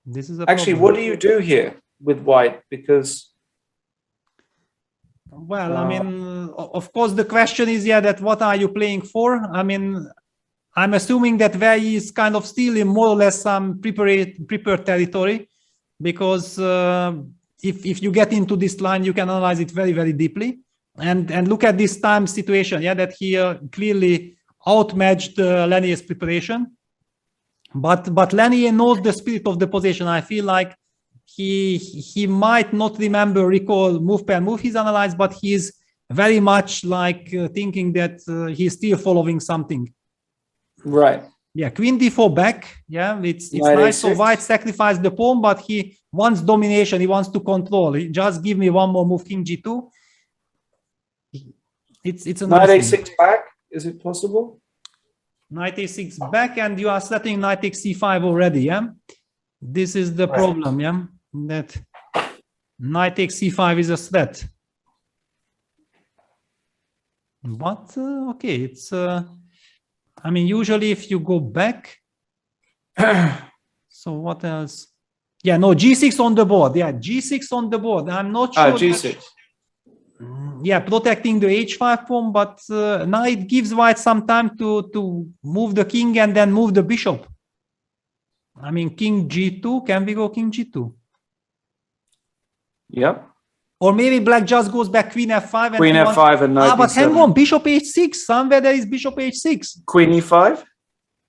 This is a actually problem. What do you do here with white? Because well, I mean, of course, the question is, that what are you playing for? I mean, I'm assuming that Wei is kind of still in more or less some prepared territory, because if you get into this line, you can analyze it very, very deeply, and look at this time situation. Yeah, that he clearly outmatched Lenier's preparation, but Lenier knows the spirit of the position. I feel like he might not recall move per move he's analyzed, but he's very much like thinking that he's still following something. Right. Yeah, queen d4 back. Yeah, it's nice. So white sacrificed the pawn, but he wants domination. He wants to control. He just give me one more move, king g2. It's a nice knight a6 back. Is it possible? Knight a6 back, and you are setting knight takes c5 already. Yeah, this is the problem. Yeah. That Knight takes c5 is a threat. But okay, it's I mean, usually if you go back, so what else? Yeah, no, g6 on the board. Yeah, g6 on the board. I'm not sure. G6. Yeah, protecting the h5 pawn, but now it gives white some time to move the king and then move the bishop. I mean, king g2. Can we go king g2? Yep. Or maybe black just goes back queen f5 and Queen f5 and knight but d7. hang on, bishop h6. Somewhere there is bishop h6. Queen e5.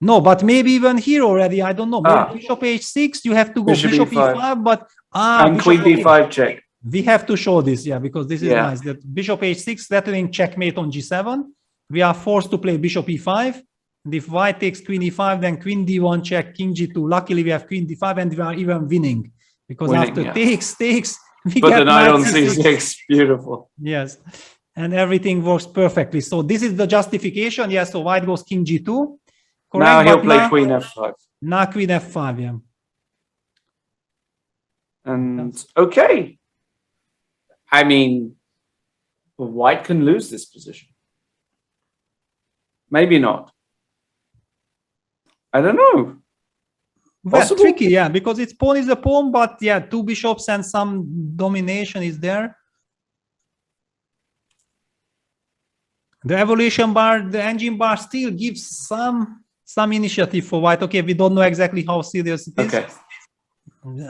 No, but maybe even here already. I don't know. Maybe bishop h6. You have to go bishop e5, but and bishop, queen d5 check. We have to show this, yeah, because this is Yeah. nice. That bishop h6 threatening checkmate on g7. We are forced to play bishop e5. And if white takes queen e5, then queen d1 check, king g2. Luckily, we have queen d5, and we are even winning because after takes, we Put get the knight on c6. c6. Beautiful. Yes, and everything works perfectly. So this is the justification. Yes, so white goes king g2. Correct, Now he'll play now, queen f5. Now queen f5, yeah. And okay. I mean, white can lose this position. Maybe not. I don't know. Well, tricky, yeah, because its pawn is a pawn, but yeah, two bishops and some domination is there. The evolution bar, the engine bar still gives some initiative for white. Okay, we don't know exactly how serious it is. Okay.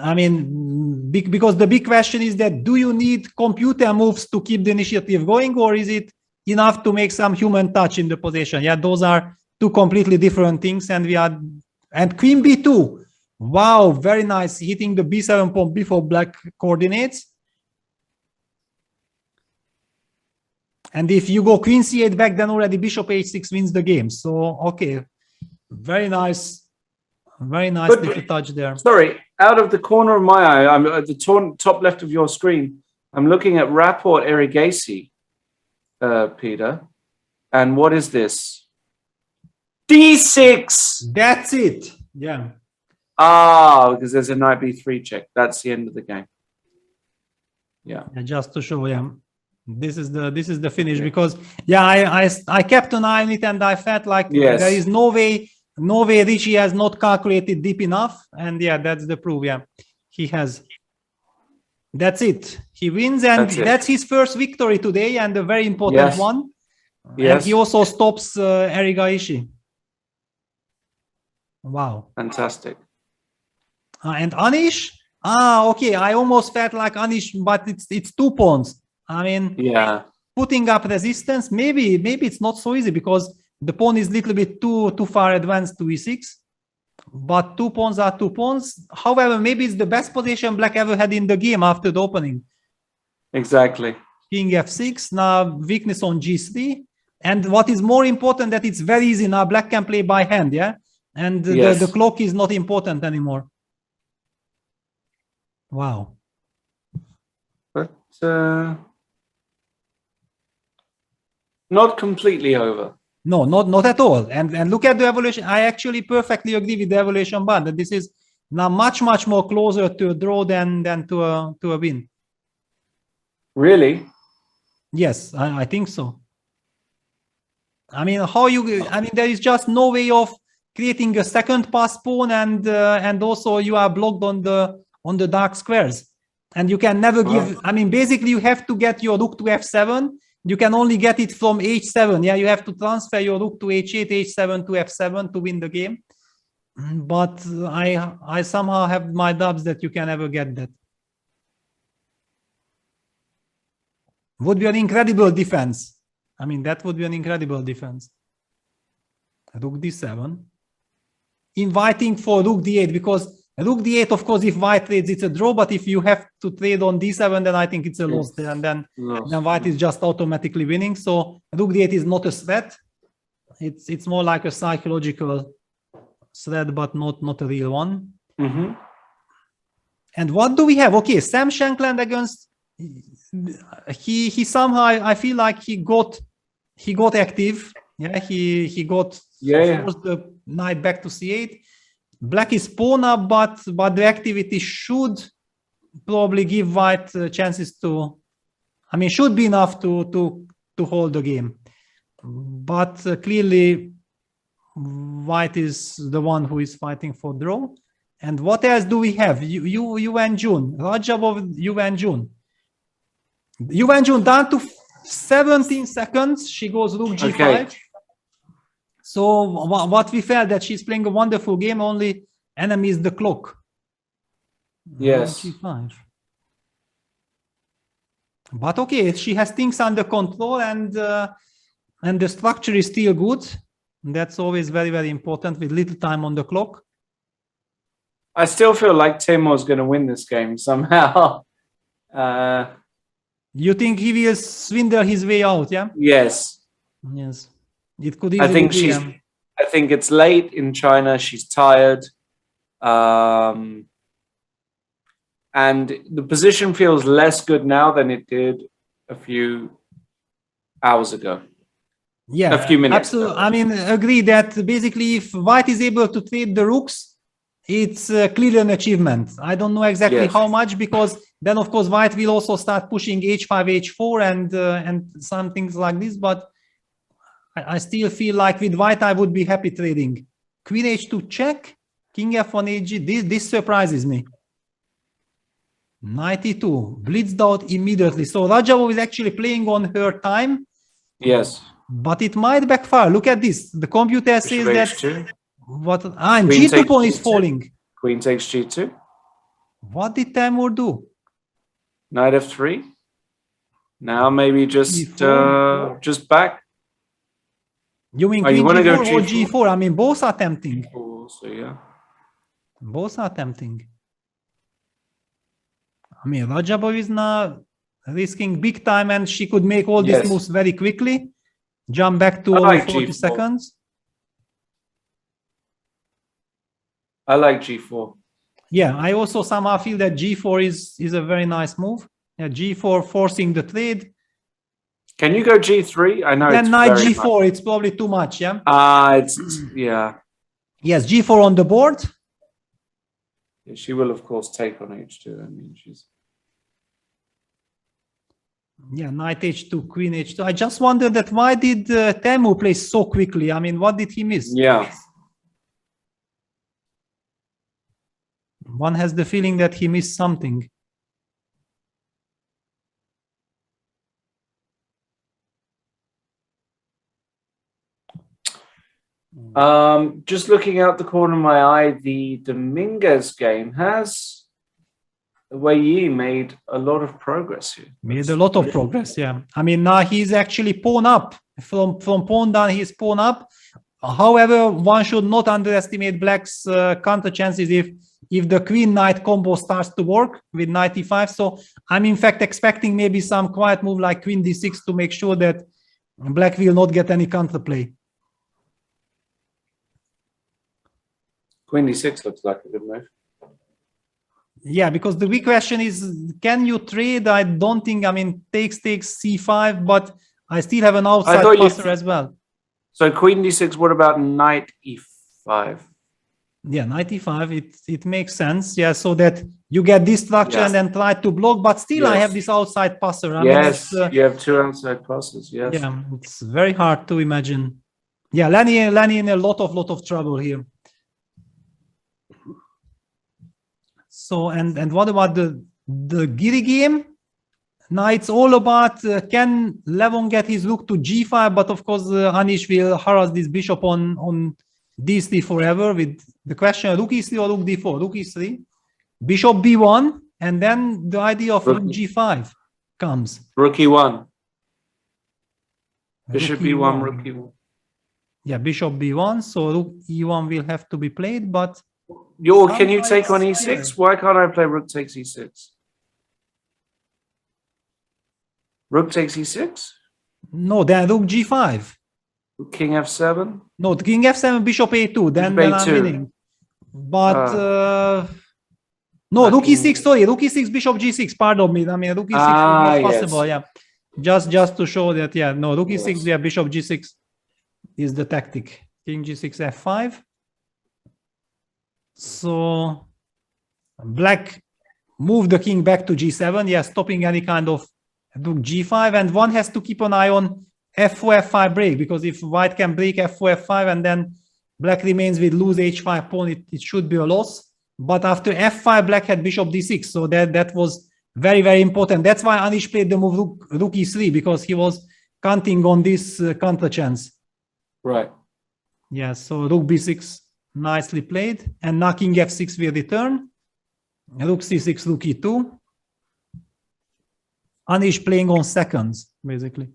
I mean, because the big question is that do you need computer moves to keep the initiative going, or is it enough to make some human touch in the position? Yeah, those are two completely different things, and queen b2. Wow, very nice, hitting the b7 pawn before black coordinates. And if you go queen c8 back, then already bishop h6 wins the game. So okay, very nice little touch there. Sorry, out of the corner of my eye, I'm at the top left of your screen. I'm looking at Rapport Erigasi, Peter. And what is this? d6. That's it. Yeah. Ah, because there's a knight b3 check. That's the end of the game. Yeah. And just to show you, this is the finish, because yeah, I kept an eye on it and I felt like there is no way Richie has not calculated deep enough, and yeah, that's the proof. Yeah, he has. That's it. He wins, and that's his first victory today, and a very important one. Yes. And he also stops Erigaishi. Wow. Fantastic. And Anish? Okay. I almost felt like Anish, but it's 2 pawns. I mean, yeah, putting up resistance. Maybe it's not so easy because the pawn is a little bit too far advanced to e6. But 2 pawns are 2 pawns. However, maybe it's the best position black ever had in the game after the opening. Exactly. King f6. Now weakness on g3. And what is more important, that it's very easy now. Black can play by hand, yeah? And the clock is not important anymore. Wow. But not completely over. No, not at all. And look at the evolution. I actually perfectly agree with the evolution bar that this is now much more closer to a draw than to a win. Really? Yes, I think so. I mean, there is just no way of creating a second pass pawn, and also you are blocked on the dark squares, and you can never give. I mean, basically you have to get your rook to f7. You can only get it from h7. Yeah, you have to transfer your rook to h8, h7 to f7 to win the game. But I somehow have my doubts that you can ever get that. Would be an incredible defense. I mean, that would be an incredible defense. Rook d7. Inviting for rook d8, because rook d8, of course, if white trades, it's a draw. But if you have to trade on d7, then I think it's a loss. And then white is just automatically winning. So rook d8 is not a threat. It's more like a psychological threat, but not a real one. Mm-hmm. And what do we have? Okay, Sam Shankland against... He somehow, I feel like he got active. Yeah, he got forced the knight back to c8. Black is pawn up, but the activity should probably give white chances to, I mean, should be enough to hold the game. But clearly, white is the one who is fighting for draw. And what else do we have? You and June. Rajabov, you and June. You and June down to 17 seconds. She goes rook g5. Okay. So what we felt that she's playing a wonderful game, only enemy is the clock. Yes. G5. But okay, she has things under control, and the structure is still good. That's always very, very important with little time on the clock. I still feel like Timur's going to win this game somehow. You think he will swindle his way out? Yeah. Yes. Yes. It could easily be. I think it's late in China. She's tired. And the position feels less good now than it did a few hours ago. Yeah, a few minutes absolutely. ago. I mean, agree that basically if white is able to trade the rooks, it's clearly an achievement. I don't know exactly how much, because then of course white will also start pushing h5, h4 and some things like this. But I still feel like with white I would be happy trading. Queen h2 check, king f1 hg. This surprises me. Knight e2 blitzed out immediately. So Rajabov is actually playing on her time. Yes. But it might backfire. Look at this. The computer says that and Queen g2 takes pawn is G2. falling. Queen takes g2. What did Timur do? Knight f3. Now maybe just back. You mean you queen want to g4 go or G4? g4? I mean, both are tempting. So yeah. Both are tempting. I mean, Rajabov is now risking big time, and she could make all these moves very quickly. Jump back to I like 40 G4. seconds. I like g4. Yeah, I also somehow feel that g4 is a very nice move. Yeah, g4 forcing the trade. Can you go g3? I know Then it's knight very g4, much. it's probably too much, yeah? Yeah. Yes, g4 on the board. She will, of course, take on h2. I mean, she's... Yeah, knight h2, queen h2. I just wondered that why did Timur play so quickly? I mean, what did he miss? Yeah. One has the feeling that he missed something. Just looking out the corner of my eye, the Dominguez game has Wei Yi made a lot of progress here. Made a lot of progress, yeah. I mean, now he's actually pawn up. From pawn down, he's pawn up. However, one should not underestimate black's counter chances if the queen-knight combo starts to work with knight e5. So I'm in fact expecting maybe some quiet move like queen d6 to make sure that black will not get any counterplay. Queen d6 looks like a good move. Yeah, because the big question is, can you trade? I don't think, I mean, takes c5, but I still have an outside passer as well. So queen d6, what about knight e5? Yeah, knight e5, it makes sense. Yeah, so that you get this structure and then try to block, but still I have this outside passer. I mean, you have two outside passes, yes. Yeah, it's very hard to imagine. Yeah, Lenny in a lot of trouble here. So, and what about the Giri game? Now it's all about can Levon get his rook to g5, but of course Anish will harass this bishop on d3 forever with the question rook e3 or rook d4. Rook e3, bishop b1, and then the idea of rook g5 comes. Rook e1. Bishop e1, rook e1. Yeah, bishop b1, so rook e1 will have to be played, but... Can you take on e6? Why can't I play rook takes e6? Rook takes e6? No, then rook g5. King f7? No, king f7, bishop a2, then I'm winning. But no, rook e6, sorry, rook e6, bishop g6, pardon me. I mean, rook e6 is possible, yeah. Just to show that, yeah, no, rook e6, yeah, bishop g6 is the tactic. King g6, f5. So black move the king back to g7, yeah, stopping any kind of rook g5, and one has to keep an eye on f4, f5 break, because if white can break f4, f5, and then black remains with loose h5 pawn, it should be a loss. But after f5, black had bishop d6, so that was very, very important. That's why Anish played the move rook e3, because he was counting on this counter chance. Right. Yeah, so rook b6, nicely played, and now king f6 will return. Rook c6, rook e2. Anish playing on seconds, basically.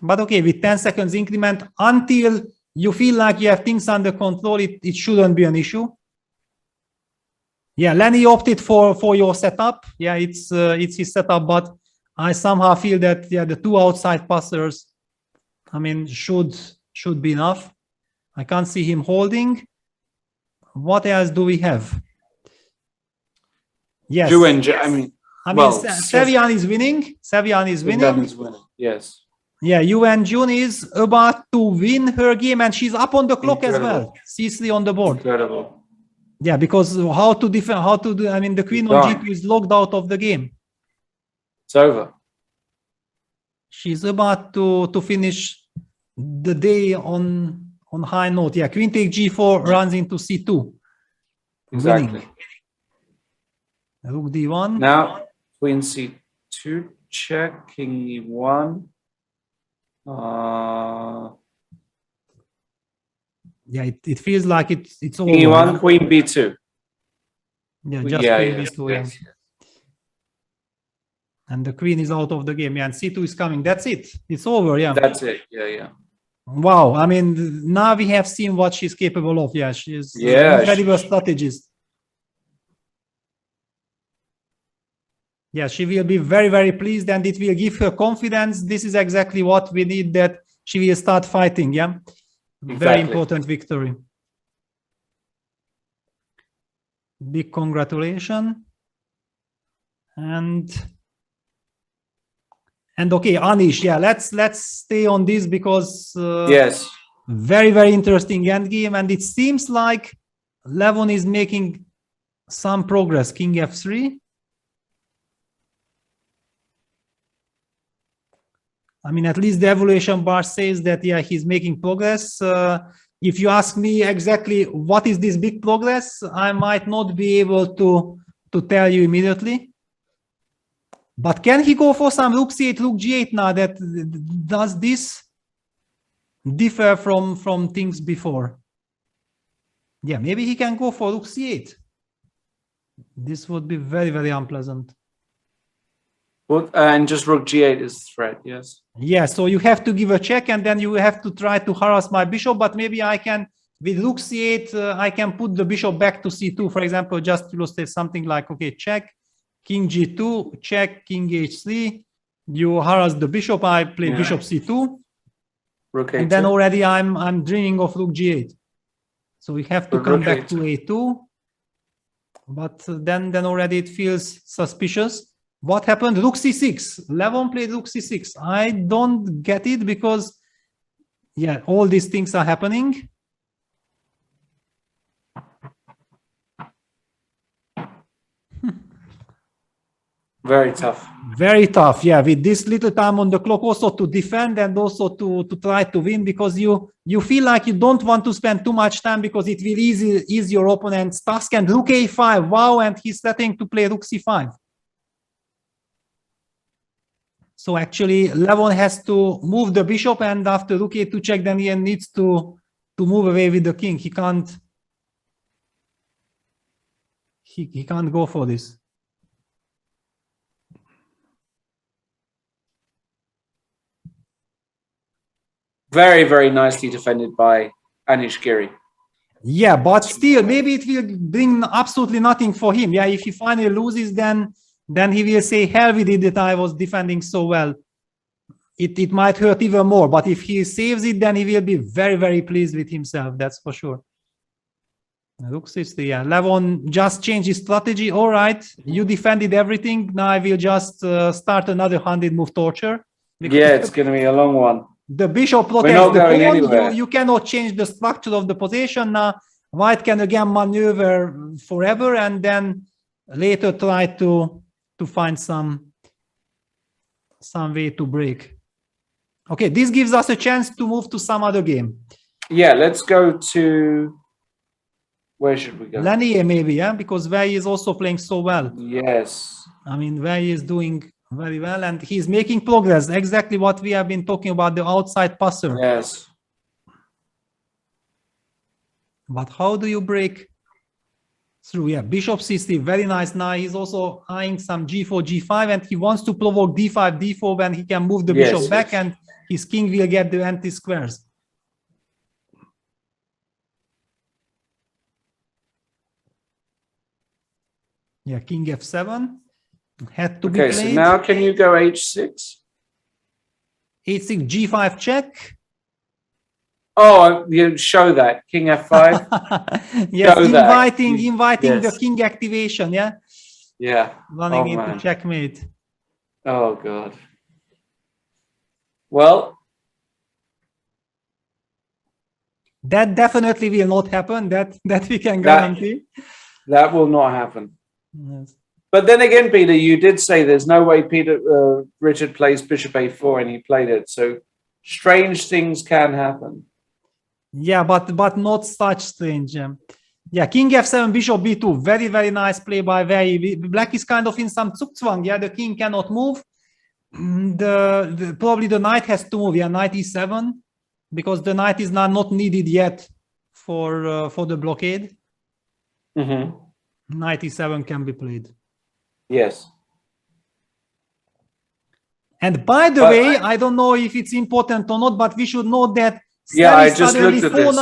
But okay, with 10 seconds increment, until you feel like you have things under control, it shouldn't be an issue. Yeah, Lenny opted for your setup. Yeah, it's his setup, but I somehow feel that the two outside passers, I mean, should be enough. I can't see him holding. What else do we have? Yes. Sevian is winning. Sevian is winning. Yes. Yeah, Yuan Jun is about to win her game, and she's up on the clock as well. C3 on the board. Incredible. Yeah, because how to defend, how to do, I mean, the queen on G2 is locked out of the game. It's over. She's about to finish the day on high note. Yeah, queen take G4 runs into C2. Exactly. Winning. Rook D1. Now, queen C2, check, king E1. Yeah, it feels like it's over. King E1, queen B2. Yeah, just queen B2. Yes. And the queen is out of the game. Yeah, and C2 is coming. That's it. It's over. Yeah. That's it. Yeah. Wow. I mean, now we have seen what she's capable of. Yeah, she's an incredible strategist. Yeah, she will be very, very pleased, and it will give her confidence. This is exactly what we need, that she will start fighting. Yeah, exactly. Very important victory. Big congratulations. And okay, Anish, yeah, let's stay on this, because yes, very, very interesting endgame, and it seems like Levon is making some progress. King f3. I mean, at least the evaluation bar says that, yeah, he's making progress. If you ask me exactly what is this big progress, I might not be able to tell you immediately. But can he go for some rook c8, rook g8 now? Does this differ from things before? Yeah, maybe he can go for rook c8. This would be very, very unpleasant. And just rook g8 is the threat, yes. Yeah, so you have to give a check, and then you have to try to harass my bishop, but maybe I can, with rook c8, I can put the bishop back to c2, for example, just to illustrate something like, okay, check, king g2, check, king h3, you harass the bishop, I play bishop c2, rook a2. And then already I'm dreaming of rook g8. So we have to come back to a2, but then already it feels suspicious. What happened? Rook c6. Levon played rook c6. I don't get it, because, yeah, all these things are happening. Very tough. Very tough, yeah, with this little time on the clock, also to defend and also to try to win, because you feel like you don't want to spend too much time, because it will ease your opponent's task. And rook a5, wow, and he's setting to play rook c5. So actually, Levon has to move the bishop, and after rook a2 check, then he needs to move away with the king. He can't go for this. Very, very nicely defended by Anish Giri. Yeah, but still, maybe it will bring absolutely nothing for him. Yeah, if he finally loses, then he will say, hell with it that I was defending so well. It might hurt even more, but if he saves it, then he will be very, very pleased with himself, that's for sure. Rook c3, yeah. Levon just changed his strategy. All right, you defended everything. Now I will just start another 100-move torture. Yeah, it's going to be a long one. The bishop protects the pawn. You cannot change the structure of the position. Now white can again maneuver forever, and then later try to find some way to break. Okay, this gives us a chance to move to some other game. Yeah, let's go to... Where should we go? Lenier maybe, yeah, because Wei is also playing so well. Yes. I mean, Wei is doing very well, and he's making progress. Exactly what we have been talking about, the outside passer. Yes. But how do you break through? Yeah, bishop c3, very nice. Now he's also eyeing some g4, g5, and he wants to provoke d5, d4 when he can move the bishop back, and his king will get the anti-squares. Yeah, king f7 had to be played. Okay, so now can you go h6? h6, g5 check. Oh, you show that. King f5. Yes, inviting Yes. the king activation, yeah? Yeah. Running Oh, into man. checkmate. Oh, God. Well, that definitely will not happen. That we can guarantee. That will not happen. Yes. But then again, Peter, you did say there's no way Richard plays bishop a4, and he played it. So strange things can happen. Yeah, but not such strange. Yeah, king f7, bishop b2. Very, very nice play by Wei. Black is kind of in some zugzwang. Yeah, the king cannot move. Probably the knight has to move. Yeah, knight e7, because the knight is not needed yet for the blockade. Mm-hmm. Knight e7 can be played. Yes. And by the way, I don't know if it's important or not, but we should know that yeah, I is just suddenly looked at this.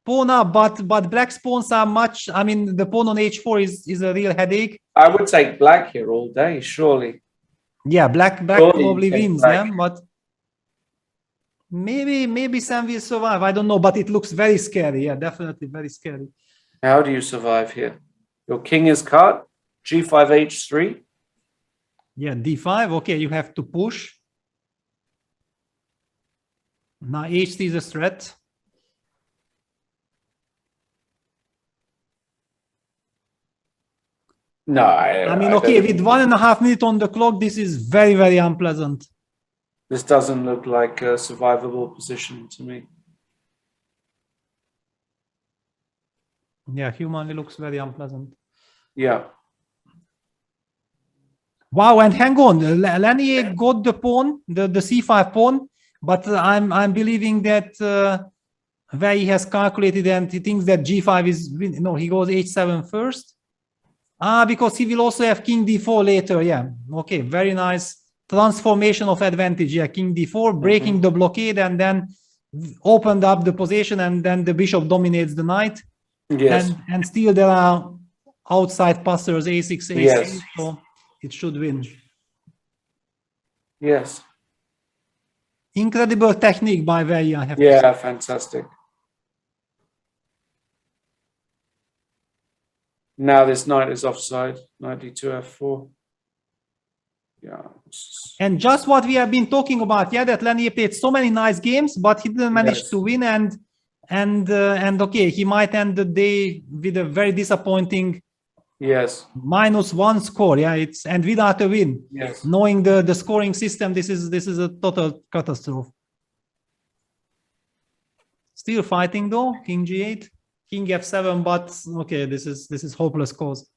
Pawn up, but black's pawns are much. I mean, the pawn on h4 is a real headache. I would take black here all day, surely. Yeah, black Surely probably wins, black. yeah, but maybe Sam will survive. I don't know, but it looks very scary. Yeah, definitely very scary. How do you survive here? Your king is cut. G5, H3. Yeah, D5. Okay, you have to push. Now H3 is a threat. No, I mean, okay, with 1.5 minutes on the clock, this is very, very unpleasant. This doesn't look like a survivable position to me. Yeah, humanly looks very unpleasant. Yeah. Wow, and hang on, Lenier got the pawn, the c5 pawn, but I'm believing that Wei has calculated and he thinks that g5 is no. He goes h7 first. Because he will also have king d4 later. Yeah. Okay. Very nice transformation of advantage. Yeah. King d4, breaking the blockade, and then opened up the position, and then the bishop dominates the knight. Yes. And still there are outside passers a6, a6. Yes. So it should win. Yes. Incredible technique by Wei, I have to say. Yeah, fantastic. Now this knight is offside. Knight d2, f4. Yeah. And just what we have been talking about, yeah, that Lenier played so many nice games, but he didn't manage to win, and okay, he might end the day with a very disappointing -1 score. Yeah, and without a win. Yes. Knowing the scoring system, this is a total catastrophe. Still fighting though, king g8, king f7, but okay, this is hopeless cause.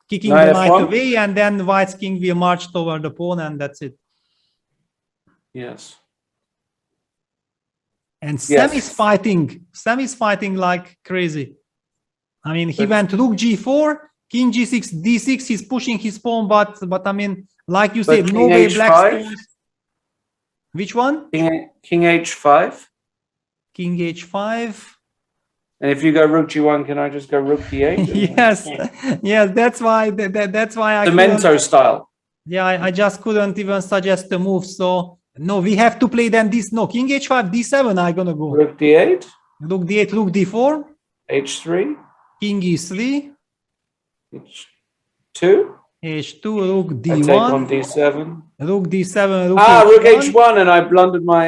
Kicking the knight away, and then white's king will march toward the pawn, and that's it. Yes. And Sam is fighting. Sam is fighting like crazy. I mean, he went rook g4, king g6, d6. He's pushing his pawn, but I mean, like you said, no way black. Which one? King h5. King h5. And if you go rook g1, can I just go rook d8? Yes, yes. That's why. That's why I. Demento style. Yeah, I just couldn't even suggest the move. So no, we have to play then this. No, king h5, d7. I'm gonna go. Rook d8. Rook d8, rook d4. h3. King e3. h2. h2, rook d1. I take on d7. Rook d7. Rook rook h1, and I blundered my.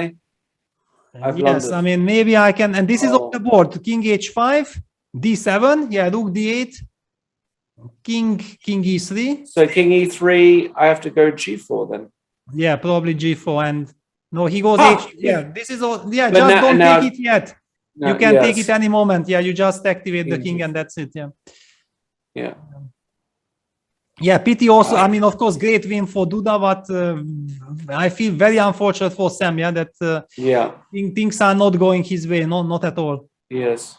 Yes, I mean, maybe I can, and this is off the board. King h5, d7, yeah, rook d8, King e3. So king e3, I have to go g4 then. Yeah, probably g4, and no, he goes Ah, h. Yeah, this is all. Yeah, But just now- don't now- take it yet. now- You can take yes. it any moment. Yeah, you just activate the king King and that's it. Yeah. Yeah. Yeah, pity also. I mean, of course, great win for Duda, but I feel very unfortunate for Sam. Yeah, that Yeah. things are not going his way. No, not at all. Yes.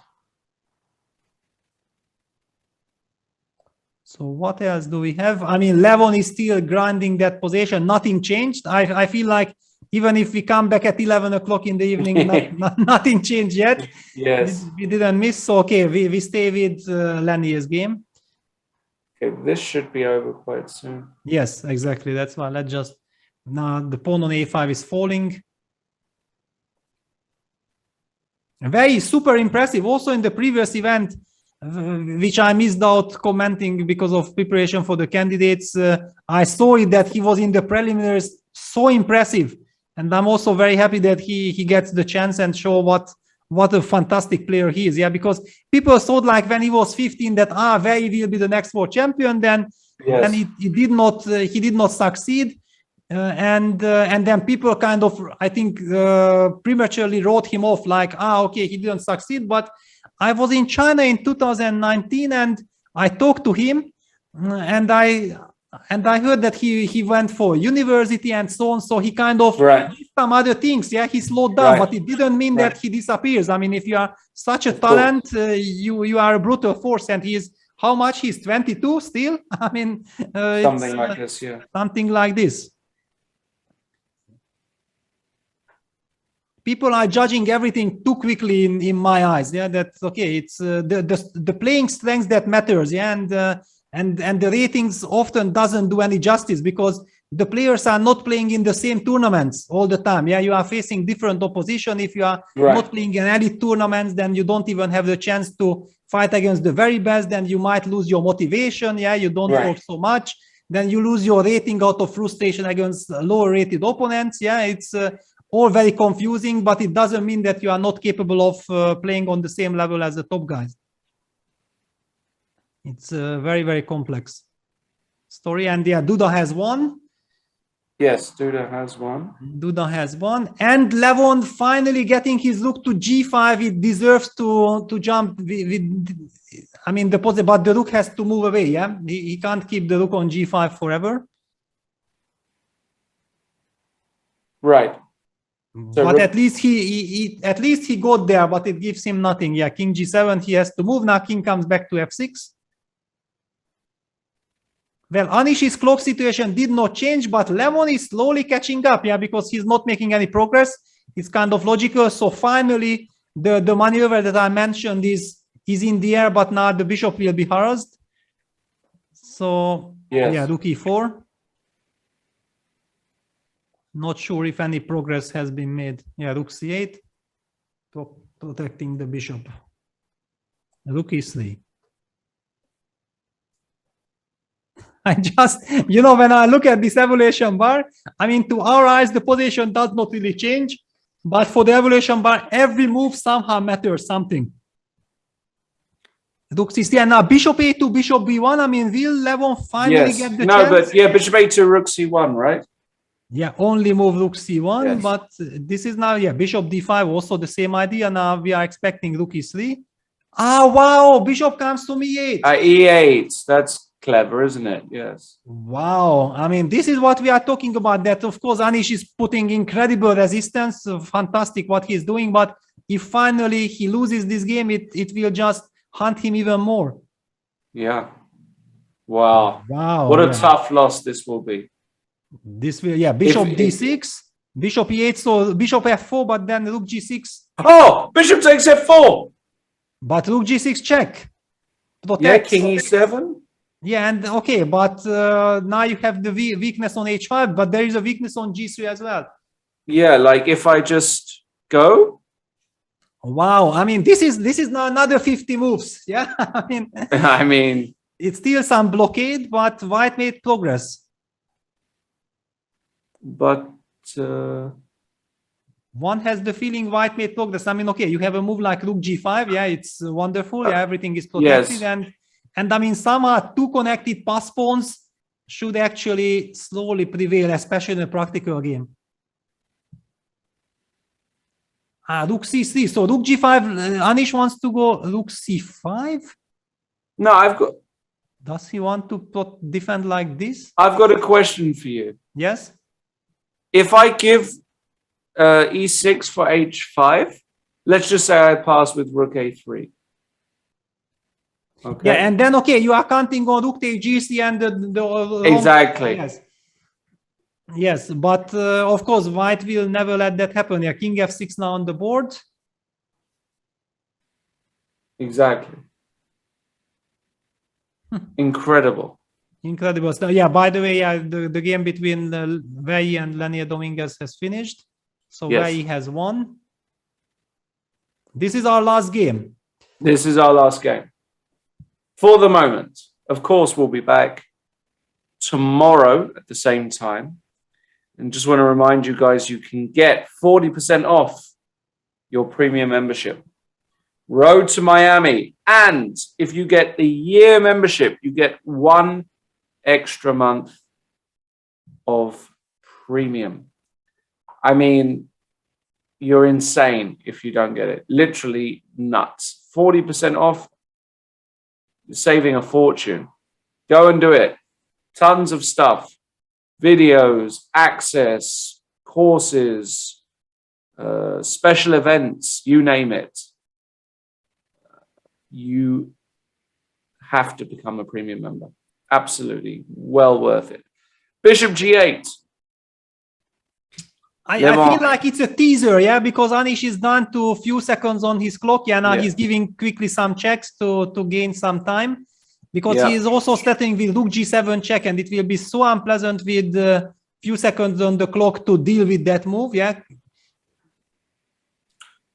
So what else do we have? I mean, Levon is still grinding that position. Nothing changed. I feel like even if we come back at 11 o'clock in the evening, nothing changed yet. Yes. We didn't miss. So, okay, we stay with Lanier's game. Okay, this should be over quite soon. Yes, exactly. That's why let's just... Now the pawn on a5 is falling. Very super impressive. Also in the previous event, which I missed out commenting because of preparation for the candidates, I saw it that he was in the preliminaries, so impressive. And I'm also very happy that he gets the chance and show what a fantastic player he is. Yeah, because people thought like when he was 15 that where he will be the next world champion, then Yes. and he did not succeed. And then people kind of, I think, prematurely wrote him off like, okay, he didn't succeed. But I was in China in 2019 and I talked to him, and I heard that he went for university and so on. So he kind of did some other things. Yeah, he slowed down, but it didn't mean that he disappears. I mean, if you are such a talent, you are a brutal force, and he is. How much? He's 22 still. I mean, Something like this, yeah. Something like this. People are judging everything too quickly in my eyes. Yeah, that's okay. It's the playing strength that matters. Yeah, and the ratings often doesn't do any justice because the players are not playing in the same tournaments all the time. Yeah, you are facing different opposition. If you are not playing in elite tournaments, then you don't even have the chance to fight against the very best. Then you might lose your motivation. Yeah, you don't work so much. Then you lose your rating out of frustration against lower rated opponents. Yeah, it's all very confusing, but it doesn't mean that you are not capable of playing on the same level as the top guys. It's a very, very complex story. And yeah, Duda has won. Yes, Duda has won. Duda has won. And Levon finally getting his rook to g5. It deserves to jump I mean, but the rook has to move away. Yeah, he can't keep the rook on g5 forever. Right. So but at least he got there, but it gives him nothing. Yeah, king g7, he has to move. Now king comes back to f6. Well, Anish's clock situation did not change, but Levon is slowly catching up, yeah, because he's not making any progress. It's kind of logical. So finally, the maneuver that I mentioned is in the air, but now the bishop will be harassed. So yeah, rook e4. Not sure if any progress has been made. Yeah, rook c8, protecting the bishop. Rook e3. I just, when I look at this evaluation bar, I mean, to our eyes, the position does not really change. But for the evaluation bar, every move somehow matters something. Rook c3, and now bishop a2, bishop b1. I mean, will Levon finally get the chance? No, but yeah, bishop a2, rook c1, right? Yeah, only move rook c1, but this is now, bishop d5, also the same idea. Now we are expecting rook e3. Wow, bishop comes to e8. E8, that's clever, isn't it? Yes. Wow, I mean, this is what we are talking about. That, of course, Anish is putting incredible resistance. Fantastic what he's doing, but if finally he loses this game, it will just hunt him even more. Yeah. Wow. Wow. What a tough loss this will be. This will, bishop d6, bishop e8, so bishop f4, but then rook g6. Oh, bishop takes f4. But rook g6 check. Protects. Yeah, king e7. Yeah, and okay, but now you have the weakness on h5, but there is a weakness on g3 as well. Yeah, like if I just go. Wow, I mean, this is now another 50 moves. Yeah, I mean, it's still some blockade, but white made progress. But one has the feeling white made progress. I mean, okay, you have a move like rook g5. Yeah, it's wonderful. Yeah, everything is protected, And I mean, somehow two connected pass pawns should actually slowly prevail, especially in a practical game. Rook c3. So rook g5. Anish wants to go rook c5. No, I've got. Does he want to defend like this? I've got a question for you. Yes. If I give e6 for h5, let's just say I pass with rook a3. Okay. Yeah, and then okay, you are counting on rook takes gc and the exactly. Yes. Yes, but of course, white will never let that happen. Yeah, king f6 now on the board. Exactly. Incredible. Incredible. So, yeah, by the way, the game between Vei and Lenier Dominguez has finished. So yes. Vei has won. This is our last game. This is our last game. For the moment. Of course, we'll be back tomorrow at the same time. And just want to remind you guys, you can get 40% off your premium membership. Road to Miami. And if you get the year membership, you get 1 extra month of premium. I mean, you're insane if you don't get it. Literally nuts. 40% off. You're saving a fortune. Go and do it. Tons of stuff. Videos, access, courses, special events, you name it. You have to become a premium member. Absolutely. Well worth it. Bishop g8. I feel like it's a teaser, yeah, because Anish is down to a few seconds on his clock. Yeah, now he's giving quickly some checks to gain some time, because he is also starting with rook g7 check, and it will be so unpleasant with a few seconds on the clock to deal with that move, yeah.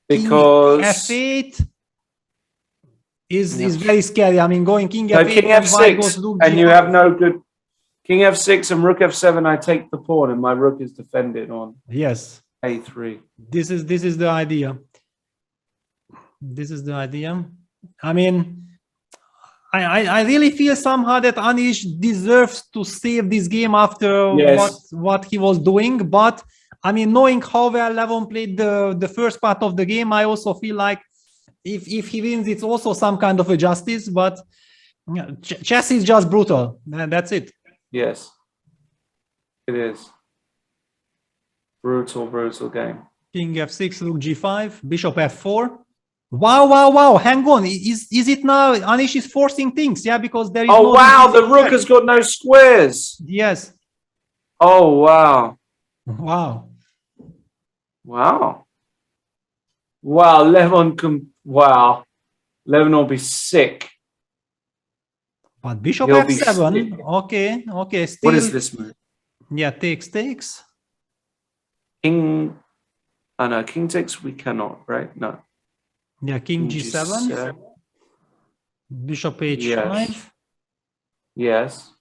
Because king f8 is very scary. I mean, going king f8, king f6, and you have no good. King f6 and rook f7, I take the pawn, and my rook is defended on a3. This is the idea. This is the idea. I mean, I really feel somehow that Anish deserves to save this game after what he was doing. But I mean, knowing how well Levon played the first part of the game, I also feel like if he wins, it's also some kind of a justice. But chess is just brutal. That's it. Yes, it is. Brutal game. King f6, rook g5, bishop f4. Wow. Hang on. Is it now Anish is forcing things? Yeah, because there is Oh, wow. The rook has got no squares. Yes. Oh, wow. Wow. Levon can. Wow. Levon will be sick. But bishop f7. Okay. Still, what is this move? Yeah, takes. King. Oh, no, king takes. We cannot, right? No. Yeah, king g7. Bishop h5. Yes.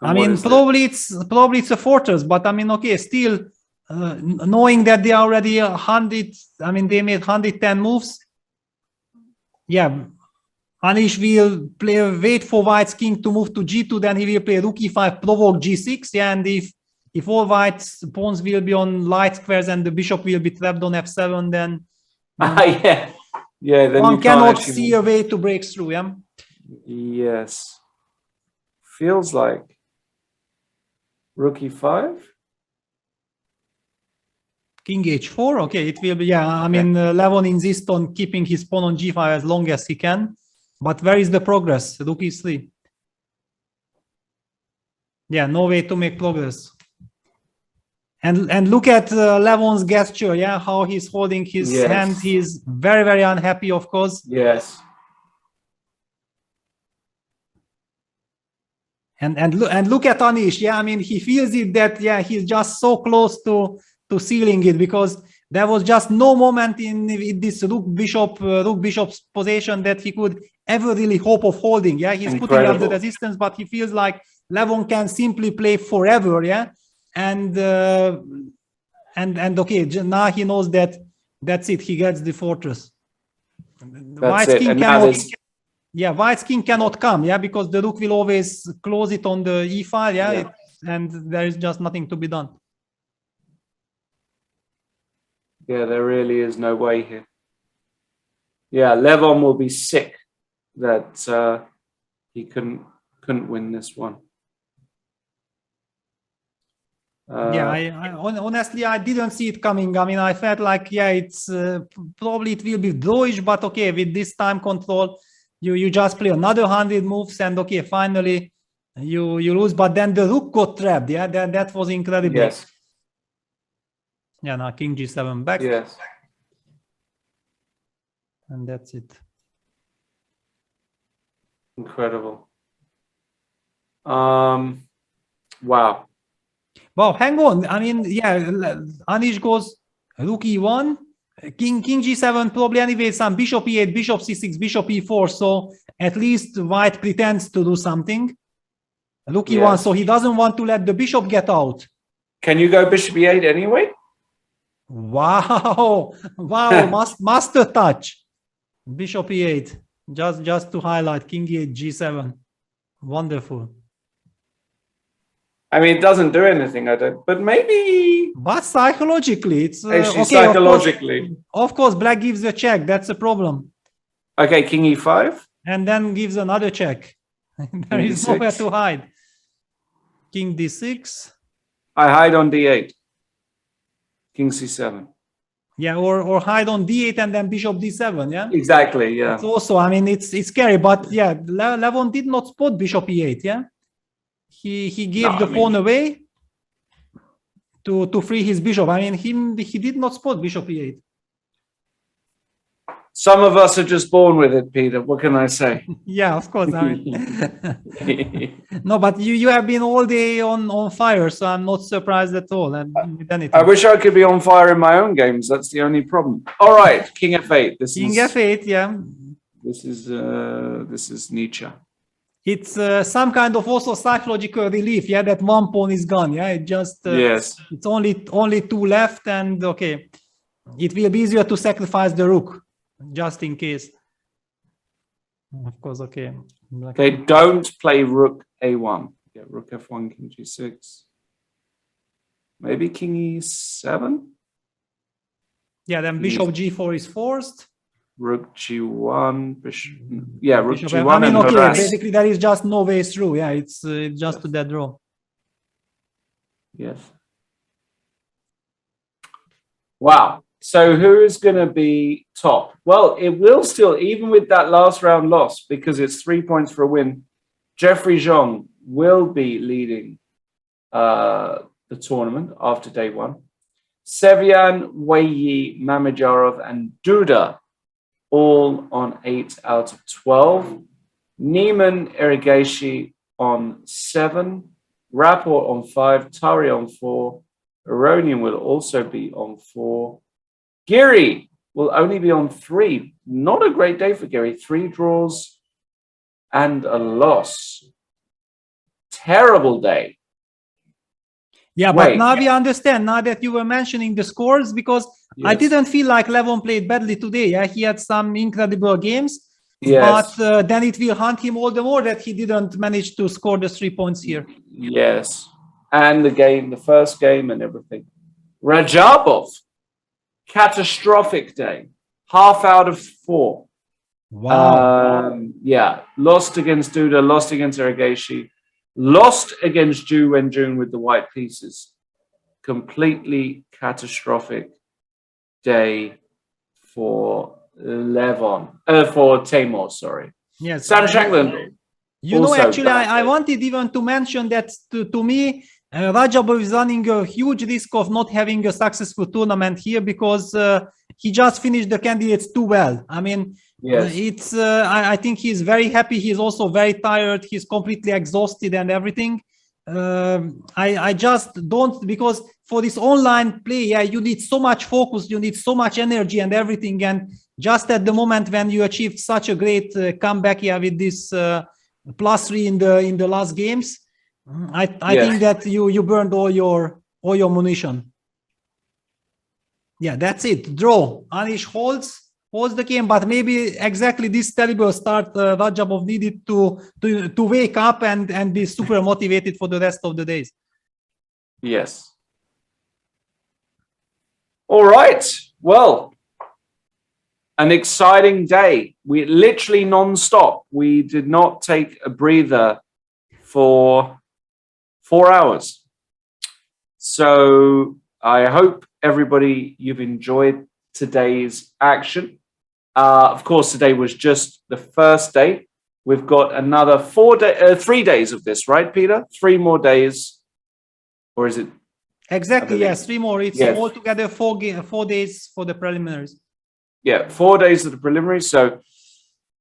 I mean, probably it's a fortress, but I mean, okay, still knowing that they already 100. I mean, they made 110 moves. Yeah. Anish will wait for white's king to move to g2, then he will play rook e5, provoke g6, yeah, and if all white's pawns will be on light squares and the bishop will be trapped on f7, then then one cannot see a way to break through, yeah? Yes. Feels like rook e5. King h4, okay, it will be, yeah, I mean, Levon insists on keeping his pawn on g5 as long as he can. But where is the progress? Rook e3. Yeah, no way to make progress. And look at Levon's gesture, yeah, how he's holding his hand. He's very, very unhappy, of course. Yes. And look at Anish, yeah, I mean, he feels it that, yeah, he's just so close to sealing it, because there was just no moment in this rook bishop's position that he could ever really hope of holding. Yeah, he's putting up the resistance, but he feels like Levon can simply play forever. Yeah, and okay, now he knows that that's it. He gets the fortress. White's king Yeah, white's king cannot come, yeah, because the rook will always close it on the e file, yeah. And there is just nothing to be done. Yeah, there really is no way here. Yeah, Levon will be sick that he couldn't win this one. Yeah, honestly, I didn't see it coming. I mean, I felt like, yeah, it's probably it will be drawish, but okay, with this time control, you just play another 100 moves, and okay, finally you lose. But then the rook got trapped. Yeah, that was incredible. Yes. Yeah, now king g7 back. Yes. And that's it. Incredible. Wow. Wow, hang on. I mean, yeah, Anish goes rook e1, king g7, probably anyway some bishop e8, bishop c6, bishop e4. So at least white pretends to do something. Rook e1, so he doesn't want to let the bishop get out. Can you go bishop e8 anyway? Wow, wow, master touch. Bishop e8, just to highlight king e8, g7. Wonderful. I mean, it doesn't do anything, I don't, but maybe. But psychologically, it's actually okay, psychologically. Of course, black gives a check. That's a problem. Okay, king e5. And then gives another check. There is D6. nowhere to hide. King d6. I hide on d8. King c7. Yeah, or hide on d8 and then bishop d7. Yeah. Exactly. Yeah. It's also, I mean, it's scary, but yeah, Levon did not spot bishop e8. Yeah. He gave the pawn away to free his bishop. I mean, he did not spot bishop e8. Some of us are just born with it, Peter. What can I say? Yeah, of course. I mean, no, but you have been all day on fire, so I'm not surprised at all. With anything. I wish I could be on fire in my own games. That's the only problem. All right, king f8. King f8, yeah. This is Nietzsche. It's some kind of also psychological relief, yeah, that one pawn is gone. Yeah, it just yes. It's only two left, and okay, it will be easier to sacrifice the rook, just in case. Of course, okay. They don't play rook a1. Yeah, rook f1, king g6. Maybe king e7. Yeah, then bishop g4 is forced. Rook g1, bishop, yeah, rook bishop g1. I mean, and okay, harass. basically there is just no way through. Yeah, it's just to that draw. Yes. Wow. So who is going to be top? Well, it will still, even with that last round loss, because it's 3 points for a win, Jeffrey Zhong will be leading the tournament after day one. Sevian, Wei Yi, Mamajarov, and Duda all on 8 out of 12. Neiman Erigashi on 7. Rapport on 5. Tari on 4. Aronian will also be on 4. Giri will only be on 3. Not a great day for Giri. 3 draws and a loss. Terrible day. Yeah, but now we understand, now that you were mentioning the scores, because I didn't feel like Levon played badly today. Yeah, he had some incredible games, but then it will haunt him all the more that he didn't manage to score the 3 points here. Yes, and the first game and everything. Rajabov, catastrophic day, half out of 4. Wow. Yeah, lost against Duda, lost against Erigashi. Lost against Ju Wenjun with the white pieces. Completely catastrophic day for Levon. For Tamor, sorry. Yes. Sam Shankland. You know, actually, I wanted even to mention that to me, Rajabov is running a huge risk of not having a successful tournament here because he just finished the candidates too well. I mean, it's I think he's very happy. He's also very tired. He's completely exhausted and everything. I just don't, because for this online play, yeah, you need so much focus, you need so much energy and everything. And just at the moment when you achieved such a great comeback, yeah, with this +3 in the last games, I think that you burned all your munition. Yeah, that's it. Draw. Anish holds. was the game, but maybe exactly this terrible start Rajabov needed to wake up and be super motivated for the rest of the days. Yes. All right. Well, an exciting day. We literally non-stop. We did not take a breather for 4 hours. So I hope everybody you've enjoyed today's action. Of course, today was just the first day. We've got another 3 days of this, right, Peter? 3 more days, or is it? Exactly. Yes, 3 more. It's Yes. altogether 4 days for the preliminaries. Yeah, 4 days of the preliminaries. So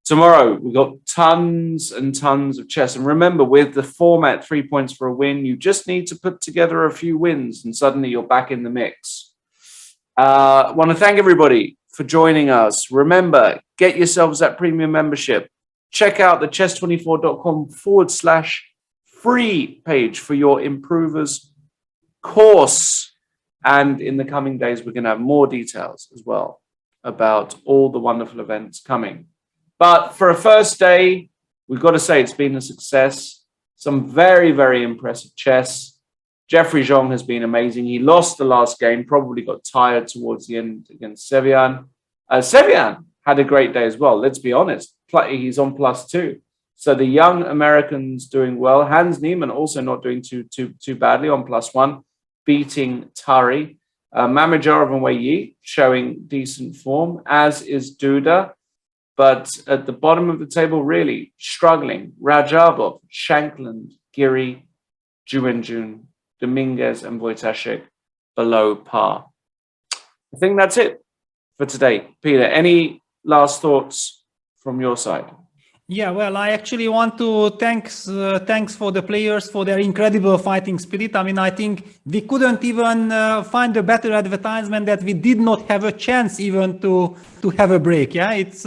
tomorrow we've got tons and tons of chess. And remember, with the format 3 points for a win, you just need to put together a few wins and suddenly you're back in the mix. I want to thank everybody for joining us. Remember, get yourselves that premium membership. Check out the chess24.com/free page for your improvers course. And in the coming days, we're going to have more details as well about all the wonderful events coming. But for a first day, we've got to say it's been a success. Some very, very impressive chess. Jeffrey Zhong has been amazing. He lost the last game, probably got tired towards the end against Sevian. Sevian had a great day as well, let's be honest. He's on +2. So the young Americans doing well. Hans Niemann also not doing too badly on +1, beating Tari. Mamedyarov and Wei Yi showing decent form, as is Duda. But at the bottom of the table, really struggling. Rajabov, Shankland, Giri, Juwenjun, Dominguez, and Wojtaszek below par. I think that's it for today. Peter, any last thoughts from your side? Yeah, well, I actually want to thanks for the players for their incredible fighting spirit. I mean, I think we couldn't even find a better advertisement that we did not have a chance even to have a break. Yeah, it's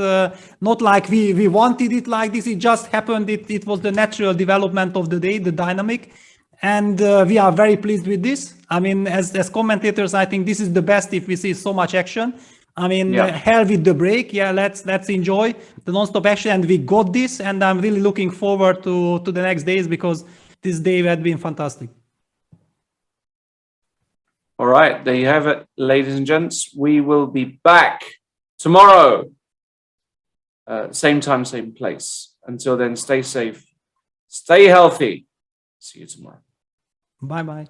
not like we wanted it like this. It just happened. It was the natural development of the day, the dynamic. And we are very pleased with this. I mean, as commentators, I think this is the best if we see so much action. I mean, hell with the break. Yeah, let's enjoy the non-stop action. And we got this. And I'm really looking forward to the next days because this day had been fantastic. All right, there you have it, ladies and gents. We will be back tomorrow. Same time, same place. Until then, stay safe, stay healthy. See you tomorrow. Bye-bye.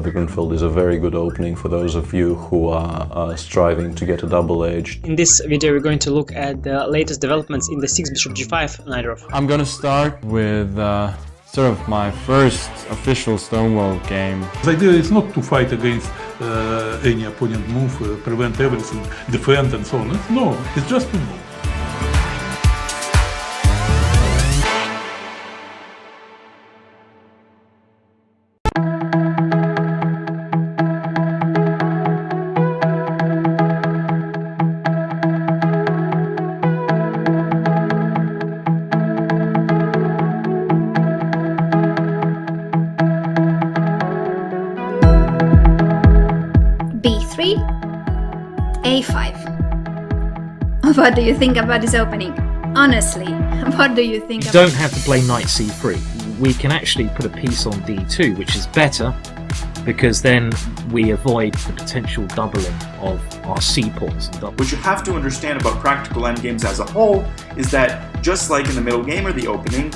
The Grunfeld is a very good opening for those of you who are striving to get a double edge. In this video, we're going to look at the latest developments in the 6 bishop g5 line draw. I'm gonna start with sort of my first official Stonewall game. The idea is not to fight against any opponent move, prevent everything, defend and so on. No, it's just to move. B3, A5. What do you think about this opening? Honestly, what do you think? You don't have to play knight c3. We can actually put a piece on d2, which is better because then we avoid the potential doubling of our c-pawns. What you have to understand about practical endgames as a whole is that just like in the middle game or the opening,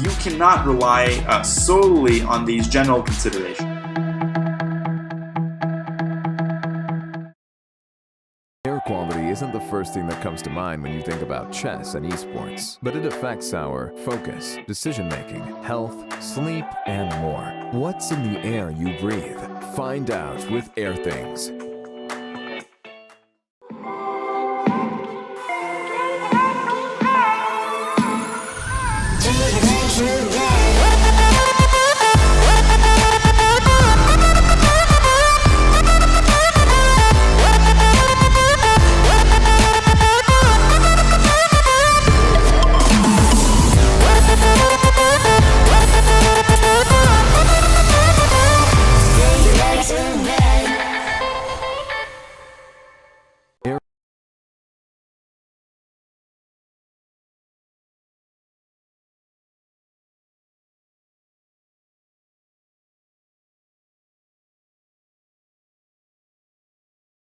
you cannot rely solely on these general considerations. Air quality isn't the first thing that comes to mind when you think about chess and esports, but it affects our focus, decision-making, health, sleep, and more. What's in the air you breathe? Find out with Air Things.